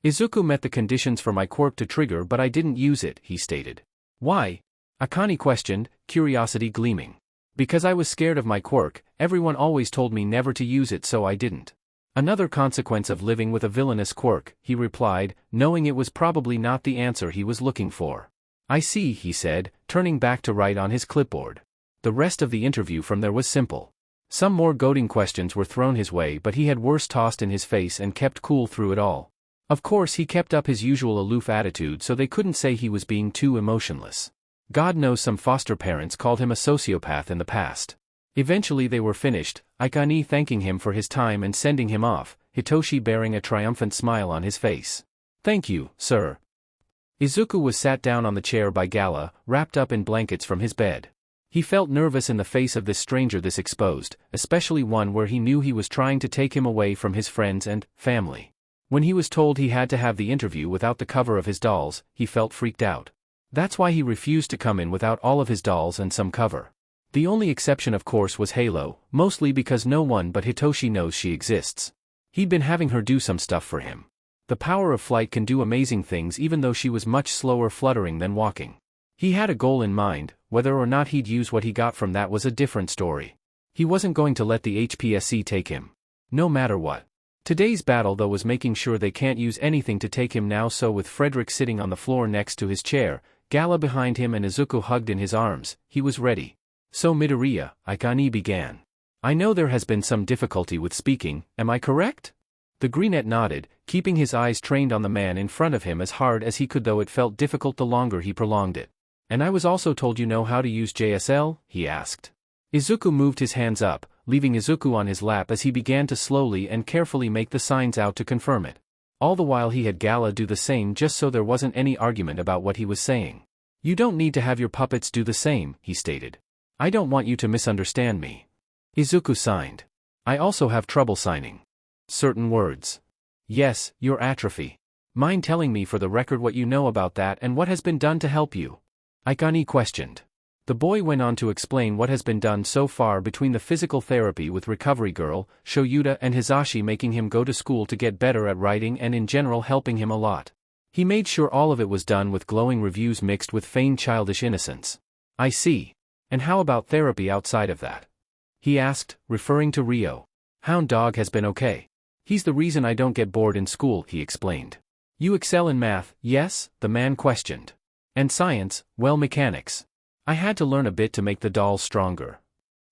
Izuku met the conditions for my quirk to trigger, but I didn't use it, he stated. Why? Akane questioned, curiosity gleaming. Because I was scared of my quirk, everyone always told me never to use it, so I didn't. Another consequence of living with a villainous quirk, he replied, knowing it was probably not the answer he was looking for. I see, he said, turning back to write on his clipboard. The rest of the interview from there was simple. Some more goading questions were thrown his way, but he had worse tossed in his face and kept cool through it all. Of course, he kept up his usual aloof attitude, so they couldn't say he was being too emotionless. God knows some foster parents called him a sociopath in the past. Eventually they were finished, Akane thanking him for his time and sending him off, Hitoshi bearing a triumphant smile on his face. Thank you, sir. Izuku was sat down on the chair by Gala, wrapped up in blankets from his bed. He felt nervous in the face of this stranger this exposed, especially one where he knew he was trying to take him away from his friends and family. When he was told he had to have the interview without the cover of his dolls, he felt freaked out. That's why he refused to come in without all of his dolls and some cover. The only exception, of course, was Halo, mostly because no one but Hitoshi knows she exists. He'd been having her do some stuff for him. The power of flight can do amazing things even though she was much slower fluttering than walking. He had a goal in mind, whether or not he'd use what he got from that was a different story. He wasn't going to let the HPSC take him. No matter what. Today's battle though was making sure they can't use anything to take him now, so with Frederick sitting on the floor next to his chair, Gala behind him and Izuku hugged in his arms, he was ready. So Midoriya, Akane began. I know there has been some difficulty with speaking, am I correct? The brunette nodded, keeping his eyes trained on the man in front of him as hard as he could, though it felt difficult the longer he prolonged it. And I was also told you know how to use JSL, he asked. Izuku moved his hands up, leaving Izuku on his lap as he began to slowly and carefully make the signs out to confirm it. All the while he had Gala do the same just so there wasn't any argument about what he was saying. You don't need to have your puppets do the same, he stated. I don't want you to misunderstand me. Izuku signed. I also have trouble signing certain words. Yes, your atrophy. Mind telling me for the record what you know about that and what has been done to help you? Aikani questioned. The boy went on to explain what has been done so far between the physical therapy with Recovery Girl, Shoyuta and Hisashi, making him go to school to get better at writing and in general helping him a lot. He made sure all of it was done with glowing reviews mixed with feigned childish innocence. I see. And how about therapy outside of that? He asked, referring to Rio. Hound Dog has been okay. He's the reason I don't get bored in school, he explained. You excel in math, yes? The man questioned. And science, well, mechanics. I had to learn a bit to make the dolls stronger.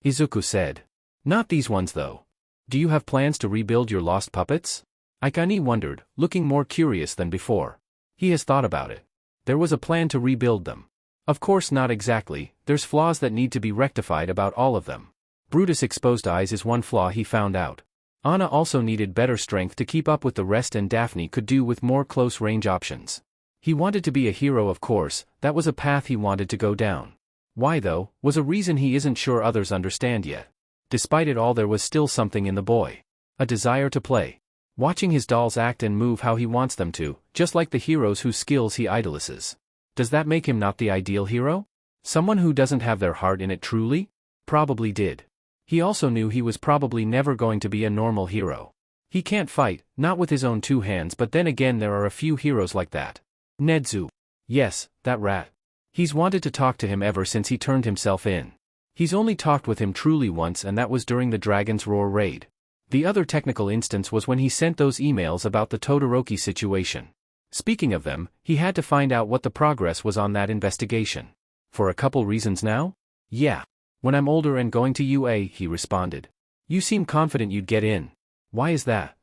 Izuku said. Not these ones though. Do you have plans to rebuild your lost puppets? Aikani wondered, looking more curious than before. He has thought about it. There was a plan to rebuild them. Of course not exactly, there's flaws that need to be rectified about all of them. Brutus' exposed eyes is one flaw he found out. Anna also needed better strength to keep up with the rest and Daphne could do with more close-range options. He wanted to be a hero, of course, that was a path he wanted to go down. Why though, was a reason he isn't sure others understand yet. Despite it all, there was still something in the boy. A desire to play. Watching his dolls act and move how he wants them to, just like the heroes whose skills he idolizes. Does that make him not the ideal hero? Someone who doesn't have their heart in it truly? Probably did. He also knew he was probably never going to be a normal hero. He can't fight, not with his own two hands, but then again there are a few heroes like that. Nedzu. Yes, that rat. He's wanted to talk to him ever since he turned himself in. He's only talked with him truly once, and that was during the Dragon's Roar raid. The other technical instance was when he sent those emails about the Todoroki situation. Speaking of them, he had to find out what the progress was on that investigation. For a couple reasons now? Yeah. When I'm older and going to UA, he responded. You seem confident you'd get in. Why is that?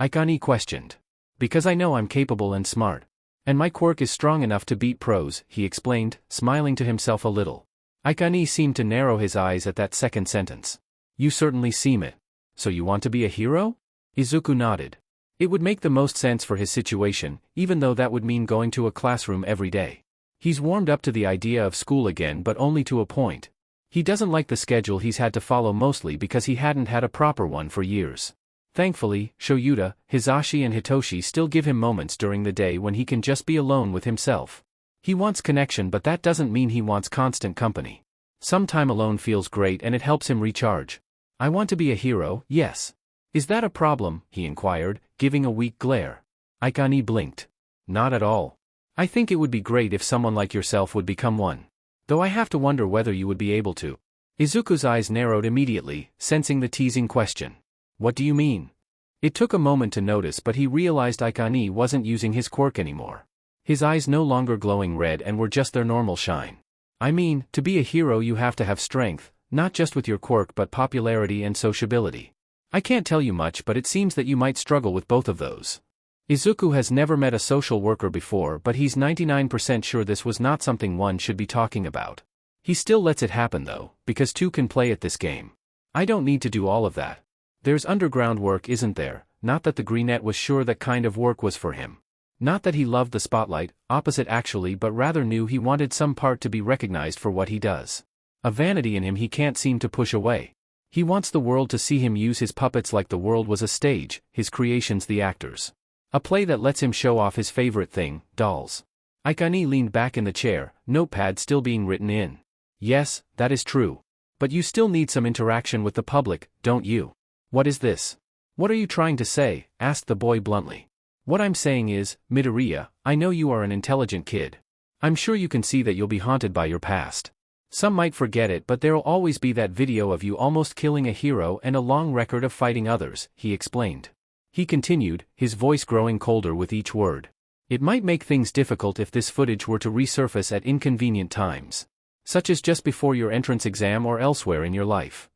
Aikani questioned. Because I know I'm capable and smart. And my quirk is strong enough to beat pros, he explained, smiling to himself a little. Aikani seemed to narrow his eyes at that second sentence. You certainly seem it. So you want to be a hero? Izuku nodded. It would make the most sense for his situation, even though that would mean going to a classroom every day. He's warmed up to the idea of school again, but only to a point. He doesn't like the schedule he's had to follow, mostly because he hadn't had a proper one for years. Thankfully, Shoyuta, Hisashi and Hitoshi still give him moments during the day when he can just be alone with himself. He wants connection, but that doesn't mean he wants constant company. Some time alone feels great and it helps him recharge. I want to be a hero, yes. Is that a problem? He inquired, giving a weak glare. Aikani blinked. Not at all. I think it would be great if someone like yourself would become one. Though I have to wonder whether you would be able to. Izuku's eyes narrowed immediately, sensing the teasing question. What do you mean? It took a moment to notice, but he realized Aikani wasn't using his quirk anymore. His eyes no longer glowing red and were just their normal shine. I mean, to be a hero you have to have strength, not just with your quirk but popularity and sociability. I can't tell you much, but it seems that you might struggle with both of those. Izuku has never met a social worker before, but he's 99% sure this was not something one should be talking about. He still lets it happen though, because two can play at this game. I don't need to do all of that. There's underground work, isn't there? Not that the Greenette was sure that kind of work was for him. Not that he loved the spotlight, opposite actually, but rather knew he wanted some part to be recognized for what he does. A vanity in him he can't seem to push away. He wants the world to see him use his puppets like the world was a stage, his creations the actors. A play that lets him show off his favorite thing, dolls. Aikani leaned back in the chair, notepad still being written in. Yes, that is true. But you still need some interaction with the public, don't you? What is this? What are you trying to say? Asked the boy bluntly. What I'm saying is, Midoriya, I know you are an intelligent kid. I'm sure you can see that you'll be haunted by your past. Some might forget it, but there'll always be that video of you almost killing a hero and a long record of fighting others, he explained. He continued, his voice growing colder with each word. It might make things difficult if this footage were to resurface at inconvenient times. Such as just before your entrance exam or elsewhere in your life.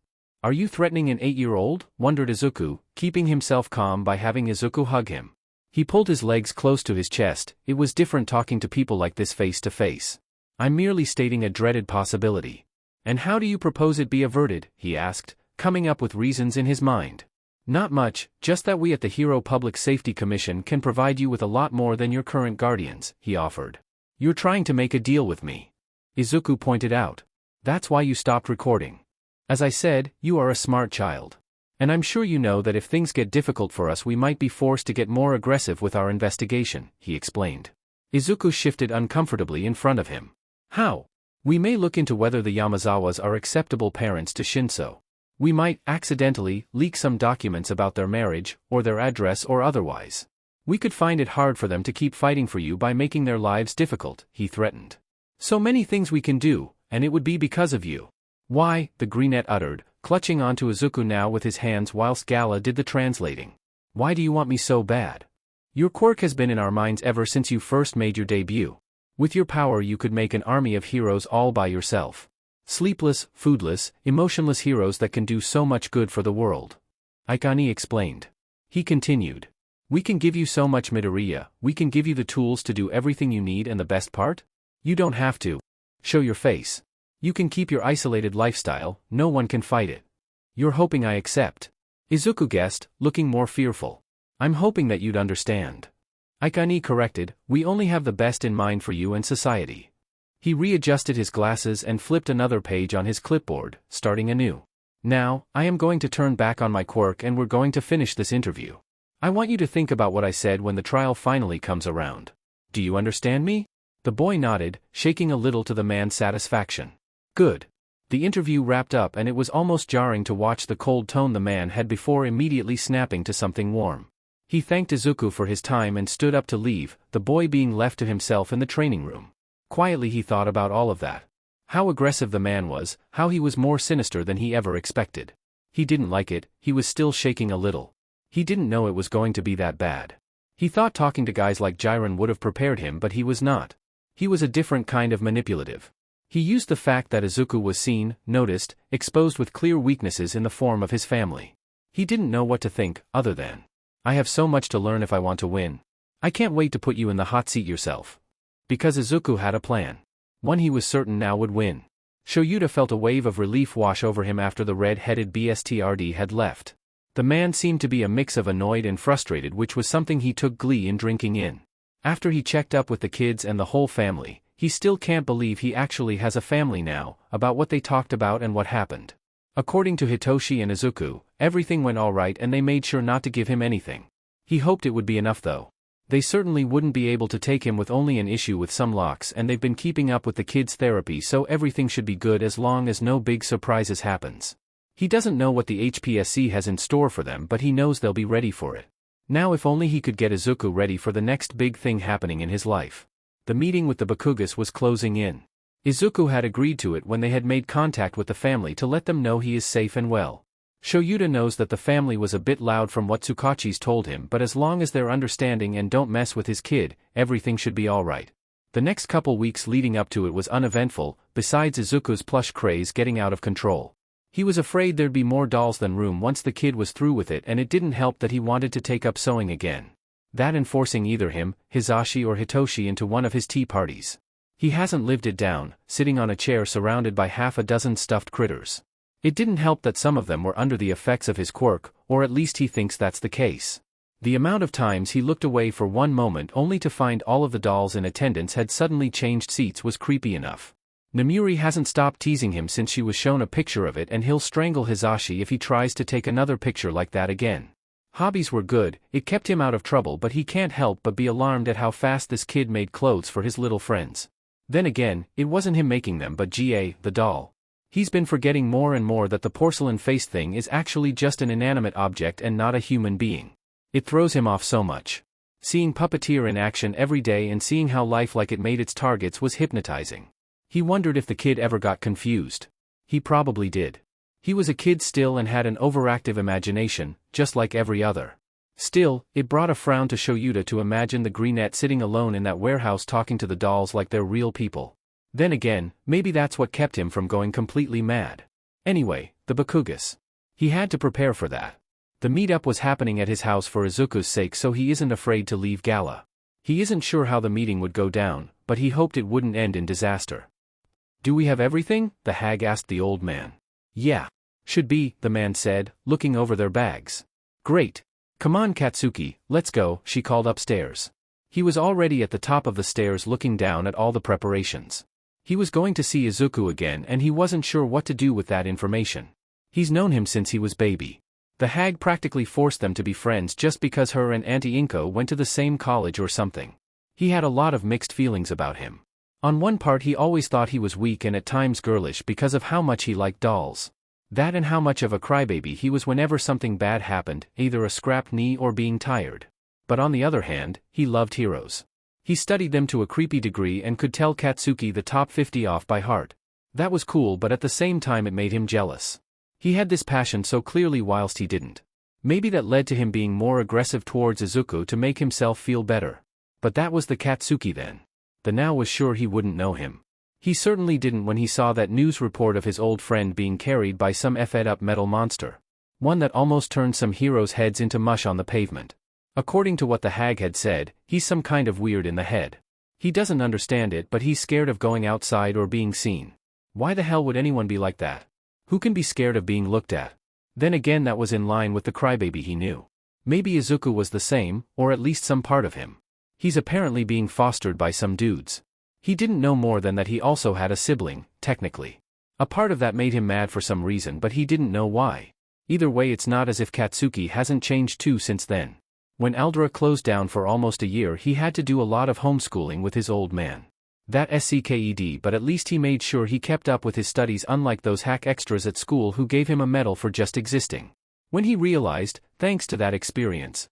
Are you threatening an 8-year-old? Wondered Izuku, keeping himself calm by having Izuku hug him. He pulled his legs close to his chest. It was different talking to people like this face to face. I'm merely stating a dreaded possibility. And how do you propose it be averted, he asked, coming up with reasons in his mind. Not much, just that we at the Hero Public Safety Commission can provide you with a lot more than your current guardians, he offered. You're trying to make a deal with me. Izuku pointed out. That's why you stopped recording. As I said, you are a smart child. And I'm sure you know that if things get difficult for us we might be forced to get more aggressive with our investigation, he explained. Izuku shifted uncomfortably in front of him. How? We may look into whether the Yamazawas are acceptable parents to Shinso. We might, accidentally, leak some documents about their marriage, or their address or otherwise. We could find it hard for them to keep fighting for you by making their lives difficult, he threatened. So many things we can do, and it would be because of you. Why, the Greenette uttered, clutching onto Izuku now with his hands whilst Gala did the translating. Why do you want me so bad? Your quirk has been in our minds ever since you first made your debut. With your power you could make an army of heroes all by yourself. Sleepless, foodless, emotionless heroes that can do so much good for the world. Ikani explained. He continued. We can give you so much Midoriya, we can give you the tools to do everything you need and the best part? You don't have to. Show your face. You can keep your isolated lifestyle, no one can fight it. You're hoping I accept. Izuku guessed, looking more fearful. I'm hoping that you'd understand. Ikani corrected, we only have the best in mind for you and society. He readjusted his glasses and flipped another page on his clipboard, starting anew. Now, I am going to turn back on my quirk and we're going to finish this interview. I want you to think about what I said when the trial finally comes around. Do you understand me? The boy nodded, shaking a little to the man's satisfaction. Good. The interview wrapped up and it was almost jarring to watch the cold tone the man had before immediately snapping to something warm. He thanked Izuku for his time and stood up to leave, the boy being left to himself in the training room. Quietly he thought about all of that. How aggressive the man was, how he was more sinister than he ever expected. He didn't like it, he was still shaking a little. He didn't know it was going to be that bad. He thought talking to guys like Jiren would have prepared him but he was not. He was a different kind of manipulative. He used the fact that Izuku was seen, noticed, exposed with clear weaknesses in the form of his family. He didn't know what to think, other than, I have so much to learn if I want to win. I can't wait to put you in the hot seat yourself. Because Izuku had a plan. One he was certain now would win. Shoyuta felt a wave of relief wash over him after the red-headed BSTRD had left. The man seemed to be a mix of annoyed and frustrated, which was something he took glee in drinking in. After he checked up with the kids and the whole family, he still can't believe he actually has a family now, about what they talked about and what happened. According to Hitoshi and Izuku, everything went all right and they made sure not to give him anything. He hoped it would be enough though. They certainly wouldn't be able to take him with only an issue with some locks and they've been keeping up with the kids' therapy so everything should be good as long as no big surprises happens. He doesn't know what the HPSC has in store for them but he knows they'll be ready for it. Now if only he could get Izuku ready for the next big thing happening in his life. The meeting with the Bakugas was closing in. Izuku had agreed to it when they had made contact with the family to let them know he is safe and well. Shoyuta knows that the family was a bit loud from what Tsukachi's told him but as long as they're understanding and don't mess with his kid, everything should be alright. The next couple weeks leading up to it was uneventful, besides Izuku's plush craze getting out of control. He was afraid there'd be more dolls than room once the kid was through with it and it didn't help that he wanted to take up sewing again. That and forcing either him, Hisashi or Hitoshi into one of his tea parties. He hasn't lived it down, sitting on a chair surrounded by half a dozen stuffed critters. It didn't help that some of them were under the effects of his quirk, or at least he thinks that's the case. The amount of times he looked away for one moment only to find all of the dolls in attendance had suddenly changed seats was creepy enough. Namuri hasn't stopped teasing him since she was shown a picture of it and he'll strangle Hisashi if he tries to take another picture like that again. Hobbies were good, it kept him out of trouble but he can't help but be alarmed at how fast this kid made clothes for his little friends. Then again, it wasn't him making them but Ga, the doll. He's been forgetting more and more that the porcelain face thing is actually just an inanimate object and not a human being. It throws him off so much. Seeing Puppeteer in action every day and seeing how lifelike it made its targets was hypnotizing. He wondered if the kid ever got confused. He probably did. He was a kid still and had an overactive imagination, just like every other. Still, it brought a frown to Shoyuta to imagine the Greenette sitting alone in that warehouse talking to the dolls like they're real people. Then again, maybe that's what kept him from going completely mad. Anyway, the Bakugas. He had to prepare for that. The meetup was happening at his house for Izuku's sake so he isn't afraid to leave Gala. He isn't sure how the meeting would go down, but he hoped it wouldn't end in disaster. Do we have everything? The hag asked the old man. Yeah. Should be, the man said, looking over their bags. Great. Come on Katsuki, let's go, she called upstairs. He was already at the top of the stairs looking down at all the preparations. He was going to see Izuku again and he wasn't sure what to do with that information. He's known him since he was baby. The hag practically forced them to be friends just because her and Auntie Inko went to the same college or something. He had a lot of mixed feelings about him. On one part he always thought he was weak and at times girlish because of how much he liked dolls. That and how much of a crybaby he was whenever something bad happened, either a scrapped knee or being tired. But on the other hand, he loved heroes. He studied them to a creepy degree and could tell Katsuki the top 50 off by heart. That was cool, but at the same time it made him jealous. He had this passion so clearly whilst he didn't. Maybe that led to him being more aggressive towards Izuku to make himself feel better. But that was the Katsuki then. The now was sure he wouldn't know him. He certainly didn't when he saw that news report of his old friend being carried by some effed-up metal monster. One that almost turned some heroes' heads into mush on the pavement. According to what the hag had said, he's some kind of weird in the head. He doesn't understand it, but he's scared of going outside or being seen. Why the hell would anyone be like that? Who can be scared of being looked at? Then again, that was in line with the crybaby he knew. Maybe Izuku was the same, or at least some part of him. He's apparently being fostered by some dudes. He didn't know more than that he also had a sibling, technically. A part of that made him mad for some reason, but he didn't know why. Either way, it's not as if Katsuki hasn't changed too since then. When Aldera closed down for almost a year, he had to do a lot of homeschooling with his old man. That SCKED, but at least he made sure he kept up with his studies, unlike those hack extras at school who gave him a medal for just existing. When he realized, thanks to that experience,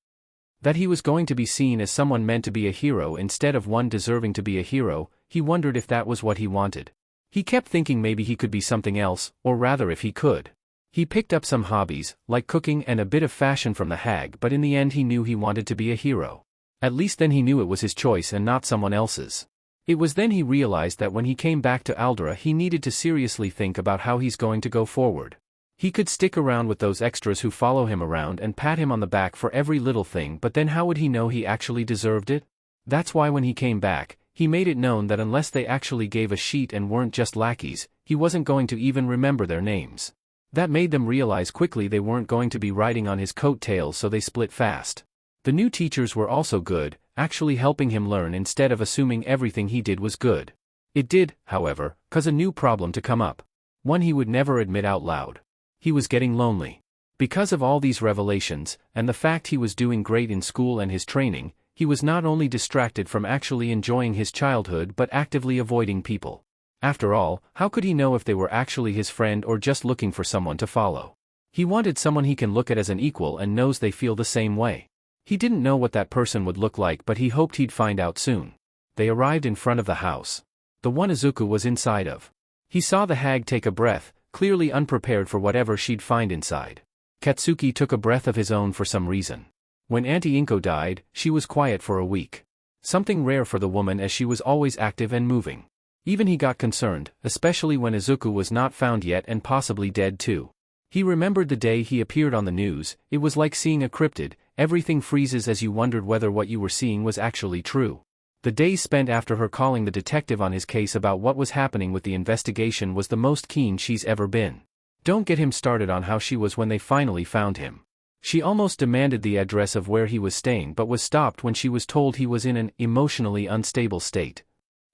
that he was going to be seen as someone meant to be a hero instead of one deserving to be a hero, he wondered if that was what he wanted. He kept thinking maybe he could be something else, or rather if he could. He picked up some hobbies, like cooking and a bit of fashion from the hag, but in the end he knew he wanted to be a hero. At least then he knew it was his choice and not someone else's. It was then he realized that when he came back to Aldera he needed to seriously think about how he's going to go forward. He could stick around with those extras who follow him around and pat him on the back for every little thing, but then how would he know he actually deserved it? That's why when he came back, he made it known that unless they actually gave a shit and weren't just lackeys, he wasn't going to even remember their names. That made them realize quickly they weren't going to be riding on his coattails, so they split fast. The new teachers were also good, actually helping him learn instead of assuming everything he did was good. It did, however, cause a new problem to come up. One he would never admit out loud. He was getting lonely. Because of all these revelations, and the fact he was doing great in school and his training, he was not only distracted from actually enjoying his childhood but actively avoiding people. After all, how could he know if they were actually his friend or just looking for someone to follow? He wanted someone he can look at as an equal and knows they feel the same way. He didn't know what that person would look like, but he hoped he'd find out soon. They arrived in front of the house. The one Izuku was inside of. He saw the hag take a breath, clearly unprepared for whatever she'd find inside. Katsuki took a breath of his own for some reason. When Auntie Inko died, she was quiet for a week. Something rare for the woman, as she was always active and moving. Even he got concerned, especially when Izuku was not found yet and possibly dead too. He remembered the day he appeared on the news. It was like seeing a cryptid. Everything freezes as you wondered whether what you were seeing was actually true. The days spent after her calling the detective on his case about what was happening with the investigation was the most keen she's ever been. Don't get him started on how she was when they finally found him. She almost demanded the address of where he was staying but was stopped when she was told he was in an emotionally unstable state.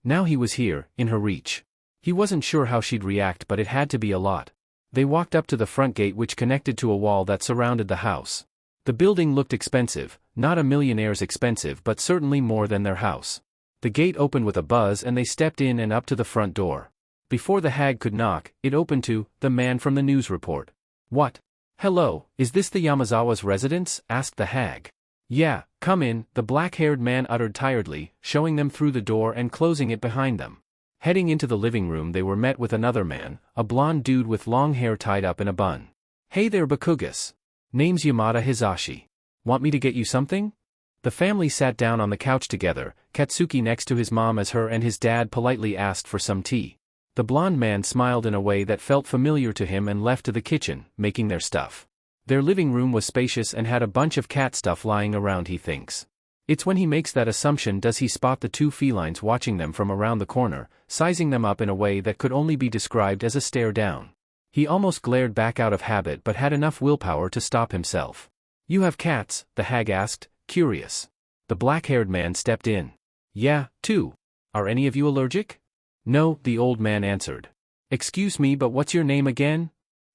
Now he was here, in her reach. He wasn't sure how she'd react, but it had to be a lot. They walked up to the front gate, which connected to a wall that surrounded the house. The building looked expensive, not a millionaire's expensive, but certainly more than their house. The gate opened with a buzz and they stepped in and up to the front door. Before the hag could knock, it opened to the man from the news report. "What? Hello, is this the Yamazawa's residence?" asked the hag. "Yeah, come in," the black-haired man uttered tiredly, showing them through the door and closing it behind them. Heading into the living room, they were met with another man, a blonde dude with long hair tied up in a bun. "Hey there, Bakugas. Name's Yamada Hisashi. Want me to get you something?" The family sat down on the couch together, Katsuki next to his mom as her and his dad politely asked for some tea. The blonde man smiled in a way that felt familiar to him and left to the kitchen, making their stuff. Their living room was spacious and had a bunch of cat stuff lying around, he thinks. It's when he makes that assumption does he spot the two felines watching them from around the corner, sizing them up in a way that could only be described as a stare down. He almost glared back out of habit but had enough willpower to stop himself. "You have cats?" the hag asked, curious. The black-haired man stepped in. "Yeah, two. Are any of you allergic?" "No," the old man answered. "Excuse me, but what's your name again?"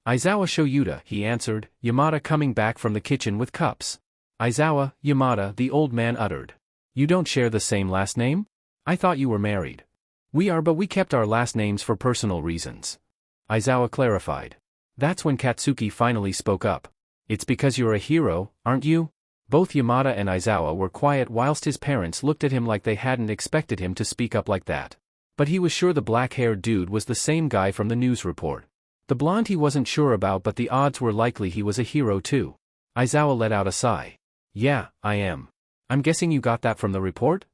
"Aizawa Shoyuta," he answered, Yamada coming back from the kitchen with cups. "Aizawa, Yamada," the old man uttered. "You don't share the same last name? I thought you were married." "We are, but we kept our last names for personal reasons," Aizawa clarified. That's when Katsuki finally spoke up. "It's because you're a hero, aren't you?" Both Yamada and Aizawa were quiet whilst his parents looked at him like they hadn't expected him to speak up like that. But he was sure the black-haired dude was the same guy from the news report. The blonde he wasn't sure about, but the odds were likely he was a hero too. Aizawa let out a sigh. "Yeah, I am. I'm guessing you got that from the report?"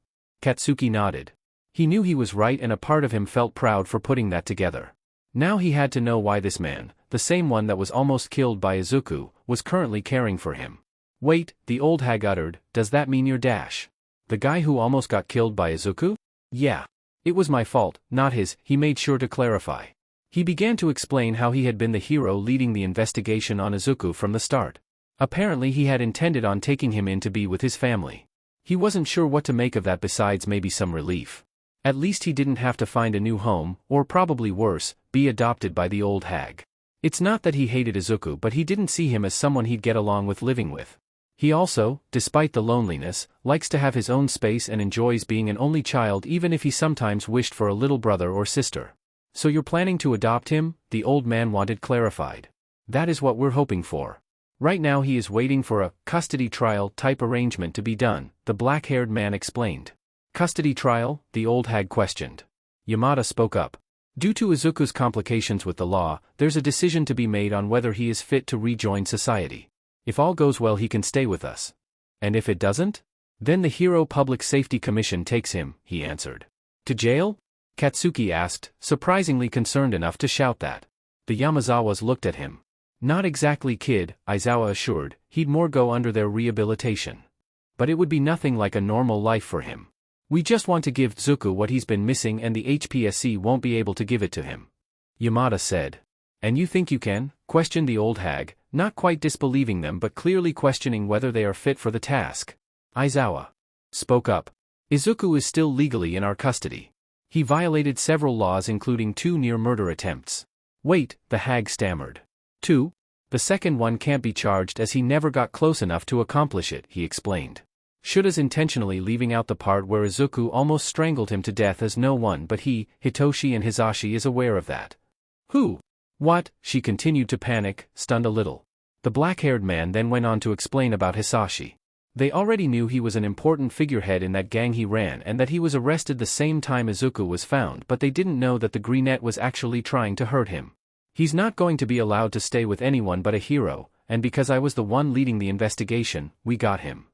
Katsuki nodded. He knew he was right and a part of him felt proud for putting that together. Now he had to know why this man, the same one that was almost killed by Izuku, was currently caring for him. "Wait," the old hag uttered, "does that mean you're Dash? The guy who almost got killed by Izuku?" "Yeah. It was my fault, not his," he made sure to clarify. He began to explain how he had been the hero leading the investigation on Izuku from the start. Apparently he had intended on taking him in to be with his family. He wasn't sure what to make of that besides maybe some relief. At least he didn't have to find a new home, or probably worse, be adopted by the old hag. It's not that he hated Izuku, but he didn't see him as someone he'd get along with living with. He also, despite the loneliness, likes to have his own space and enjoys being an only child even if he sometimes wished for a little brother or sister. "So you're planning to adopt him?" the old man wanted clarified. "That is what we're hoping for. Right now he is waiting for a custody trial type arrangement to be done," the black-haired man explained. "Custody trial?" the old hag questioned. Yamada spoke up. "Due to Izuku's complications with the law, there's a decision to be made on whether he is fit to rejoin society. If all goes well he can stay with us. And if it doesn't? Then the Hero Public Safety Commission takes him," he answered. "To jail?" Katsuki asked, surprisingly concerned enough to shout that. The Yamazawas looked at him. "Not exactly, kid," Aizawa assured, "he'd more go under their rehabilitation. But it would be nothing like a normal life for him. We just want to give Izuku what he's been missing and the HPSC won't be able to give it to him," Yamada said. "And you think you can?" questioned the old hag, not quite disbelieving them but clearly questioning whether they are fit for the task. Aizawa spoke up. "Izuku is still legally in our custody. He violated several laws including 2 near-murder attempts." "Wait," the hag stammered. "2? The second one can't be charged as he never got close enough to accomplish it," he explained. Shura's intentionally leaving out the part where Izuku almost strangled him to death as no one but he, Hitoshi and Hisashi is aware of that. "Who? What?" she continued to panic, stunned a little. The black-haired man then went on to explain about Hisashi. They already knew he was an important figurehead in that gang he ran and that he was arrested the same time Izuku was found, but they didn't know that the Greenette was actually trying to hurt him. "He's not going to be allowed to stay with anyone but a hero, and because I was the one leading the investigation, we got him,"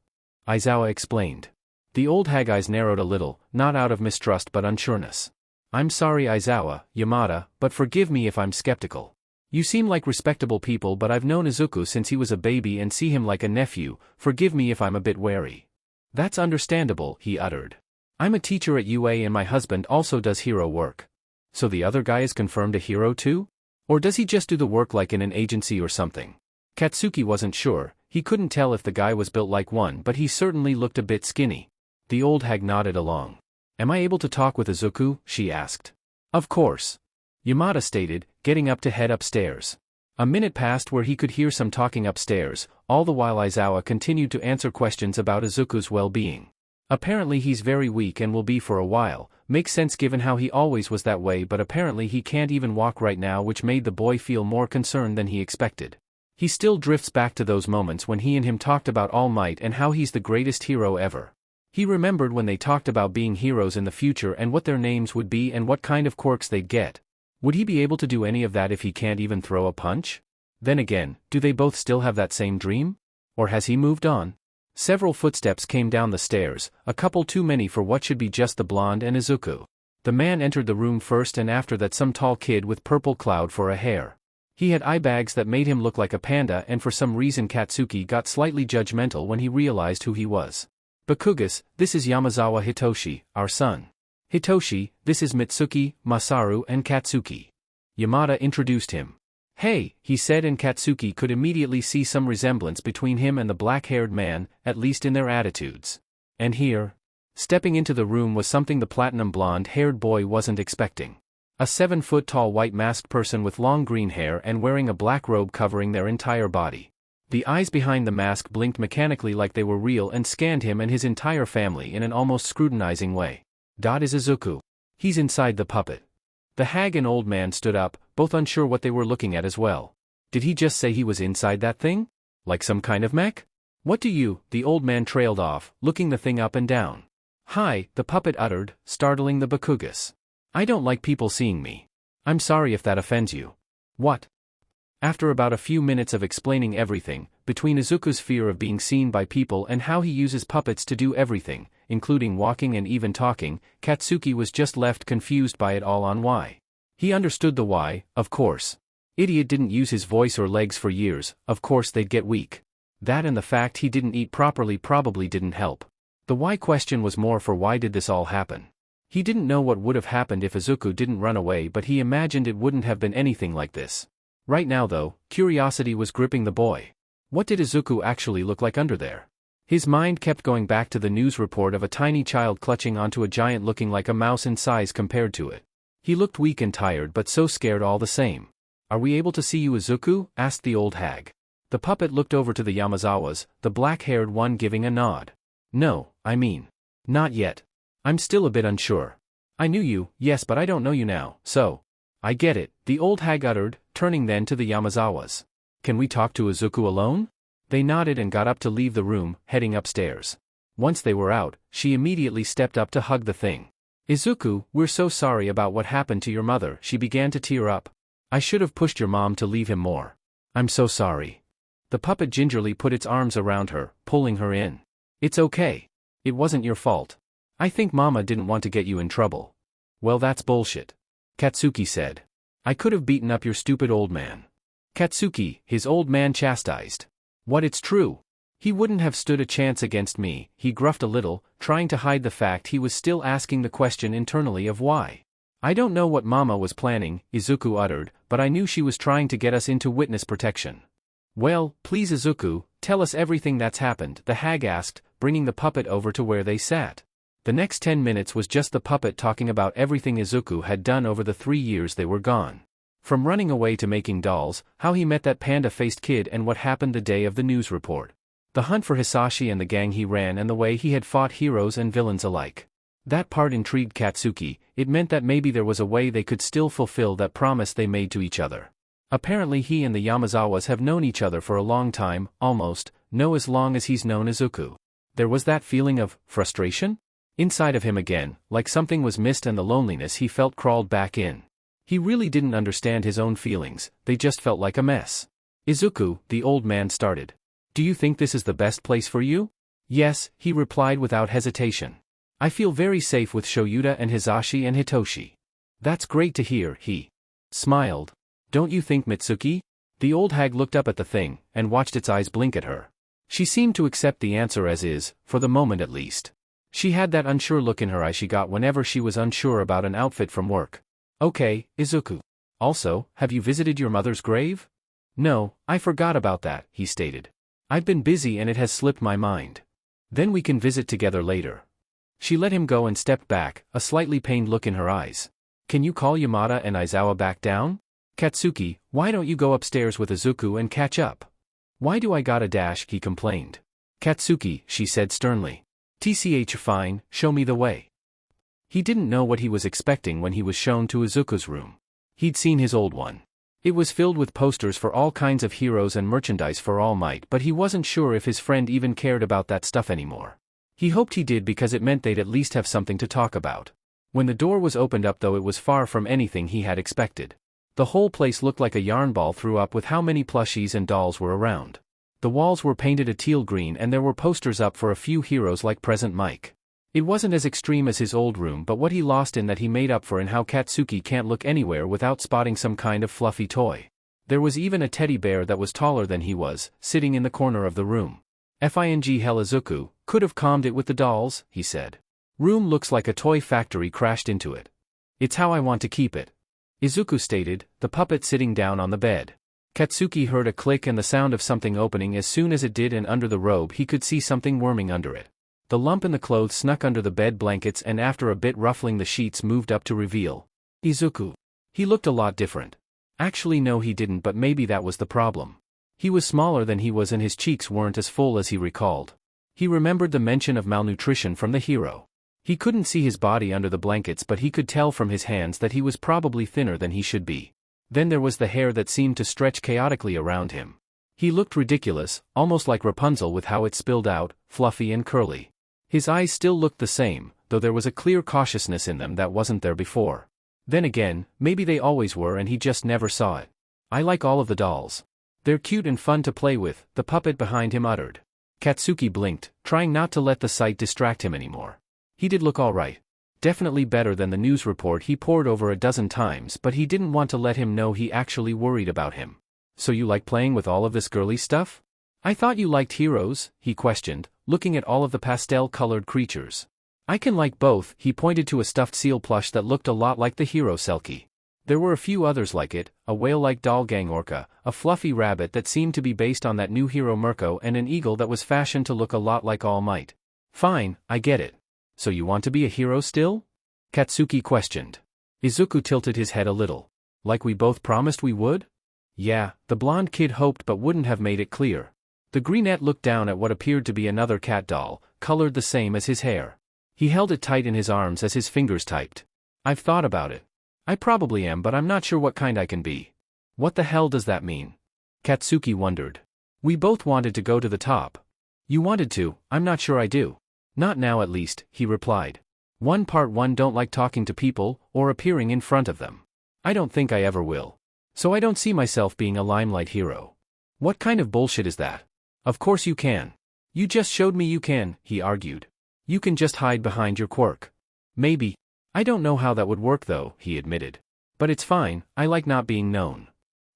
Aizawa explained. The old hag eyes narrowed a little, not out of mistrust but unsureness. "I'm sorry Aizawa, Yamada, but forgive me if I'm skeptical. You seem like respectable people but I've known Izuku since he was a baby and see him like a nephew, forgive me if I'm a bit wary." "That's understandable," he uttered. "I'm a teacher at UA and my husband also does hero work." "So the other guy is confirmed a hero too? Or does he just do the work like in an agency or something?" Katsuki wasn't sure, he couldn't tell if the guy was built like one but he certainly looked a bit skinny. The old hag nodded along. "Am I able to talk with Izuku?" she asked. "Of course," Yamada stated, getting up to head upstairs. A minute passed where he could hear some talking upstairs, all the while Aizawa continued to answer questions about Izuku's well-being. "Apparently he's very weak and will be for a while, makes sense given how he always was that way, but apparently he can't even walk right now, which made the boy feel more concerned than he expected. He still drifts back to those moments when he and him talked about All Might and how he's the greatest hero ever. He remembered when they talked about being heroes in the future and what their names would be and what kind of quirks they'd get. Would he be able to do any of that if he can't even throw a punch? Then again, do they both still have that same dream? Or has he moved on?" Several footsteps came down the stairs, a couple too many for what should be just the blonde and Izuku. The man entered the room first and after that some tall kid with purple cloud for a hair. He had eye bags that made him look like a panda and for some reason Katsuki got slightly judgmental when he realized who he was. Bakugas, this is Yamazawa Hitoshi, our son. Hitoshi, this is Mitsuki, Masaru and Katsuki. Yamada introduced him. Hey, he said, and Katsuki could immediately see some resemblance between him and the black-haired man, at least in their attitudes. And here? Stepping into the room was something the platinum blonde-haired boy wasn't expecting. A 7-foot-tall white masked person with long green hair and wearing a black robe covering their entire body. The eyes behind the mask blinked mechanically like they were real and scanned him and his entire family in an almost scrutinizing way. Is Izuku. He's inside the puppet. The hag and old man stood up, both unsure what they were looking at as well. Did he just say he was inside that thing? Like some kind of mech? What do you? The old man trailed off, looking the thing up and down. Hi, the puppet uttered, startling the Bakugas. I don't like people seeing me. I'm sorry if that offends you. What? After about a few minutes of explaining everything, between Izuku's fear of being seen by people and how he uses puppets to do everything, including walking and even talking, Katsuki was just left confused by it all on why. He understood the why, of course. Idiot didn't use his voice or legs for years, of course they'd get weak. That and the fact he didn't eat properly probably didn't help. The why question was more for why did this all happen. He didn't know what would have happened if Izuku didn't run away, but he imagined it wouldn't have been anything like this. Right now though, curiosity was gripping the boy. What did Izuku actually look like under there? His mind kept going back to the news report of a tiny child clutching onto a giant looking like a mouse in size compared to it. He looked weak and tired but so scared all the same. Are we able to see you, Izuku? Asked the old hag. The puppet looked over to the Yamazawas, the black-haired one giving a nod. No, I mean. Not yet. I'm still a bit unsure. I knew you, yes, but I don't know you now, so. I get it, the old hag uttered, turning then to the Yamazawas. Can we talk to Izuku alone? They nodded and got up to leave the room, heading upstairs. Once they were out, she immediately stepped up to hug the thing. Izuku, we're so sorry about what happened to your mother. She began to tear up. I should have pushed your mom to leave him more. I'm so sorry. The puppet gingerly put its arms around her, pulling her in. It's okay. It wasn't your fault. I think Mama didn't want to get you in trouble. Well, that's bullshit. Katsuki said. I could have beaten up your stupid old man. Katsuki, his old man chastised. What, it's true. He wouldn't have stood a chance against me, he gruffed a little, trying to hide the fact he was still asking the question internally of why. I don't know what Mama was planning, Izuku uttered, but I knew she was trying to get us into witness protection. Well, please Izuku, tell us everything that's happened, the hag asked, bringing the puppet over to where they sat. The next 10 minutes was just the puppet talking about everything Izuku had done over the 3 years they were gone. From running away to making dolls, how he met that panda-faced kid and what happened the day of the news report. The hunt for Hisashi and the gang he ran and the way he had fought heroes and villains alike. That part intrigued Katsuki. It meant that maybe there was a way they could still fulfill that promise they made to each other. Apparently he and the Yamazawas have known each other for a long time, almost, know as long as he's known Izuku. There was that feeling of frustration inside of him again, like something was missed and the loneliness he felt crawled back in. He really didn't understand his own feelings, they just felt like a mess. Izuku, the old man started. Do you think this is the best place for you? Yes, he replied without hesitation. I feel very safe with Shoyuta and Hisashi and Hitoshi. That's great to hear, he smiled. Don't you think, Mitsuki? The old hag looked up at the thing, and watched its eyes blink at her. She seemed to accept the answer as is, for the moment at least. She had that unsure look in her eye she got whenever she was unsure about an outfit from work. Okay, Izuku. Also, have you visited your mother's grave? No, I forgot about that, he stated. I've been busy and it has slipped my mind. Then we can visit together later. She let him go and stepped back, a slightly pained look in her eyes. Can you call Yamada and Aizawa back down? Katsuki, why don't you go upstairs with Izuku and catch up? Why do I gotta dash, he complained. Katsuki, she said sternly. TCH fine, show me the way. He didn't know what he was expecting when he was shown to Izuku's room. He'd seen his old one. It was filled with posters for all kinds of heroes and merchandise for All Might, but he wasn't sure if his friend even cared about that stuff anymore. He hoped he did because it meant they'd at least have something to talk about. When the door was opened up though, it was far from anything he had expected. The whole place looked like a yarn ball threw up with how many plushies and dolls were around. The walls were painted a teal green and there were posters up for a few heroes like Present Mike. It wasn't as extreme as his old room, but what he lost in that he made up for in how Katsuki can't look anywhere without spotting some kind of fluffy toy. There was even a teddy bear that was taller than he was, sitting in the corner of the room. Fing hell Izuku, could have calmed it with the dolls, he said. Room looks like a toy factory crashed into it. It's how I want to keep it. Izuku stated, the puppet sitting down on the bed. Katsuki heard a click and the sound of something opening as soon as it did, and under the robe he could see something worming under it. The lump in the clothes snuck under the bed blankets, and after a bit ruffling the sheets moved up to reveal Izuku. He looked a lot different. Actually no he didn't, but maybe that was the problem. He was smaller than he was and his cheeks weren't as full as he recalled. He remembered the mention of malnutrition from the hero. He couldn't see his body under the blankets, but he could tell from his hands that he was probably thinner than he should be. Then there was the hair that seemed to stretch chaotically around him. He looked ridiculous, almost like Rapunzel with how it spilled out, fluffy and curly. His eyes still looked the same, though there was a clear cautiousness in them that wasn't there before. Then again, maybe they always were and he just never saw it. I like all of the dolls. They're cute and fun to play with, the puppet behind him uttered. Katsuki blinked, trying not to let the sight distract him anymore. He did look alright. Definitely better than the news report he pored over a dozen times, but he didn't want to let him know he actually worried about him. So you like playing with all of this girly stuff? I thought you liked heroes, he questioned, looking at all of the pastel-colored creatures. I can like both, he pointed to a stuffed seal plush that looked a lot like the hero Selkie. There were a few others like it, a whale-like doll gang orca, a fluffy rabbit that seemed to be based on that new hero Mirko, and an eagle that was fashioned to look a lot like All Might. Fine, I get it. So you want to be a hero still? Katsuki questioned. Izuku tilted his head a little. Like we both promised we would? Yeah, the blonde kid hoped but wouldn't have made it clear. The greenette looked down at what appeared to be another cat doll, colored the same as his hair. He held it tight in his arms as his fingers typed. I've thought about it. I probably am, but I'm not sure what kind I can be. What the hell does that mean? Katsuki wondered. We both wanted to go to the top. You wanted to, I'm not sure I do. Not now at least, he replied. Part 1 don't like talking to people, or appearing in front of them. I don't think I ever will. So I don't see myself being a limelight hero. What kind of bullshit is that? Of course you can. You just showed me you can, he argued. You can just hide behind your quirk. Maybe. I don't know how that would work though, he admitted. But it's fine, I like not being known.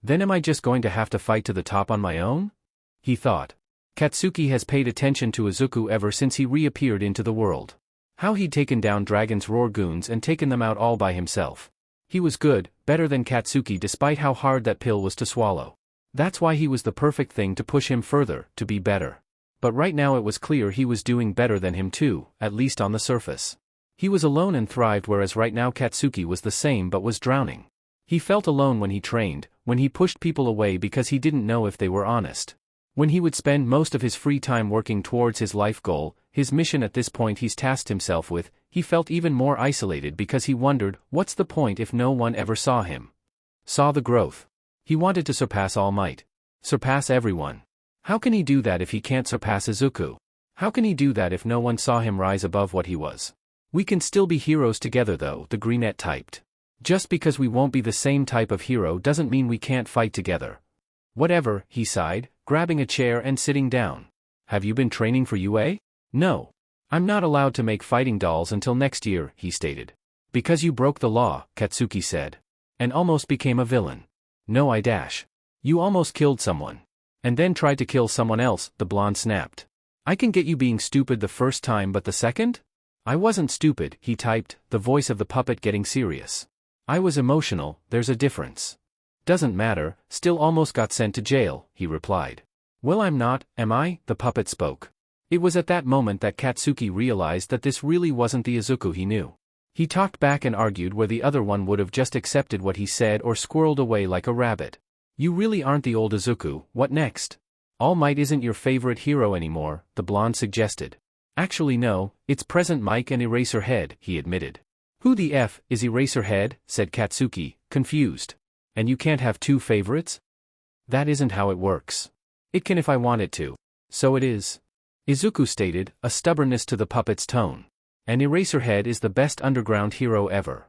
Then am I just going to have to fight to the top on my own? He thought. Katsuki has paid attention to Izuku ever since he reappeared into the world. How he'd taken down Dragon's Roar goons and taken them out all by himself. He was good, better than Katsuki despite how hard that pill was to swallow. That's why he was the perfect thing to push him further, to be better. But right now it was clear he was doing better than him too, at least on the surface. He was alone and thrived, whereas right now Katsuki was the same but was drowning. He felt alone when he trained, when he pushed people away because he didn't know if they were honest. When he would spend most of his free time working towards his life goal, his mission at this point he's tasked himself with, he felt even more isolated because he wondered, what's the point if no one ever saw him? Saw the growth. He wanted to surpass All Might. Surpass everyone. How can he do that if he can't surpass Izuku? How can he do that if no one saw him rise above what he was? We can still be heroes together though, the greenette typed. Just because we won't be the same type of hero doesn't mean we can't fight together. Whatever, he sighed, grabbing a chair and sitting down. Have you been training for UA? No. I'm not allowed to make fighting dolls until next year, he stated. Because you broke the law, Katsuki said. And almost became a villain. No I dash. You almost killed someone. And then tried to kill someone else, the blonde snapped. I can get you being stupid the first time but the second? I wasn't stupid, he typed, the voice of the puppet getting serious. I was emotional, there's a difference. Doesn't matter, still almost got sent to jail, he replied. Well I'm not, am I? The puppet spoke. It was at that moment that Katsuki realized that this really wasn't the Izuku he knew. He talked back and argued where the other one would have just accepted what he said or squirreled away like a rabbit. You really aren't the old Izuku, what next? All Might isn't your favorite hero anymore, the blonde suggested. Actually no, it's present Mike and Eraserhead, he admitted. Who the F is Eraserhead? Said Katsuki, confused. And you can't have two favorites? That isn't how it works. It can if I want it to. So it is. Izuku stated, a stubbornness to the puppet's tone. And Eraserhead is the best underground hero ever.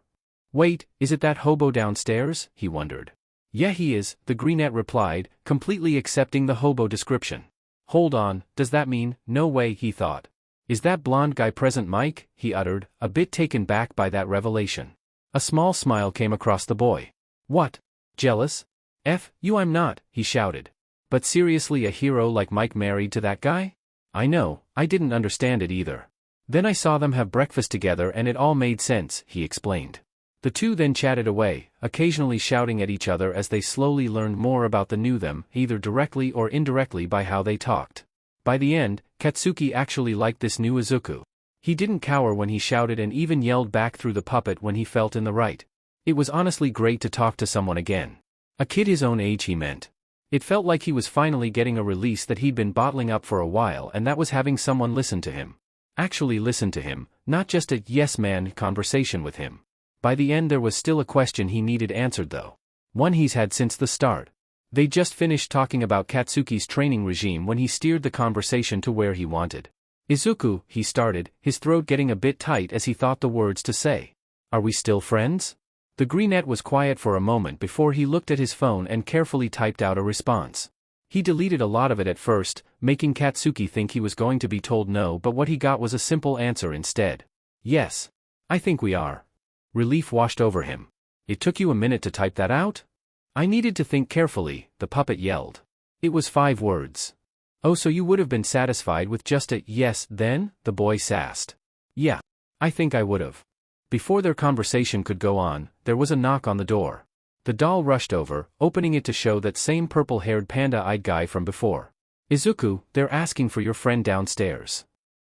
Wait, is it that hobo downstairs? He wondered. Yeah he is, the greenette replied, completely accepting the hobo description. Hold on, does that mean, no way, he thought. Is that blonde guy present Mike? He uttered, a bit taken back by that revelation. A small smile came across the boy. What? Jealous? F you I'm not, he shouted. But seriously, a hero like Mike married to that guy? I know, I didn't understand it either. Then I saw them have breakfast together and it all made sense, he explained. The two then chatted away, occasionally shouting at each other as they slowly learned more about the new them, either directly or indirectly by how they talked. By the end, Katsuki actually liked this new Izuku. He didn't cower when he shouted and even yelled back through the puppet when he felt in the right. It was honestly great to talk to someone again. A kid his own age, he meant. It felt like he was finally getting a release that he'd been bottling up for a while, and that was having someone listen to him. Actually listen to him, not just a yes man conversation with him. By the end there was still a question he needed answered though. One he's had since the start. They just finished talking about Katsuki's training regime when he steered the conversation to where he wanted. Izuku, he started, his throat getting a bit tight as he thought the words to say. Are we still friends? The greenette was quiet for a moment before he looked at his phone and carefully typed out a response. He deleted a lot of it at first, making Katsuki think he was going to be told no, but what he got was a simple answer instead. Yes. I think we are. Relief washed over him. It took you a minute to type that out? I needed to think carefully, the puppet yelled. It was 5 words. Oh, so you would have been satisfied with just a yes then? The boy sassed. Yeah. I think I would have. Before their conversation could go on, there was a knock on the door. The doll rushed over, opening it to show that same purple-haired panda-eyed guy from before. Izuku, they're asking for your friend downstairs.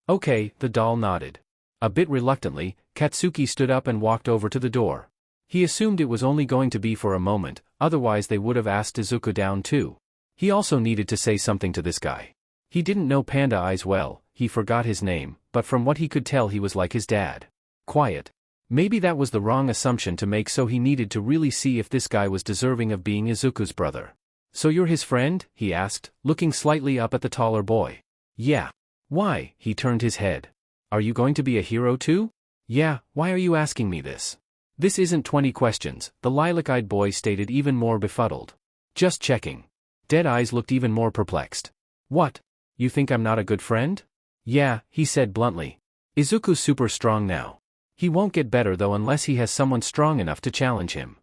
Okay, the doll nodded. A bit reluctantly, Katsuki stood up and walked over to the door. He assumed it was only going to be for a moment, otherwise they would have asked Izuku down too. He also needed to say something to this guy. He didn't know Panda Eyes well, he forgot his name, but from what he could tell he was like his dad. Quiet. Maybe that was the wrong assumption to make, so he needed to really see if this guy was deserving of being Izuku's brother. So you're his friend? He asked, looking slightly up at the taller boy. Yeah. Why? He turned his head. Are you going to be a hero too? Yeah, why are you asking me this? This isn't 20 questions, the lilac-eyed boy stated, even more befuddled. Just checking. Dead Eyes looked even more perplexed. What? You think I'm not a good friend? Yeah, he said bluntly. Izuku's super strong now. He won't get better though unless he has someone strong enough to challenge him.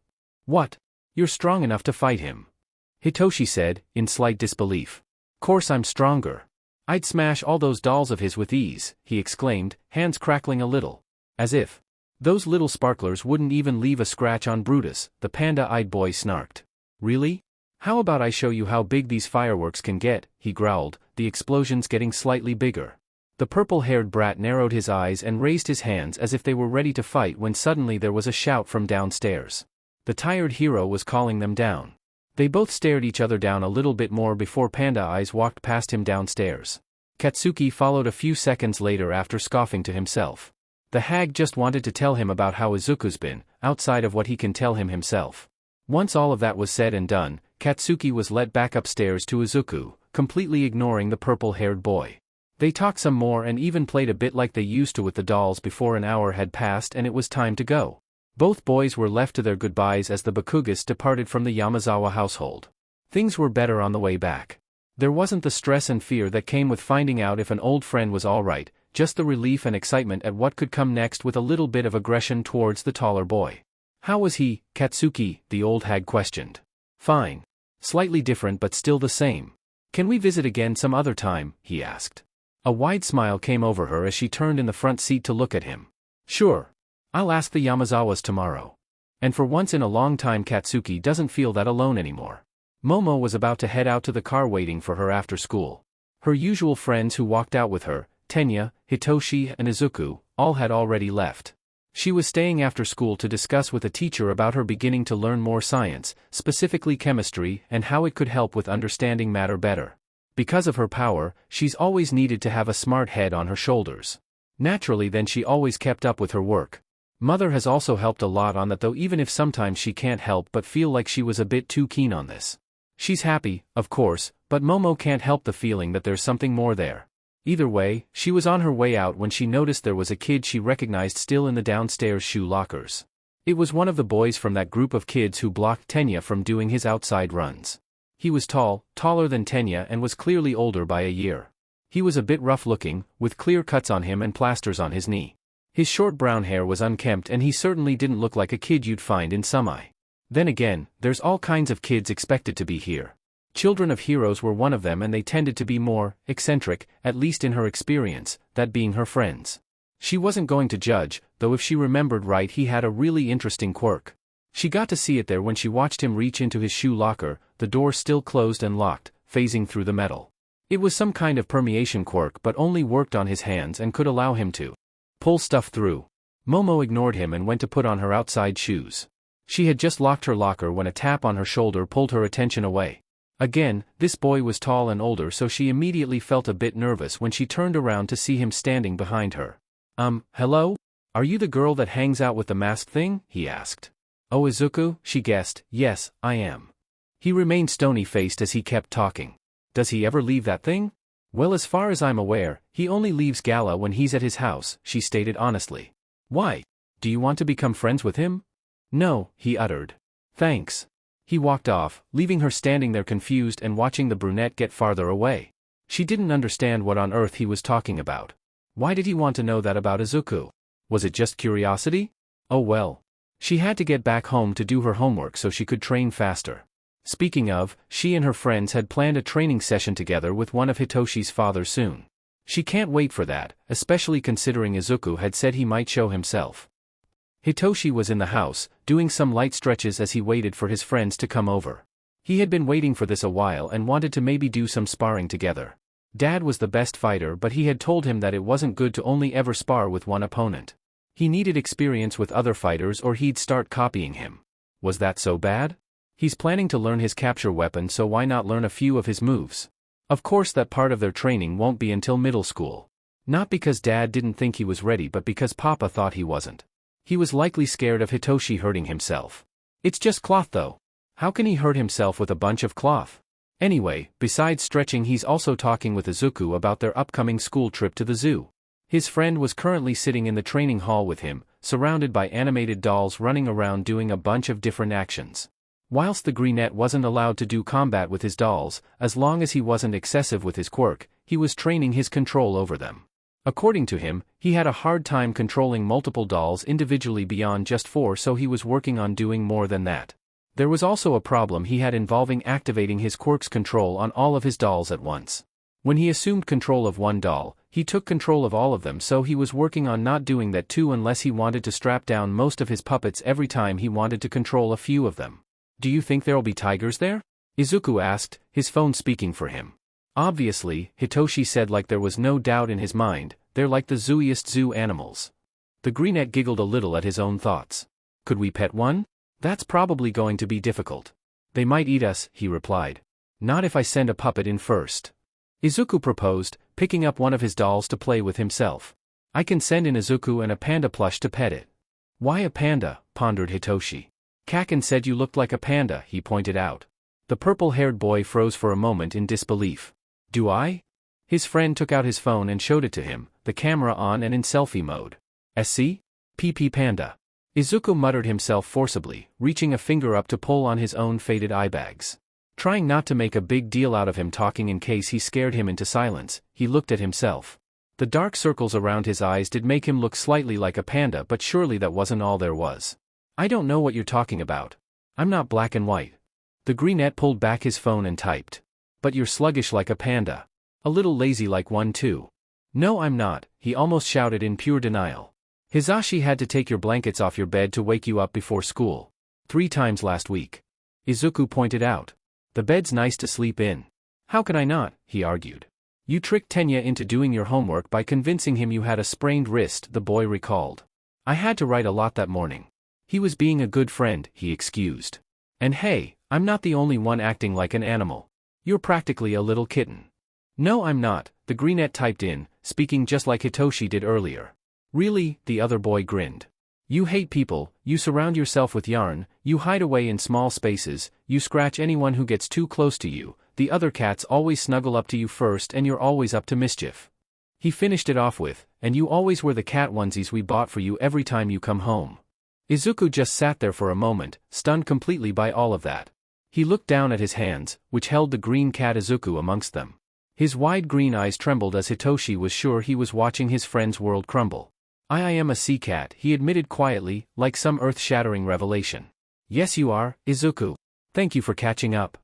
What? You're strong enough to fight him? Hitoshi said, in slight disbelief. Course I'm stronger. I'd smash all those dolls of his with ease, he exclaimed, hands crackling a little. As if. Those little sparklers wouldn't even leave a scratch on Brutus, the panda-eyed boy snarked. Really? How about I show you how big these fireworks can get, he growled, the explosions getting slightly bigger. The purple-haired brat narrowed his eyes and raised his hands as if they were ready to fight when suddenly there was a shout from downstairs. The tired hero was calling them down. They both stared each other down a little bit more before Panda Eyes walked past him downstairs. Katsuki followed a few seconds later after scoffing to himself. The hag just wanted to tell him about how Izuku's been, outside of what he can tell him himself. Once all of that was said and done, Katsuki was led back upstairs to Izuku, completely ignoring the purple-haired boy. They talked some more and even played a bit like they used to with the dolls before an hour had passed and it was time to go. Both boys were left to their goodbyes as the Bakugas departed from the Yamazawa household. Things were better on the way back. There wasn't the stress and fear that came with finding out if an old friend was alright, just the relief and excitement at what could come next with a little bit of aggression towards the taller boy. How was he, Katsuki? The old hag questioned. Fine. Slightly different but still the same. Can we visit again some other time? He asked. A wide smile came over her as she turned in the front seat to look at him. Sure. I'll ask the Yamazawas tomorrow. And for once in a long time Katsuki doesn't feel that alone anymore. Momo was about to head out to the car waiting for her after school. Her usual friends who walked out with her, Tenya, Hitoshi and Izuku, all had already left. She was staying after school to discuss with a teacher about her beginning to learn more science, specifically chemistry, and how it could help with understanding matter better. Because of her power, she's always needed to have a smart head on her shoulders. Naturally then she always kept up with her work. Mother has also helped a lot on that though, even if sometimes she can't help but feel like she was a bit too keen on this. She's happy, of course, but Momo can't help the feeling that there's something more there. Either way, she was on her way out when she noticed there was a kid she recognized still in the downstairs shoe lockers. It was one of the boys from that group of kids who blocked Tenya from doing his outside runs. He was tall, taller than Tenya, and was clearly older by a year. He was a bit rough-looking, with clear cuts on him and plasters on his knee. His short brown hair was unkempt and he certainly didn't look like a kid you'd find in Sumai. Then again, there's all kinds of kids expected to be here. Children of heroes were one of them, and they tended to be more eccentric, at least in her experience, that being her friends. She wasn't going to judge, though if she remembered right he had a really interesting quirk. She got to see it there when she watched him reach into his shoe locker, the door still closed and locked, phasing through the metal. It was some kind of permeation quirk but only worked on his hands and could allow him to pull stuff through. Momo ignored him and went to put on her outside shoes. She had just locked her locker when a tap on her shoulder pulled her attention away. Again, this boy was tall and older, so she immediately felt a bit nervous when she turned around to see him standing behind her. Hello? Are you the girl that hangs out with the masked thing?" he asked. "Oh, Izuku," she guessed. "Yes, I am." He remained stony-faced as he kept talking. "Does he ever leave that thing?" "Well, as far as I'm aware, he only leaves gala when he's at his house," she stated honestly. "Why? Do you want to become friends with him?" "No," he uttered. "Thanks." He walked off, leaving her standing there confused and watching the brunette get farther away. She didn't understand what on earth he was talking about. Why did he want to know that about Izuku? Was it just curiosity? Oh well. She had to get back home to do her homework so she could train faster. Speaking of, she and her friends had planned a training session together with one of Hitoshi's father soon. She can't wait for that, especially considering Izuku had said he might show himself. Hitoshi was in the house, doing some light stretches as he waited for his friends to come over. He had been waiting for this a while and wanted to maybe do some sparring together. Dad was the best fighter, but he had told him that it wasn't good to only ever spar with one opponent. He needed experience with other fighters or he'd start copying him. Was that so bad? He's planning to learn his capture weapon, so why not learn a few of his moves? Of course that part of their training won't be until middle school. Not because Dad didn't think he was ready, but because Papa thought he wasn't. He was likely scared of Hitoshi hurting himself. It's just cloth though. How can he hurt himself with a bunch of cloth? Anyway, besides stretching, he's also talking with Izuku about their upcoming school trip to the zoo. His friend was currently sitting in the training hall with him, surrounded by animated dolls running around doing a bunch of different actions. Whilst the greenette wasn't allowed to do combat with his dolls, as long as he wasn't excessive with his quirk, he was training his control over them. According to him, he had a hard time controlling multiple dolls individually beyond just 4, so he was working on doing more than that. There was also a problem he had involving activating his quirk's control on all of his dolls at once. When he assumed control of one doll, he took control of all of them, so he was working on not doing that too unless he wanted to strap down most of his puppets every time he wanted to control a few of them. "Do you think there'll be tigers there?" Izuku asked, his phone speaking for him. "Obviously," Hitoshi said like there was no doubt in his mind, "they're like the zooiest zoo animals." The greenette giggled a little at his own thoughts. "Could we pet one?" "That's probably going to be difficult." "They might eat us," he replied. "Not if I send a puppet in first." Izuku proposed, picking up one of his dolls to play with himself. "I can send in Izuku and a panda plush to pet it." "Why a panda?" pondered Hitoshi. "Kaken said you looked like a panda," he pointed out. The purple-haired boy froze for a moment in disbelief. "Do I?" His friend took out his phone and showed it to him, the camera on and in selfie mode. "SC? PP Panda." Izuku muttered himself forcibly, reaching a finger up to pull on his own faded eye bags. Trying not to make a big deal out of him talking in case he scared him into silence, he looked at himself. The dark circles around his eyes did make him look slightly like a panda, but surely that wasn't all there was. "I don't know what you're talking about. I'm not black and white." The greenette pulled back his phone and typed. "But you're sluggish like a panda. A little lazy like one too." "No, I'm not," he almost shouted in pure denial. "Hizashi had to take your blankets off your bed to wake you up before school. 3 times last week." Izuku pointed out. "The bed's nice to sleep in." "How can I not?" he argued. "You tricked Tenya into doing your homework by convincing him you had a sprained wrist," the boy recalled. "I had to write a lot that morning." He was being a good friend, he excused. "And hey, I'm not the only one acting like an animal. You're practically a little kitten." "No, I'm not," the greenette typed in, speaking just like Hitoshi did earlier. "Really?" the other boy grinned. "You hate people, you surround yourself with yarn, you hide away in small spaces, you scratch anyone who gets too close to you, the other cats always snuggle up to you first and you're always up to mischief." He finished it off with, "And you always wear the cat onesies we bought for you every time you come home." Izuku just sat there for a moment, stunned completely by all of that. He looked down at his hands, which held the green cat Izuku amongst them. His wide green eyes trembled as Hitoshi was sure he was watching his friend's world crumble. I am a sea cat," he admitted quietly, like some earth-shattering revelation. "Yes you are, Izuku. Thank you for catching up."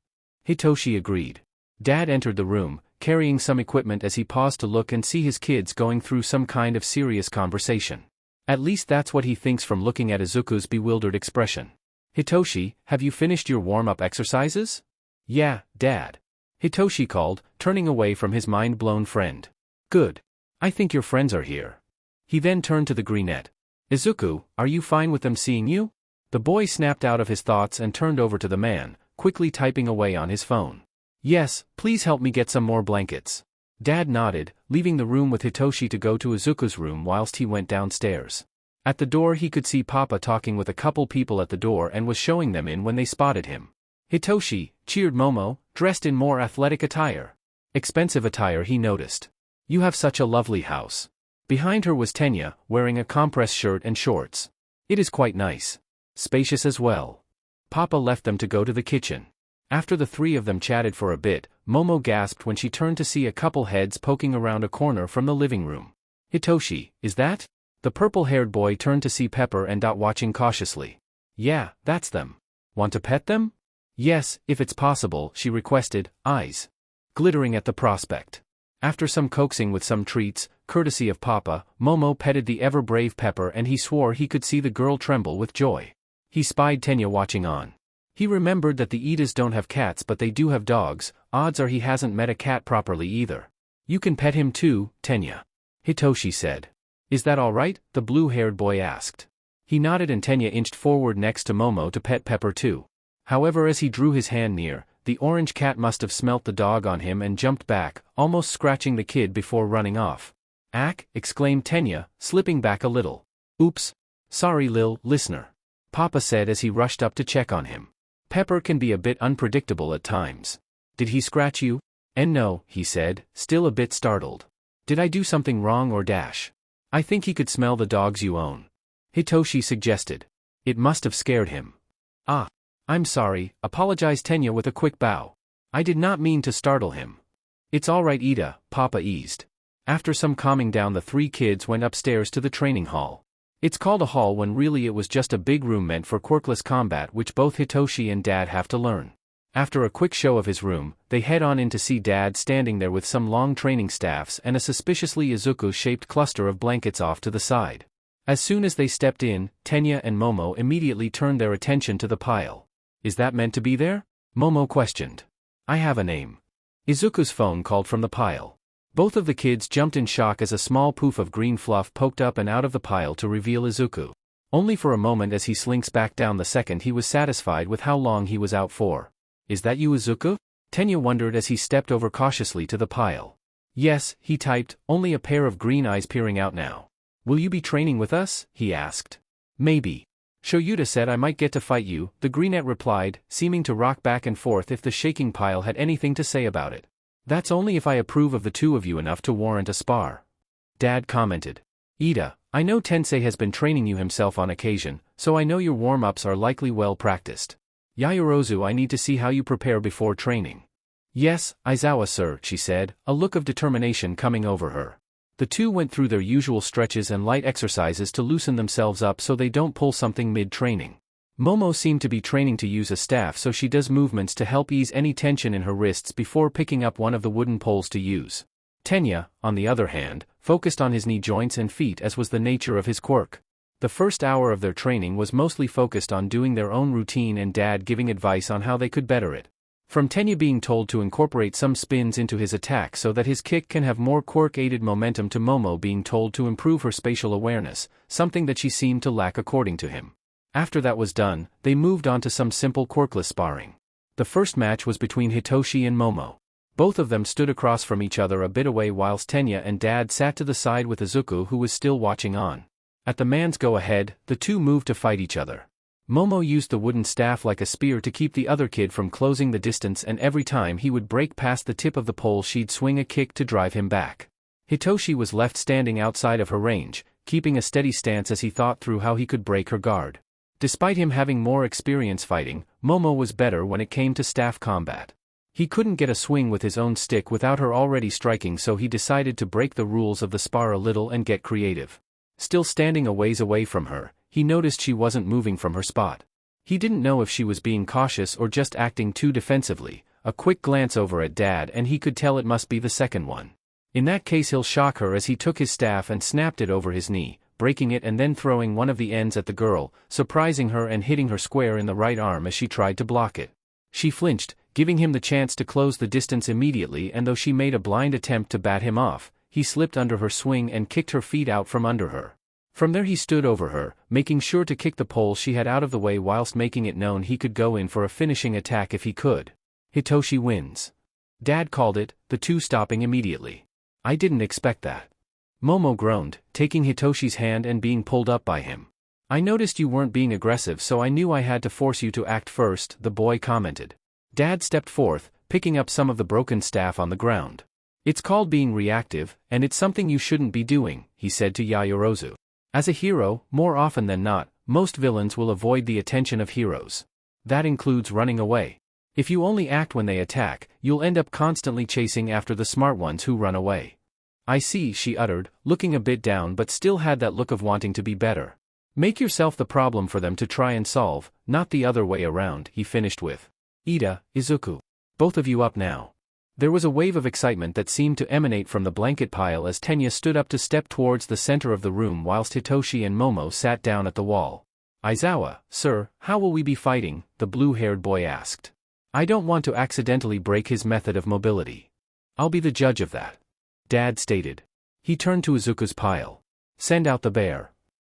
Hitoshi agreed. Dad entered the room, carrying some equipment as he paused to look and see his kids going through some kind of serious conversation. At least that's what he thinks from looking at Izuku's bewildered expression. Hitoshi, have you finished your warm-up exercises? Yeah, Dad. Hitoshi called, turning away from his mind-blown friend. Good. I think your friends are here. He then turned to the greenette. Izuku, are you fine with them seeing you? The boy snapped out of his thoughts and turned over to the man, quickly typing away on his phone. Yes, please help me get some more blankets. Dad nodded, leaving the room with Hitoshi to go to Izuku's room whilst he went downstairs. At the door he could see Papa talking with a couple people at the door and was showing them in when they spotted him. Hitoshi, cheered Momo, dressed in more athletic attire. Expensive attire he noticed. You have such a lovely house. Behind her was Tenya, wearing a compress shirt and shorts. It is quite nice. Spacious as well. Papa left them to go to the kitchen. After the three of them chatted for a bit, Momo gasped when she turned to see a couple heads poking around a corner from the living room. Hitoshi, is that? The purple-haired boy turned to see Pepper and Dot watching cautiously. Yeah, that's them. Want to pet them? Yes, if it's possible, she requested, eyes glittering at the prospect. After some coaxing with some treats, courtesy of Papa, Momo petted the ever-brave Pepper and he swore he could see the girl tremble with joy. He spied Tenya watching on. He remembered that the Idas don't have cats but they do have dogs, odds are he hasn't met a cat properly either. You can pet him too, Tenya. Hitoshi said. Is that alright? The blue-haired boy asked. He nodded and Tenya inched forward next to Momo to pet Pepper too. However, as he drew his hand near, the orange cat must have smelt the dog on him and jumped back, almost scratching the kid before running off. Ack, exclaimed Tenya, slipping back a little. Oops. Sorry listener. Papa said as he rushed up to check on him. Pepper can be a bit unpredictable at times. Did he scratch you? And no, he said, still a bit startled. Did I do something wrong or dash? I think he could smell the dogs you own. Hitoshi suggested. It must have scared him. Ah. I'm sorry, apologized Tenya with a quick bow. I did not mean to startle him. It's alright Ida, Papa eased. After some calming down the three kids went upstairs to the training hall. It's called a hall when really it was just a big room meant for quirkless combat which both Hitoshi and Dad have to learn. After a quick show of his room, they head on in to see Dad standing there with some long training staffs and a suspiciously Izuku-shaped cluster of blankets off to the side. As soon as they stepped in, Tenya and Momo immediately turned their attention to the pile. Is that meant to be there? Momo questioned. I have a name. Izuku's phone called from the pile. Both of the kids jumped in shock as a small poof of green fluff poked up and out of the pile to reveal Izuku. Only for a moment as he slinks back down the second he was satisfied with how long he was out for. Is that you Izuku? Tenya wondered as he stepped over cautiously to the pile. Yes, he typed, only a pair of green eyes peering out now. Will you be training with us? He asked. Maybe. Shoyuta said I might get to fight you, the greenette replied, seeming to rock back and forth if the shaking pile had anything to say about it. That's only if I approve of the two of you enough to warrant a spar. Dad commented. Ida, I know Tensei has been training you himself on occasion, so I know your warm-ups are likely well practiced. Yaoyorozu, I need to see how you prepare before training. Yes, Aizawa sir, she said, a look of determination coming over her. The two went through their usual stretches and light exercises to loosen themselves up so they don't pull something mid-training. Momo seemed to be training to use a staff so she does movements to help ease any tension in her wrists before picking up one of the wooden poles to use. Tenya, on the other hand, focused on his knee joints and feet as was the nature of his quirk. The first hour of their training was mostly focused on doing their own routine and Dad giving advice on how they could better it. From Tenya being told to incorporate some spins into his attack so that his kick can have more quirk-aided momentum to Momo being told to improve her spatial awareness, something that she seemed to lack according to him. After that was done, they moved on to some simple quirkless sparring. The first match was between Hitoshi and Momo. Both of them stood across from each other a bit away whilst Tenya and Dad sat to the side with Izuku who was still watching on. At the man's go-ahead, the two moved to fight each other. Momo used the wooden staff like a spear to keep the other kid from closing the distance and every time he would break past the tip of the pole she'd swing a kick to drive him back. Hitoshi was left standing outside of her range, keeping a steady stance as he thought through how he could break her guard. Despite him having more experience fighting, Momo was better when it came to staff combat. He couldn't get a swing with his own stick without her already striking, so he decided to break the rules of the spar a little and get creative. Still standing a ways away from her, he noticed she wasn't moving from her spot. He didn't know if she was being cautious or just acting too defensively, a quick glance over at Dad and he could tell it must be the second one. In that case he'll shock her as he took his staff and snapped it over his knee, breaking it and then throwing one of the ends at the girl, surprising her and hitting her square in the right arm as she tried to block it. She flinched, giving him the chance to close the distance immediately, and though she made a blind attempt to bat him off, he slipped under her swing and kicked her feet out from under her. From there he stood over her, making sure to kick the pole she had out of the way whilst making it known he could go in for a finishing attack if he could. Hitoshi wins. Dad called it, the two stopping immediately. I didn't expect that. Momo groaned, taking Hitoshi's hand and being pulled up by him. I noticed you weren't being aggressive, so I knew I had to force you to act first, the boy commented. Dad stepped forth, picking up some of the broken staff on the ground. It's called being reactive, and it's something you shouldn't be doing, he said to Yaoyorozu. As a hero, more often than not, most villains will avoid the attention of heroes. That includes running away. If you only act when they attack, you'll end up constantly chasing after the smart ones who run away. I see, she uttered, looking a bit down but still had that look of wanting to be better. Make yourself the problem for them to try and solve, not the other way around, he finished with. Ida, Izuku. Both of you up now. There was a wave of excitement that seemed to emanate from the blanket pile as Tenya stood up to step towards the center of the room whilst Hitoshi and Momo sat down at the wall. Aizawa, sir, how will we be fighting? The blue-haired boy asked. I don't want to accidentally break his method of mobility. I'll be the judge of that. Dad stated. He turned to Izuku's pile. Send out the bear.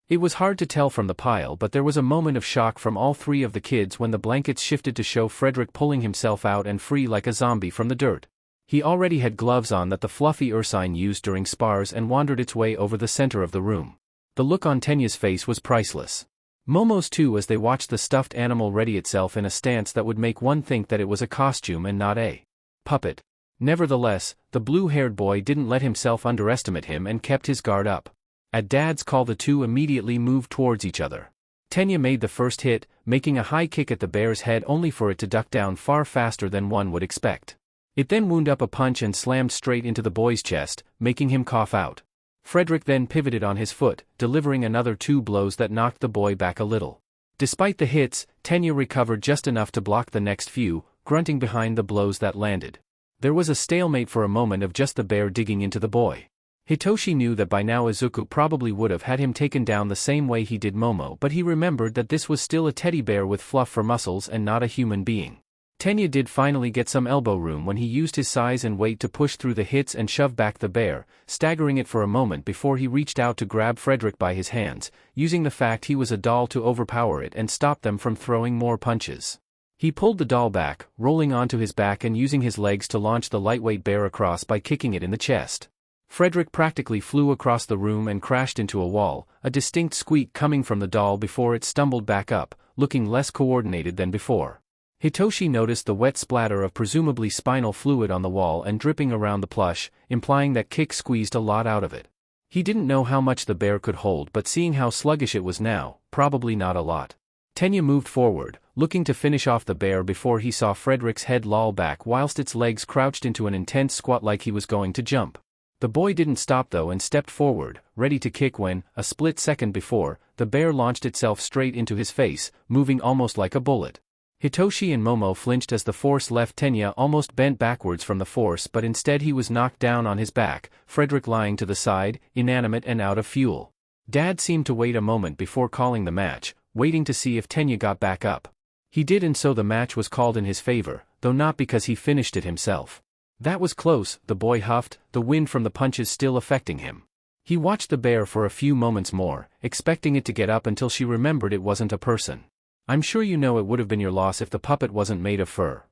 It was hard to tell from the pile, but there was a moment of shock from all three of the kids when the blankets shifted to show Frederick pulling himself out and free like a zombie from the dirt. He already had gloves on that the fluffy ursine used during spars and wandered its way over the center of the room. The look on Tenya's face was priceless. Momo's too, as they watched the stuffed animal ready itself in a stance that would make one think that it was a costume and not a puppet. Nevertheless, the blue-haired boy didn't let himself underestimate him and kept his guard up. At Dad's call the two immediately moved towards each other. Tenya made the first hit, making a high kick at the bear's head only for it to duck down far faster than one would expect. It then wound up a punch and slammed straight into the boy's chest, making him cough out. Frederick then pivoted on his foot, delivering another two blows that knocked the boy back a little. Despite the hits, Tenya recovered just enough to block the next few, grunting behind the blows that landed. There was a stalemate for a moment of just the bear digging into the boy. Hitoshi knew that by now Izuku probably would have had him taken down the same way he did Momo, but he remembered that this was still a teddy bear with fluff for muscles and not a human being. Tenya did finally get some elbow room when he used his size and weight to push through the hits and shove back the bear, staggering it for a moment before he reached out to grab Frederick by his hands, using the fact he was a doll to overpower it and stop them from throwing more punches. He pulled the doll back, rolling onto his back and using his legs to launch the lightweight bear across by kicking it in the chest. Frederick practically flew across the room and crashed into a wall, a distinct squeak coming from the doll before it stumbled back up, looking less coordinated than before. Hitoshi noticed the wet splatter of presumably spinal fluid on the wall and dripping around the plush, implying that kick squeezed a lot out of it. He didn't know how much the bear could hold, but seeing how sluggish it was now, probably not a lot. Tenya moved forward, looking to finish off the bear before he saw Frederick's head loll back whilst its legs crouched into an intense squat like he was going to jump. The boy didn't stop though and stepped forward, ready to kick when, a split second before, the bear launched itself straight into his face, moving almost like a bullet. Hitoshi and Momo flinched as the force left Tenya almost bent backwards from the force, but instead he was knocked down on his back, Frederick lying to the side, inanimate and out of fuel. Dad seemed to wait a moment before calling the match, waiting to see if Tenya got back up. He did, and so the match was called in his favor, though not because he finished it himself. That was close, the boy huffed, the wind from the punches still affecting him. He watched the bear for a few moments more, expecting it to get up until she remembered it wasn't a person. I'm sure you know it would have been your loss if the puppet wasn't made of fur.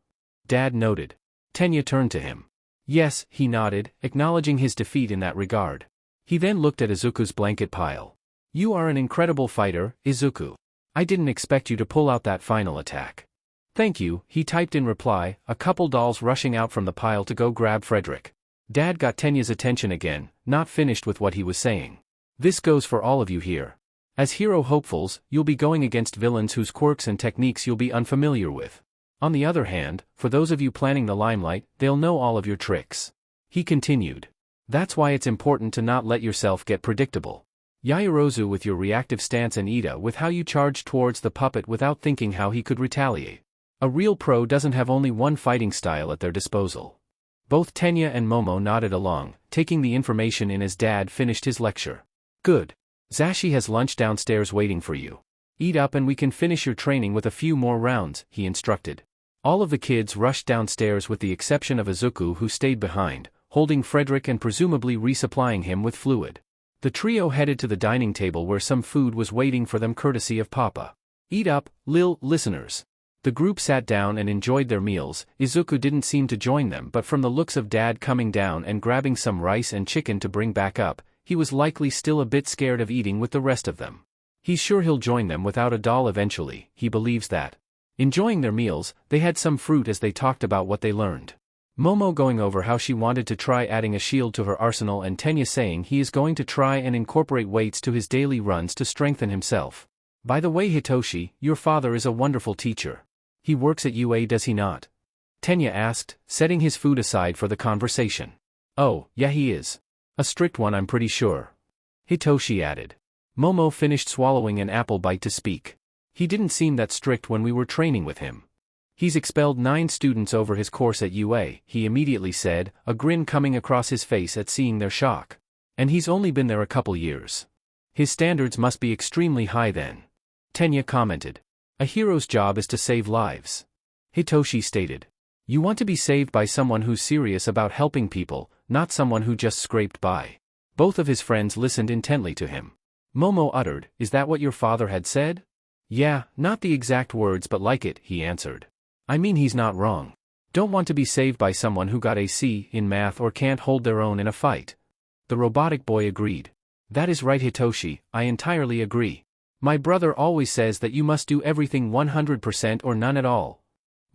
Dad noted. Tenya turned to him. Yes, he nodded, acknowledging his defeat in that regard. He then looked at Izuku's blanket pile. You are an incredible fighter, Izuku. I didn't expect you to pull out that final attack. Thank you, he typed in reply, a couple dolls rushing out from the pile to go grab Frederick. Dad got Tenya's attention again, not finished with what he was saying. This goes for all of you here. As hero hopefuls, you'll be going against villains whose quirks and techniques you'll be unfamiliar with. On the other hand, for those of you planning the limelight, they'll know all of your tricks. He continued. That's why it's important to not let yourself get predictable. Yaoyorozu with your reactive stance and Ida with how you charged towards the puppet without thinking how he could retaliate. A real pro doesn't have only one fighting style at their disposal. Both Tenya and Momo nodded along, taking the information in as Dad finished his lecture. Good. Zashi has lunch downstairs waiting for you. Eat up and we can finish your training with a few more rounds, he instructed. All of the kids rushed downstairs with the exception of Izuku, who stayed behind, holding Frederick and presumably resupplying him with fluid. The trio headed to the dining table where some food was waiting for them courtesy of Papa. Eat up, listeners. The group sat down and enjoyed their meals. Izuku didn't seem to join them, but from the looks of Dad coming down and grabbing some rice and chicken to bring back up, he was likely still a bit scared of eating with the rest of them. He's sure he'll join them without a doll eventually, he believes that. Enjoying their meals, they had some fruit as they talked about what they learned. Momo going over how she wanted to try adding a shield to her arsenal, and Tenya saying he is going to try and incorporate weights to his daily runs to strengthen himself. By the way, Hitoshi, your father is a wonderful teacher. He works at UA, does he not? Tenya asked, setting his food aside for the conversation. Oh, yeah, he is. A strict one, I'm pretty sure. Hitoshi added. Momo finished swallowing an apple bite to speak. He didn't seem that strict when we were training with him. He's expelled 9 students over his course at UA, he immediately said, a grin coming across his face at seeing their shock. And he's only been there a couple years. His standards must be extremely high then. Tenya commented. A hero's job is to save lives. Hitoshi stated. You want to be saved by someone who's serious about helping people, not someone who just scraped by. Both of his friends listened intently to him. Momo uttered, is that what your father had said? Yeah, not the exact words but like it, he answered. I mean, he's not wrong. Don't want to be saved by someone who got a C in math or can't hold their own in a fight. The robotic boy agreed. That is right, Hitoshi, I entirely agree. My brother always says that you must do everything 100% or none at all.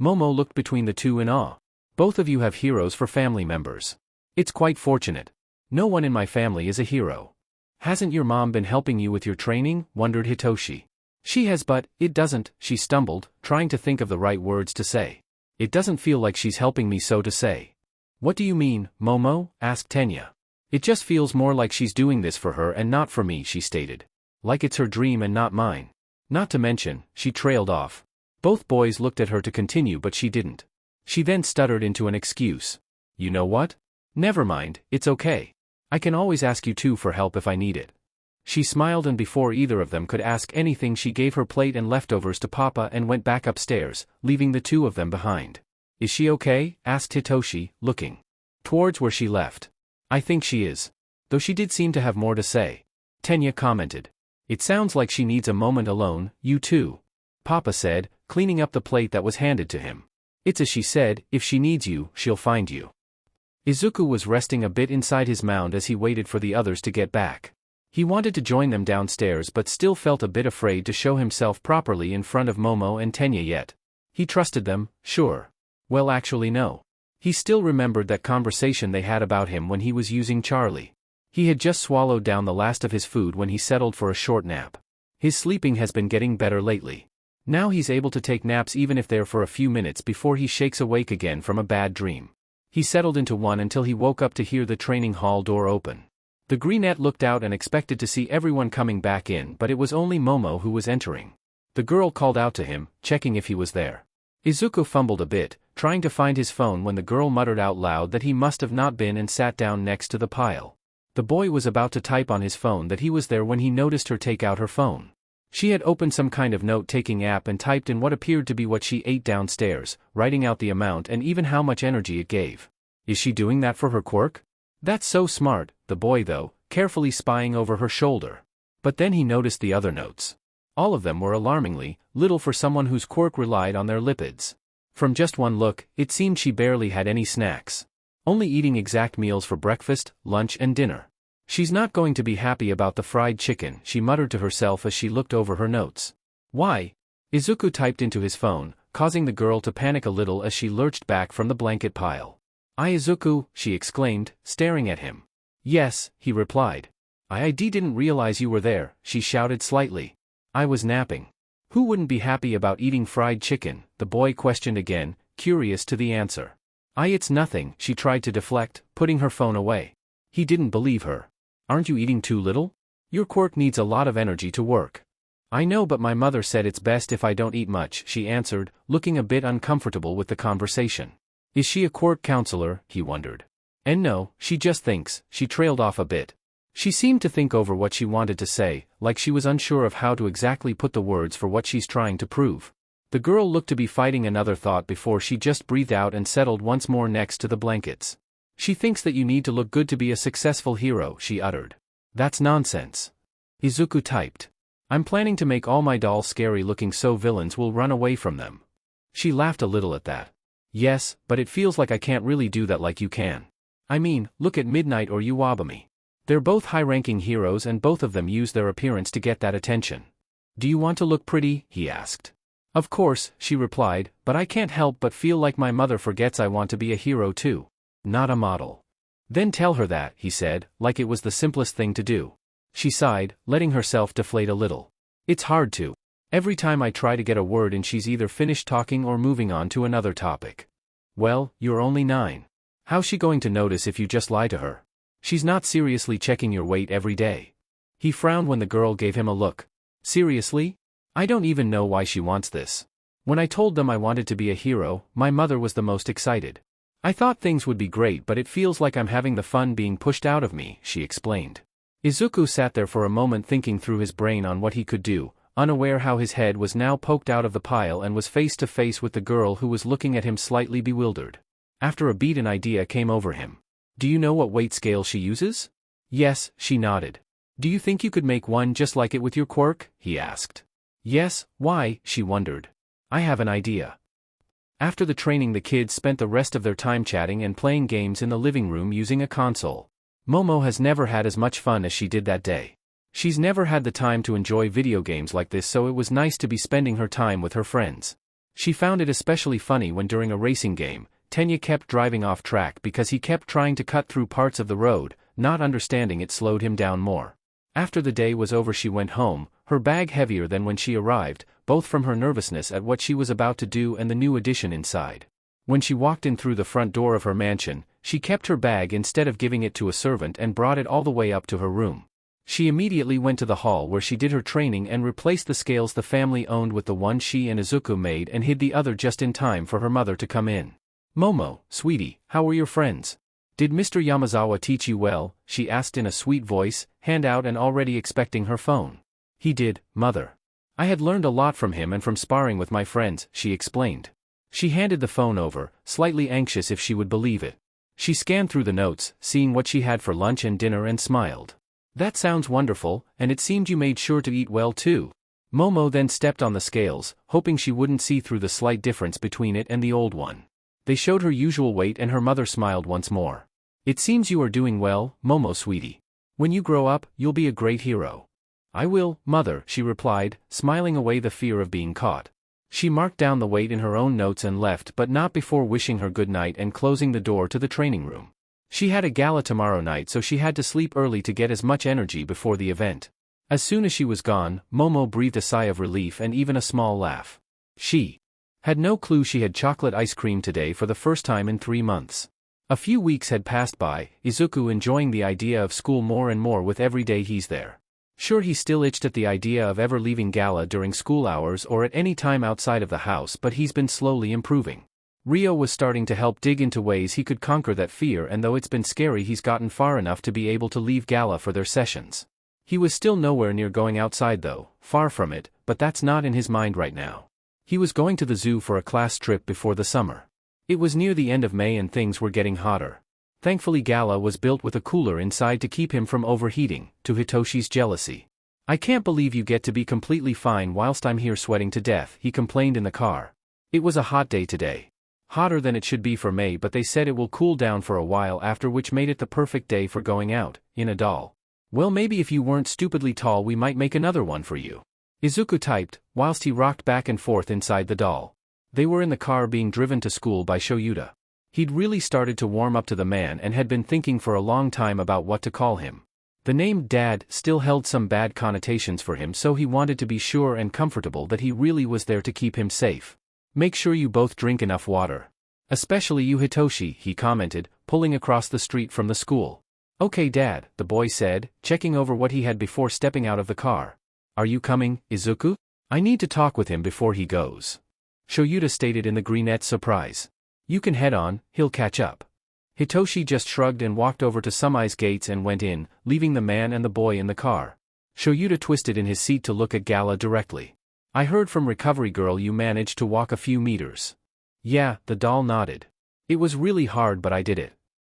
Momo looked between the two in awe. Both of you have heroes for family members. It's quite fortunate. No one in my family is a hero. Hasn't your mom been helping you with your training? Wondered Hitoshi. She has, but it doesn't, she stumbled, trying to think of the right words to say. It doesn't feel like she's helping me, so to say. What do you mean, Momo? Asked Tenya. It just feels more like she's doing this for her and not for me, she stated. Like it's her dream and not mine. Not to mention, she trailed off. Both boys looked at her to continue, but she didn't. She then stuttered into an excuse. You know what? Never mind, it's okay. I can always ask you two for help if I need it. She smiled, and before either of them could ask anything, she gave her plate and leftovers to Papa and went back upstairs, leaving the two of them behind. Is she okay? Asked Hitoshi, looking towards where she left. I think she is. Though she did seem to have more to say. Tenya commented. It sounds like she needs a moment alone, you two. Papa said, cleaning up the plate that was handed to him. It's as she said, if she needs you, she'll find you. Izuku was resting a bit inside his mound as he waited for the others to get back. He wanted to join them downstairs but still felt a bit afraid to show himself properly in front of Momo and Tenya yet. He trusted them, sure. Well, actually no. He still remembered that conversation they had about him when he was using Charlie. He had just swallowed down the last of his food when he settled for a short nap. His sleeping has been getting better lately. Now he's able to take naps even if they're for a few minutes before he shakes awake again from a bad dream. He settled into one until he woke up to hear the training hall door open. The greenette looked out and expected to see everyone coming back in, but it was only Momo who was entering. The girl called out to him, checking if he was there. Izuku fumbled a bit, trying to find his phone when the girl muttered out loud that he must have not been and sat down next to the pile. The boy was about to type on his phone that he was there when he noticed her take out her phone. She had opened some kind of note-taking app and typed in what appeared to be what she ate downstairs, writing out the amount and even how much energy it gave. Is she doing that for her quirk? That's so smart, the boy though, carefully spying over her shoulder. But then he noticed the other notes. All of them were alarmingly little for someone whose quirk relied on their lipids. From just one look, it seemed she barely had any snacks. Only eating exact meals for breakfast, lunch and dinner. She's not going to be happy about the fried chicken, she muttered to herself as she looked over her notes. Why? Izuku typed into his phone, causing the girl to panic a little as she lurched back from the blanket pile. Izuku, she exclaimed, staring at him. Yes, he replied. I didn't realize you were there, she shouted slightly. I was napping. Who wouldn't be happy about eating fried chicken? The boy questioned again, curious to the answer. It's nothing, she tried to deflect, putting her phone away. He didn't believe her. Aren't you eating too little? Your quirk needs a lot of energy to work. I know, but my mother said it's best if I don't eat much, she answered, looking a bit uncomfortable with the conversation. Is she a quirk counselor, he wondered. And no, she just thinks, she trailed off a bit. She seemed to think over what she wanted to say, like she was unsure of how to exactly put the words for what she's trying to prove. The girl looked to be fighting another thought before she just breathed out and settled once more next to the blankets. She thinks that you need to look good to be a successful hero, she uttered. That's nonsense. Izuku typed. I'm planning to make all my dolls scary looking so villains will run away from them. She laughed a little at that. Yes, but it feels like I can't really do that like you can. I mean, look at Midnight or Uwabami. They're both high-ranking heroes and both of them use their appearance to get that attention. Do you want to look pretty? He asked. Of course, she replied, but I can't help but feel like my mother forgets I want to be a hero too. Not a model. Then tell her that, he said, like it was the simplest thing to do. She sighed, letting herself deflate a little. It's hard to. Every time I try to get a word in she's either finished talking or moving on to another topic. Well, you're only 9. How's she going to notice if you just lie to her? She's not seriously checking your weight every day. He frowned when the girl gave him a look. Seriously? I don't even know why she wants this. When I told them I wanted to be a hero, my mother was the most excited. I thought things would be great, but it feels like I'm having the fun being pushed out of me, she explained. Izuku sat there for a moment thinking through his brain on what he could do, unaware how his head was now poked out of the pile and was face to face with the girl who was looking at him slightly bewildered. After a beat, an idea came over him. Do you know what weight scale she uses? Yes, she nodded. Do you think you could make one just like it with your quirk? He asked. Yes, why? She wondered. I have an idea. After the training, the kids spent the rest of their time chatting and playing games in the living room using a console. Momo has never had as much fun as she did that day. She's never had the time to enjoy video games like this, so it was nice to be spending her time with her friends. She found it especially funny when during a racing game, Tenya kept driving off track because he kept trying to cut through parts of the road, not understanding it slowed him down more. After the day was over, she went home, her bag heavier than when she arrived, both from her nervousness at what she was about to do and the new addition inside. When she walked in through the front door of her mansion, she kept her bag instead of giving it to a servant and brought it all the way up to her room. She immediately went to the hall where she did her training and replaced the scales the family owned with the one she and Izuku made and hid the other just in time for her mother to come in. Momo, sweetie, how were your friends? Did Mr. Yamazawa teach you well? She asked in a sweet voice, hand out and already expecting her phone. He did, mother. I had learned a lot from him and from sparring with my friends, she explained. She handed the phone over, slightly anxious if she would believe it. She scanned through the notes, seeing what she had for lunch and dinner and smiled. That sounds wonderful, and it seemed you made sure to eat well too. Momo then stepped on the scales, hoping she wouldn't see through the slight difference between it and the old one. They showed her usual weight and her mother smiled once more. It seems you are doing well, Momo sweetie. When you grow up, you'll be a great hero. I will, mother, she replied, smiling away the fear of being caught. She marked down the weight in her own notes and left, but not before wishing her good night and closing the door to the training room. She had a gala tomorrow night, so she had to sleep early to get as much energy before the event. As soon as she was gone, Momo breathed a sigh of relief and even a small laugh. She had no clue she had chocolate ice cream today for the first time in 3 months. A few weeks had passed by, Izuku enjoying the idea of school more and more with every day he's there. Sure, he still itched at the idea of ever leaving gala during school hours or at any time outside of the house, but he's been slowly improving. Rio was starting to help dig into ways he could conquer that fear, and though it's been scary, he's gotten far enough to be able to leave gala for their sessions. He was still nowhere near going outside though, far from it, but that's not in his mind right now. He was going to the zoo for a class trip before the summer. It was near the end of May and things were getting hotter. Thankfully gala was built with a cooler inside to keep him from overheating, to Hitoshi's jealousy. I can't believe you get to be completely fine whilst I'm here sweating to death, he complained in the car. It was a hot day today. Hotter than it should be for May, but they said it will cool down for a while after, which made it the perfect day for going out, in a doll. Well, maybe if you weren't stupidly tall we might make another one for you. Izuku typed, whilst he rocked back and forth inside the doll. They were in the car being driven to school by Shoyuta. He'd really started to warm up to the man and had been thinking for a long time about what to call him. The name Dad still held some bad connotations for him, so he wanted to be sure and comfortable that he really was there to keep him safe. Make sure you both drink enough water. Especially you, Hitoshi, he commented, pulling across the street from the school. Okay, Dad, the boy said, checking over what he had before stepping out of the car. Are you coming, Izuku? I need to talk with him before he goes. Shoyuta stated in the greenette's surprise. You can head on, he'll catch up. Hitoshi just shrugged and walked over to Sumai's gates and went in, leaving the man and the boy in the car. Shoyuta twisted in his seat to look at Gala directly. I heard from Recovery Girl you managed to walk a few meters. Yeah, the doll nodded. It was really hard but I did it.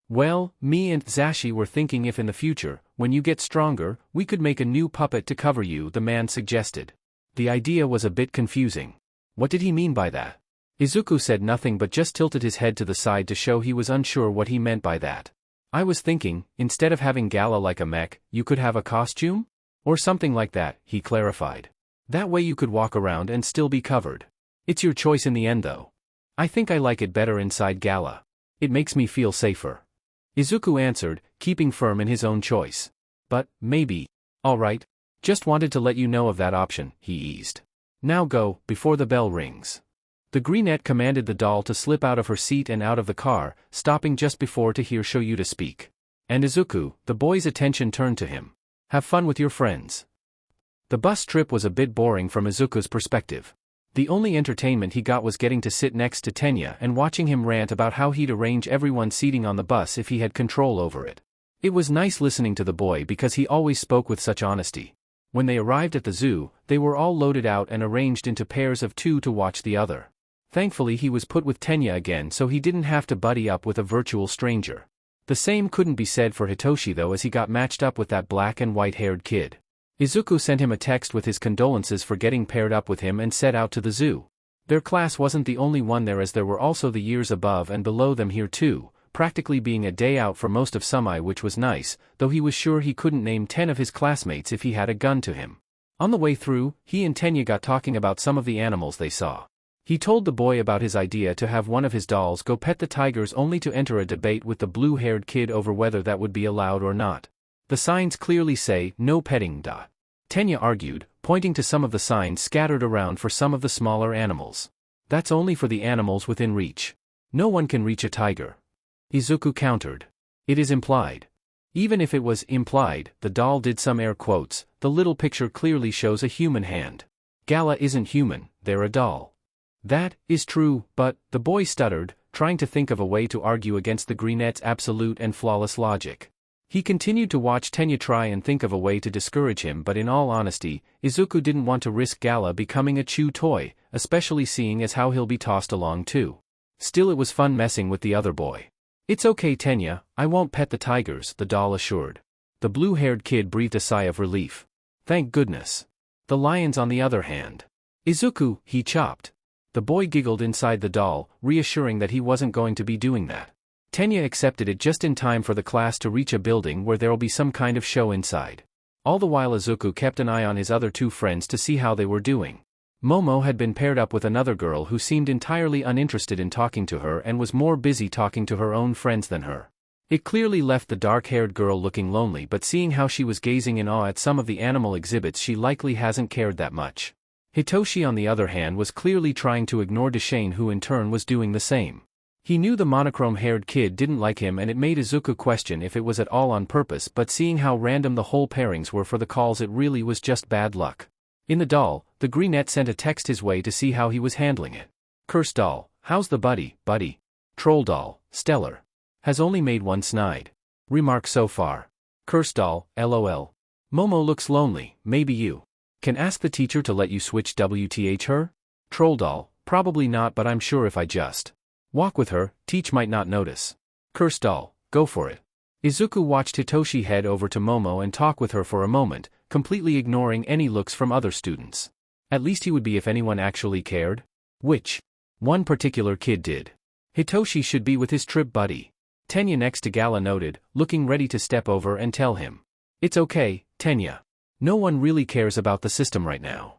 Well, me and Zashi were thinking if in the future, when you get stronger, we could make a new puppet to cover you, the man suggested. The idea was a bit confusing. What did he mean by that? Izuku said nothing but just tilted his head to the side to show he was unsure what he meant by that. I was thinking, instead of having Gala like a mech, you could have a costume? Or something like that, he clarified. That way you could walk around and still be covered. It's your choice in the end though. I think I like it better inside Gala. It makes me feel safer. Izuku answered, keeping firm in his own choice. But, maybe. Alright. Just wanted to let you know of that option, he eased. Now go, before the bell rings. The greenette commanded the doll to slip out of her seat and out of the car, stopping just before to hear Shoyuta speak. And Izuku, the boy's attention turned to him. Have fun with your friends. The bus trip was a bit boring from Izuku's perspective. The only entertainment he got was getting to sit next to Tenya and watching him rant about how he'd arrange everyone's seating on the bus if he had control over it. It was nice listening to the boy because he always spoke with such honesty. When they arrived at the zoo, they were all loaded out and arranged into pairs of two to watch the other. Thankfully he was put with Tenya again so he didn't have to buddy up with a virtual stranger. The same couldn't be said for Hitoshi though, as he got matched up with that black and white-haired kid. Izuku sent him a text with his condolences for getting paired up with him and set out to the zoo. Their class wasn't the only one there, as there were also the years above and below them here too, practically being a day out for most of Sumai, which was nice, though he was sure he couldn't name 10 of his classmates if he had a gun to him. On the way through, he and Tenya got talking about some of the animals they saw. He told the boy about his idea to have one of his dolls go pet the tigers, only to enter a debate with the blue-haired kid over whether that would be allowed or not. The signs clearly say, no petting. Tenya argued, pointing to some of the signs scattered around for some of the smaller animals. That's only for the animals within reach. No one can reach a tiger. Izuku countered. It is implied. Even if it was implied, the doll did some air quotes, the little picture clearly shows a human hand. Gala isn't human, they're a doll. That is true, but, the boy stuttered, trying to think of a way to argue against the greenette's absolute and flawless logic. He continued to watch Tenya try and think of a way to discourage him, but in all honesty, Izuku didn't want to risk Gala becoming a chew toy, especially seeing as how he'll be tossed along too. Still, it was fun messing with the other boy. It's okay, Tenya, I won't pet the tigers, the doll assured. The blue-haired kid breathed a sigh of relief. Thank goodness. The lions on the other hand. Izuku, he chopped. The boy giggled inside the doll, reassuring that he wasn't going to be doing that. Tenya accepted it just in time for the class to reach a building where there'll be some kind of show inside. All the while Izuku kept an eye on his other two friends to see how they were doing. Momo had been paired up with another girl who seemed entirely uninterested in talking to her and was more busy talking to her own friends than her. It clearly left the dark-haired girl looking lonely, but seeing how she was gazing in awe at some of the animal exhibits, she likely hasn't cared that much. Hitoshi on the other hand was clearly trying to ignore Deshane, who in turn was doing the same. He knew the monochrome-haired kid didn't like him, and it made Izuku question if it was at all on purpose, but seeing how random the whole pairings were for the calls, it really was just bad luck. In the doll, the greenette sent a text his way to see how he was handling it. Curse doll, how's the buddy? Troll doll, stellar. Has only made one snide remark so far. Curse doll, lol. Momo looks lonely, maybe you can ask the teacher to let you switch WTH her? Troll doll, probably not, but I'm sure if I just walk with her, Teach might not notice. Curse doll, go for it. Izuku watched Hitoshi head over to Momo and talk with her for a moment, completely ignoring any looks from other students. At least he would be if anyone actually cared. Which one particular kid did. Hitoshi should be with his trip buddy. Tenya next to Gala noted, looking ready to step over and tell him. It's okay, Tenya. No one really cares about the system right now.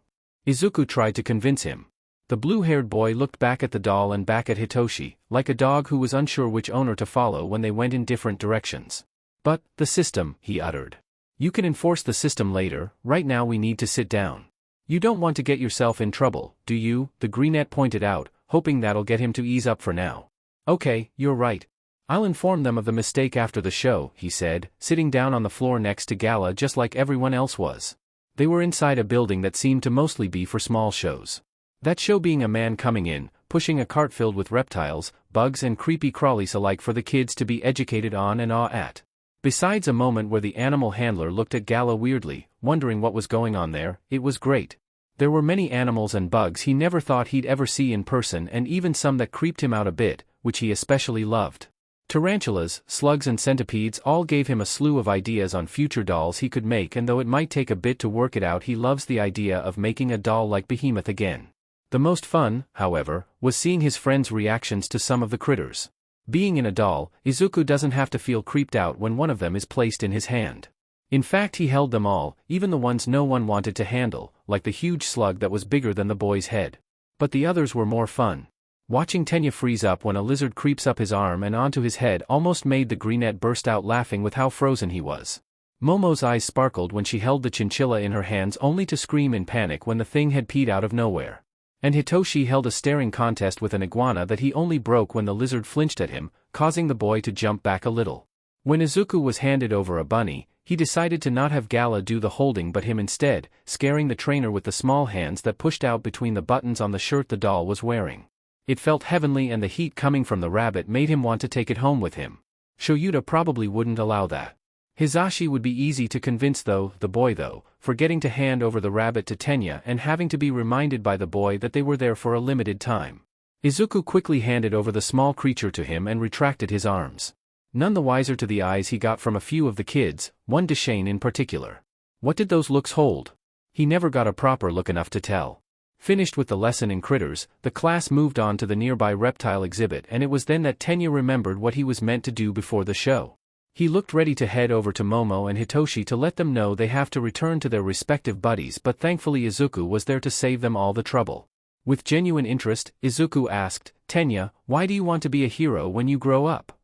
Izuku tried to convince him. The blue-haired boy looked back at the doll and back at Hitoshi, like a dog who was unsure which owner to follow when they went in different directions. But, the system, he uttered. You can enforce the system later, right now we need to sit down. You don't want to get yourself in trouble, do you? The greenette pointed out, hoping that'll get him to ease up for now. Okay, you're right. I'll inform them of the mistake after the show, he said, sitting down on the floor next to Gala just like everyone else was. They were inside a building that seemed to mostly be for small shows. That show being a man coming in, pushing a cart filled with reptiles, bugs and creepy crawlies alike for the kids to be educated on and awe at. Besides a moment where the animal handler looked at Gala weirdly, wondering what was going on there, it was great. There were many animals and bugs he never thought he'd ever see in person, and even some that creeped him out a bit, which he especially loved. Tarantulas, slugs and centipedes all gave him a slew of ideas on future dolls he could make, and though it might take a bit to work it out, he loves the idea of making a doll like Behemoth again. The most fun, however, was seeing his friends' reactions to some of the critters. Being in a doll, Izuku doesn't have to feel creeped out when one of them is placed in his hand. In fact, he held them all, even the ones no one wanted to handle, like the huge slug that was bigger than the boy's head. But the others were more fun. Watching Tenya freeze up when a lizard creeps up his arm and onto his head almost made the greenette burst out laughing with how frozen he was. Momo's eyes sparkled when she held the chinchilla in her hands, only to scream in panic when the thing had peed out of nowhere. And Hitoshi held a staring contest with an iguana that he only broke when the lizard flinched at him, causing the boy to jump back a little. When Izuku was handed over a bunny, he decided to not have Gala do the holding but him instead, scaring the trainer with the small hands that pushed out between the buttons on the shirt the doll was wearing. It felt heavenly, and the heat coming from the rabbit made him want to take it home with him. Shoyuta probably wouldn't allow that. Hisashi would be easy to convince the boy forgetting to hand over the rabbit to Tenya and having to be reminded by the boy that they were there for a limited time. Izuku quickly handed over the small creature to him and retracted his arms. None the wiser to the eyes he got from a few of the kids, one Deshane in particular. What did those looks hold? He never got a proper look enough to tell. Finished with the lesson in critters, the class moved on to the nearby reptile exhibit, and it was then that Tenya remembered what he was meant to do before the show. He looked ready to head over to Momo and Hitoshi to let them know they have to return to their respective buddies, but thankfully Izuku was there to save them all the trouble. With genuine interest, Izuku asked, "Tenya, why do you want to be a hero when you grow up?"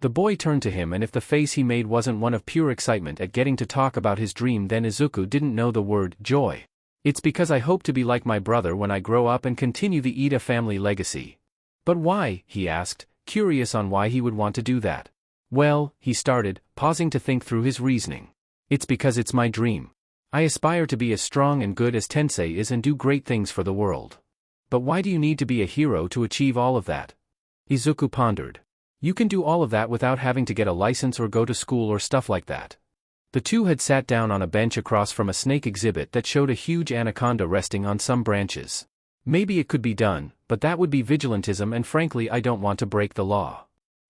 The boy turned to him, and if the face he made wasn't one of pure excitement at getting to talk about his dream, then Izuku didn't know the word joy. "It's because I hope to be like my brother when I grow up and continue the Ida family legacy." "But why?" he asked, curious on why he would want to do that. "Well," he started, pausing to think through his reasoning. "It's because it's my dream. I aspire to be as strong and good as Tensei is and do great things for the world." "But why do you need to be a hero to achieve all of that?" Izuku pondered. "You can do all of that without having to get a license or go to school or stuff like that." The two had sat down on a bench across from a snake exhibit that showed a huge anaconda resting on some branches. "Maybe it could be done, but that would be vigilantism, and frankly I don't want to break the law."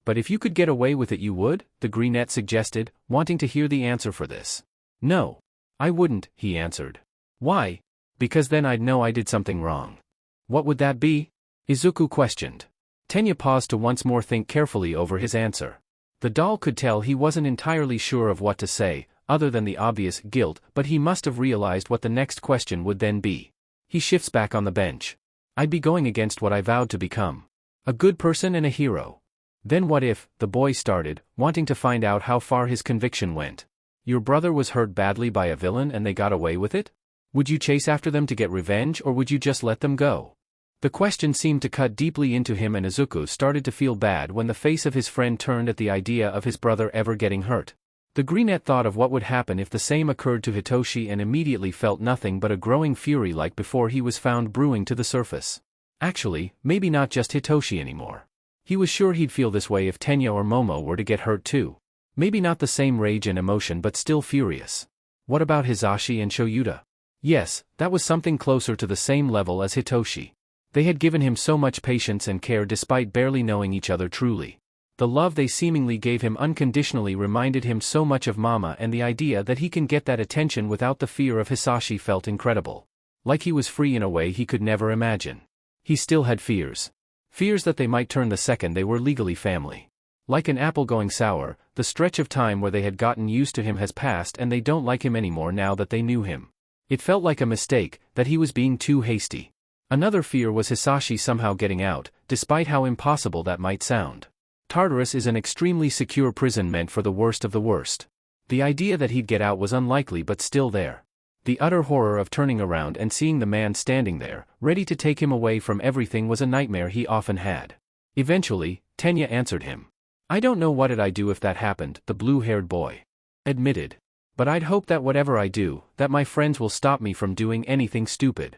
"But if you could get away with it you would?" the greenette suggested, wanting to hear the answer for this. "No. I wouldn't," he answered. "Why?" "Because then I'd know I did something wrong." "What would that be?" Izuku questioned. Tenya paused to once more think carefully over his answer. The doll could tell he wasn't entirely sure of what to say, other than the obvious guilt, but he must have realized what the next question would then be. He shifts back on the bench. "I'd be going against what I vowed to become. A good person and a hero." "Then what if," the boy started, wanting to find out how far his conviction went. "Your brother was hurt badly by a villain and they got away with it? Would you chase after them to get revenge, or would you just let them go?" The question seemed to cut deeply into him, and Izuku started to feel bad when the face of his friend turned at the idea of his brother ever getting hurt. The greenette thought of what would happen if the same occurred to Hitoshi and immediately felt nothing but a growing fury like before he was found brewing to the surface. Actually, maybe not just Hitoshi anymore. He was sure he'd feel this way if Tenya or Momo were to get hurt too. Maybe not the same rage and emotion, but still furious. What about Hisashi and Shoyuta? Yes, that was something closer to the same level as Hitoshi. They had given him so much patience and care despite barely knowing each other truly. The love they seemingly gave him unconditionally reminded him so much of Mama, and the idea that he can get that attention without the fear of Hisashi felt incredible. Like he was free in a way he could never imagine. He still had fears. Fears that they might turn the second they were legally family. Like an apple going sour, the stretch of time where they had gotten used to him has passed and they don't like him anymore now that they knew him. It felt like a mistake, that he was being too hasty. Another fear was Hisashi somehow getting out, despite how impossible that might sound. Tartarus is an extremely secure prison meant for the worst of the worst. The idea that he'd get out was unlikely, but still there. The utter horror of turning around and seeing the man standing there, ready to take him away from everything, was a nightmare he often had. Eventually, Tenya answered him. "I don't know what'd I do if that happened," the blue-haired boy admitted. But I'd hope that whatever I do, that my friends will stop me from doing anything stupid.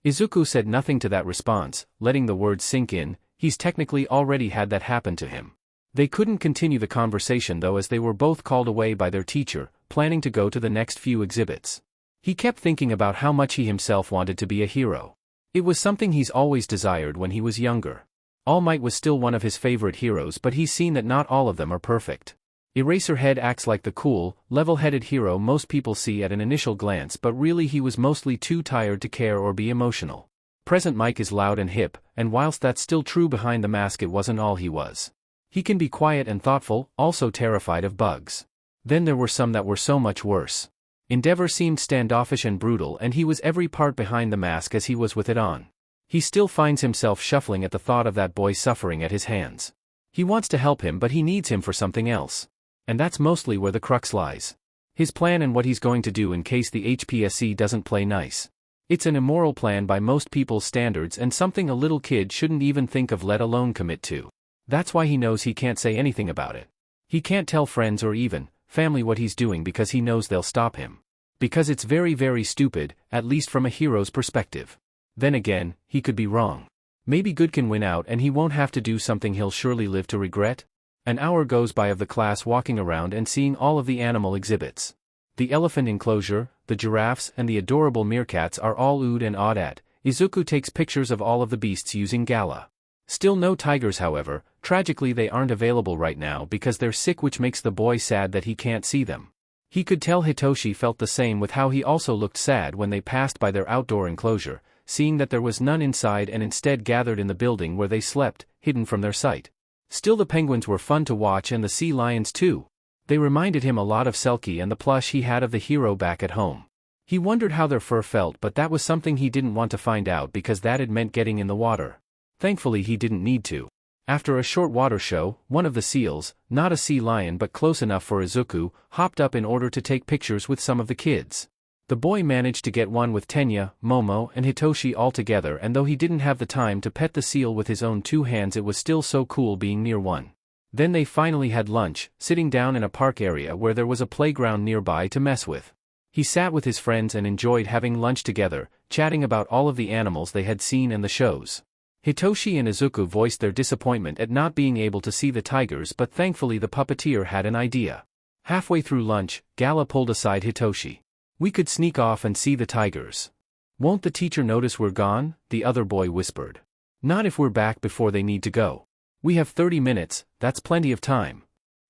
Izuku said nothing to that response, letting the words sink in. He's technically already had that happen to him. They couldn't continue the conversation though, as they were both called away by their teacher, planning to go to the next few exhibits. He kept thinking about how much he himself wanted to be a hero. It was something he's always desired when he was younger. All Might was still one of his favorite heroes, but he's seen that not all of them are perfect. Eraserhead acts like the cool, level-headed hero most people see at an initial glance, but really he was mostly too tired to care or be emotional. Present Mike is loud and hip, and whilst that's still true behind the mask, it wasn't all he was. He can be quiet and thoughtful, also terrified of bugs. Then there were some that were so much worse. Endeavor seemed standoffish and brutal, and he was every part behind the mask as he was with it on. He still finds himself shuffling at the thought of that boy suffering at his hands. He wants to help him, but he needs him for something else. And that's mostly where the crux lies. His plan and what he's going to do in case the HPSC doesn't play nice. It's an immoral plan by most people's standards and something a little kid shouldn't even think of, let alone commit to. That's why he knows he can't say anything about it. He can't tell friends or even family what he's doing because he knows they'll stop him. Because it's very, very stupid, at least from a hero's perspective. Then again, he could be wrong. Maybe good can win out and he won't have to do something he'll surely live to regret. An hour goes by of the class walking around and seeing all of the animal exhibits. The elephant enclosure, the giraffes, and the adorable meerkats are all oohed and awed at. Izuku takes pictures of all of the beasts using Gala. Still no tigers, however. Tragically they aren't available right now because they're sick, which makes the boy sad that he can't see them. He could tell Hitoshi felt the same, with how he also looked sad when they passed by their outdoor enclosure, seeing that there was none inside and instead gathered in the building where they slept, hidden from their sight. Still, the penguins were fun to watch, and the sea lions too. They reminded him a lot of Selkie and the plush he had of the hero back at home. He wondered how their fur felt, but that was something he didn't want to find out because that'd meant getting in the water. Thankfully he didn't need to. After a short water show, one of the seals, not a sea lion but close enough for Izuku, hopped up in order to take pictures with some of the kids. The boy managed to get one with Tenya, Momo, and Hitoshi all together, and though he didn't have the time to pet the seal with his own two hands, it was still so cool being near one. Then they finally had lunch, sitting down in a park area where there was a playground nearby to mess with. He sat with his friends and enjoyed having lunch together, chatting about all of the animals they had seen and the shows. Hitoshi and Izuku voiced their disappointment at not being able to see the tigers, but thankfully the puppeteer had an idea. Halfway through lunch, Gala pulled aside Hitoshi. "We could sneak off and see the tigers." "Won't the teacher notice we're gone?" the other boy whispered. "Not if we're back before they need to go. We have 30 minutes, that's plenty of time,"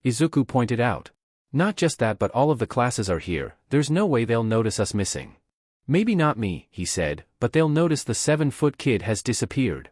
Izuku pointed out. "Not just that, but all of the classes are here, there's no way they'll notice us missing." "Maybe not me," he said, "but they'll notice the 7-foot kid has disappeared."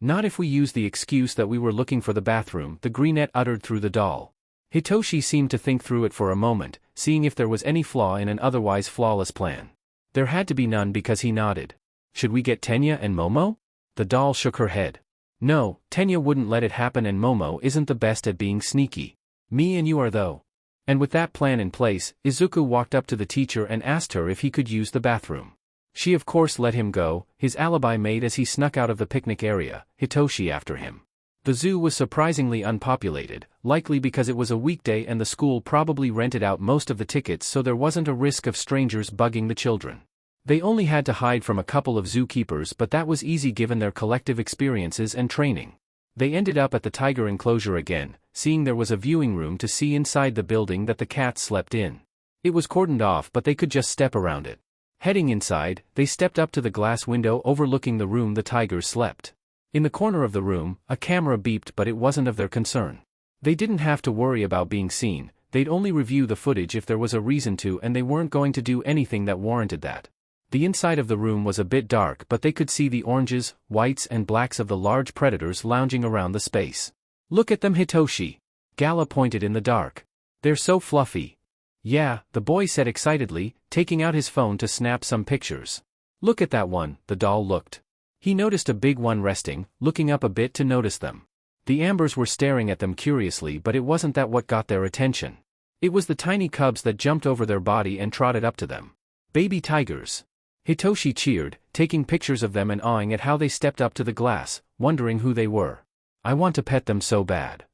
"Not if we use the excuse that we were looking for the bathroom," the greenette uttered through the doll. Hitoshi seemed to think through it for a moment, seeing if there was any flaw in an otherwise flawless plan. There had to be none because he nodded. "Should we get Tenya and Momo?" The doll shook her head. "No, Tenya wouldn't let it happen, and Momo isn't the best at being sneaky. Me and you are though." And with that plan in place, Izuku walked up to the teacher and asked her if he could use the bathroom. She of course let him go, his alibi made as he snuck out of the picnic area, Hitoshi after him. The zoo was surprisingly unpopulated, likely because it was a weekday and the school probably rented out most of the tickets, so there wasn't a risk of strangers bugging the children. They only had to hide from a couple of zookeepers, but that was easy given their collective experiences and training. They ended up at the tiger enclosure again, seeing there was a viewing room to see inside the building that the cats slept in. It was cordoned off, but they could just step around it. Heading inside, they stepped up to the glass window overlooking the room the tigers slept. In the corner of the room, a camera beeped, but it wasn't of their concern. They didn't have to worry about being seen, they'd only review the footage if there was a reason to, and they weren't going to do anything that warranted that. The inside of the room was a bit dark, but they could see the oranges, whites and blacks of the large predators lounging around the space. "Look at them, Hitoshi!" Gala pointed in the dark. "They're so fluffy." "Yeah," the boy said excitedly, taking out his phone to snap some pictures. "Look at that one." The doll looked. He noticed a big one resting, looking up a bit to notice them. The ambers were staring at them curiously, but it wasn't that what got their attention. It was the tiny cubs that jumped over their body and trotted up to them. "Baby tigers." Hitoshi cheered, taking pictures of them and awing at how they stepped up to the glass, wondering who they were. "I want to pet them so bad."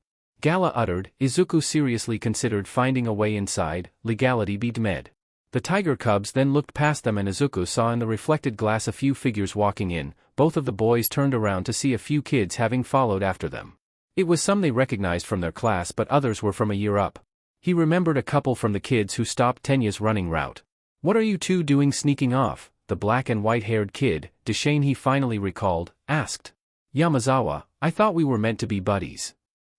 Gala uttered. Izuku seriously considered finding a way inside, legality be damned. The tiger cubs then looked past them and Izuku saw in the reflected glass a few figures walking in. Both of the boys turned around to see a few kids having followed after them. It was some they recognized from their class but others were from a year up. He remembered a couple from the kids who stopped Tenya's running route. What are you two doing sneaking off? The black and white-haired kid, Deshane he finally recalled, asked. Yamazawa, I thought we were meant to be buddies.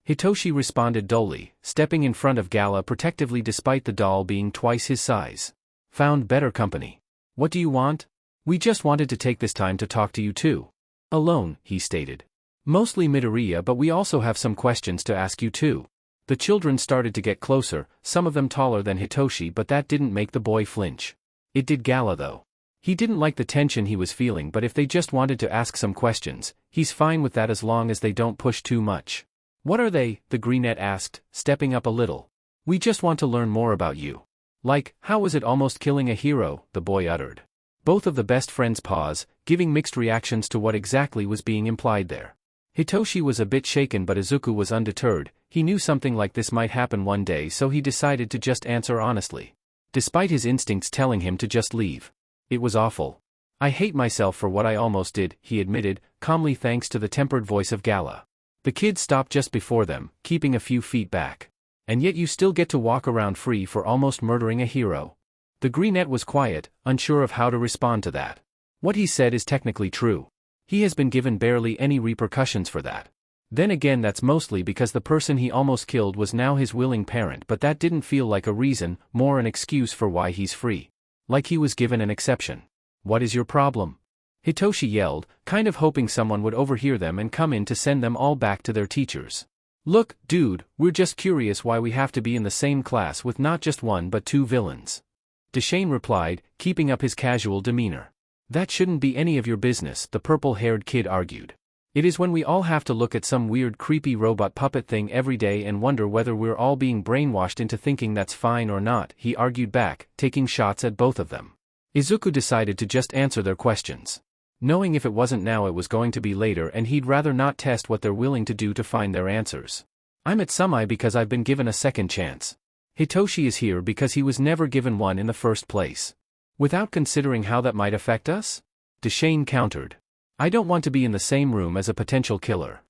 Hitoshi responded dully, stepping in front of Gala protectively despite the doll being twice his size. Found better company. What do you want? We just wanted to take this time to talk to you too. Alone, he stated. Mostly Midoriya, but we also have some questions to ask you too. The children started to get closer, some of them taller than Hitoshi, but that didn't make the boy flinch. It did Gala though. He didn't like the tension he was feeling, but if they just wanted to ask some questions, he's fine with that as long as they don't push too much. What are they? The greenette asked, stepping up a little. We just want to learn more about you. Like, how was it almost killing a hero? The boy uttered. Both of the best friends paused, giving mixed reactions to what exactly was being implied there. Hitoshi was a bit shaken but Izuku was undeterred. He knew something like this might happen one day, so he decided to just answer honestly. Despite his instincts telling him to just leave. It was awful. I hate myself for what I almost did, he admitted, calmly thanks to the tempered voice of Gala. The kid stopped just before them, keeping a few feet back. And yet you still get to walk around free for almost murdering a hero. The greenette was quiet, unsure of how to respond to that. What he said is technically true. He has been given barely any repercussions for that. Then again, that's mostly because the person he almost killed was now his willing parent, but that didn't feel like a reason, more an excuse for why he's free. Like he was given an exception. What is your problem? Hitoshi yelled, kind of hoping someone would overhear them and come in to send them all back to their teachers. Look, dude, we're just curious why we have to be in the same class with not just one but two villains. Deshane replied, keeping up his casual demeanor. That shouldn't be any of your business, the purple-haired kid argued. It is when we all have to look at some weird creepy robot puppet thing every day and wonder whether we're all being brainwashed into thinking that's fine or not, he argued back, taking shots at both of them. Izuku decided to just answer their questions. Knowing if it wasn't now it was going to be later and he'd rather not test what they're willing to do to find their answers. I'm at Sumai because I've been given a second chance. Hitoshi is here because he was never given one in the first place. Without considering how that might affect us? Deshane countered. I don't want to be in the same room as a potential killer.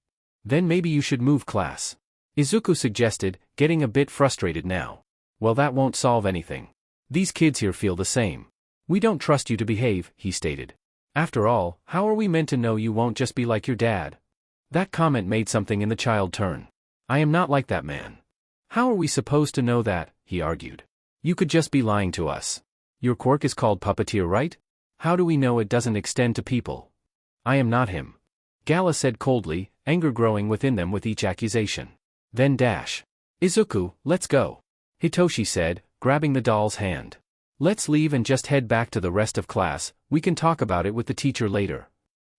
Then maybe you should move class. Izuku suggested, getting a bit frustrated now. Well, that won't solve anything. These kids here feel the same. We don't trust you to behave, he stated. After all, how are we meant to know you won't just be like your dad? That comment made something in the child turn. I am not like that man. How are we supposed to know that? He argued. You could just be lying to us. Your quirk is called puppeteer, right? How do we know it doesn't extend to people? I am not him. Gala said coldly, anger growing within them with each accusation. Then dash. Izuku, let's go. Hitoshi said, grabbing the doll's hand. Let's leave and just head back to the rest of class, we can talk about it with the teacher later.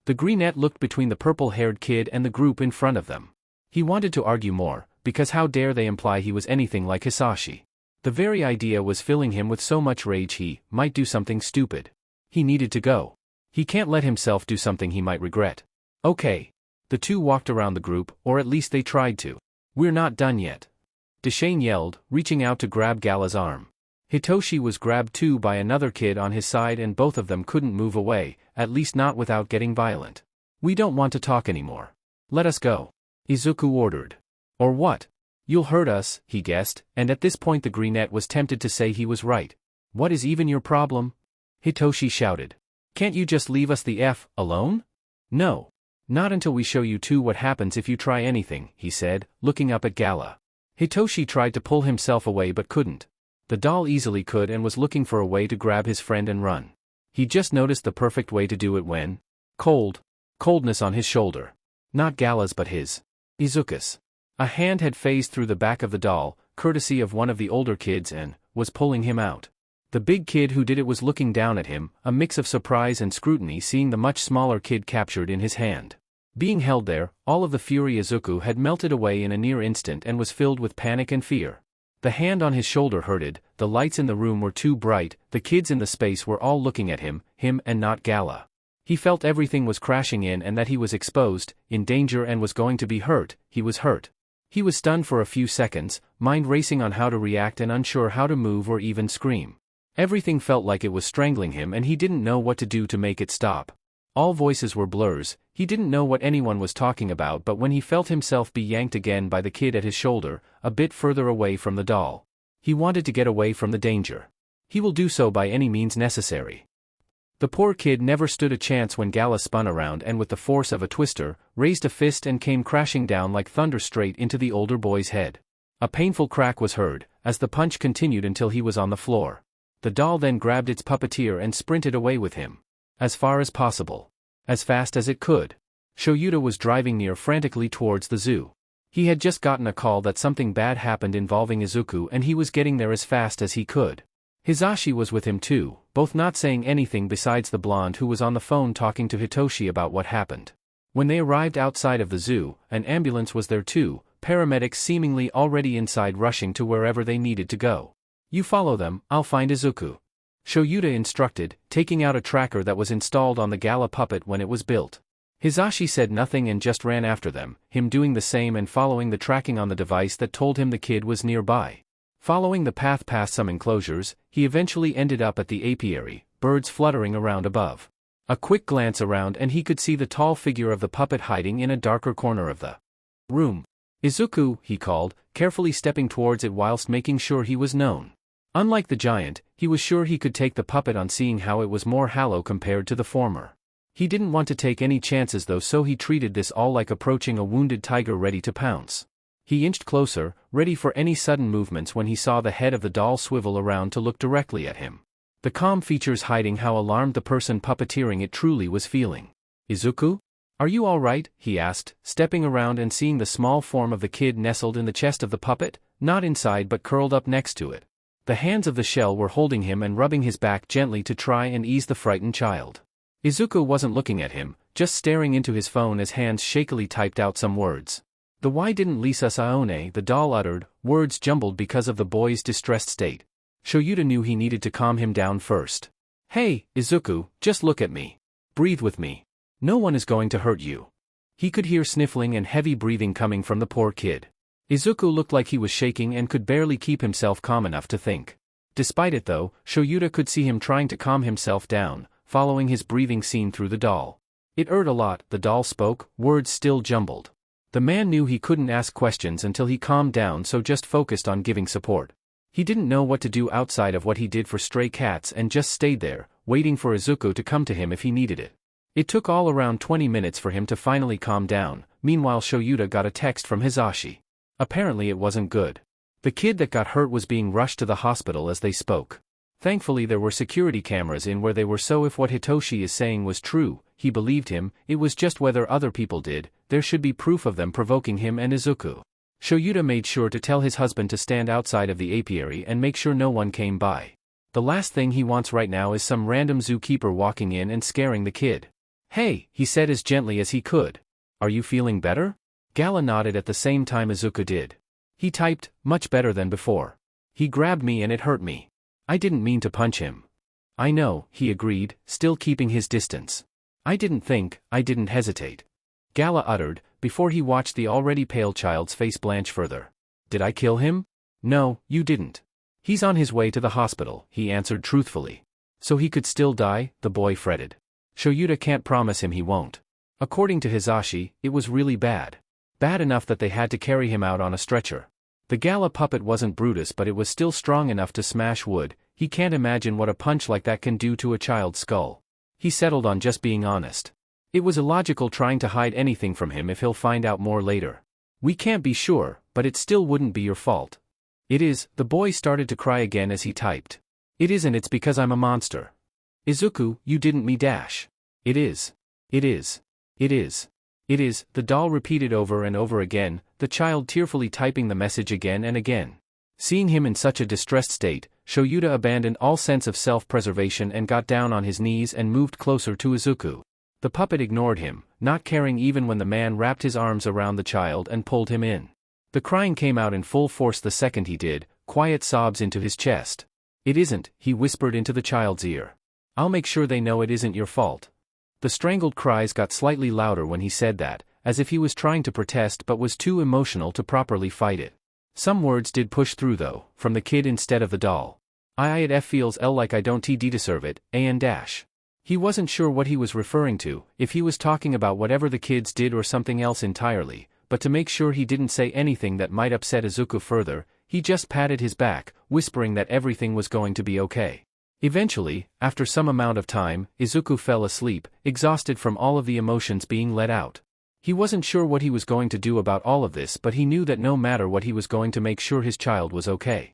The greenette looked between the purple-haired kid and the group in front of them. He wanted to argue more, because how dare they imply he was anything like Hisashi. The very idea was filling him with so much rage he might do something stupid. He needed to go. He can't let himself do something he might regret. Okay. The two walked around the group, or at least they tried to. We're not done yet. Deshane yelled, reaching out to grab Gala's arm. Hitoshi was grabbed too by another kid on his side and both of them couldn't move away, at least not without getting violent. We don't want to talk anymore. Let us go. Izuku ordered. Or what? You'll hurt us, he guessed, and at this point the greenette was tempted to say he was right. What is even your problem? Hitoshi shouted. Can't you just leave us the F alone? No. Not until we show you two what happens if you try anything, he said, looking up at Gala. Hitoshi tried to pull himself away but couldn't. The doll easily could and was looking for a way to grab his friend and run. He just noticed the perfect way to do it when coldness on his shoulder. Not Gala's but his. Izuku's. A hand had phased through the back of the doll, courtesy of one of the older kids, and was pulling him out. The big kid who did it was looking down at him, a mix of surprise and scrutiny seeing the much smaller kid captured in his hand. Being held there, all of the fury Izuku had melted away in a near instant and was filled with panic and fear. The hand on his shoulder hurted, the lights in the room were too bright, the kids in the space were all looking at him and not Gala. He felt everything was crashing in and that he was exposed, in danger and was going to be hurt. He was hurt. He was stunned for a few seconds, mind racing on how to react and unsure how to move or even scream. Everything felt like it was strangling him and he didn't know what to do to make it stop. All voices were blurs, he didn't know what anyone was talking about, but when he felt himself be yanked again by the kid at his shoulder, a bit further away from the doll. He wanted to get away from the danger. He will do so by any means necessary. The poor kid never stood a chance when Gala spun around and with the force of a twister, raised a fist and came crashing down like thunder straight into the older boy's head. A painful crack was heard, as the punch continued until he was on the floor. The doll then grabbed its puppeteer and sprinted away with him. As far as possible. As fast as it could. Shoyuta was driving near frantically towards the zoo. He had just gotten a call that something bad happened involving Izuku and he was getting there as fast as he could. Hisashi was with him too, both not saying anything besides the blonde who was on the phone talking to Hitoshi about what happened. When they arrived outside of the zoo, an ambulance was there too, paramedics seemingly already inside rushing to wherever they needed to go. You follow them, I'll find Izuku. Shoyuta instructed, taking out a tracker that was installed on the Gala puppet when it was built. Hisashi said nothing and just ran after them, him doing the same and following the tracking on the device that told him the kid was nearby. Following the path past some enclosures, he eventually ended up at the apiary, birds fluttering around above. A quick glance around and he could see the tall figure of the puppet hiding in a darker corner of the room. Izuku, he called, carefully stepping towards it whilst making sure he was known. Unlike the giant, he was sure he could take the puppet on seeing how it was more hollow compared to the former. He didn't want to take any chances though, so he treated this all like approaching a wounded tiger ready to pounce. He inched closer, ready for any sudden movements when he saw the head of the doll swivel around to look directly at him. The calm features hiding how alarmed the person puppeteering it truly was feeling. Izuku? Are you all right? He asked, stepping around and seeing the small form of the kid nestled in the chest of the puppet, not inside but curled up next to it. The hands of the shell were holding him and rubbing his back gently to try and ease the frightened child. Izuku wasn't looking at him, just staring into his phone as hands shakily typed out some words. The "why didn't Lisa Saone?" the doll uttered, words jumbled because of the boy's distressed state. Shoyuta knew he needed to calm him down first. Hey, Izuku, just look at me. Breathe with me. No one is going to hurt you. He could hear sniffling and heavy breathing coming from the poor kid. Izuku looked like he was shaking and could barely keep himself calm enough to think. Despite it though, Shoyuta could see him trying to calm himself down, following his breathing seen through the doll. It hurt a lot, the doll spoke, words still jumbled. The man knew he couldn't ask questions until he calmed down, so just focused on giving support. He didn't know what to do outside of what he did for stray cats and just stayed there, waiting for Izuku to come to him if he needed it. It took all around 20 minutes for him to finally calm down. Meanwhile, Shoyuta got a text from Hisashi. Apparently it wasn't good. The kid that got hurt was being rushed to the hospital as they spoke. Thankfully there were security cameras in where they were, so if what Hitoshi is saying was true, he believed him. It was just whether other people did, there should be proof of them provoking him and Izuku. Shoyuta made sure to tell his husband to stand outside of the apiary and make sure no one came by. The last thing he wants right now is some random zookeeper walking in and scaring the kid. Hey, he said as gently as he could. Are you feeling better? Gala nodded at the same time Izuku did. He typed, much better than before. He grabbed me and it hurt me. I didn't mean to punch him. I know, he agreed, still keeping his distance. I didn't hesitate. Gala uttered, before he watched the already pale child's face blanch further. Did I kill him? No, you didn't. He's on his way to the hospital, he answered truthfully. So he could still die, the boy fretted. Shoyuta can't promise him he won't. According to Hisashi, it was really bad. Bad enough that they had to carry him out on a stretcher. The Gala puppet wasn't Brutus, but it was still strong enough to smash wood. He can't imagine what a punch like that can do to a child's skull. He settled on just being honest. It was illogical trying to hide anything from him if he'll find out more later. We can't be sure, but it still wouldn't be your fault. It is, the boy started to cry again as he typed. It isn't, it's because I'm a monster. Izuku, you didn't me dash. It is. It is. It is. It is, the doll repeated over and over again, the child tearfully typing the message again and again. Seeing him in such a distressed state, Shoyuta abandoned all sense of self-preservation and got down on his knees and moved closer to Izuku. The puppet ignored him, not caring even when the man wrapped his arms around the child and pulled him in. The crying came out in full force the second he did, quiet sobs into his chest. It isn't, he whispered into the child's ear. I'll make sure they know it isn't your fault. The strangled cries got slightly louder when he said that, as if he was trying to protest but was too emotional to properly fight it. Some words did push through though, from the kid instead of the doll. It feels like I don't deserve it, and dash. He wasn't sure what he was referring to, if he was talking about whatever the kids did or something else entirely, but to make sure he didn't say anything that might upset Izuku further, he just patted his back, whispering that everything was going to be okay. Eventually, after some amount of time, Izuku fell asleep, exhausted from all of the emotions being let out. He wasn't sure what he was going to do about all of this, but he knew that no matter what he was going to make sure his child was okay.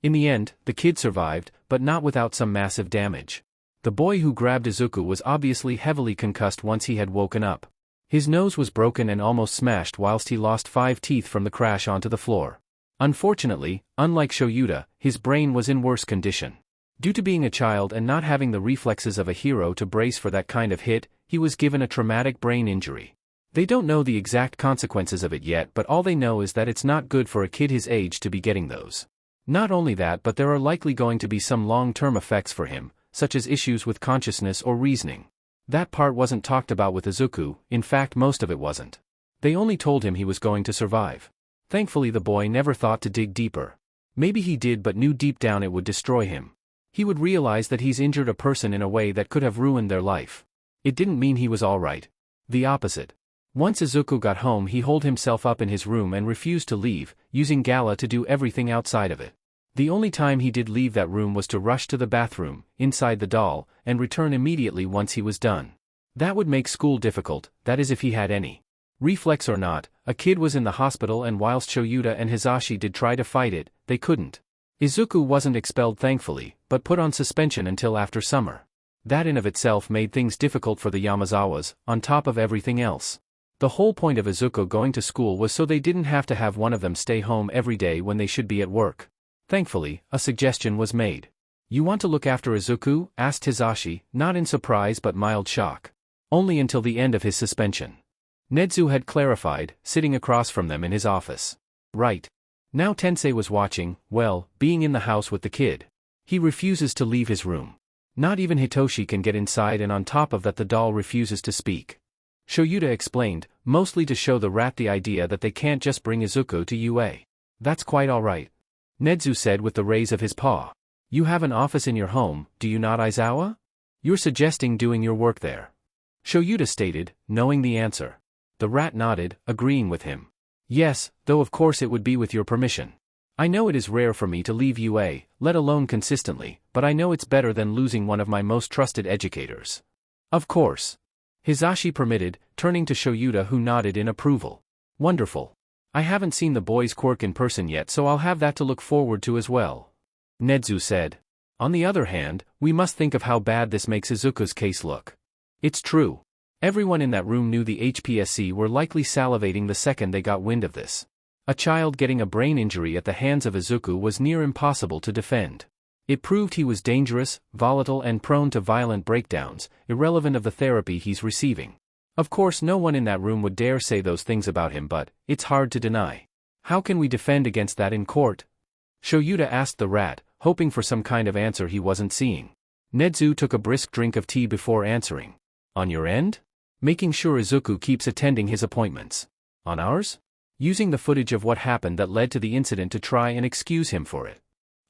In the end, the kid survived, but not without some massive damage. The boy who grabbed Izuku was obviously heavily concussed once he had woken up. His nose was broken and almost smashed whilst he lost 5 teeth from the crash onto the floor. Unfortunately, unlike Shoyuta, his brain was in worse condition. Due to being a child and not having the reflexes of a hero to brace for that kind of hit, he was given a traumatic brain injury. They don't know the exact consequences of it yet, but all they know is that it's not good for a kid his age to be getting those. Not only that, but there are likely going to be some long-term effects for him, such as issues with consciousness or reasoning. That part wasn't talked about with Izuku, in fact most of it wasn't. They only told him he was going to survive. Thankfully the boy never thought to dig deeper. Maybe he did but knew deep down it would destroy him. He would realize that he's injured a person in a way that could have ruined their life. It didn't mean he was alright. The opposite. Once Izuku got home he holed himself up in his room and refused to leave, using Gala to do everything outside of it. The only time he did leave that room was to rush to the bathroom, inside the doll, and return immediately once he was done. That would make school difficult, that is if he had any. Reflex or not, a kid was in the hospital and whilst Shoyuta and Hisashi did try to fight it, they couldn't. Izuku wasn't expelled thankfully, but put on suspension until after summer. That in of itself made things difficult for the Yamazawas, on top of everything else. The whole point of Izuku going to school was so they didn't have to have one of them stay home every day when they should be at work. Thankfully, a suggestion was made. "You want to look after Izuku?" asked Hisashi, not in surprise but mild shock. Only until the end of his suspension. Nedzu had clarified, sitting across from them in his office. Right. Now Tensei was watching, well, being in the house with the kid. He refuses to leave his room. Not even Hitoshi can get inside and on top of that the doll refuses to speak. Shoyuta explained, mostly to show the rat the idea that they can't just bring Izuku to UA. "That's quite alright," Nedzu said with the raise of his paw. "You have an office in your home, do you not, Aizawa? You're suggesting doing your work there?" Shoyuta stated, knowing the answer. The rat nodded, agreeing with him. "Yes, though of course it would be with your permission. I know it is rare for me to leave UA, let alone consistently, but I know it's better than losing one of my most trusted educators." "Of course." Hisashi permitted, turning to Shoyuta who nodded in approval. "Wonderful. I haven't seen the boy's quirk in person yet so I'll have that to look forward to as well," Nedzu said. "On the other hand, we must think of how bad this makes Izuku's case look. It's true. Everyone in that room knew the HPSC were likely salivating the second they got wind of this. A child getting a brain injury at the hands of Izuku was near impossible to defend. It proved he was dangerous, volatile and prone to violent breakdowns, irrelevant of the therapy he's receiving. Of course no one in that room would dare say those things about him but, it's hard to deny. How can we defend against that in court?" Shoyuta asked the rat, hoping for some kind of answer he wasn't seeing. Nedzu took a brisk drink of tea before answering. "On your end? Making sure Izuku keeps attending his appointments. On ours? Using the footage of what happened that led to the incident to try and excuse him for it."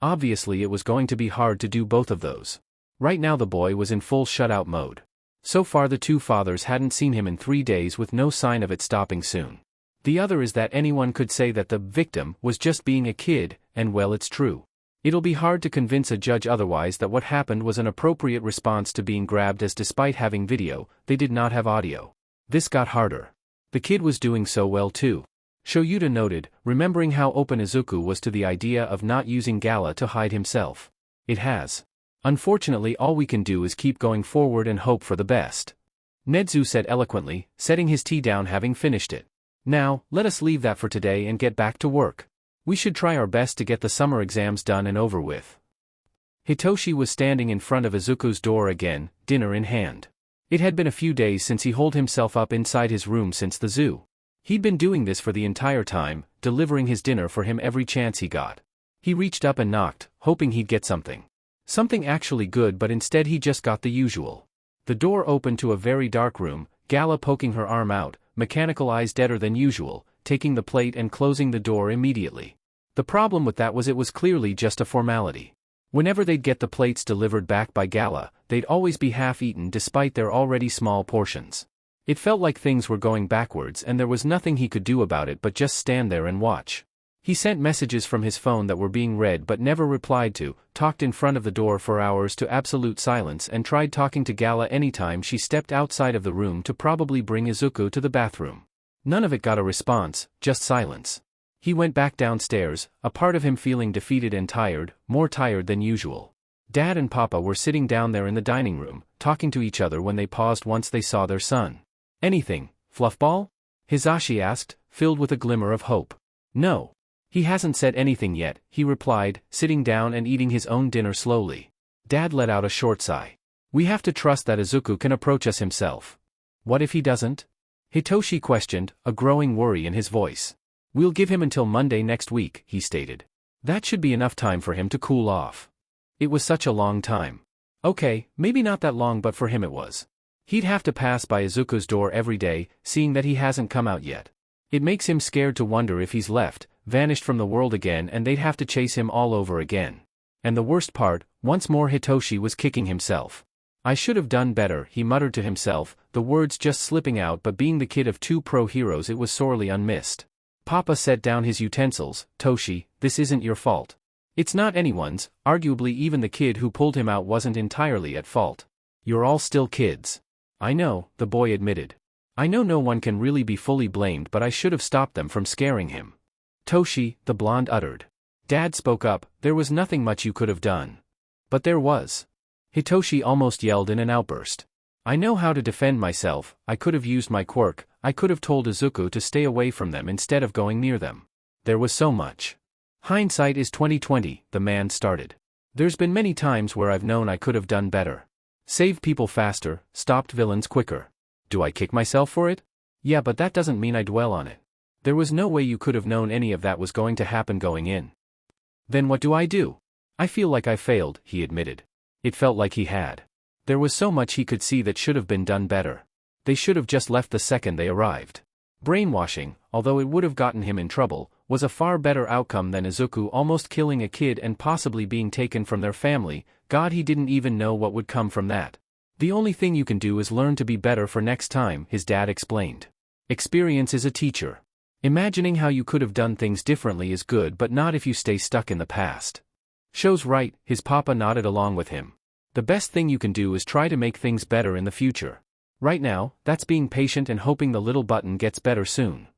Obviously it was going to be hard to do both of those. Right now the boy was in full shutout mode. So far the two fathers hadn't seen him in 3 days with no sign of it stopping soon. The other is that anyone could say that the victim was just being a kid, and well it's true. It'll be hard to convince a judge otherwise that what happened was an appropriate response to being grabbed as despite having video, they did not have audio. This got harder. The kid was doing so well too. Shoyuta noted, remembering how open Izuku was to the idea of not using Gala to hide himself. "It has. Unfortunately all we can do is keep going forward and hope for the best," Nedzu said eloquently, setting his tea down having finished it. "Now, let us leave that for today and get back to work. We should try our best to get the summer exams done and over with." Hitoshi was standing in front of Izuku's door again, dinner in hand. It had been a few days since he holed himself up inside his room since the zoo. He'd been doing this for the entire time, delivering his dinner for him every chance he got. He reached up and knocked, hoping he'd get something. Something actually good, but instead he just got the usual. The door opened to a very dark room, Gala poking her arm out, mechanical eyes deader than usual, taking the plate and closing the door immediately. The problem with that was it was clearly just a formality. Whenever they'd get the plates delivered back by Gala, they'd always be half-eaten despite their already small portions. It felt like things were going backwards and there was nothing he could do about it but just stand there and watch. He sent messages from his phone that were being read but never replied to, talked in front of the door for hours to absolute silence and tried talking to Gala anytime she stepped outside of the room to probably bring Izuku to the bathroom. None of it got a response, just silence. He went back downstairs, a part of him feeling defeated and tired, more tired than usual. Dad and Papa were sitting down there in the dining room, talking to each other when they paused once they saw their son. "Anything, Fluffball?" Hisashi asked, filled with a glimmer of hope. "No. He hasn't said anything yet," he replied, sitting down and eating his own dinner slowly. Dad let out a short sigh. "We have to trust that Izuku can approach us himself." "What if he doesn't?" Hitoshi questioned, a growing worry in his voice. "We'll give him until Monday next week," he stated. "That should be enough time for him to cool off." It was such a long time. Okay, maybe not that long, but for him it was. He'd have to pass by Izuku's door every day, seeing that he hasn't come out yet. It makes him scared to wonder if he's left, vanished from the world again and they'd have to chase him all over again. And the worst part, once more Hitoshi was kicking himself. "I should have done better," he muttered to himself, the words just slipping out, but being the kid of two pro heroes it was sorely unmissed. Papa set down his utensils. "Toshi, this isn't your fault. It's not anyone's, arguably even the kid who pulled him out wasn't entirely at fault. You're all still kids." "I know," the boy admitted. "I know no one can really be fully blamed, but I should have stopped them from scaring him." "Toshi," the blonde uttered. Dad spoke up, "There was nothing much you could have done." "But there was." Hitoshi almost yelled in an outburst. "I know how to defend myself. I could have used my quirk. I could have told Izuku to stay away from them instead of going near them. There was so much." "Hindsight is 20/20, the man started. "There's been many times where I've known I could have done better. Saved people faster, stopped villains quicker. Do I kick myself for it? Yeah, but that doesn't mean I dwell on it. There was no way you could have known any of that was going to happen going in." "Then what do I do?" "I feel like I failed," he admitted. It felt like he had. There was so much he could see that should have been done better. They should have just left the second they arrived. Brainwashing, although it would have gotten him in trouble, was a far better outcome than Izuku almost killing a kid and possibly being taken from their family. God, he didn't even know what would come from that. "The only thing you can do is learn to be better for next time," his dad explained. "Experience is a teacher. Imagining how you could have done things differently is good, but not if you stay stuck in the past." "Show's right," his papa nodded along with him. "The best thing you can do is try to make things better in the future. Right now, that's being patient and hoping the little button gets better soon."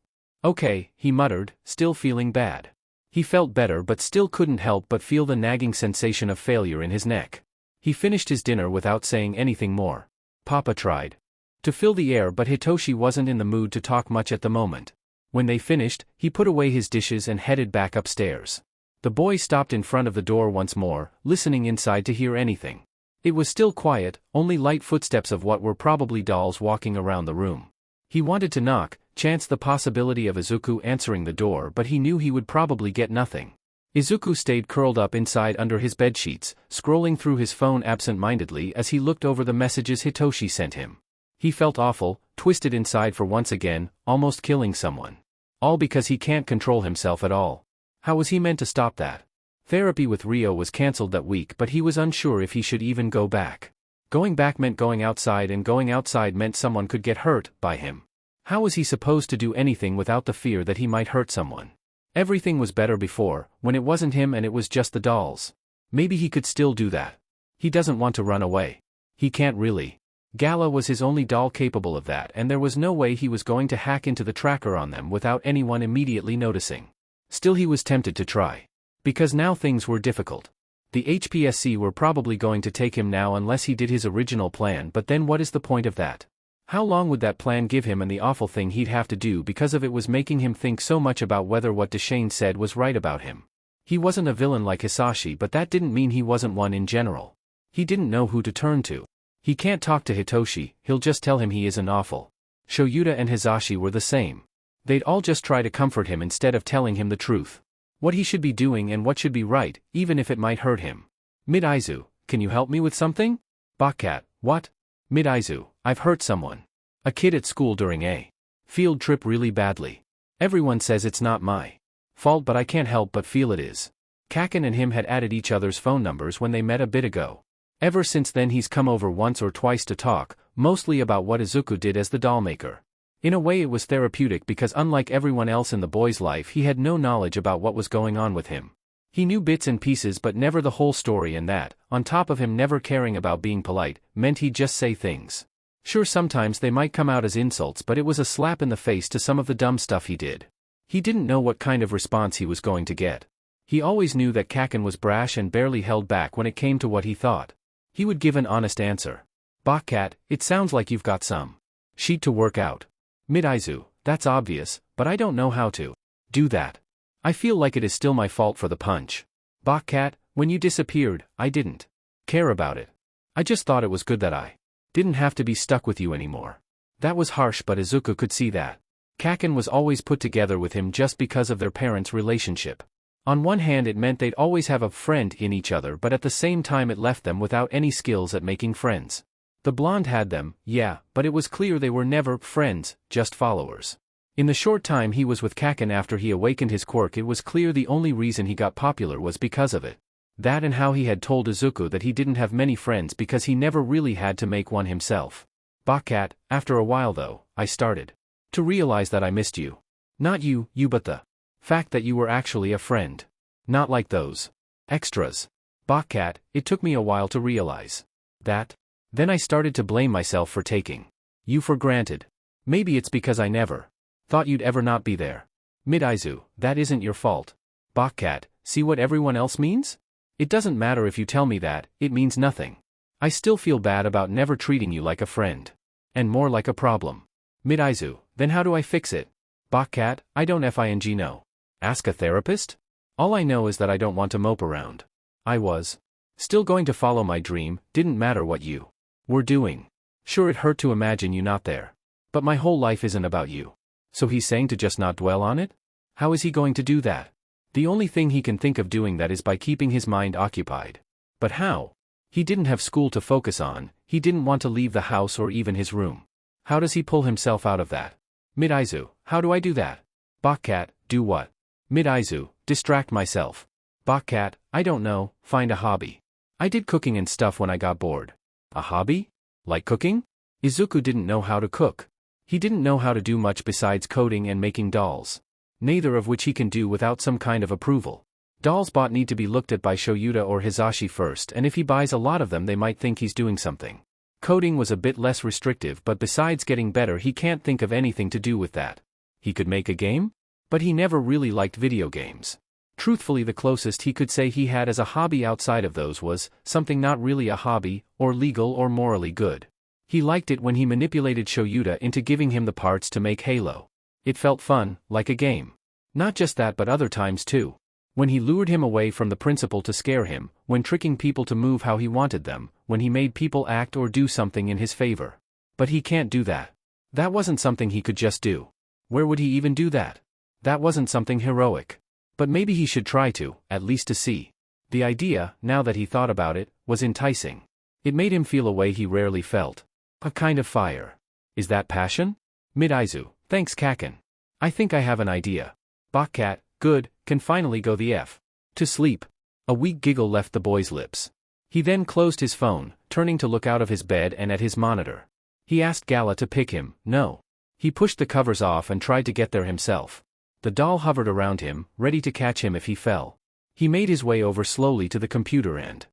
"Okay," he muttered, still feeling bad. He felt better but still couldn't help but feel the nagging sensation of failure in his neck. He finished his dinner without saying anything more. Papa tried to fill the air, but Hitoshi wasn't in the mood to talk much at the moment. When they finished, he put away his dishes and headed back upstairs. The boy stopped in front of the door once more, listening inside to hear anything. It was still quiet, only light footsteps of what were probably dolls walking around the room. He wanted to knock, chance the possibility of Izuku answering the door, but he knew he would probably get nothing. Izuku stayed curled up inside under his bedsheets, scrolling through his phone absent-mindedly as he looked over the messages Hitoshi sent him. He felt awful, twisted inside for once again, almost killing someone. All because he can't control himself at all. How was he meant to stop that? Therapy with Rio was cancelled that week, but he was unsure if he should even go back. Going back meant going outside, and going outside meant someone could get hurt by him. How was he supposed to do anything without the fear that he might hurt someone? Everything was better before, when it wasn't him and it was just the dolls. Maybe he could still do that. He doesn't want to run away. He can't really. Gala was his only doll capable of that, and there was no way he was going to hack into the tracker on them without anyone immediately noticing. Still, he was tempted to try. Because now things were difficult. The HPSC were probably going to take him now unless he did his original plan, but then what is the point of that? How long would that plan give him, and the awful thing he'd have to do because of it was making him think so much about whether what Deshane said was right about him. He wasn't a villain like Hisashi, but that didn't mean he wasn't one in general. He didn't know who to turn to. He can't talk to Hitoshi, he'll just tell him he isn't awful. Shoyuta and Hisashi were the same. They'd all just try to comfort him instead of telling him the truth. What he should be doing and what should be right, even if it might hurt him. Midoriya, can you help me with something? Bobcat, what? Midoriya, I've hurt someone. A kid at school during a Field trip really badly. Everyone says it's not my fault, but I can't help but feel it is. Kaken and him had added each other's phone numbers when they met a bit ago. Ever since then he's come over once or twice to talk, mostly about what Izuku did as the doll maker. In a way it was therapeutic because unlike everyone else in the boy's life he had no knowledge about what was going on with him. He knew bits and pieces but never the whole story, and that, on top of him never caring about being polite, meant he'd just say things. Sure, sometimes they might come out as insults, but it was a slap in the face to some of the dumb stuff he did. He didn't know what kind of response he was going to get. He always knew that Kaken was brash and barely held back when it came to what he thought. He would give an honest answer. Bokkat, it sounds like you've got some sheet to work out. Midoriya, that's obvious, but I don't know how to do that. I feel like it is still my fault for the punch. Bokkat, when you disappeared, I didn't care about it. I just thought it was good that I didn't have to be stuck with you anymore. That was harsh, but Izuku could see that. Kaken was always put together with him just because of their parents' relationship. On one hand it meant they'd always have a friend in each other, but at the same time it left them without any skills at making friends. The blonde had them, yeah, but it was clear they were never friends, just followers. In the short time he was with Kaken after he awakened his quirk, it was clear the only reason he got popular was because of it. That and how he had told Izuku that he didn't have many friends because he never really had to make one himself. Bokkat, after a while though, I started to realize that I missed you. Not you, but the fact that you were actually a friend. Not like those extras. Bokkat, it took me a while to realize that. Then I started to blame myself for taking you for granted. Maybe it's because I never thought you'd ever not be there. Midoriya, that isn't your fault. Bokkat, see what everyone else means? It doesn't matter if you tell me that, it means nothing. I still feel bad about never treating you like a friend. And more like a problem. Midoriya, then how do I fix it? Bokkat, I don't effing know. Ask a therapist? All I know is that I don't want to mope around. I was still going to follow my dream, didn't matter what you were doing. Sure, it hurt to imagine you not there. But my whole life isn't about you. So he's saying to just not dwell on it? How is he going to do that? The only thing he can think of doing that is by keeping his mind occupied. But how? He didn't have school to focus on, he didn't want to leave the house or even his room. How does he pull himself out of that? Midoriya, how do I do that? Bokkat, do what? Midoriya, distract myself. Bokkat, I don't know, find a hobby. I did cooking and stuff when I got bored. A hobby? Like cooking? Izuku didn't know how to cook. He didn't know how to do much besides coding and making dolls. Neither of which he can do without some kind of approval. Dolls bought need to be looked at by Shoyuta or Hisashi first, and if he buys a lot of them they might think he's doing something. Coding was a bit less restrictive, but besides getting better he can't think of anything to do with that. He could make a game? But he never really liked video games. Truthfully, the closest he could say he had as a hobby outside of those was something not really a hobby, or legal or morally good. He liked it when he manipulated Shoyuta into giving him the parts to make Halo. It felt fun, like a game. Not just that, but other times too. When he lured him away from the principal to scare him, when tricking people to move how he wanted them, when he made people act or do something in his favor. But he can't do that. That wasn't something he could just do. Where would he even do that? That wasn't something heroic. But maybe he should try to, at least to see. The idea, now that he thought about it, was enticing. It made him feel a way he rarely felt. A kind of fire. Is that passion? Midoriya, thanks Kaken. I think I have an idea. Bokkat, good, can finally go the F to sleep. A weak giggle left the boy's lips. He then closed his phone, turning to look out of his bed and at his monitor. He asked Gala to pick him, no. He pushed the covers off and tried to get there himself. The doll hovered around him, ready to catch him if he fell. He made his way over slowly to the computer and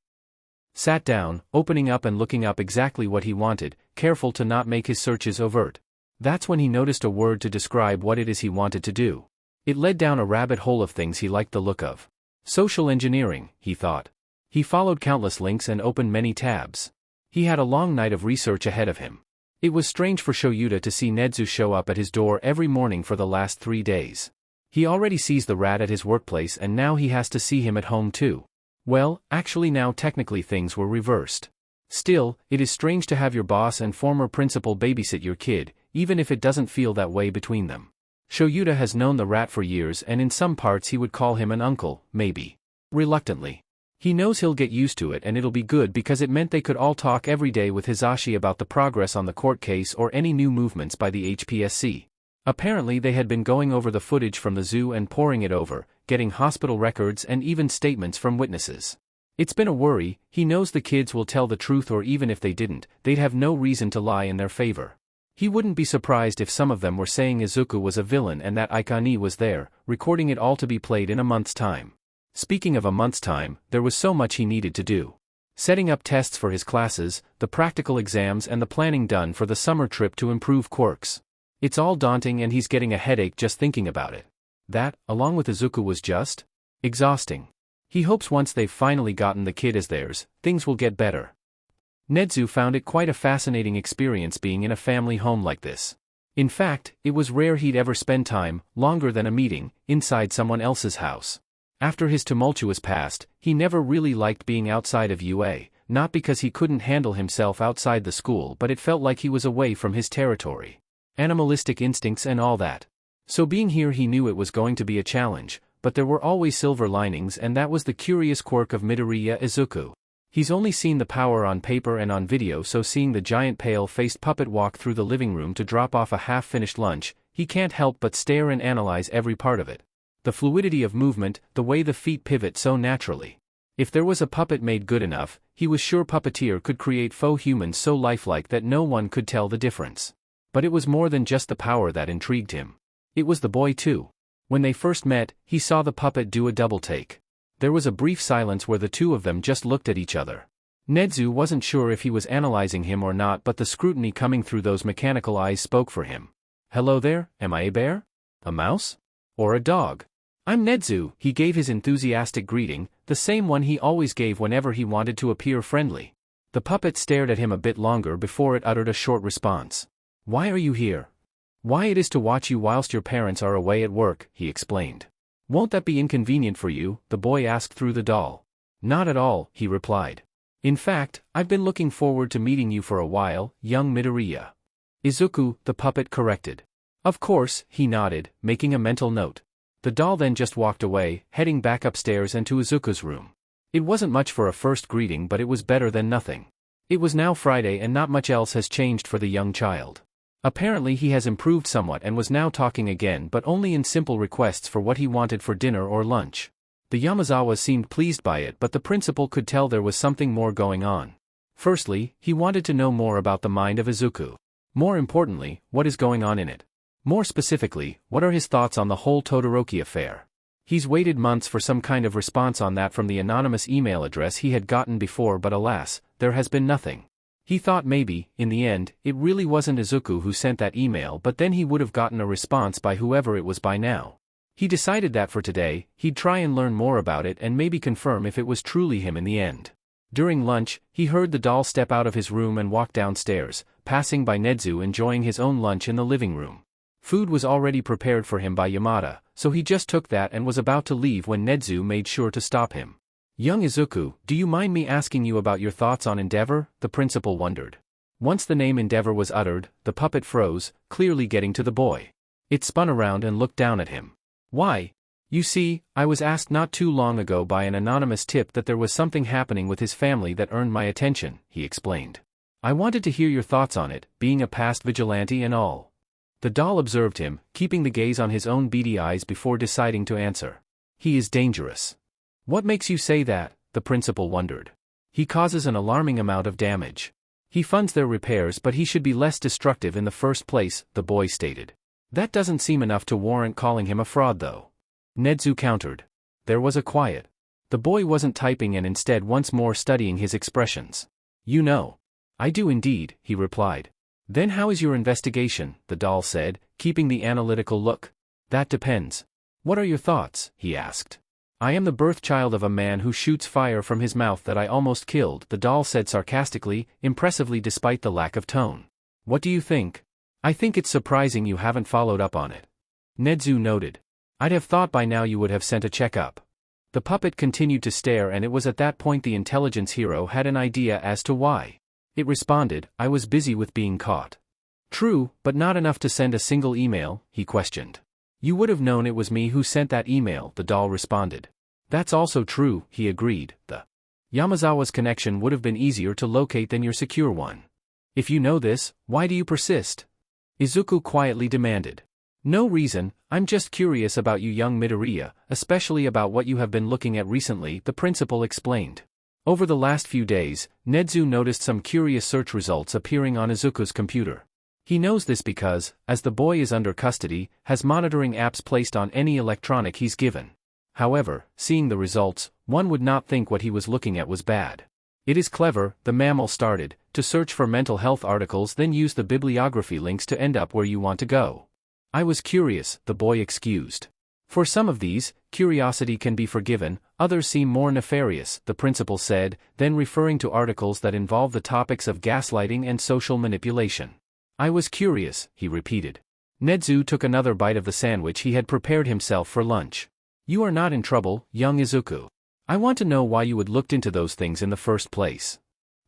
sat down, opening up and looking up exactly what he wanted, careful to not make his searches overt. That's when he noticed a word to describe what it is he wanted to do. It led down a rabbit hole of things he liked the look of. Social engineering, he thought. He followed countless links and opened many tabs. He had a long night of research ahead of him. It was strange for Shoyuta to see Nedzu show up at his door every morning for the last 3 days. He already sees the rat at his workplace and now he has to see him at home too. Well, actually now technically things were reversed. Still, it is strange to have your boss and former principal babysit your kid, even if it doesn't feel that way between them. Shoyuta has known the rat for years and in some parts he would call him an uncle, maybe. Reluctantly. He knows he'll get used to it and it'll be good because it meant they could all talk every day with Hisashi about the progress on the court case or any new movements by the HPSC. Apparently they had been going over the footage from the zoo and poring it over, getting hospital records and even statements from witnesses. It's been a worry. He knows the kids will tell the truth, or even if they didn't, they'd have no reason to lie in their favor. He wouldn't be surprised if some of them were saying Izuku was a villain and that Ikani was there, recording it all to be played in a month's time. Speaking of a month's time, there was so much he needed to do. Setting up tests for his classes, the practical exams and the planning done for the summer trip to improve quirks. It's all daunting and he's getting a headache just thinking about it. That, along with Izuku, was just exhausting. He hopes once they've finally gotten the kid as theirs, things will get better. Nedzu found it quite a fascinating experience being in a family home like this. In fact, it was rare he'd ever spend time, longer than a meeting, inside someone else's house. After his tumultuous past, he never really liked being outside of UA, not because he couldn't handle himself outside the school, but it felt like he was away from his territory. Animalistic instincts and all that. So being here, he knew it was going to be a challenge, but there were always silver linings, and that was the curious quirk of Midoriya Izuku. He's only seen the power on paper and on video, so seeing the giant pale-faced puppet walk through the living room to drop off a half-finished lunch, he can't help but stare and analyze every part of it. The fluidity of movement, the way the feet pivot so naturally. If there was a puppet made good enough, he was sure Puppeteer could create faux humans so lifelike that no one could tell the difference. But it was more than just the power that intrigued him. It was the boy too. When they first met, he saw the puppet do a double take. There was a brief silence where the two of them just looked at each other. Nedzu wasn't sure if he was analyzing him or not, but the scrutiny coming through those mechanical eyes spoke for him. Hello there, am I a bear? A mouse? Or a dog? I'm Nedzu, he gave his enthusiastic greeting, the same one he always gave whenever he wanted to appear friendly. The puppet stared at him a bit longer before it uttered a short response. Why are you here? Why, it is to watch you whilst your parents are away at work, he explained. Won't that be inconvenient for you? The boy asked through the doll. Not at all, he replied. In fact, I've been looking forward to meeting you for a while, young Midoriya Izuku, the puppet corrected. Of course, he nodded, making a mental note. The doll then just walked away, heading back upstairs and to Izuku's room. It wasn't much for a first greeting, but it was better than nothing. It was now Friday and not much else has changed for the young child. Apparently he has improved somewhat and was now talking again, but only in simple requests for what he wanted for dinner or lunch. The Yamazawas seemed pleased by it, but the principal could tell there was something more going on. Firstly, he wanted to know more about the mind of Izuku. More importantly, what is going on in it. More specifically, what are his thoughts on the whole Todoroki affair? He's waited months for some kind of response on that from the anonymous email address he had gotten before, but alas, there has been nothing. He thought maybe, in the end, it really wasn't Izuku who sent that email, but then he would have gotten a response by whoever it was by now. He decided that for today, he'd try and learn more about it and maybe confirm if it was truly him in the end. During lunch, he heard the doll step out of his room and walk downstairs, passing by Nedzu enjoying his own lunch in the living room. Food was already prepared for him by Yamada, so he just took that and was about to leave when Nedzu made sure to stop him. Young Izuku, do you mind me asking you about your thoughts on Endeavor? The principal wondered. Once the name Endeavor was uttered, the puppet froze, clearly getting to the boy. It spun around and looked down at him. Why? You see, I was asked not too long ago by an anonymous tip that there was something happening with his family that earned my attention, he explained. I wanted to hear your thoughts on it, being a past vigilante and all. The doll observed him, keeping the gaze on his own beady eyes before deciding to answer. He is dangerous. What makes you say that? The principal wondered. He causes an alarming amount of damage. He funds their repairs, but he should be less destructive in the first place, the boy stated. That doesn't seem enough to warrant calling him a fraud though. Nedzu countered. There was a quiet. The boy wasn't typing and instead once more studying his expressions. You know. I do indeed, he replied. Then how is your investigation? The doll said, keeping the analytical look. That depends. What are your thoughts? He asked. I am the birth child of a man who shoots fire from his mouth that I almost killed, the doll said sarcastically, impressively despite the lack of tone. What do you think? I think it's surprising you haven't followed up on it. Nedzu noted. I'd have thought by now you would have sent a checkup. The puppet continued to stare, and it was at that point the intelligence hero had an idea as to why. It responded, I was busy with being caught. True, but not enough to send a single email, he questioned. You would have known it was me who sent that email, the doll responded. That's also true, he agreed. The Yamazawa's connection would have been easier to locate than your secure one. If you know this, why do you persist? Izuku quietly demanded. No reason, I'm just curious about you young Midoriya, especially about what you have been looking at recently, the principal explained. Over the last few days, Nezu noticed some curious search results appearing on Izuku's computer. He knows this because, as the boy is under custody, has monitoring apps placed on any electronic he's given. However, seeing the results, one would not think what he was looking at was bad. It is clever, the mammal started, to search for mental health articles, then use the bibliography links to end up where you want to go. I was curious, the boy excused. For some of these, curiosity can be forgiven, others seem more nefarious, the principal said, then referring to articles that involve the topics of gaslighting and social manipulation. I was curious, he repeated. Nezu took another bite of the sandwich he had prepared himself for lunch. You are not in trouble, young Izuku. I want to know why you had looked into those things in the first place.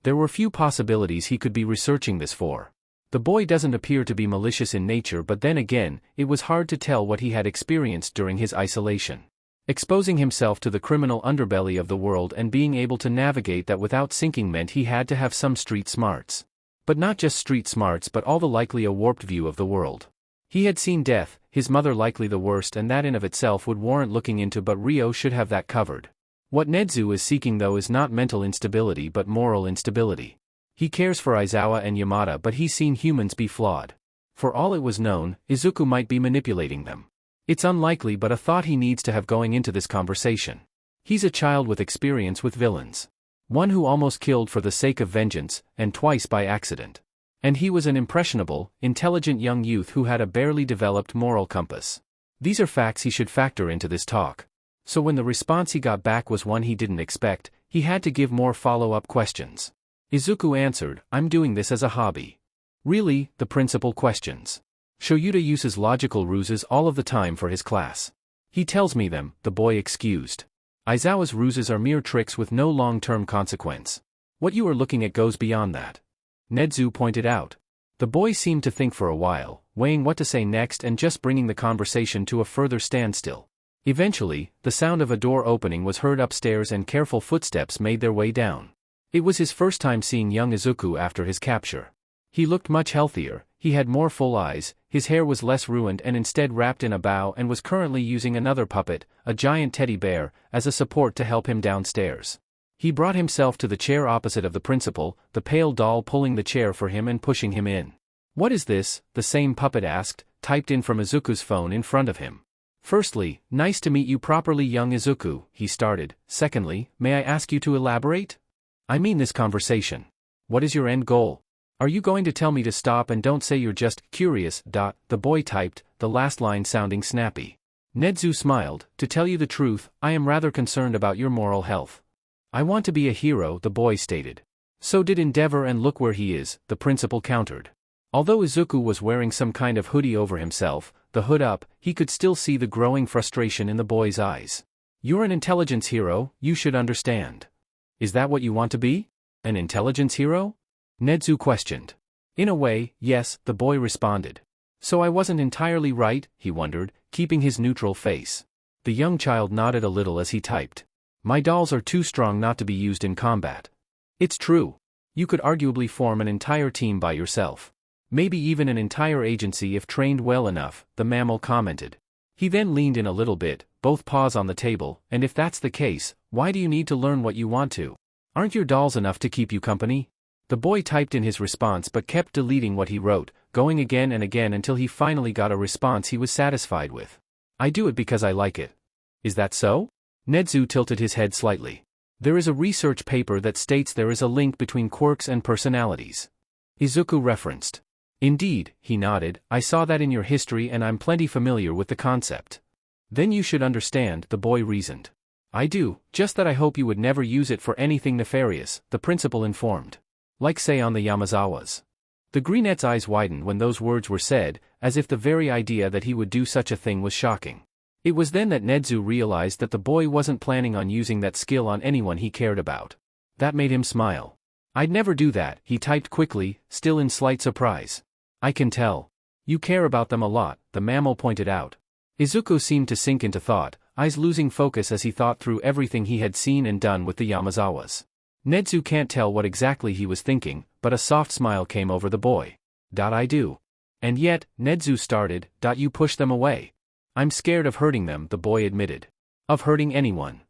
There were few possibilities he could be researching this for. The boy doesn't appear to be malicious in nature, but then again, it was hard to tell what he had experienced during his isolation. Exposing himself to the criminal underbelly of the world and being able to navigate that without sinking meant he had to have some street smarts. But not just street smarts, but all the likely a warped view of the world. He had seen death, his mother likely the worst, and that in of itself would warrant looking into, but Rio should have that covered. What Nezu is seeking though is not mental instability but moral instability. He cares for Aizawa and Yamada, but he's seen humans be flawed. For all it was known, Izuku might be manipulating them. It's unlikely, but a thought he needs to have going into this conversation. He's a child with experience with villains. One who almost killed for the sake of vengeance, and twice by accident. And he was an impressionable, intelligent young youth who had a barely developed moral compass. These are facts he should factor into this talk. So when the response he got back was one he didn't expect, he had to give more follow-up questions. Izuku answered, I'm doing this as a hobby. Really? The principal questions. Shoyuta uses logical ruses all of the time for his class. He tells me them, the boy excused. Aizawa's ruses are mere tricks with no long-term consequence. What you are looking at goes beyond that. Nezu pointed out. The boy seemed to think for a while, weighing what to say next and just bringing the conversation to a further standstill. Eventually, the sound of a door opening was heard upstairs and careful footsteps made their way down. It was his first time seeing young Izuku after his capture. He looked much healthier, he had more full eyes, his hair was less ruined and instead wrapped in a bow, and was currently using another puppet, a giant teddy bear, as a support to help him downstairs. He brought himself to the chair opposite of the principal, the pale doll pulling the chair for him and pushing him in. What is this? The same puppet asked, typed in from Izuku's phone in front of him. Firstly, nice to meet you properly young Izuku, he started. Secondly, may I ask you to elaborate? I mean this conversation. What is your end goal? Are you going to tell me to stop and don't say you're just curious? The boy typed, the last line sounding snappy. Nezu smiled, to tell you the truth, I am rather concerned about your moral health. I want to be a hero, the boy stated. So did Endeavor, and look where he is, the principal countered. Although Izuku was wearing some kind of hoodie over himself, the hood up, he could still see the growing frustration in the boy's eyes. You're an intelligence hero, you should understand. Is that what you want to be? An intelligence hero? Nezu questioned. In a way, yes, the boy responded. So I wasn't entirely right, he wondered, keeping his neutral face. The young child nodded a little as he typed. My dolls are too strong not to be used in combat. It's true. You could arguably form an entire team by yourself. Maybe even an entire agency if trained well enough, the mammal commented. He then leaned in a little bit, both paws on the table, and if that's the case, why do you need to learn what you want to? Aren't your dolls enough to keep you company? The boy typed in his response but kept deleting what he wrote, going again and again until he finally got a response he was satisfied with. I do it because I like it. Is that so? Nezu tilted his head slightly. There is a research paper that states there is a link between quirks and personalities. Izuku referenced. Indeed, he nodded, I saw that in your history and I'm plenty familiar with the concept. Then you should understand, the boy reasoned. I do, just that I hope you would never use it for anything nefarious, the principal informed. Like say on the Yamazawas. The greenette's eyes widened when those words were said, as if the very idea that he would do such a thing was shocking. It was then that Nezu realized that the boy wasn't planning on using that skill on anyone he cared about. That made him smile. I'd never do that, he typed quickly, still in slight surprise. I can tell. You care about them a lot, the mammal pointed out. Izuku seemed to sink into thought, eyes losing focus as he thought through everything he had seen and done with the Yamazawas. Nezu can't tell what exactly he was thinking, but a soft smile came over the boy. I do. And yet, Nedzu started, "You push them away." "I'm scared of hurting them," the boy admitted. "Of hurting anyone."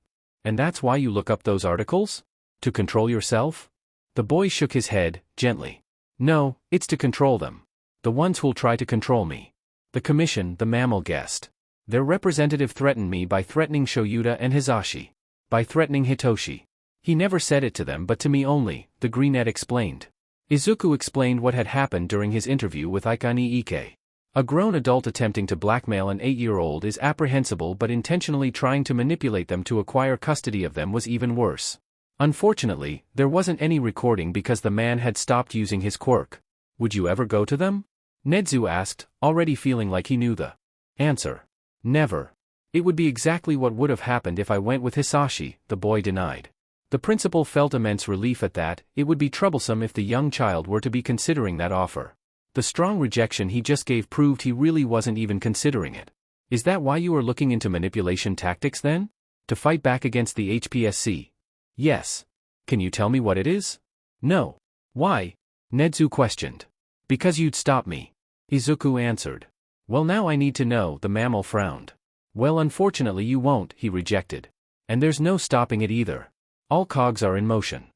"And that's why you look up those articles? To control yourself?" The boy shook his head, gently. "No, it's to control them. The ones who'll try to control me. The commission," the mammal guessed. "Their representative threatened me by threatening Shoyuta and Hisashi. By threatening Hitoshi. He never said it to them but to me only," the greenette explained. Izuku explained what had happened during his interview with Ikani Ike. A grown adult attempting to blackmail an 8-year-old is apprehensible, but intentionally trying to manipulate them to acquire custody of them was even worse. Unfortunately, there wasn't any recording because the man had stopped using his quirk. "Would you ever go to them?" Nedzu asked, already feeling like he knew the answer. "Never. It would be exactly what would have happened if I went with Hisashi," the boy denied. The principal felt immense relief at that. It would be troublesome if the young child were to be considering that offer. The strong rejection he just gave proved he really wasn't even considering it. "Is that why you are looking into manipulation tactics then? To fight back against the HPSC?" "Yes." "Can you tell me what it is?" "No." "Why?" Nedzu questioned. "Because you'd stop me," Izuku answered. "Well, now I need to know," the mammal frowned. "Well, unfortunately you won't," he rejected. "And there's no stopping it either. All cogs are in motion."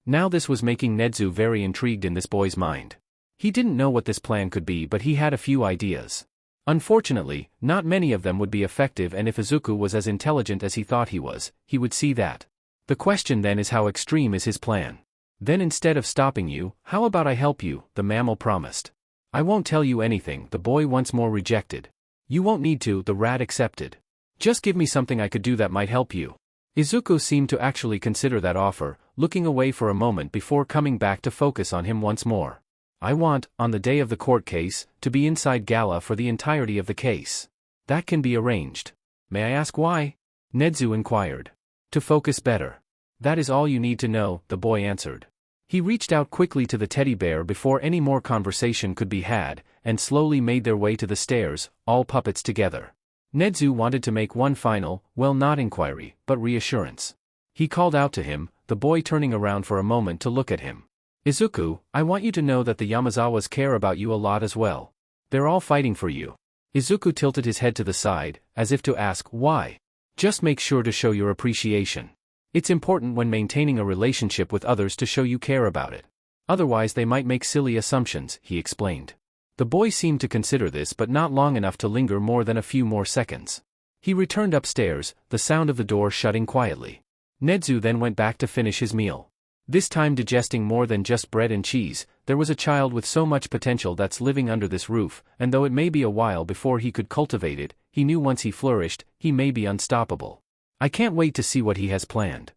Now this was making Nedzu very intrigued in this boy's mind. He didn't know what this plan could be, but he had a few ideas. Unfortunately, not many of them would be effective, and if Izuku was as intelligent as he thought he was, he would see that. The question then is, how extreme is his plan? "Then instead of stopping you, how about I help you?" the mammal promised. "I won't tell you anything," the boy once more rejected. "You won't need to," the rat accepted. "Just give me something I could do that might help you." Izuku seemed to actually consider that offer, looking away for a moment before coming back to focus on him once more. "I want, on the day of the court case, to be inside Gala for the entirety of the case." "That can be arranged." "May I ask why?" Nedzu inquired. "To focus better. That is all you need to know," the boy answered. He reached out quickly to the teddy bear before any more conversation could be had, and slowly made their way to the stairs, all puppets together. Nedzu wanted to make one final, well, not inquiry, but reassurance. He called out to him, the boy turning around for a moment to look at him. "Izuku, I want you to know that the Yamazawas care about you a lot as well. They're all fighting for you." Izuku tilted his head to the side, as if to ask, "Why?" "Just make sure to show your appreciation. It's important when maintaining a relationship with others to show you care about it. Otherwise they might make silly assumptions," he explained. The boy seemed to consider this, but not long enough to linger more than a few more seconds. He returned upstairs, the sound of the door shutting quietly. Nedzu then went back to finish his meal. This time digesting more than just bread and cheese. There was a child with so much potential that's living under this roof, and though it may be a while before he could cultivate it, he knew once he flourished, he may be unstoppable. "I can't wait to see what he has planned."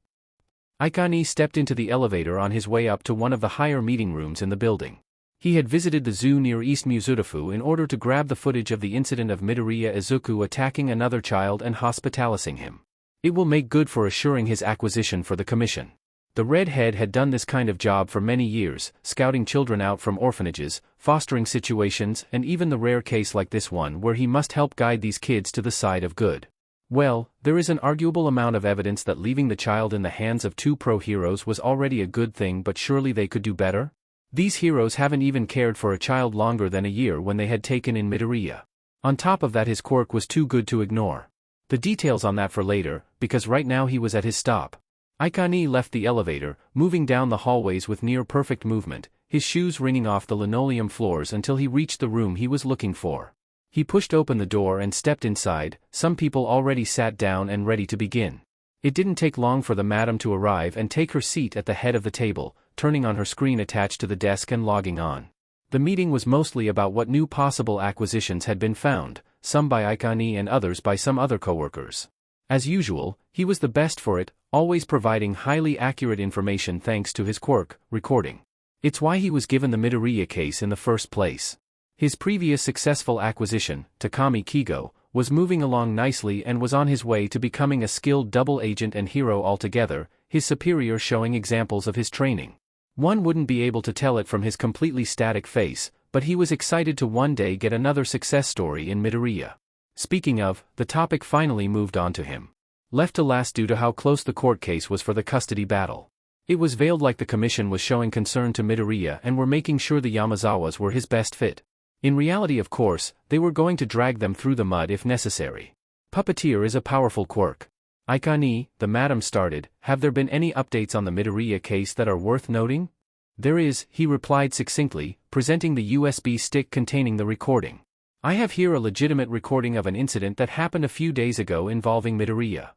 Ikani stepped into the elevator on his way up to one of the higher meeting rooms in the building. He had visited the zoo near East Muzutafu in order to grab the footage of the incident of Midoriya Izuku attacking another child and hospitalizing him. It will make good for assuring his acquisition for the commission. The redhead had done this kind of job for many years, scouting children out from orphanages, fostering situations, and even the rare case like this one where he must help guide these kids to the side of good. Well, there is an arguable amount of evidence that leaving the child in the hands of two pro-heroes was already a good thing, but surely they could do better? These heroes haven't even cared for a child longer than a year when they had taken in Midoriya. On top of that, his quirk was too good to ignore. The details on that for later, because right now he was at his stop. Ikani left the elevator, moving down the hallways with near-perfect movement, his shoes ringing off the linoleum floors until he reached the room he was looking for. He pushed open the door and stepped inside. Some people already sat down and ready to begin. It didn't take long for the madam to arrive and take her seat at the head of the table, turning on her screen attached to the desk and logging on. The meeting was mostly about what new possible acquisitions had been found, some by Ikani and others by some other coworkers. As usual, he was the best for it, always providing highly accurate information thanks to his quirk, recording. It's why he was given the Midoriya case in the first place. His previous successful acquisition, Takami Kigo, was moving along nicely and was on his way to becoming a skilled double agent and hero altogether, his superior showing examples of his training. One wouldn't be able to tell it from his completely static face, but he was excited to one day get another success story in Midoriya. Speaking of, the topic finally moved on to him. Left to last due to how close the court case was for the custody battle. It was veiled like the commission was showing concern to Midoriya and were making sure the Yamazawas were his best fit. In reality, of course, they were going to drag them through the mud if necessary. Puppeteer is a powerful quirk. Ikani, the madam started, have there been any updates on the Midoriya case that are worth noting? There is, he replied succinctly, presenting the USB stick containing the recording. I have here a legitimate recording of an incident that happened a few days ago involving Midoriya.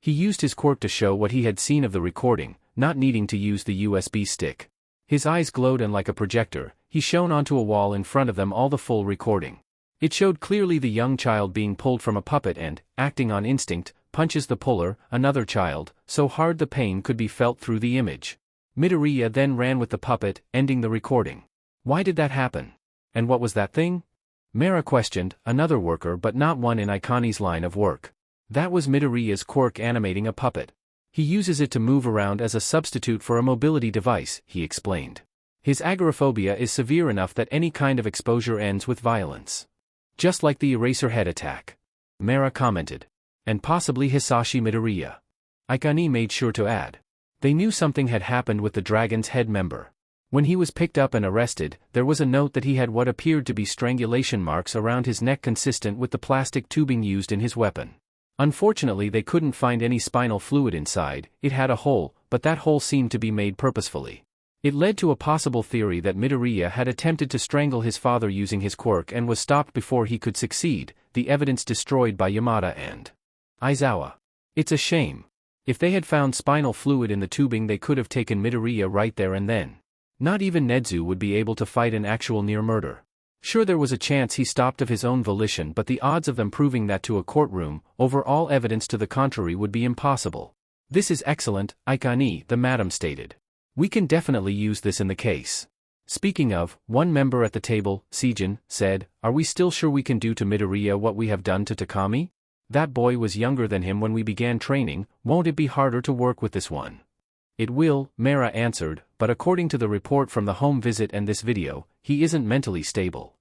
He used his quirk to show what he had seen of the recording, not needing to use the USB stick. His eyes glowed and like a projector, he shone onto a wall in front of them all the full recording. It showed clearly the young child being pulled from a puppet and, acting on instinct, punches the puller, another child, so hard the pain could be felt through the image. Midoriya then ran with the puppet, ending the recording. Why did that happen? And what was that thing? Mera questioned, another worker but not one in Ikani's line of work. That was Midoriya's quirk animating a puppet. He uses it to move around as a substitute for a mobility device, he explained. His agoraphobia is severe enough that any kind of exposure ends with violence. Just like the eraser head attack. Mera commented. And possibly Hisashi Midoriya. Ikani made sure to add. They knew something had happened with the dragon's head member. When he was picked up and arrested, there was a note that he had what appeared to be strangulation marks around his neck consistent with the plastic tubing used in his weapon. Unfortunately, they couldn't find any spinal fluid inside. It had a hole, but that hole seemed to be made purposefully. It led to a possible theory that Midoriya had attempted to strangle his father using his quirk and was stopped before he could succeed, the evidence destroyed by Yamada and Aizawa. It's a shame. If they had found spinal fluid in the tubing, they could have taken Midoriya right there and then. Not even Nedzu would be able to fight an actual near murder. Sure, there was a chance he stopped of his own volition, but the odds of them proving that to a courtroom, over all evidence to the contrary, would be impossible. This is excellent, Ikani, the madam stated. We can definitely use this in the case. Speaking of, one member at the table, Seijin, said, are we still sure we can do to Midoriya what we have done to Takami? That boy was younger than him when we began training, won't it be harder to work with this one? It will, Mera answered, but according to the report from the home visit and this video, he isn't mentally stable.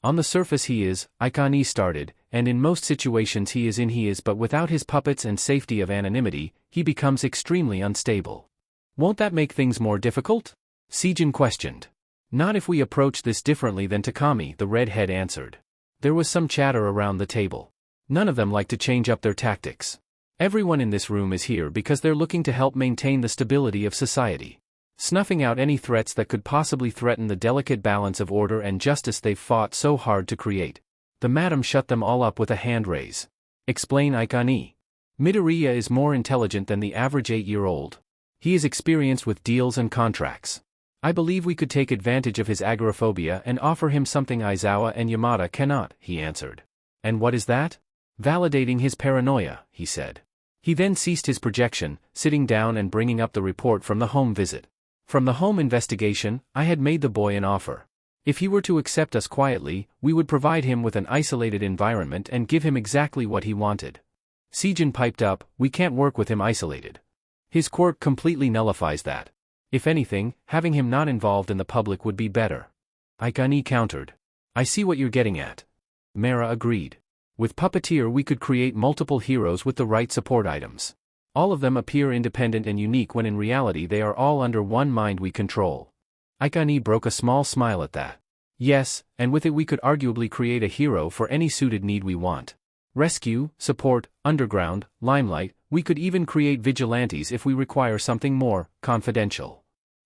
On the surface he is, Ikani started, and in most situations he is, but without his puppets and safety of anonymity, he becomes extremely unstable. Won't that make things more difficult? Seijin questioned. Not if we approach this differently than Takami, the redhead answered. There was some chatter around the table. None of them like to change up their tactics. Everyone in this room is here because they're looking to help maintain the stability of society. Snuffing out any threats that could possibly threaten the delicate balance of order and justice they've fought so hard to create. The madam shut them all up with a hand raise. Explain, Ikani. Midoriya is more intelligent than the average 8-year-old. He is experienced with deals and contracts. I believe we could take advantage of his agoraphobia and offer him something Aizawa and Yamada cannot, he answered. And what is that? Validating his paranoia, he said. He then ceased his projection, sitting down and bringing up the report from the home visit. From the home investigation, I had made the boy an offer. If he were to accept us quietly, we would provide him with an isolated environment and give him exactly what he wanted. Seijin piped up, we can't work with him isolated. His quirk completely nullifies that. If anything, having him not involved in the public would be better. Ikani countered. I see what you're getting at. Mera agreed. With Puppeteer we could create multiple heroes with the right support items. All of them appear independent and unique when in reality they are all under one mind we control. Ikani broke a small smile at that. Yes, and with it we could arguably create a hero for any suited need we want. Rescue, support, underground, limelight, we could even create vigilantes if we require something more confidential.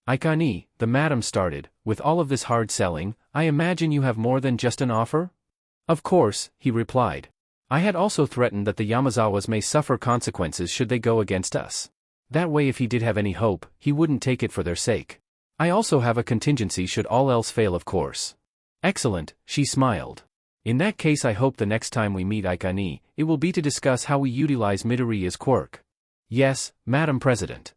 Ikani, the madam started, with all of this hard selling, I imagine you have more than just an offer? Of course, he replied. I had also threatened that the Yamazawas may suffer consequences should they go against us. That way if he did have any hope, he wouldn't take it for their sake. I also have a contingency should all else fail, of course. Excellent, she smiled. In that case I hope the next time we meet Ikani, it will be to discuss how we utilize Midoriya's quirk. Yes, Madam President.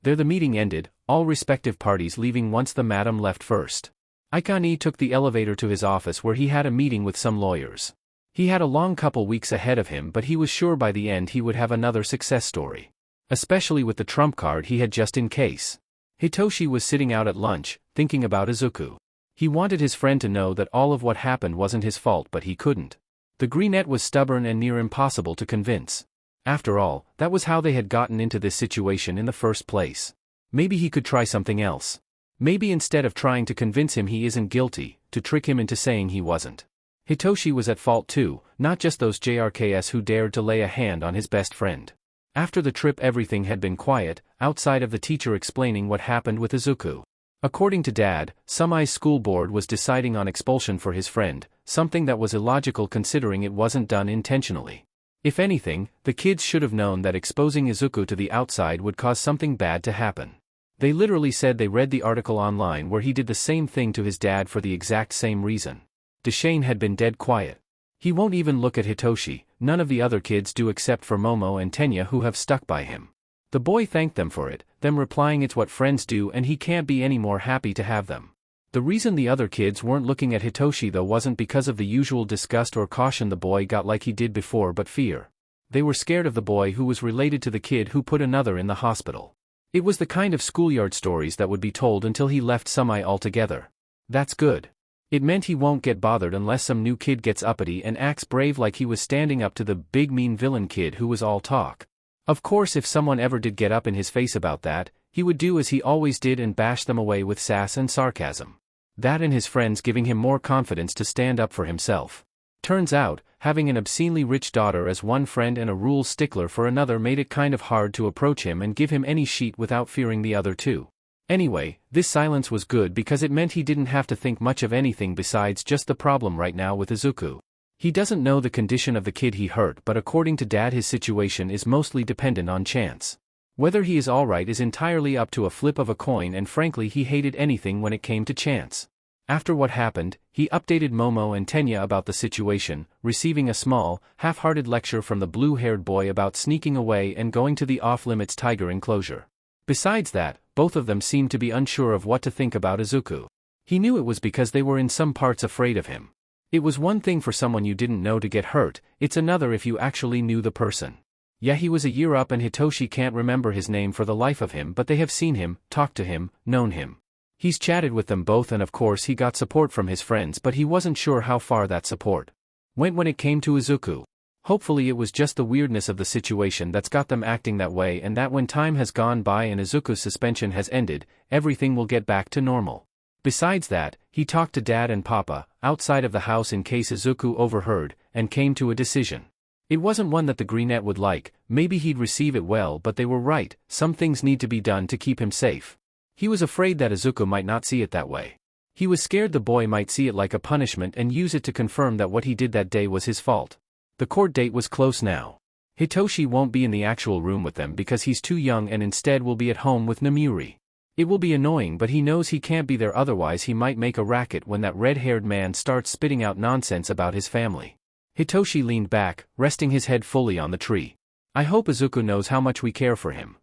There the meeting ended, all respective parties leaving once the madam left first. Ikani took the elevator to his office where he had a meeting with some lawyers. He had a long couple weeks ahead of him, but he was sure by the end he would have another success story. Especially with the trump card he had just in case. Hitoshi was sitting out at lunch, thinking about Izuku. He wanted his friend to know that all of what happened wasn't his fault, but he couldn't. The greenette was stubborn and near impossible to convince. After all, that was how they had gotten into this situation in the first place. Maybe he could try something else. Maybe instead of trying to convince him he isn't guilty, to trick him into saying he wasn't. Hitoshi was at fault too, not just those JRKs who dared to lay a hand on his best friend. After the trip everything had been quiet, outside of the teacher explaining what happened with Izuku. According to Dad, Sumai's school board was deciding on expulsion for his friend, something that was illogical considering it wasn't done intentionally. If anything, the kids should have known that exposing Izuku to the outside would cause something bad to happen. They literally said they read the article online where he did the same thing to his dad for the exact same reason. Deshane had been dead quiet. He won't even look at Hitoshi, none of the other kids do except for Momo and Tenya who have stuck by him. The boy thanked them for it, them replying it's what friends do and he can't be any more happy to have them. The reason the other kids weren't looking at Hitoshi though wasn't because of the usual disgust or caution the boy got like he did before but fear. They were scared of the boy who was related to the kid who put another in the hospital. It was the kind of schoolyard stories that would be told until he left Sumai altogether. That's good. It meant he won't get bothered unless some new kid gets uppity and acts brave like he was standing up to the big mean villain kid who was all talk. Of course if someone ever did get up in his face about that, he would do as he always did and bash them away with sass and sarcasm. That and his friends giving him more confidence to stand up for himself. Turns out, having an obscenely rich daughter as one friend and a rules stickler for another made it kind of hard to approach him and give him any sheet without fearing the other two. Anyway, this silence was good because it meant he didn't have to think much of anything besides just the problem right now with Izuku. He doesn't know the condition of the kid he hurt but according to Dad his situation is mostly dependent on chance. Whether he is alright is entirely up to a flip of a coin and frankly he hated anything when it came to chance. After what happened, he updated Momo and Tenya about the situation, receiving a small, half-hearted lecture from the blue-haired boy about sneaking away and going to the off-limits tiger enclosure. Besides that, both of them seemed to be unsure of what to think about Izuku. He knew it was because they were in some parts afraid of him. It was one thing for someone you didn't know to get hurt, it's another if you actually knew the person. Yeah, he was a year up and Hitoshi can't remember his name for the life of him but they have seen him, talked to him, known him. He's chatted with them both and of course he got support from his friends but he wasn't sure how far that support went when it came to Izuku. Hopefully it was just the weirdness of the situation that's got them acting that way and that when time has gone by and Izuku's suspension has ended, everything will get back to normal. Besides that, he talked to Dad and Papa, outside of the house in case Izuku overheard, and came to a decision. It wasn't one that the Greenette would like, maybe he'd receive it well but they were right, some things need to be done to keep him safe. He was afraid that Izuku might not see it that way. He was scared the boy might see it like a punishment and use it to confirm that what he did that day was his fault. The court date was close now. Hitoshi won't be in the actual room with them because he's too young and instead will be at home with Namuri. It will be annoying but he knows he can't be there otherwise he might make a racket when that red-haired man starts spitting out nonsense about his family. Hitoshi leaned back, resting his head fully on the tree. I hope Izuku knows how much we care for him.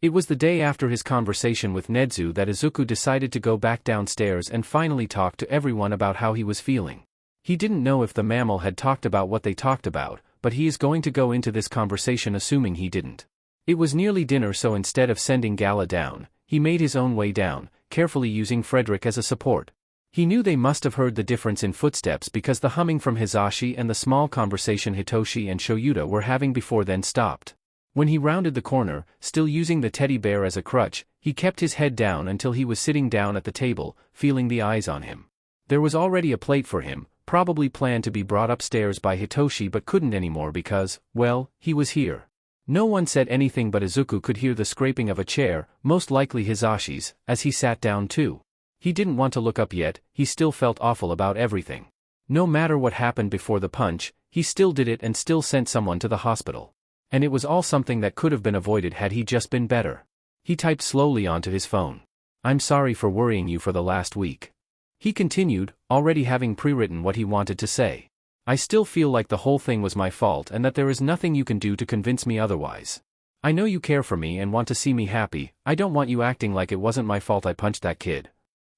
It was the day after his conversation with Nedzu that Izuku decided to go back downstairs and finally talk to everyone about how he was feeling. He didn't know if the mammal had talked about what they talked about, but he is going to go into this conversation assuming he didn't. It was nearly dinner so instead of sending Gala down, he made his own way down, carefully using Frederick as a support. He knew they must have heard the difference in footsteps because the humming from Hisashi and the small conversation Hitoshi and Shoyuta were having before then stopped. When he rounded the corner, still using the teddy bear as a crutch, he kept his head down until he was sitting down at the table, feeling the eyes on him. There was already a plate for him, probably planned to be brought upstairs by Hitoshi but couldn't anymore because, well, he was here. No one said anything but Izuku could hear the scraping of a chair, most likely Hisashi's, as he sat down too. He didn't want to look up yet, he still felt awful about everything. No matter what happened before the punch, he still did it and still sent someone to the hospital. And it was all something that could have been avoided had he just been better. He typed slowly onto his phone. I'm sorry for worrying you for the last week. He continued, already having pre-written what he wanted to say. I still feel like the whole thing was my fault and that there is nothing you can do to convince me otherwise. I know you care for me and want to see me happy, I don't want you acting like it wasn't my fault I punched that kid.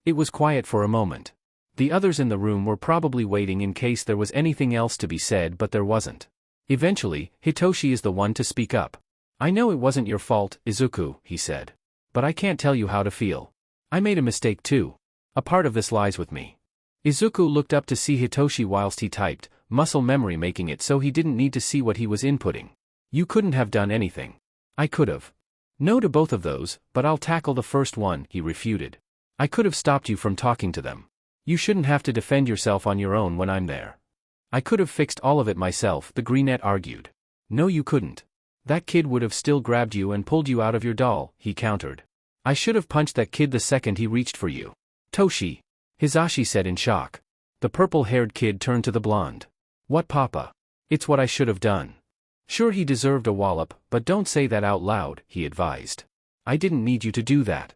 It was quiet for a moment. The others in the room were probably waiting in case there was anything else to be said but there wasn't. Eventually, Hitoshi is the one to speak up. I know it wasn't your fault, Izuku, he said. But I can't tell you how to feel. I made a mistake too. A part of this lies with me. Izuku looked up to see Hitoshi whilst he typed, muscle memory making it so he didn't need to see what he was inputting. You couldn't have done anything. I could have. No to both of those, but I'll tackle the first one, he refuted. I could have stopped you from talking to them. You shouldn't have to defend yourself on your own when I'm there. I could have fixed all of it myself, the greenette argued. No, you couldn't. That kid would have still grabbed you and pulled you out of your doll, he countered. I should have punched that kid the second he reached for you. Toshi, Hisashi said in shock. The purple-haired kid turned to the blonde. What, Papa? It's what I should have done. Sure, he deserved a wallop, but don't say that out loud, he advised. I didn't need you to do that.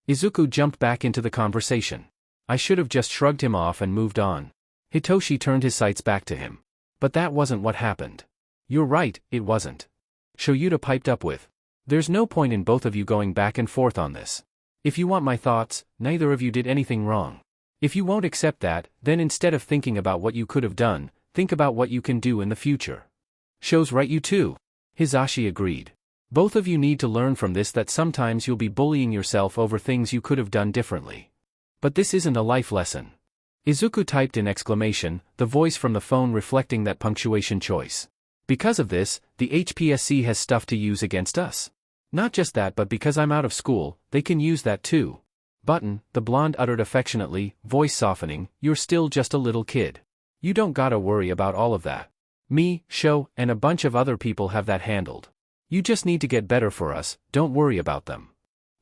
Izuku jumped back into the conversation. I should have just shrugged him off and moved on. Hitoshi turned his sights back to him. But that wasn't what happened. You're right, it wasn't. Shoyuta piped up with. There's no point in both of you going back and forth on this. If you want my thoughts, neither of you did anything wrong. If you won't accept that, then instead of thinking about what you could have done, think about what you can do in the future. Shows right, you too. Hisashi agreed. Both of you need to learn from this that sometimes you'll be bullying yourself over things you could have done differently. But this isn't a life lesson. Izuku typed in exclamation, the voice from the phone reflecting that punctuation choice. Because of this, the HPSC has stuff to use against us. Not just that, but because I'm out of school, they can use that too. Button, the blonde uttered affectionately, voice softening, you're still just a little kid. You don't gotta worry about all of that. Me, Sho, and a bunch of other people have that handled. You just need to get better for us, don't worry about them.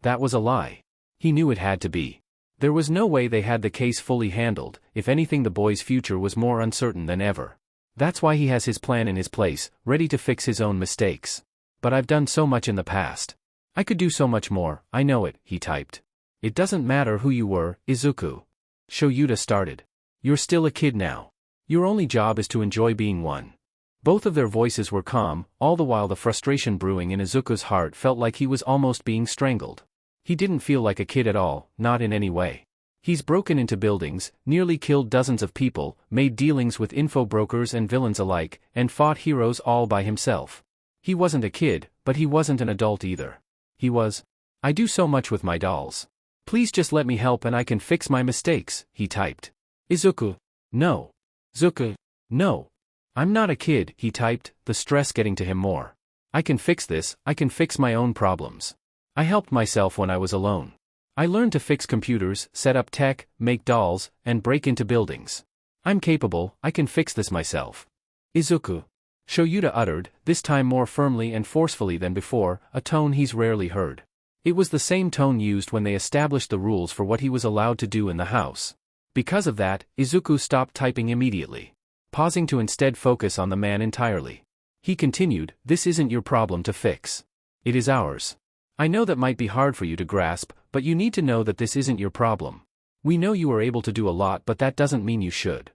That was a lie. He knew it had to be. There was no way they had the case fully handled, if anything the boy's future was more uncertain than ever. That's why he has his plan in his place, ready to fix his own mistakes. But I've done so much in the past. I could do so much more, I know it, he typed. It doesn't matter who you were, Izuku. Shoyuta started. You're still a kid now. Your only job is to enjoy being one. Both of their voices were calm, all the while the frustration brewing in Izuku's heart felt like he was almost being strangled. He didn't feel like a kid at all, not in any way. He's broken into buildings, nearly killed dozens of people, made dealings with info brokers and villains alike, and fought heroes all by himself. He wasn't a kid, but he wasn't an adult either. He was. I do so much with my dolls. Please just let me help and I can fix my mistakes, he typed. Izuku. No. Zuku. No. I'm not a kid, he typed, the stress getting to him more. I can fix this, I can fix my own problems. I helped myself when I was alone. I learned to fix computers, set up tech, make dolls, and break into buildings. I'm capable, I can fix this myself. Izuku. Shoyuta uttered, this time more firmly and forcefully than before, a tone he's rarely heard. It was the same tone used when they established the rules for what he was allowed to do in the house. Because of that, Izuku stopped typing immediately, pausing to instead focus on the man entirely. He continued, this isn't your problem to fix. It is ours. I know that might be hard for you to grasp, but you need to know that this isn't your problem. We know you are able to do a lot, but that doesn't mean you should.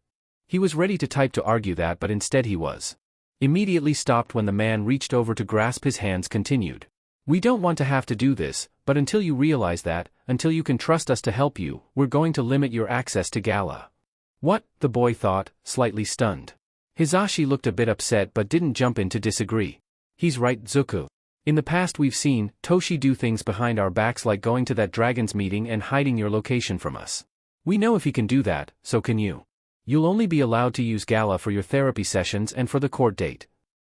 He was ready to type to argue that, but instead he was immediately stopped when the man reached over to grasp his hands. Continued. We don't want to have to do this, but until you realize that, until you can trust us to help you, we're going to limit your access to Gala. What? The boy thought, slightly stunned. Hisashi looked a bit upset but didn't jump in to disagree. He's right, Zuku. In the past we've seen Toshi do things behind our backs like going to that dragon's meeting and hiding your location from us. We know if he can do that, so can you. You'll only be allowed to use Gala for your therapy sessions and for the court date.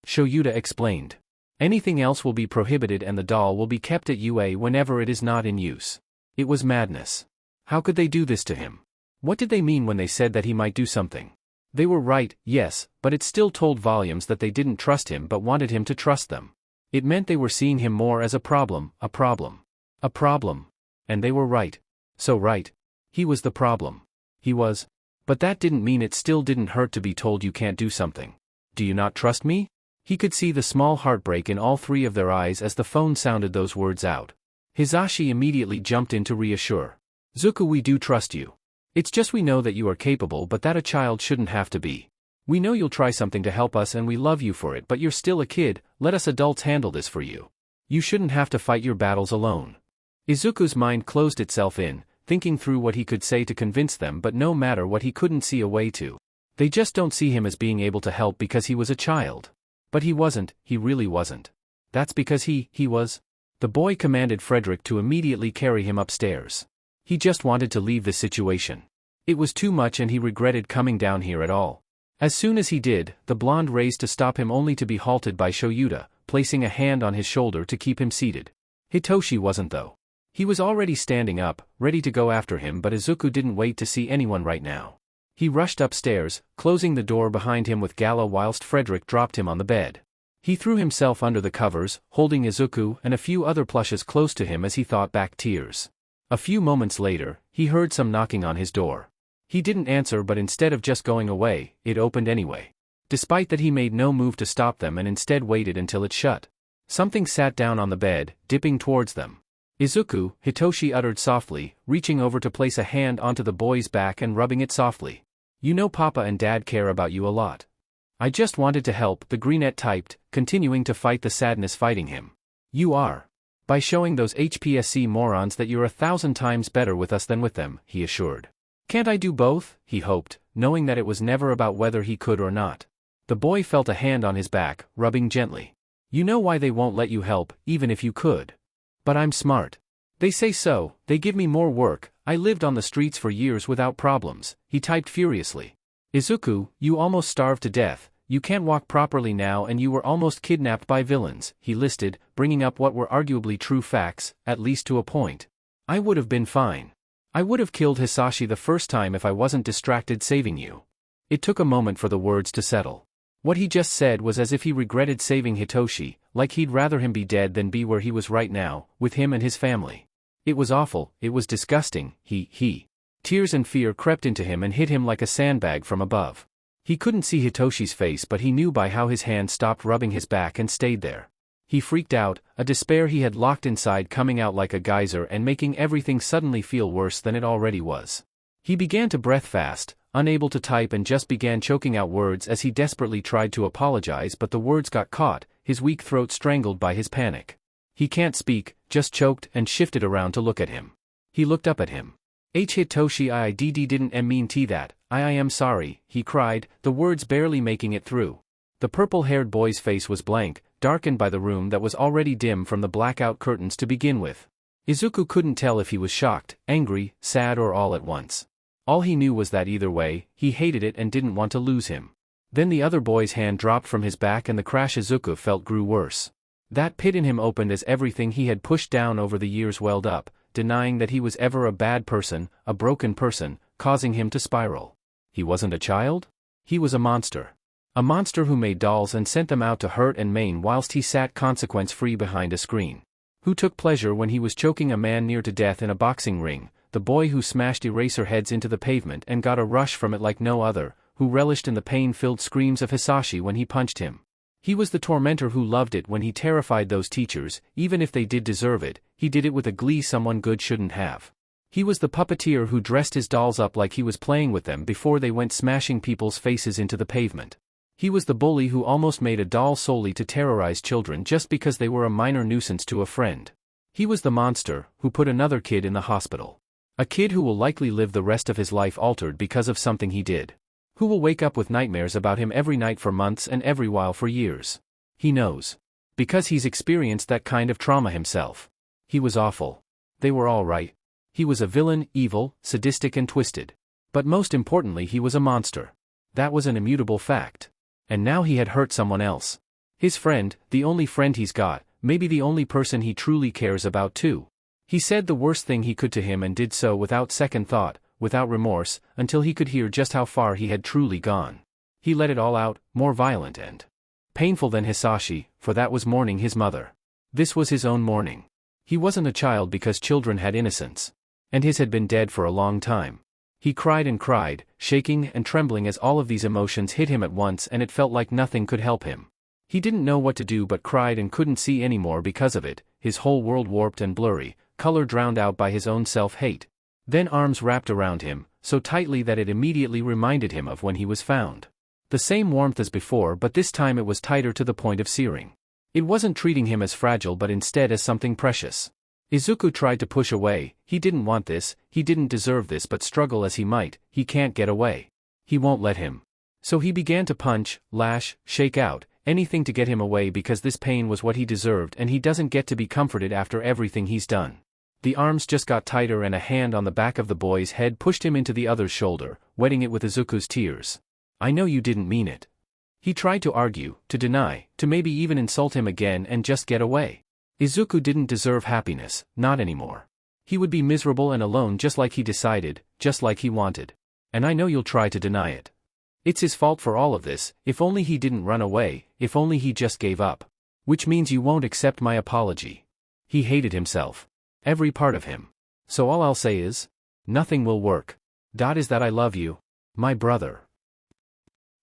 Shoyuta explained. Anything else will be prohibited and the doll will be kept at UA whenever it is not in use. It was madness. How could they do this to him? What did they mean when they said that he might do something? They were right, yes, but it still told volumes that they didn't trust him but wanted him to trust them. It meant they were seeing him more as a problem. And they were right. So right. He was the problem. He was. But that didn't mean it still didn't hurt to be told you can't do something. Do you not trust me? He could see the small heartbreak in all three of their eyes as the phone sounded those words out. Hisashi immediately jumped in to reassure. Zuku, we do trust you. It's just we know that you are capable, but that a child shouldn't have to be. We know you'll try something to help us and we love you for it, but you're still a kid, let us adults handle this for you. You shouldn't have to fight your battles alone. Izuku's mind closed itself in, thinking through what he could say to convince them, but no matter what he couldn't see a way to. They just don't see him as being able to help because he was a child. But he wasn't, he really wasn't. That's because he was. The boy commanded Frederick to immediately carry him upstairs. He just wanted to leave the situation. It was too much and he regretted coming down here at all. As soon as he did, the blonde raised to stop him only to be halted by Shoyuta, placing a hand on his shoulder to keep him seated. Hitoshi wasn't though. He was already standing up, ready to go after him, but Izuku didn't wait to see anyone right now. He rushed upstairs, closing the door behind him with Gala whilst Frederick dropped him on the bed. He threw himself under the covers, holding Izuku and a few other plushes close to him as he thought back tears. A few moments later, he heard some knocking on his door. He didn't answer, but instead of just going away, it opened anyway. Despite that, he made no move to stop them and instead waited until it shut. Something sat down on the bed, dipping towards them. Izuku, Hitoshi uttered softly, reaching over to place a hand onto the boy's back and rubbing it softly. You know Papa and Dad care about you a lot. I just wanted to help, the brunette typed, continuing to fight the sadness fighting him. You are. By showing those HPSC morons that you're 1,000 times better with us than with them, he assured. Can't I do both? He hoped, knowing that it was never about whether he could or not. The boy felt a hand on his back, rubbing gently. You know why they won't let you help, even if you could. But I'm smart. They say so, they give me more work, I lived on the streets for years without problems, he typed furiously. Izuku, you almost starved to death, you can't walk properly now and you were almost kidnapped by villains, he listed, bringing up what were arguably true facts, at least to a point. I would have been fine. I would have killed Hisashi the first time if I wasn't distracted saving you. It took a moment for the words to settle. What he just said was as if he regretted saving Hitoshi, like he'd rather him be dead than be where he was right now, with him and his family. It was awful, it was disgusting, he. Tears and fear crept into him and hit him like a sandbag from above. He couldn't see Hitoshi's face, but he knew by how his hand stopped rubbing his back and stayed there. He freaked out, a despair he had locked inside coming out like a geyser and making everything suddenly feel worse than it already was. He began to breath fast, unable to type, and just began choking out words as he desperately tried to apologize, but the words got caught, his weak throat strangled by his panic. He can't speak, just choked and shifted around to look at him. He looked up at him. Hitoshi, I didn't mean that, I am sorry, he cried, the words barely making it through. The purple-haired boy's face was blank, darkened by the room that was already dim from the blackout curtains to begin with. Izuku couldn't tell if he was shocked, angry, sad, or all at once. All he knew was that either way, he hated it and didn't want to lose him. Then the other boy's hand dropped from his back and the crash Izuku felt grew worse. That pit in him opened as everything he had pushed down over the years welled up, denying that he was ever a bad person, a broken person, causing him to spiral. He wasn't a child? He was a monster. A monster who made dolls and sent them out to hurt and maim whilst he sat consequence-free behind a screen. Who took pleasure when he was choking a man near to death in a boxing ring, the boy who smashed eraser heads into the pavement and got a rush from it like no other, who relished in the pain-filled screams of Hisashi when he punched him. He was the tormentor who loved it when he terrified those teachers, even if they did deserve it, he did it with a glee someone good shouldn't have. He was the puppeteer who dressed his dolls up like he was playing with them before they went smashing people's faces into the pavement. He was the bully who almost made a doll solely to terrorize children just because they were a minor nuisance to a friend. He was the monster who put another kid in the hospital. A kid who will likely live the rest of his life altered because of something he did. Who will wake up with nightmares about him every night for months and every while for years. He knows. Because he's experienced that kind of trauma himself. He was awful. They were all right. He was a villain, evil, sadistic and twisted. But most importantly, he was a monster. That was an immutable fact. And now he had hurt someone else. His friend, the only friend he's got, maybe the only person he truly cares about too. He said the worst thing he could to him and did so without second thought, without remorse, until he could hear just how far he had truly gone. He let it all out, more violent and painful than Hisashi, for that was mourning his mother. This was his own mourning. He wasn't a child because children had innocence. And his had been dead for a long time. He cried and cried, shaking and trembling as all of these emotions hit him at once, and it felt like nothing could help him. He didn't know what to do but cried and couldn't see anymore because of it, his whole world warped and blurry, color drowned out by his own self-hate. Then arms wrapped around him, so tightly that it immediately reminded him of when he was found. The same warmth as before, but this time it was tighter to the point of searing. It wasn't treating him as fragile but instead as something precious. Izuku tried to push away, he didn't want this, he didn't deserve this, but struggle as he might, he can't get away. He won't let him. So he began to punch, lash, shake out, anything to get him away because this pain was what he deserved and he doesn't get to be comforted after everything he's done. The arms just got tighter and a hand on the back of the boy's head pushed him into the other's shoulder, wetting it with Izuku's tears. I know you didn't mean it. He tried to argue, to deny, to maybe even insult him again and just get away. Izuku didn't deserve happiness, not anymore. He would be miserable and alone just like he decided, just like he wanted. And I know you'll try to deny it. It's his fault for all of this, if only he didn't run away, if only he just gave up. Which means you won't accept my apology. He hated himself. Every part of him. So all I'll say is, nothing will work. Is that I love you, my brother.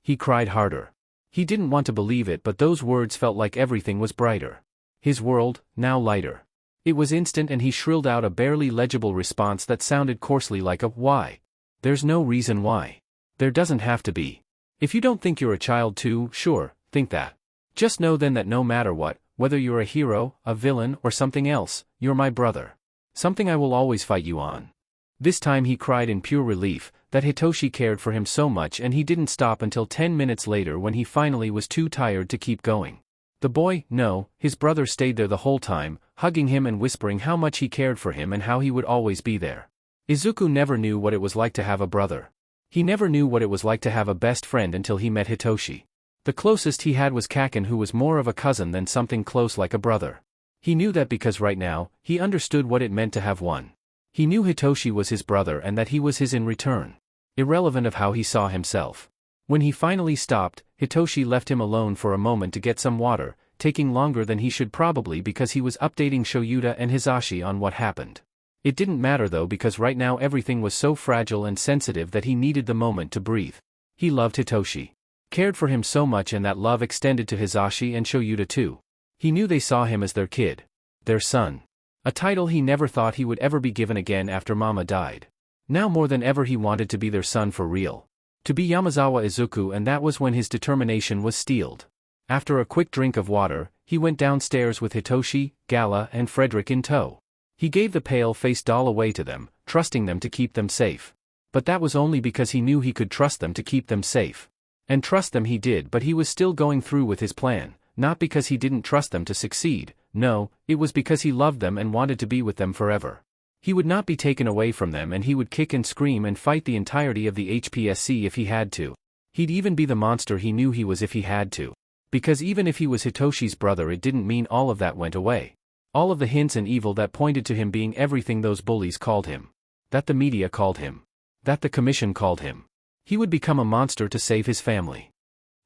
He cried harder. He didn't want to believe it, but those words felt like everything was brighter. His world, now lighter. It was instant, and he shrilled out a barely legible response that sounded coarsely like a why. There's no reason why. There doesn't have to be. If you don't think you're a child too, sure, think that. Just know then that no matter what, whether you're a hero, a villain, or something else, you're my brother. Something I will always fight you on. This time he cried in pure relief, that Hitoshi cared for him so much, and he didn't stop until 10 minutes later when he finally was too tired to keep going. The boy, no, his brother stayed there the whole time, hugging him and whispering how much he cared for him and how he would always be there. Izuku never knew what it was like to have a brother. He never knew what it was like to have a best friend until he met Hitoshi. The closest he had was Kaken, who was more of a cousin than something close like a brother. He knew that because right now, he understood what it meant to have one. He knew Hitoshi was his brother and that he was his in return. Irrelevant of how he saw himself. When he finally stopped, Hitoshi left him alone for a moment to get some water, taking longer than he should probably because he was updating Shoyuta and Hisashi on what happened. It didn't matter though, because right now everything was so fragile and sensitive that he needed the moment to breathe. He loved Hitoshi. Cared for him so much, and that love extended to Hisashi and Shoyuta too. He knew they saw him as their kid. Their son. A title he never thought he would ever be given again after Mama died. Now more than ever he wanted to be their son for real. To be Yamazawa Izuku, and that was when his determination was steeled. After a quick drink of water, he went downstairs with Hitoshi, Gala, and Frederick in tow. He gave the pale-faced doll away to them, trusting them to keep them safe. But that was only because he knew he could trust them to keep them safe. And trust them he did, but he was still going through with his plan, not because he didn't trust them to succeed, no, it was because he loved them and wanted to be with them forever. He would not be taken away from them, and he would kick and scream and fight the entirety of the HPSC if he had to. He'd even be the monster he knew he was if he had to. Because even if he was Hitoshi's brother, it didn't mean all of that went away. All of the hints and evil that pointed to him being everything those bullies called him. That the media called him. That the commission called him. He would become a monster to save his family.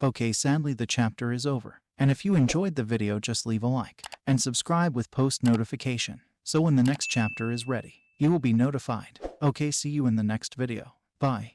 Okay, sadly the chapter is over. And if you enjoyed the video, just leave a like and subscribe with post notification. So when the next chapter is ready, you will be notified. Okay, see you in the next video. Bye.